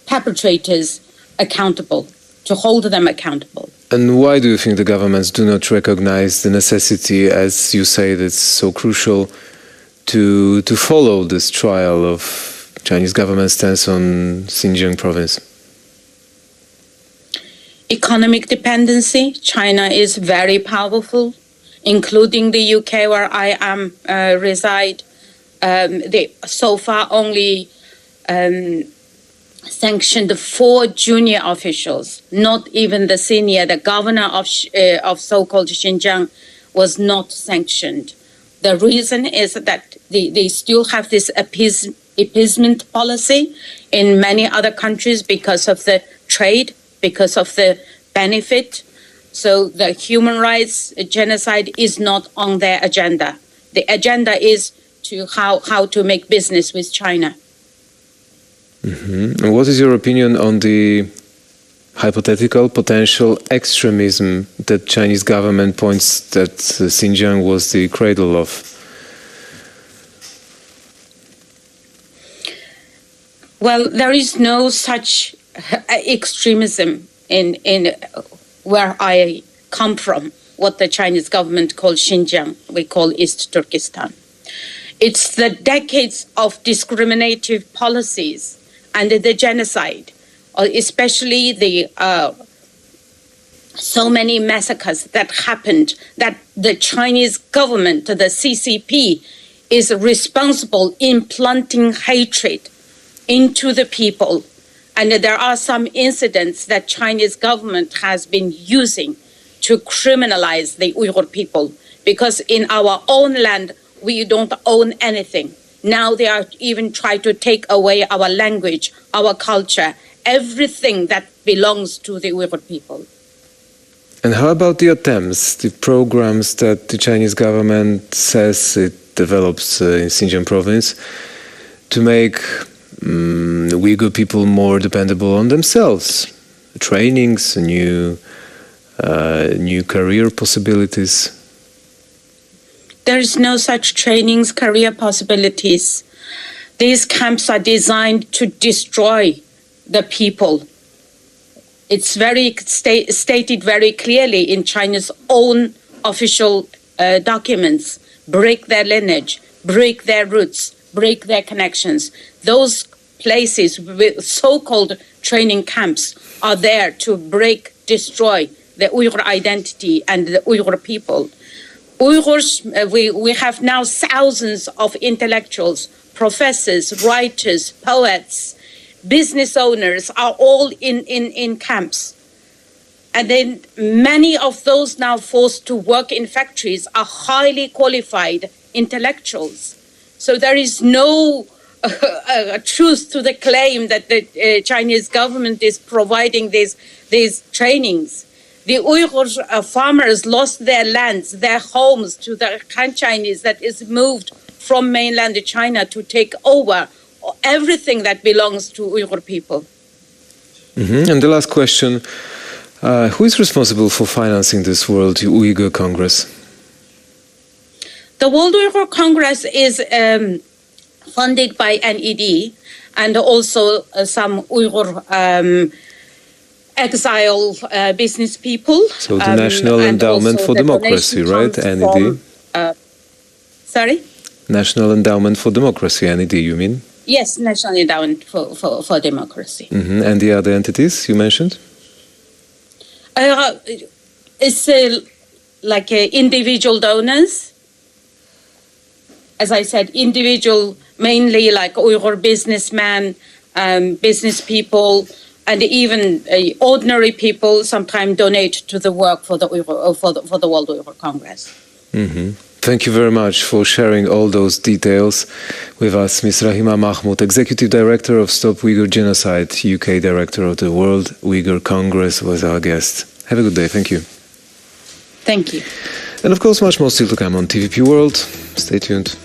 Speaker 12: perpetrators accountable, to hold them accountable.
Speaker 10: And why do you think the governments do not recognize the necessity, as you say, that's so crucial, to follow this trial of Chinese government stance on Xinjiang province?
Speaker 12: Economic dependency. China is very powerful, including the UK, where I am reside. They so far only sanctioned 4 junior officials, not even the senior. The governor of so-called Xinjiang was not sanctioned. The reason is that they still have this appeasement policy in many other countries because of the trade, because of the benefit. So the human rights genocide is not on their agenda. The agenda is to how to make business with China.
Speaker 10: Mm-hmm. And what is your opinion on the hypothetical potential extremism that Chinese government points that Xinjiang was the cradle of?
Speaker 12: Well, there is no such extremism in where I come from, what the Chinese government calls Xinjiang, we call East Turkestan. It's the decades of discriminative policies and the genocide, especially the so many massacres that happened, that the Chinese government, the CCP, is responsible in planting hatred into the people. And there are some incidents that Chinese government has been using to criminalize the Uyghur people, because in our own land, we don't own anything. Now they are even trying to take away our language, our culture, everything that belongs to the Uyghur people.
Speaker 10: And how about the attempts, the programs that the Chinese government says it develops in Xinjiang province to make Uyghur people more dependable on themselves? Trainings, new career possibilities?
Speaker 12: There is no such trainings, career possibilities. These camps are designed to destroy the people. It's very stated very clearly in China's own official documents. Break their lineage, break their roots, break their connections. Those places with so-called training camps are there to break, destroy the Uyghur identity and the Uyghur people. Uyghurs, we have now thousands of intellectuals, professors, writers, poets, business owners are all in camps. And then many of those now forced to work in factories are highly qualified intellectuals. So there is no truth to the claim that the Chinese government is providing these trainings. The Uyghur farmers lost their lands, their homes to the Han Chinese that is moved from mainland China to take over everything that belongs to Uyghur people.
Speaker 10: And the last question, who is responsible for financing this World Uyghur Congress?
Speaker 12: The World Uyghur Congress is funded by NED and also some Uyghur exile business people.
Speaker 10: So the National Endowment for Democracy, right? NED?
Speaker 12: Sorry?
Speaker 10: National Endowment for Democracy, NED, you mean?
Speaker 12: Yes, National Endowment for Democracy.
Speaker 10: And the other entities you mentioned?
Speaker 12: It's like individual donors. As I said, individual, mainly like Uyghur businessmen, business people, and even ordinary people sometimes donate to the work for the Uyghur, for the World Uyghur Congress.
Speaker 10: Thank you very much for sharing all those details with us. Ms. Rahima Mahmoud, Executive Director of Stop Uyghur Genocide, UK Director of the World Uyghur Congress, was our guest. Have a good day. Thank you.
Speaker 12: Thank you.
Speaker 10: And of course, much more still to come on TVP World. Stay tuned.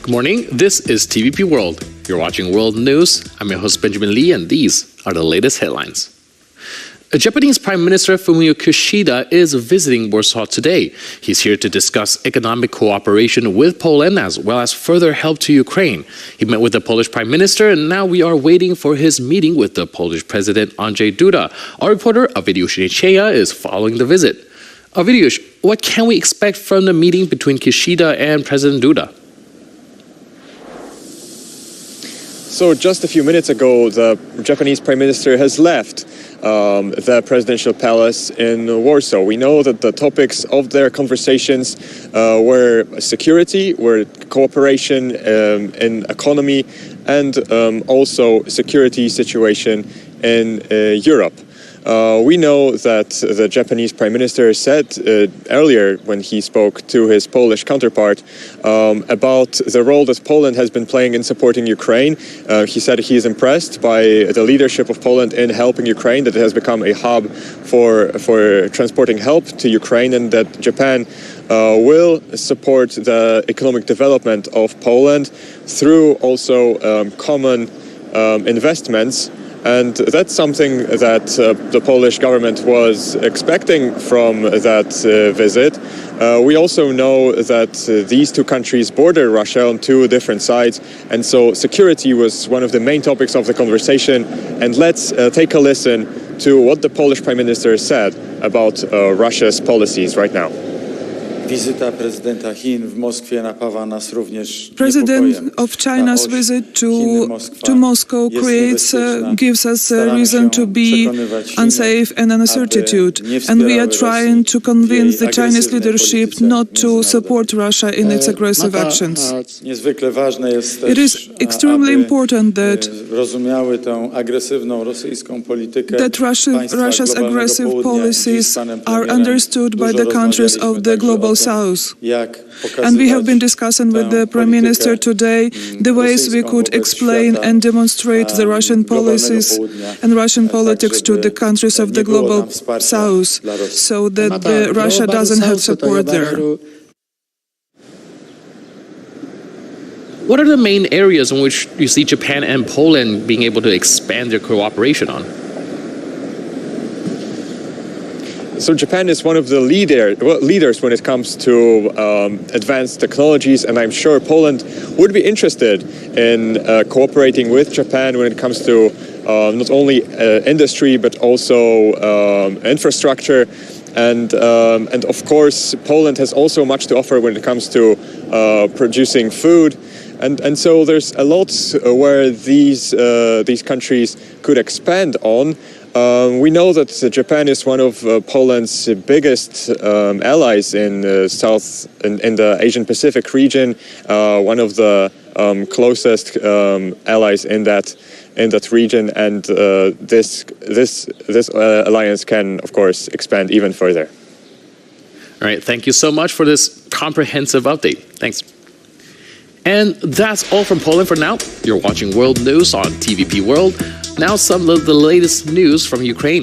Speaker 1: Good morning, this is TVP World. You're watching World News. I'm your host Benjamin Lee, and these are the latest headlines. Japanese Prime Minister Fumio Kishida is visiting Warsaw today. He's here to discuss economic cooperation with Poland as well as further help to Ukraine. He met with the Polish Prime Minister, and now we are waiting for his meeting with the Polish President Andrzej Duda. Our reporter Ovidiusz Niecieja is following the visit. Ovidiusz, what can we expect from the meeting between Kishida and President Duda?
Speaker 5: So just a few minutes ago, the Japanese Prime Minister has left the presidential palace in Warsaw. We know that the topics of their conversations were security, were cooperation in economy, and also security situation in Europe. We know that the Japanese Prime Minister said earlier when he spoke to his Polish counterpart about the role that Poland has been playing in supporting Ukraine. He said he is impressed by the leadership of Poland in helping Ukraine, that it has become a hub for transporting help to Ukraine, and that Japan will support the economic development of Poland through also common investments. And that's something that the Polish government was expecting from that visit. We also know that these two countries border Russia on two different sides, and so security was one of the main topics of the conversation. And let's take a listen to what the Polish Prime Minister said about Russia's policies right now.
Speaker 20: President of China's visit to Moscow gives us a reason to be unsafe and uncertainty, and we are trying to convince the Chinese leadership not to support Russia in its aggressive actions. It is extremely important that Russia's aggressive policies are understood by the countries of the global South. And we have been discussing with the Prime Minister today the ways we could explain and demonstrate the Russian policies and Russian politics to the countries of the global South, so that Russia doesn't have support there.
Speaker 1: What are the main areas in which you see Japan and Poland being able to expand their cooperation on?
Speaker 5: So Japan is one of the leaders when it comes to advanced technologies, and I'm sure Poland would be interested in cooperating with Japan when it comes to not only industry but also infrastructure. And of course, Poland has also much to offer when it comes to producing food. And so there's a lot where these countries could expand on. We know that Japan is one of Poland's biggest allies in in the Asian Pacific region, one of the closest allies in that region, and this alliance can, of course, expand even further.
Speaker 1: All right, thank you so much for this comprehensive update. Thanks. And that's all from Poland for now. You're watching World News on TVP World. Now some of the latest news from Ukraine.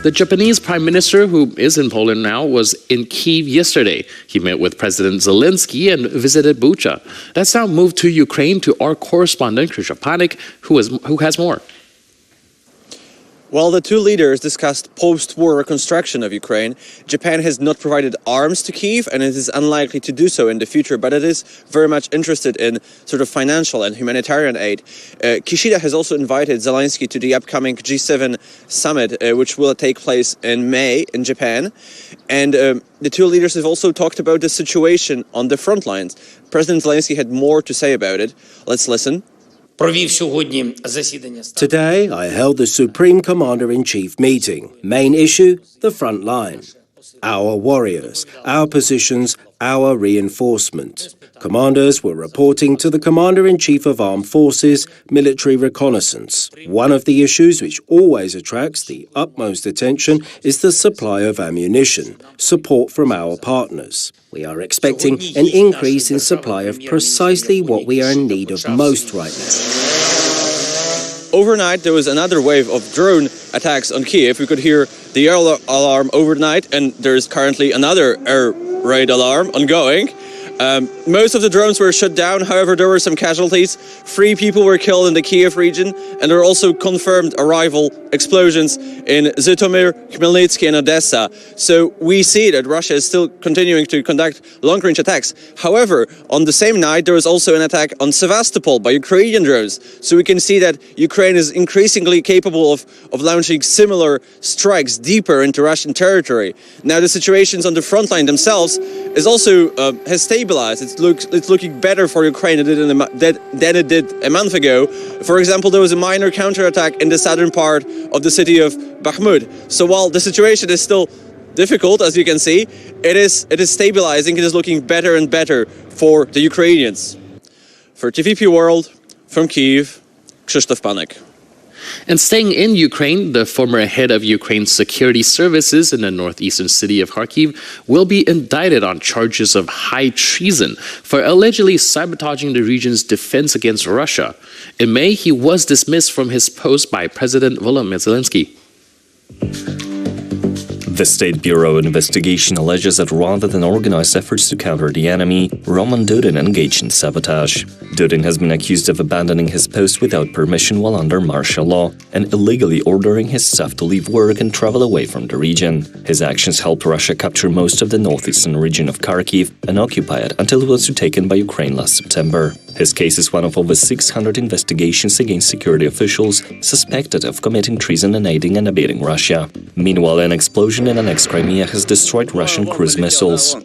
Speaker 1: The Japanese Prime Minister, who is in Poland now, was in Kyiv yesterday. He met with President Zelensky and visited Bucha. Let's now move to Ukraine to our correspondent, Krzysztof Panik, who has more.
Speaker 9: While the two leaders discussed post-war reconstruction of Ukraine, Japan has not provided arms to Kyiv, and it is unlikely to do so in the future, but it is very much interested in sort of financial and humanitarian aid. Kishida has also invited Zelensky to the upcoming G7 summit, which will take place in May in Japan. And the two leaders have also talked about the situation on the front lines. President Zelensky had more to say about it. Let's listen.
Speaker 8: Today, I held the Supreme Commander-in-Chief meeting. Main issue, the front line. Our warriors, our positions, our reinforcement. Commanders were reporting to the Commander-in-Chief of Armed Forces military reconnaissance. One of the issues which always attracts the utmost attention is the supply of ammunition, support from our partners. We are expecting an increase in supply of precisely what we are in need of most right now.
Speaker 9: Overnight, there was another wave of drone attacks on Kyiv. We could hear the air alarm overnight, and there is currently another air raid alarm ongoing. Most of the drones were shut down, however there were some casualties. 3 people were killed in the Kiev region, and there are also confirmed arrival explosions in Zhytomyr, Khmelnytsky and Odessa. So we see that Russia is still continuing to conduct long-range attacks. However, on the same night there was also an attack on Sevastopol by Ukrainian drones. So we can see that Ukraine is increasingly capable of launching similar strikes deeper into Russian territory. Now the situations on the front line themselves is also has stabilized. It's looking better for Ukraine than it did a month ago. For example, there was a minor counterattack in the southern part of the city of Bakhmut. So while the situation is still difficult, as you can see, it is stabilizing. It is looking better and better for the Ukrainians. For TVP World, from Kyiv, Krzysztof Panek.
Speaker 1: And staying in Ukraine, the former head of Ukraine's security services in the northeastern city of Kharkiv will be indicted on charges of high treason for allegedly sabotaging the region's defense against Russia. In May, he was dismissed from his post by President Volodymyr Zelensky.
Speaker 22: The State Bureau of Investigation alleges that rather than organize efforts to counter the enemy, Roman Dudin engaged in sabotage. Dudin has been accused of abandoning his post without permission while under martial law and illegally ordering his staff to leave work and travel away from the region. His actions helped Russia capture most of the northeastern region of Kharkiv and occupy it until it was retaken by Ukraine last September. His case is one of over 600 investigations against security officials suspected of committing treason and aiding and abetting Russia. Meanwhile, an explosion in annexed Crimea has destroyed Russian cruise missiles.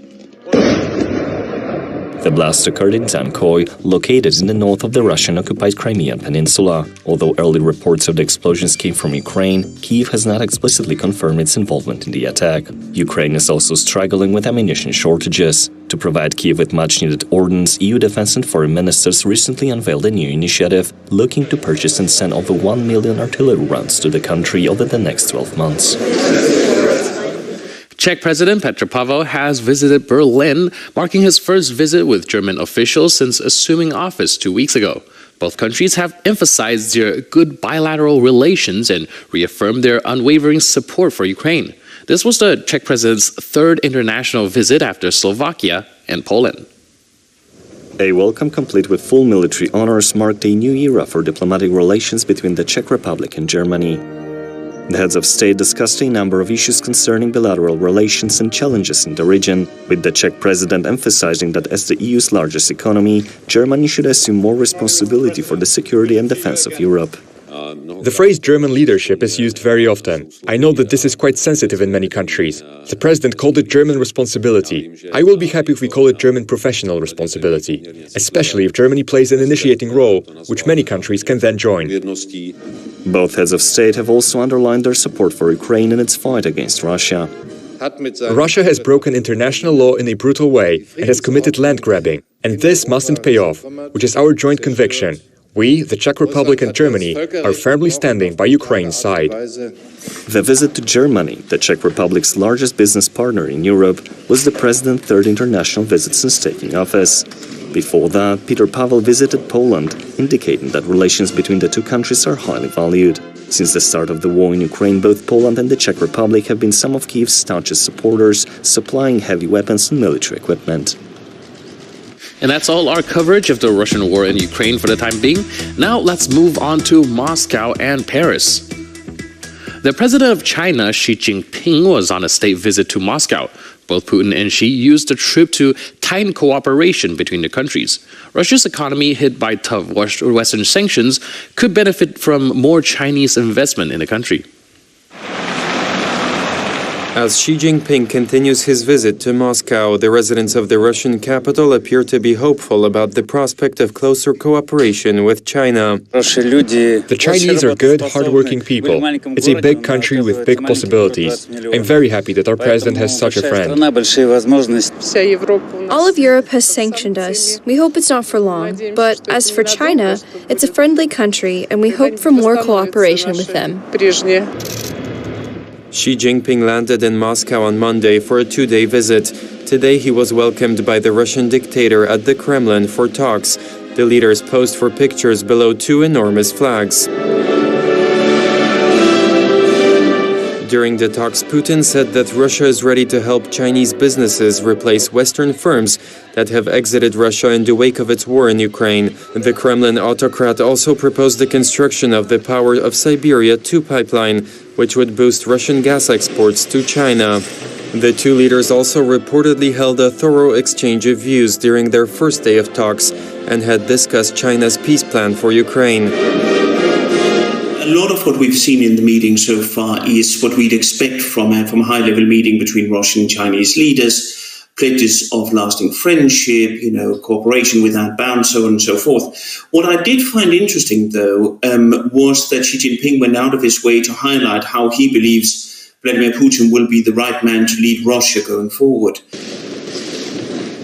Speaker 22: The blast occurred in Zankoy, located in the north of the Russian-occupied Crimean Peninsula. Although early reports of the explosions came from Ukraine, Kyiv has not explicitly confirmed its involvement in the attack. Ukraine is also struggling with ammunition shortages. To provide Kyiv with much-needed ordnance, EU defense and foreign ministers recently unveiled a new initiative looking to purchase and send over 1 million artillery rounds to the country over the next 12 months.
Speaker 1: Czech President Petr Pavel has visited Berlin, marking his first visit with German officials since assuming office 2 weeks ago. Both countries have emphasized their good bilateral relations and reaffirmed their unwavering support for Ukraine. This was the Czech president's third international visit after Slovakia and Poland.
Speaker 22: A welcome complete with full military honors marked a new era for diplomatic relations between the Czech Republic and Germany. The heads of state discussed a number of issues concerning bilateral relations and challenges in the region, with the Czech president emphasizing that as the EU's largest economy, Germany should assume more responsibility for the security and defense of Europe.
Speaker 5: The phrase German leadership is used very often. I know that this is quite sensitive in many countries. The president called it German responsibility. I will be happy if we call it German professional responsibility, especially if Germany plays an initiating role, which many countries can then join.
Speaker 22: Both heads of state have also underlined their support for Ukraine in its fight against Russia.
Speaker 5: Russia has broken international law in a brutal way and has committed land grabbing, and this mustn't pay off, which is our joint conviction. We, the Czech Republic and Germany, are firmly standing by Ukraine's side.
Speaker 22: The visit to Germany, the Czech Republic's largest business partner in Europe, was the president's third international visit since taking office. Before that, Peter Pavel visited Poland, indicating that relations between the two countries are highly valued. Since the start of the war in Ukraine, both Poland and the Czech Republic have been some of Kyiv's staunchest supporters, supplying heavy weapons and military equipment.
Speaker 1: And that's all our coverage of the Russian war in Ukraine for the time being. Now let's move on to Moscow and Paris. The president of China, Xi Jinping, was on a state visit to Moscow. Both Putin and Xi used the trip to tighten cooperation between the countries. Russia's economy, hit by tough Western sanctions, could benefit from more Chinese investment in the country.
Speaker 17: As Xi Jinping continues his visit to Moscow, the residents of the Russian capital appear to be hopeful about the prospect of closer cooperation with China.
Speaker 5: The Chinese are good, hardworking people. It's a big country with big possibilities. I'm very happy that our president has such a friend.
Speaker 6: All of Europe has sanctioned us. We hope it's not for long. But as for China, it's a friendly country, and we hope for more cooperation with them.
Speaker 17: Xi Jinping landed in Moscow on Monday for a two-day visit. Today he was welcomed by the Russian dictator at the Kremlin for talks. The leaders posed for pictures below two enormous flags. During the talks, Putin said that Russia is ready to help Chinese businesses replace Western firms that have exited Russia in the wake of its war in Ukraine. The Kremlin autocrat also proposed the construction of the Power of Siberia 2 pipeline, which would boost Russian gas exports to China. The two leaders also reportedly held a thorough exchange of views during their first day of talks and had discussed China's peace plan for Ukraine.
Speaker 14: A lot of what we've seen in the meeting so far is what we'd expect from a high-level meeting between Russian and Chinese leaders. Pledges of lasting friendship, cooperation without bounds, so on and so forth. What I did find interesting, though, was that Xi Jinping went out of his way to highlight how he believes Vladimir Putin will be the right man to lead Russia going forward.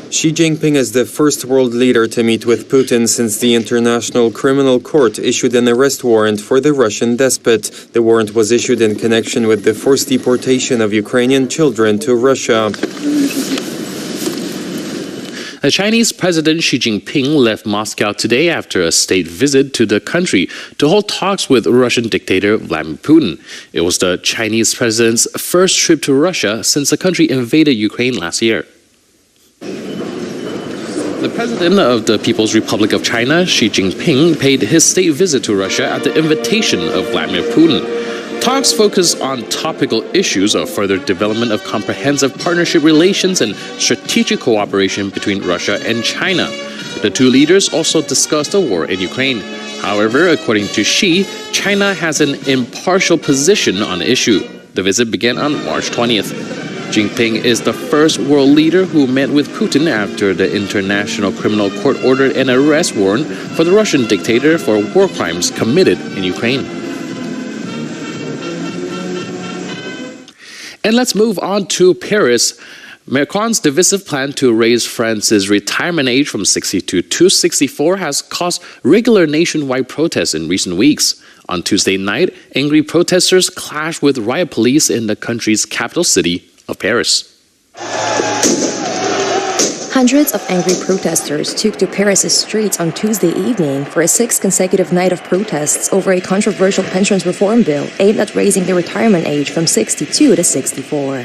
Speaker 17: Xi Jinping is the first world leader to meet with Putin since the International Criminal Court issued an arrest warrant for the Russian despot. The warrant was issued in connection with the forced deportation of Ukrainian children to Russia.
Speaker 1: The Chinese President Xi Jinping left Moscow today after a state visit to the country to hold talks with Russian dictator Vladimir Putin. It was the Chinese president's first trip to Russia since the country invaded Ukraine last year. The president of the People's Republic of China, Xi Jinping, paid his state visit to Russia at the invitation of Vladimir Putin. Talks focus on topical issues of further development of comprehensive partnership relations and strategic cooperation between Russia and China. The two leaders also discussed the war in Ukraine. However, according to Xi, China has an impartial position on the issue. The visit began on March 20th. Jinping is the first world leader who met with Putin after the International Criminal Court ordered an arrest warrant for the Russian dictator for war crimes committed in Ukraine. And let's move on to Paris. Macron's divisive plan to raise France's retirement age from 62 to 64 has caused regular nationwide protests in recent weeks. On Tuesday night, angry protesters clashed with riot police in the country's capital city of Paris.
Speaker 2: Hundreds of angry protesters took to Paris's streets on Tuesday evening for a sixth consecutive night of protests over a controversial pensions reform bill aimed at raising the retirement age from 62 to 64.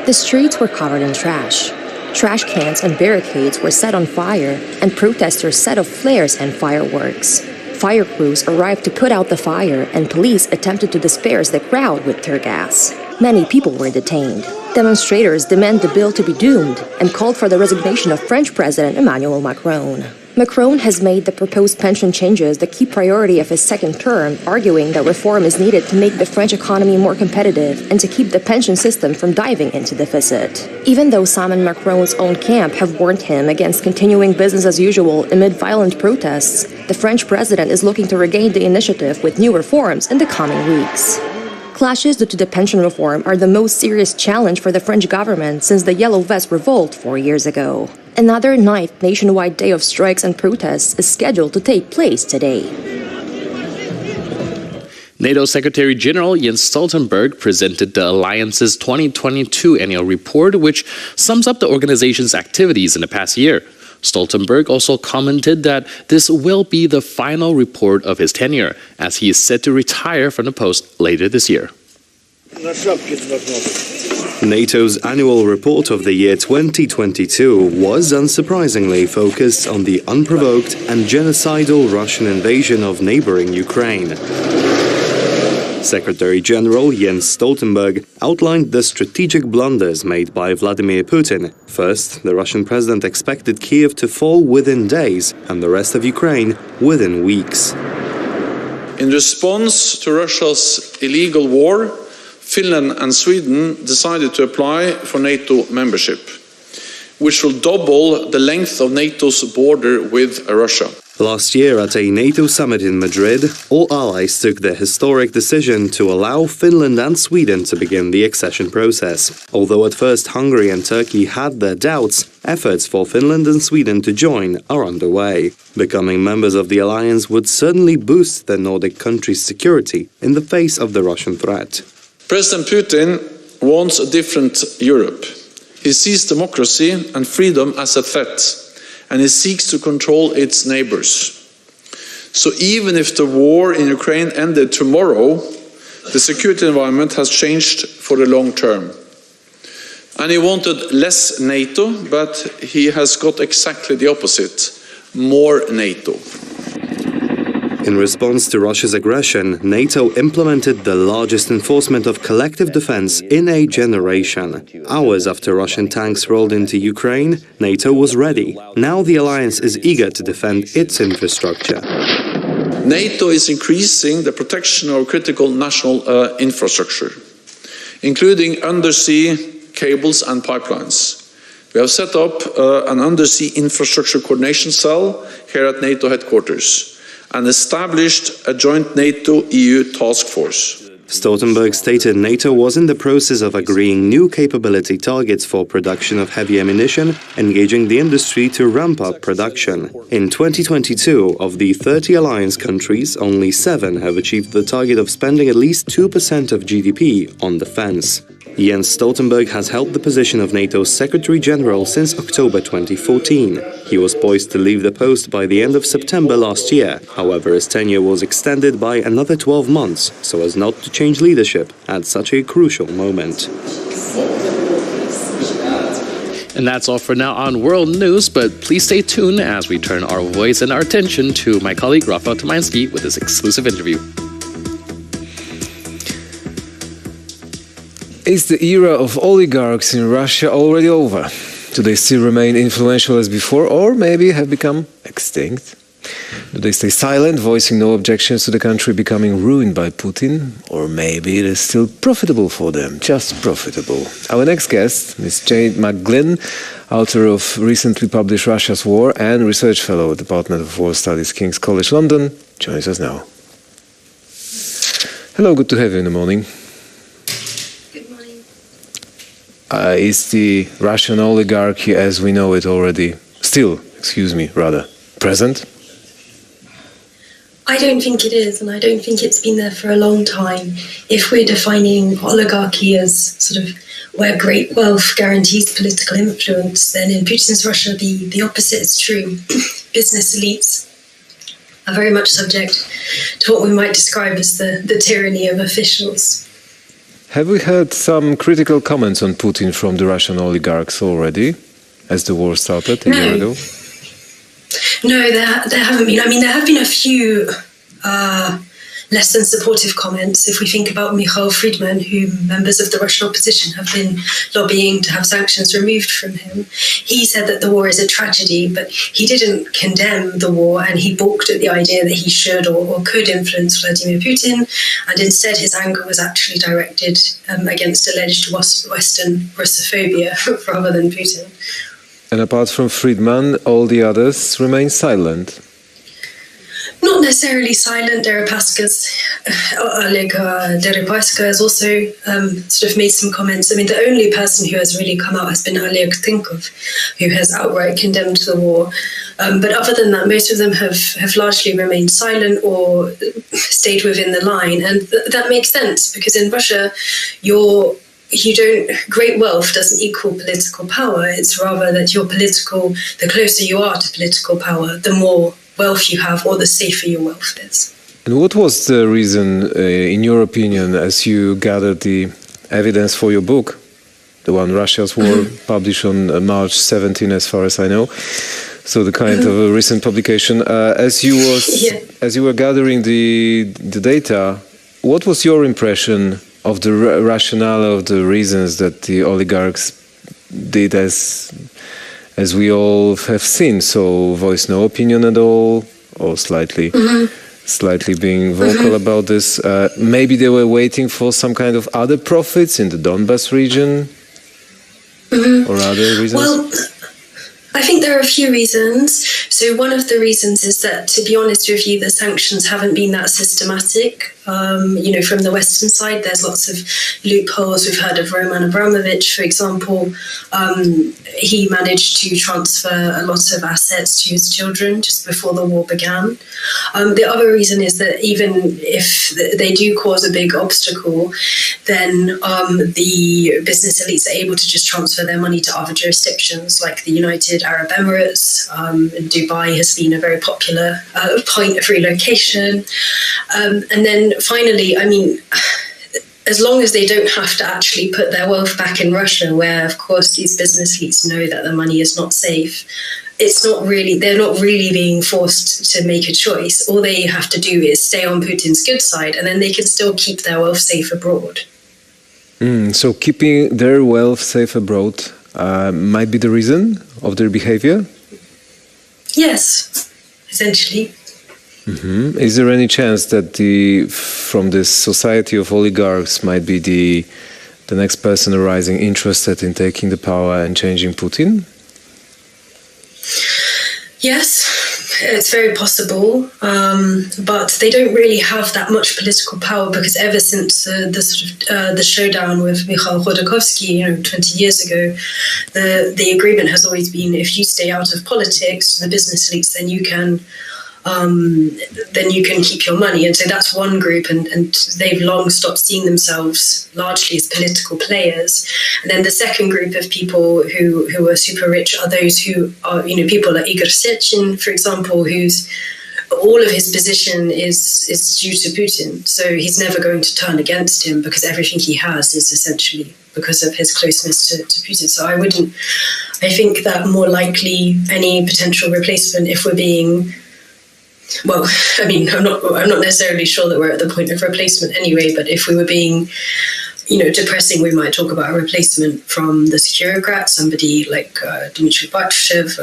Speaker 2: The streets were covered in trash. Trash cans and barricades were set on fire, and protesters set off flares and fireworks. Fire crews arrived to put out the fire, and police attempted to disperse the crowd with tear gas. Many people were detained. Demonstrators demand the bill to be doomed and called for the resignation of French President Emmanuel Macron. Macron has made the proposed pension changes the key priority of his second term, arguing that reform is needed to make the French economy more competitive and to keep the pension system from diving into deficit. Even though some in Macron's own camp have warned him against continuing business as usual amid violent protests, the French president is looking to regain the initiative with new reforms in the coming weeks. Clashes due to the pension reform are the most serious challenge for the French government since the Yellow Vest revolt 4 years ago. Another ninth nationwide day of strikes and protests is scheduled to take place today.
Speaker 1: NATO Secretary General Jens Stoltenberg presented the alliance's 2022 annual report, which sums up the organization's activities in the past year. Stoltenberg also commented that this will be the final report of his tenure, as he is set to retire from the post later this year.
Speaker 13: NATO's annual report of the year 2022 was unsurprisingly focused on the unprovoked and genocidal Russian invasion of neighboring Ukraine. Secretary General Jens Stoltenberg outlined the strategic blunders made by Vladimir Putin. First, the Russian president expected Kiev to fall within days and the rest of Ukraine within weeks.
Speaker 16: In response to Russia's illegal war, Finland and Sweden decided to apply for NATO membership, which will double the length of NATO's border with Russia.
Speaker 13: Last year at a NATO summit in Madrid, all allies took the historic decision to allow Finland and Sweden to begin the accession process. Although at first Hungary and Turkey had their doubts, efforts for Finland and Sweden to join are underway. Becoming members of the alliance would certainly boost the Nordic countries' security in the face of the Russian threat.
Speaker 16: President Putin wants a different Europe. He sees democracy and freedom as a threat, and he seeks to control its neighbors. So even if the war in Ukraine ended tomorrow, the security environment has changed for the long term. And he wanted less NATO, but he has got exactly the opposite, more NATO.
Speaker 13: In response to Russia's aggression, NATO implemented the largest enforcement of collective defense in a generation. Hours after Russian tanks rolled into Ukraine, NATO was ready. Now the alliance is eager to defend its infrastructure.
Speaker 16: NATO is increasing the protection of critical national infrastructure, including undersea cables and pipelines. We have set up an undersea infrastructure coordination cell here at NATO headquarters and established a joint NATO-EU task force.
Speaker 13: Stoltenberg stated NATO was in the process of agreeing new capability targets for production of heavy ammunition, engaging the industry to ramp up production. In 2022, of the 30 alliance countries, only 7 have achieved the target of spending at least 2% of GDP on defense. Jens Stoltenberg has held the position of NATO's Secretary-General since October 2014. He was poised to leave the post by the end of September last year. However, his tenure was extended by another 12 months, so as not to change leadership at such a crucial moment.
Speaker 1: And that's all for now on World News, but please stay tuned as we turn our voice and our attention to my colleague Rafael Tomański with his exclusive interview.
Speaker 10: Is the era of oligarchs in Russia already over? Do they still remain influential as before, or maybe have become extinct? Do they stay silent, voicing no objections to the country becoming ruined by Putin? Or maybe it is still profitable for them, just profitable. Our next guest, Ms. Jane McGlynn, author of recently published Russia's War and research fellow at the Department of War Studies, King's College London, joins us now. Hello, good to have you in the morning. Is the Russian oligarchy as we know it already, present?
Speaker 18: I don't think it is, and I don't think it's been there for a long time. If we're defining oligarchy as sort of where great wealth guarantees political influence, then in Putin's Russia, the opposite is true. Business elites are very much subject to what we might describe as the tyranny of officials.
Speaker 10: Have we heard some critical comments on Putin from the Russian oligarchs already, as the war started a year ago?
Speaker 18: No, there haven't been. I mean, there have been a few less than supportive comments. If we think about Mikhail Friedman, who members of the Russian opposition have been lobbying to have sanctions removed from him, he said that the war is a tragedy, but he didn't condemn the war, and he balked at the idea that he should or could influence Vladimir Putin, and instead his anger was actually directed against alleged Western Russophobia rather than Putin.
Speaker 10: And apart from Friedman, all the others remain silent?
Speaker 18: Not necessarily silent. Oleg Deripaska has also sort of made some comments. I mean, the only person who has really come out has been Oleg Tinkov, who has outright condemned the war. But other than that, most of them have largely remained silent or stayed within the line. And that makes sense, because in Russia, great wealth doesn't equal political power. It's rather that the closer you are to political power, the more wealth you have, or the safer your wealth is.
Speaker 10: And what was the reason, in your opinion, as you gathered the evidence for your book, the one Russia's War, published on March 17, as far as I know, so the kind of a recent publication, as you were gathering the data, what was your impression of the rationale of the reasons that the oligarchs did as we all have seen, so voice no opinion at all, or slightly being vocal about this? Maybe they were waiting for some kind of other profits in the Donbas region, or other reasons?
Speaker 18: Well, I think there are a few reasons. So one of the reasons is that, to be honest with you, the sanctions haven't been that systematic. From the Western side, there's lots of loopholes. We've heard of Roman Abramovich, for example. He managed to transfer a lot of assets to his children just before the war began. The other reason is that even if they do cause a big obstacle, then the business elites are able to just transfer their money to other jurisdictions, like the United Arab Emirates. Dubai has been a very popular point of relocation. And then finally, I mean, as long as they don't have to actually put their wealth back in Russia, where of course these business elites know that the money is not safe, they're not really being forced to make a choice. All they have to do is stay on Putin's good side, and then they can still keep their wealth safe abroad.
Speaker 10: So keeping their wealth safe abroad might be the reason of their behavior?
Speaker 18: Yes, essentially.
Speaker 10: Mm-hmm. Is there any chance that from this society of oligarchs might be the next person arising interested in taking the power and changing Putin?
Speaker 18: Yes, it's very possible, but they don't really have that much political power, because ever since the showdown with Mikhail Khodorkovsky, 20 years ago, the agreement has always been, if you stay out of politics, the business elites, then you can keep your money. And so that's one group, and they've long stopped seeing themselves largely as political players. And then the second group of people who are super rich are those who are, people like Igor Sechin, for example, whose all of his position is due to Putin. So he's never going to turn against him, because everything he has is essentially because of his closeness to Putin. So I think that more likely any potential replacement, if we're being, well, I mean, I'm not necessarily sure that we're at the point of replacement anyway, but if we were being, depressing, we might talk about a replacement from the Securocrats, somebody like Dmitry Patrushev,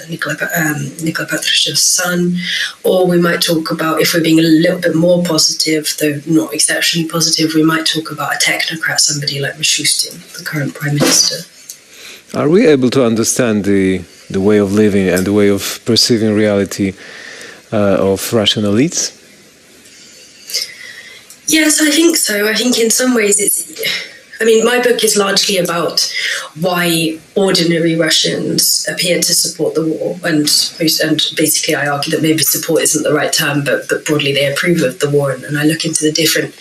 Speaker 18: Nikolai Patrushev's son, or we might talk about, if we're being a little bit more positive, though not exceptionally positive, we might talk about a technocrat, somebody like Mishustin, the current prime minister.
Speaker 10: Are we able to understand the way of living and the way of perceiving reality of Russian elites?
Speaker 18: Yes, I think so. I think in some ways my book is largely about why ordinary Russians appear to support the war, and basically I argue that maybe support isn't the right term, but broadly they approve of the war, and I look into the different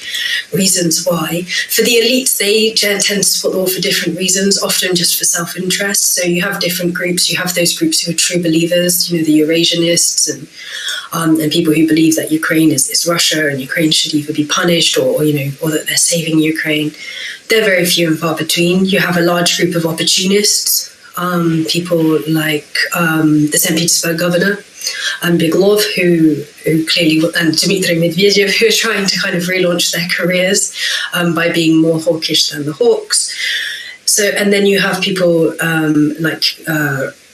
Speaker 18: reasons why. For the elites, they tend to support the war for different reasons, often just for self-interest. So you have different groups. You have those groups who are true believers, the Eurasianists and people who believe that Ukraine is Russia and Ukraine should either be punished or that they're saving Ukraine. They're very few and far between. You have a large group of opportunists, people like the St. Petersburg governor, Biglov, who clearly, and Dmitry Medvedev, who are trying to kind of relaunch their careers by being more hawkish than the hawks. So, and then you have people like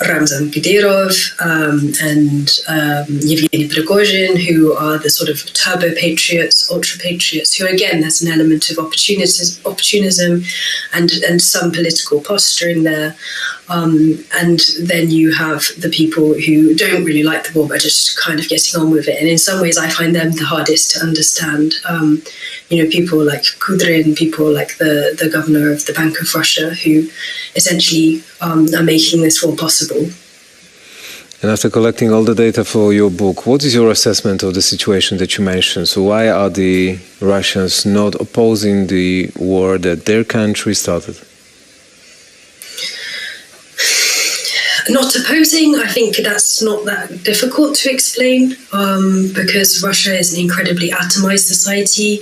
Speaker 18: Ramzan Kadyrov and Yevgeny Prigozhin, who are the sort of turbo patriots, ultra patriots, who again, there's an element of opportunism and some political posturing there. And then you have the people who don't really like the war, but just kind of getting on with it. And in some ways, I find them the hardest to understand. People like Kudrin, people like the governor of the Bank of Russia, who essentially are making this war possible.
Speaker 10: And after collecting all the data for your book, what is your assessment of the situation that you mentioned? So why are the Russians not opposing the war that their country started?
Speaker 18: Not opposing, I think that's not that difficult to explain, because Russia is an incredibly atomized society,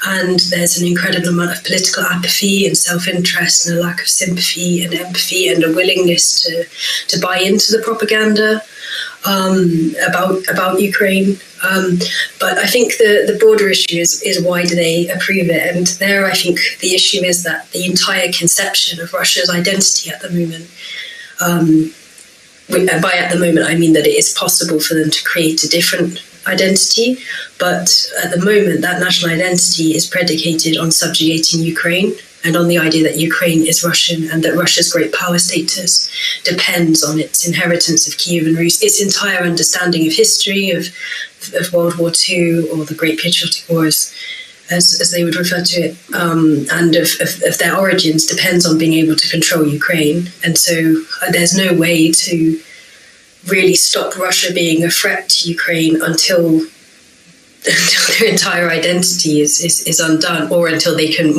Speaker 18: and there's an incredible amount of political apathy and self-interest and a lack of sympathy and empathy and a willingness to buy into the propaganda about Ukraine. But I think the broader issue is why do they approve it? And there I think the issue is that the entire conception of Russia's identity at the moment, by at the moment, I mean that it is possible for them to create a different identity, but at the moment that national identity is predicated on subjugating Ukraine and on the idea that Ukraine is Russian and that Russia's great power status depends on its inheritance of Kiev and Rus, its entire understanding of history, of World War II or the Great Patriotic Wars, as they would refer to it, and of their origins depends on being able to control Ukraine. And so there's no way to really stop Russia being a threat to Ukraine until their entire identity is undone, or until they can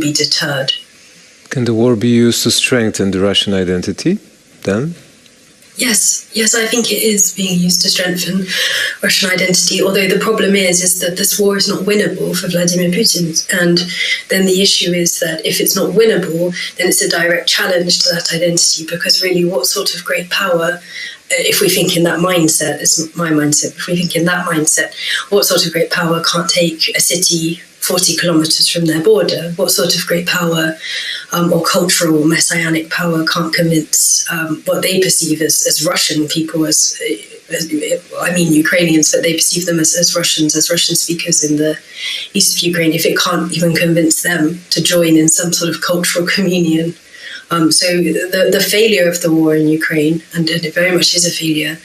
Speaker 18: be deterred.
Speaker 10: Can the war be used to strengthen the Russian identity then?
Speaker 18: Yes, I think it is being used to strengthen Russian identity, although the problem is that this war is not winnable for Vladimir Putin. And then the issue is that if it's not winnable, then it's a direct challenge to that identity, because really what sort of great power, if we think in that mindset, it's not my mindset, if we think in that mindset, what sort of great power can't take a city 40 kilometers from their border? What sort of great power or cultural messianic power can't convince what they perceive as Russian people, Ukrainians, but they perceive them as Russian speakers in the east of Ukraine, if it can't even convince them to join in some sort of cultural communion. So the failure of the war in Ukraine, and it very much is a failure,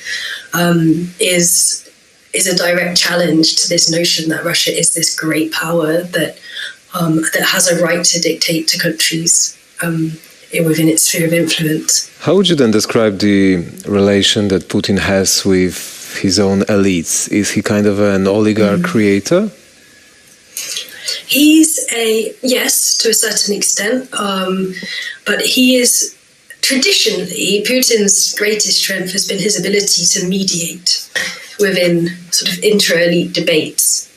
Speaker 18: is a direct challenge to this notion that Russia is this great power that has a right to dictate to countries within its sphere of influence.
Speaker 10: How would you then describe the relation that Putin has with his own elites? Is he kind of an oligarch creator?
Speaker 18: He's yes, to a certain extent, but he is traditionally, Putin's greatest strength has been his ability to mediate within sort of intra-elite debates.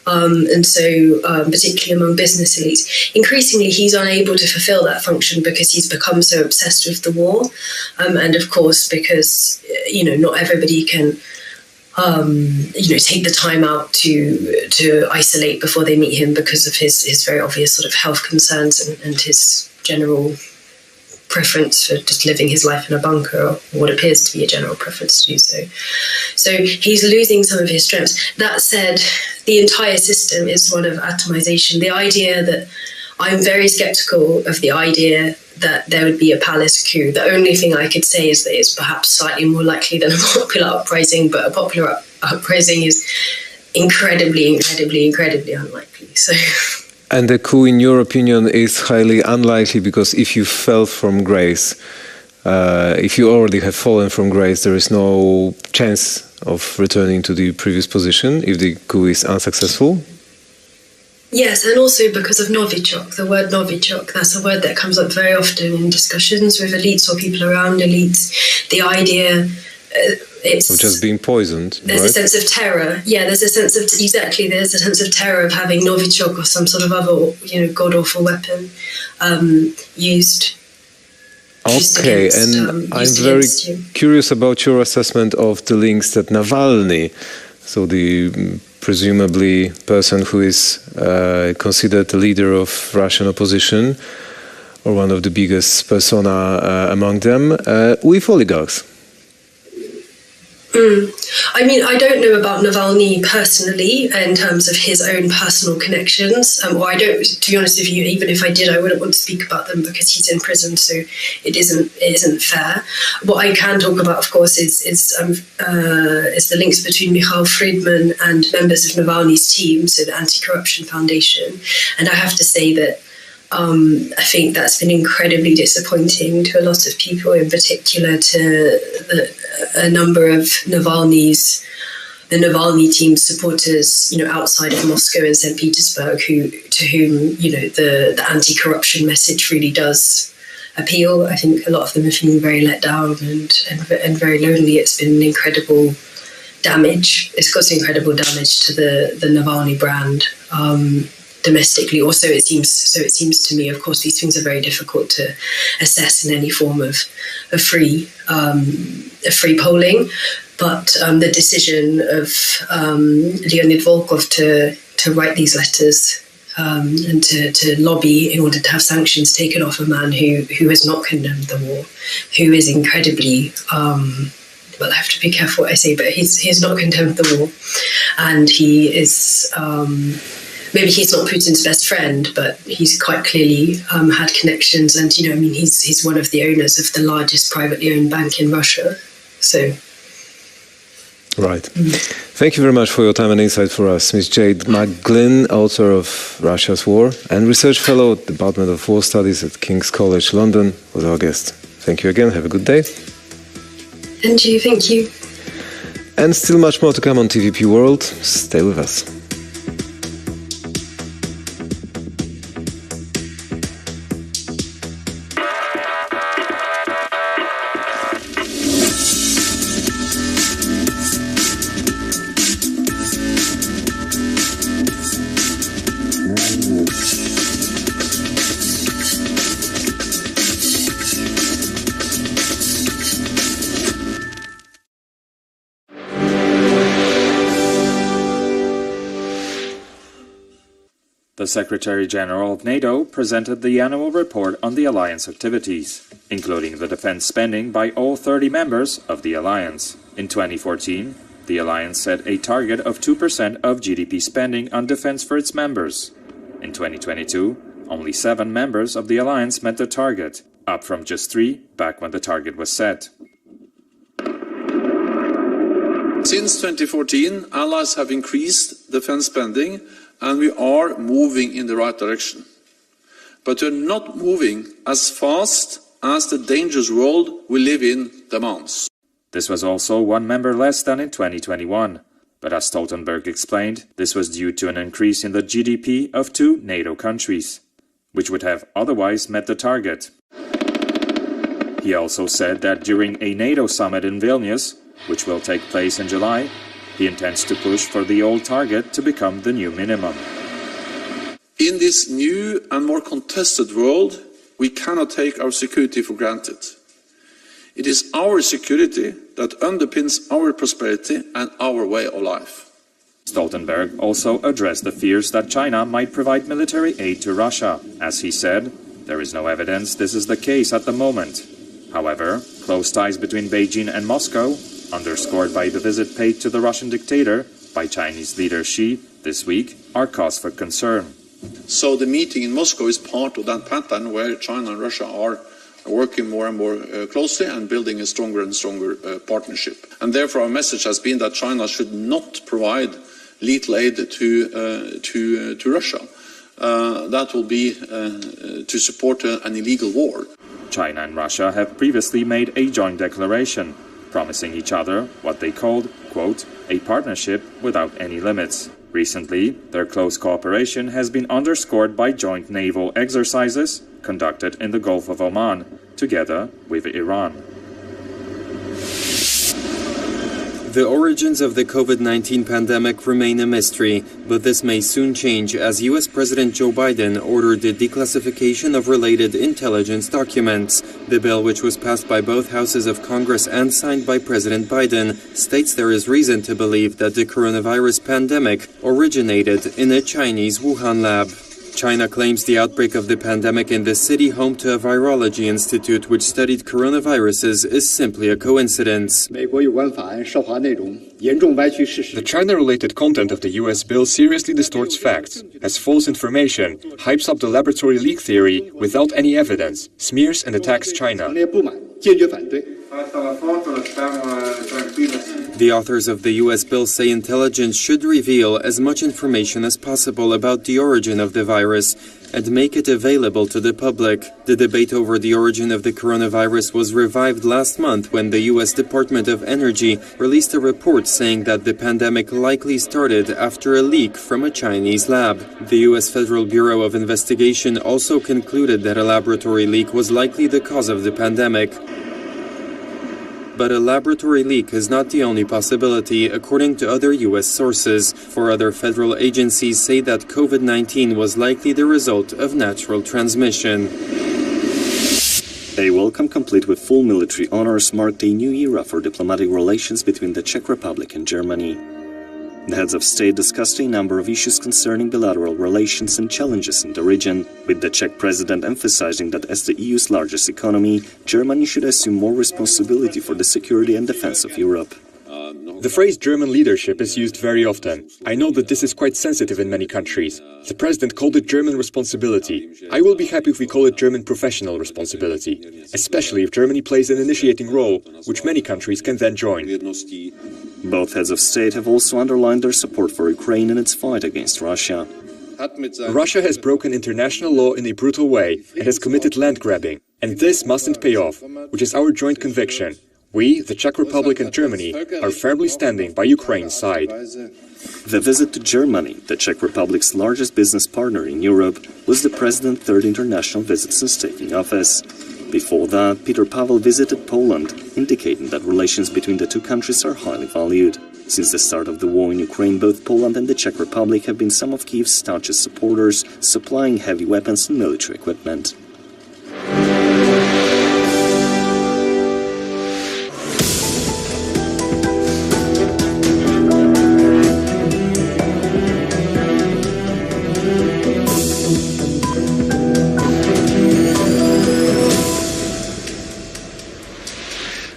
Speaker 18: And so, particularly among business elites, increasingly he's unable to fulfill that function because he's become so obsessed with the war. And of course, because, not everybody can, take the time out to isolate before they meet him because of his very obvious sort of health concerns and his general preference for just living his life in a bunker, or what appears to be a general preference to do so. So he's losing some of his strengths. That said, the entire system is one of atomization. The idea that I'm very skeptical of the idea that there would be a palace coup. The only thing I could say is that it's perhaps slightly more likely than a popular uprising, but a popular uprising is incredibly unlikely. So.
Speaker 10: And the coup, in your opinion, is highly unlikely because if you fell from grace, if you already have fallen from grace, there is no chance of returning to the previous position if the coup is unsuccessful?
Speaker 18: Yes, and also because of Novichok, the word Novichok, that's a word that comes up very often in discussions with elites or people around elites. The idea...
Speaker 10: Of just being poisoned,
Speaker 18: there's
Speaker 10: right?
Speaker 18: a sense of terror. Yeah, there's a sense of terror of having Novichok or some sort of other, god-awful weapon used.
Speaker 10: Okay, and I'm very curious about your assessment of the links that Navalny, so the presumably person who is considered the leader of Russian opposition, or one of the biggest persona among them, with oligarchs.
Speaker 18: I don't know about Navalny personally in terms of his own personal connections, or I don't. To be honest with you, even if I did, I wouldn't want to speak about them because he's in prison, so it isn't fair. What I can talk about, of course, is the links between Mikhail Friedman and members of Navalny's team, so the Anti-Corruption Foundation, and I have to say that. I think that's been incredibly disappointing to a lot of people, in particular to a number of the Navalny team supporters, outside of Moscow and St. Petersburg, to whom the anti-corruption message really does appeal. I think a lot of them are feeling very let down and very lonely. It's been incredible damage. It's caused incredible damage to the Navalny brand. Domestically, also it seems to me. Of course, these things are very difficult to assess in any form of free polling. But the decision of Leonid Volkov to write these letters and to lobby in order to have sanctions taken off a man who has not condemned the war, who is incredibly. Well, I have to be careful what I say, but he's not condemned the war, and he is. Maybe he's not Putin's best friend, but he's quite clearly had connections, and he's one of the owners of the largest privately owned bank in Russia. So,
Speaker 10: right. Thank you very much for your time and insight for us, Ms. Jade McGlynn, author of Russia's War and research fellow at the Department of War Studies at King's College London, was our guest. Thank you again. Have a good day.
Speaker 18: And you, thank you.
Speaker 10: And still much more to come on TVP World. Stay with us.
Speaker 4: The Secretary-General of NATO presented the annual report on the alliance activities, including the defense spending by all 30 members of the alliance. In 2014, the alliance set a target of 2% of GDP spending on defense for its members. In 2022, only 7 members of the alliance met the target, up from just 3 back when the target was set.
Speaker 16: Since 2014, allies have increased defense spending, and we are moving in the right direction. But we're not moving as fast as the dangerous world we live in demands.
Speaker 4: This was also 1 member less than in 2021. But as Stoltenberg explained, this was due to an increase in the GDP of 2 NATO countries, which would have otherwise met the target. He also said that during a NATO summit in Vilnius, which will take place in July, he intends to push for the old target to become the new minimum.
Speaker 16: In this new and more contested world, we cannot take our security for granted. It is our security that underpins our prosperity and our way of life.
Speaker 4: Stoltenberg also addressed the fears that China might provide military aid to Russia. As he said, there is no evidence this is the case at the moment. However, close ties between Beijing and Moscow, underscored by the visit paid to the Russian dictator by Chinese leader Xi this week, are cause for concern.
Speaker 16: So the meeting in Moscow is part of that pattern where China and Russia are working more and more closely and building a stronger and stronger partnership. And therefore our message has been that China should not provide lethal aid to Russia. That will be to support an illegal war.
Speaker 4: China and Russia have previously made a joint declaration, promising each other what they called, quote, a partnership without any limits. Recently, their close cooperation has been underscored by joint naval exercises conducted in the Gulf of Oman, together with Iran.
Speaker 17: The origins of the COVID-19 pandemic remain a mystery, but this may soon change as US President Joe Biden ordered the declassification of related intelligence documents. The bill, which was passed by both houses of Congress and signed by President Biden, states there is reason to believe that the coronavirus pandemic originated in a Chinese Wuhan lab. China claims the outbreak of the pandemic in the city home to a virology institute which studied coronaviruses is simply a coincidence.
Speaker 21: The China-related content of the US bill seriously distorts facts, has false information, hypes up the laboratory leak theory without any evidence, smears and attacks China.
Speaker 17: The authors of the US bill say intelligence should reveal as much information as possible about the origin of the virus and make it available to the public. The debate over the origin of the coronavirus was revived last month when the US Department of Energy released a report saying that the pandemic likely started after a leak from a Chinese lab. The US Federal Bureau of Investigation also concluded that a laboratory leak was likely the cause of the pandemic. But a laboratory leak is not the only possibility, according to other U.S. sources. 4 other federal agencies say that COVID-19 was likely the result of natural transmission.
Speaker 22: A welcome complete with full military honors marked a new era for diplomatic relations between the Czech Republic and Germany. The heads of state discussed a number of issues concerning bilateral relations and challenges in the region, with the Czech president emphasizing that as the EU's largest economy, Germany should assume more responsibility for the security and defense of Europe.
Speaker 21: The phrase German leadership is used very often. I know that this is quite sensitive in many countries. The president called it German responsibility. I will be happy if we call it German professional responsibility, especially if Germany plays an initiating role, which many countries can then join.
Speaker 22: Both heads of state have also underlined their support for Ukraine in its fight against Russia.
Speaker 21: Russia has broken international law in a brutal way and has committed land grabbing, and this mustn't pay off, which is our joint conviction. We, the Czech Republic and Germany, are firmly standing by Ukraine's side.
Speaker 22: The visit to Germany, the Czech Republic's largest business partner in Europe, was the president's 3rd international visit since taking office. Before that, Peter Pavel visited Poland, indicating that relations between the two countries are highly valued. Since the start of the war in Ukraine, both Poland and the Czech Republic have been some of Kyiv's staunchest supporters, supplying heavy weapons and military equipment.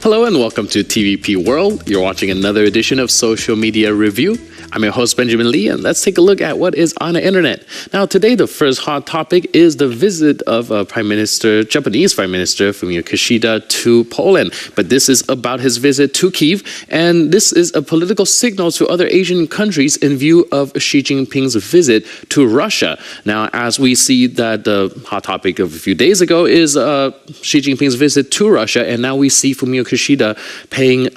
Speaker 1: Hello and welcome to TVP World. You're watching another edition of Social Media Review. I'm your host, Benjamin Lee, and let's take a look at what is on the internet. Now, today, the first hot topic is the visit of Japanese Prime Minister Fumio Kishida to Poland. But this is about his visit to Kyiv, and this is a political signal to other Asian countries in view of Xi Jinping's visit to Russia. Now, as we see that the hot topic of a few days ago is Xi Jinping's visit to Russia, and now we see Fumio Kishida paying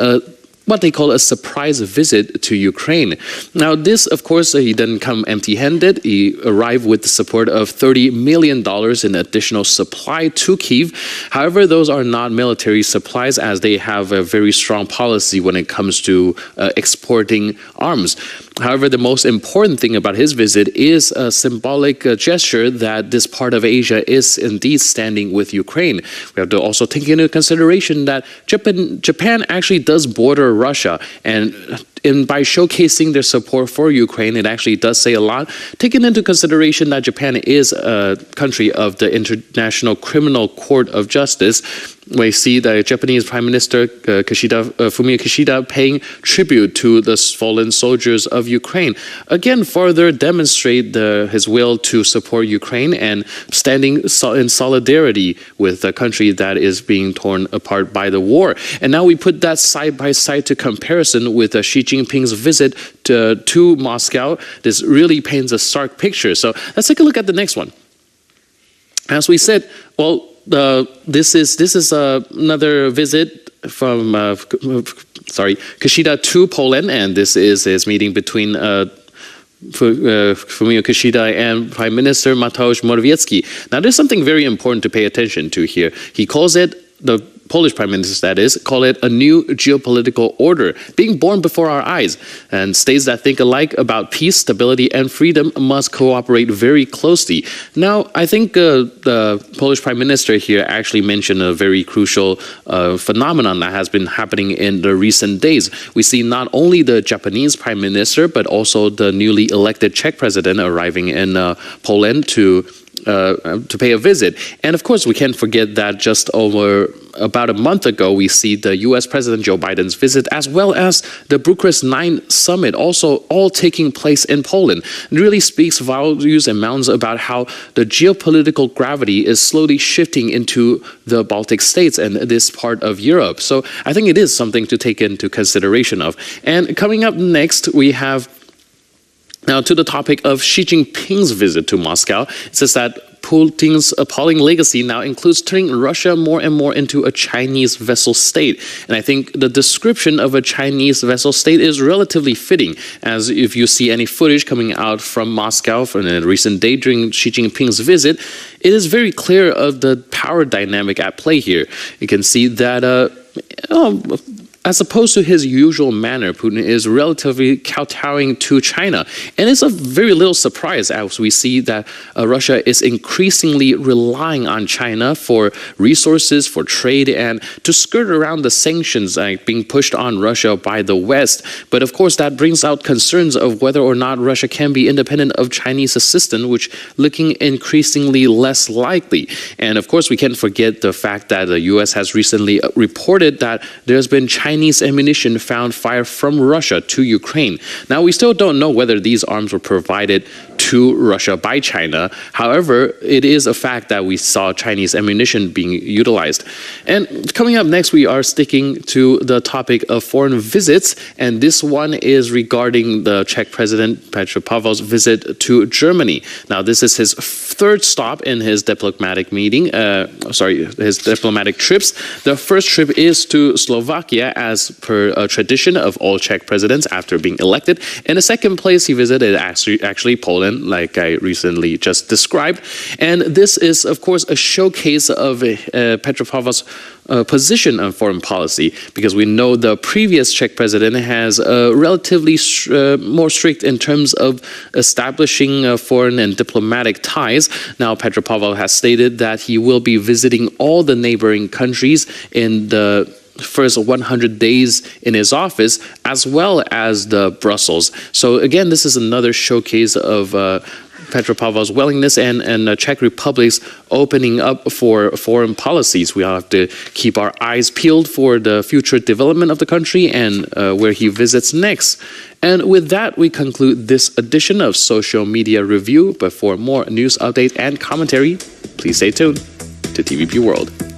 Speaker 1: what they call a surprise visit to Ukraine. Now, this, of course, he didn't come empty-handed. He arrived with the support of $30 million in additional supply to Kyiv. However, those are not military supplies, as they have a very strong policy when it comes to exporting arms. However, the most important thing about his visit is a symbolic gesture that this part of Asia is indeed standing with Ukraine. We have to also take into consideration that Japan actually does border Russia, and by showcasing their support for Ukraine, it actually does say a lot, taking into consideration that Japan is a country of the International Criminal Court of Justice. We see the Japanese Prime Minister Fumio Kishida paying tribute to the fallen soldiers of Ukraine. Again, further demonstrate his will to support Ukraine and standing in solidarity with a country that is being torn apart by the war. And now we put that side by side to comparison with Xi Jinping's visit to Moscow. This really paints a stark picture. So let's take a look at the next one. As we said, well, this is another visit from Kishida to Poland, and this is his meeting between Fumio Kishida and Prime Minister Mateusz Morawiecki. Now, there's something very important to pay attention to here. He calls it, the Polish Prime Minister, that is, call it a new geopolitical order being born before our eyes, and states that think alike about peace, stability, and freedom must cooperate very closely. Now, I think the Polish Prime Minister here actually mentioned a very crucial phenomenon that has been happening in the recent days. We see not only the Japanese Prime Minister, but also the newly elected Czech President arriving in Poland to pay a visit. And of course, we can't forget that just over about a month ago, we see the U.S. President Joe Biden's visit, as well as the Bucharest 9 summit, also all taking place in Poland. It really speaks volumes and mountains about how the geopolitical gravity is slowly shifting into the Baltic states and this part of Europe. So I think it is something to take into consideration of. And coming up next, we have now to the topic of Xi Jinping's visit to Moscow. It says that Putin's appalling legacy now includes turning Russia more and more into a Chinese vassal state. And I think the description of a Chinese vassal state is relatively fitting, as if you see any footage coming out from Moscow from a recent day during Xi Jinping's visit, it is very clear of the power dynamic at play here. You can see that as opposed to his usual manner, Putin is relatively kowtowing to China. And it's a very little surprise as we see that Russia is increasingly relying on China for resources, for trade, and to skirt around the sanctions being pushed on Russia by the West. But of course, that brings out concerns of whether or not Russia can be independent of Chinese assistance, which looking increasingly less likely. And of course, we can't forget the fact that the U.S. has recently reported that there's been Chinese ammunition found fired from Russia to Ukraine. Now, we still don't know whether these arms were provided to Russia by China. However, it is a fact that we saw Chinese ammunition being utilized. And coming up next, we are sticking to the topic of foreign visits, and this one is regarding the Czech President Petr Pavel's visit to Germany. Now, this is his third stop in his diplomatic his diplomatic trips. The first trip is to Slovakia, as per a tradition of all Czech presidents after being elected. In the second place, he visited actually Poland, like I recently just described. And this is, of course, a showcase of Petr Pavel's position on foreign policy, because we know the previous Czech president has relatively more strict in terms of establishing foreign and diplomatic ties. Now, Petr Pavel has stated that he will be visiting all the neighboring countries in the first 100 days in his office, as well as the Brussels. So again, this is another showcase of Petropavlov's willingness and Czech Republic's opening up for foreign policies. We have to keep our eyes peeled for the future development of the country and where he visits next. And with that, we conclude this edition of Social Media Review. But for more news update and commentary, please stay tuned to TVP World.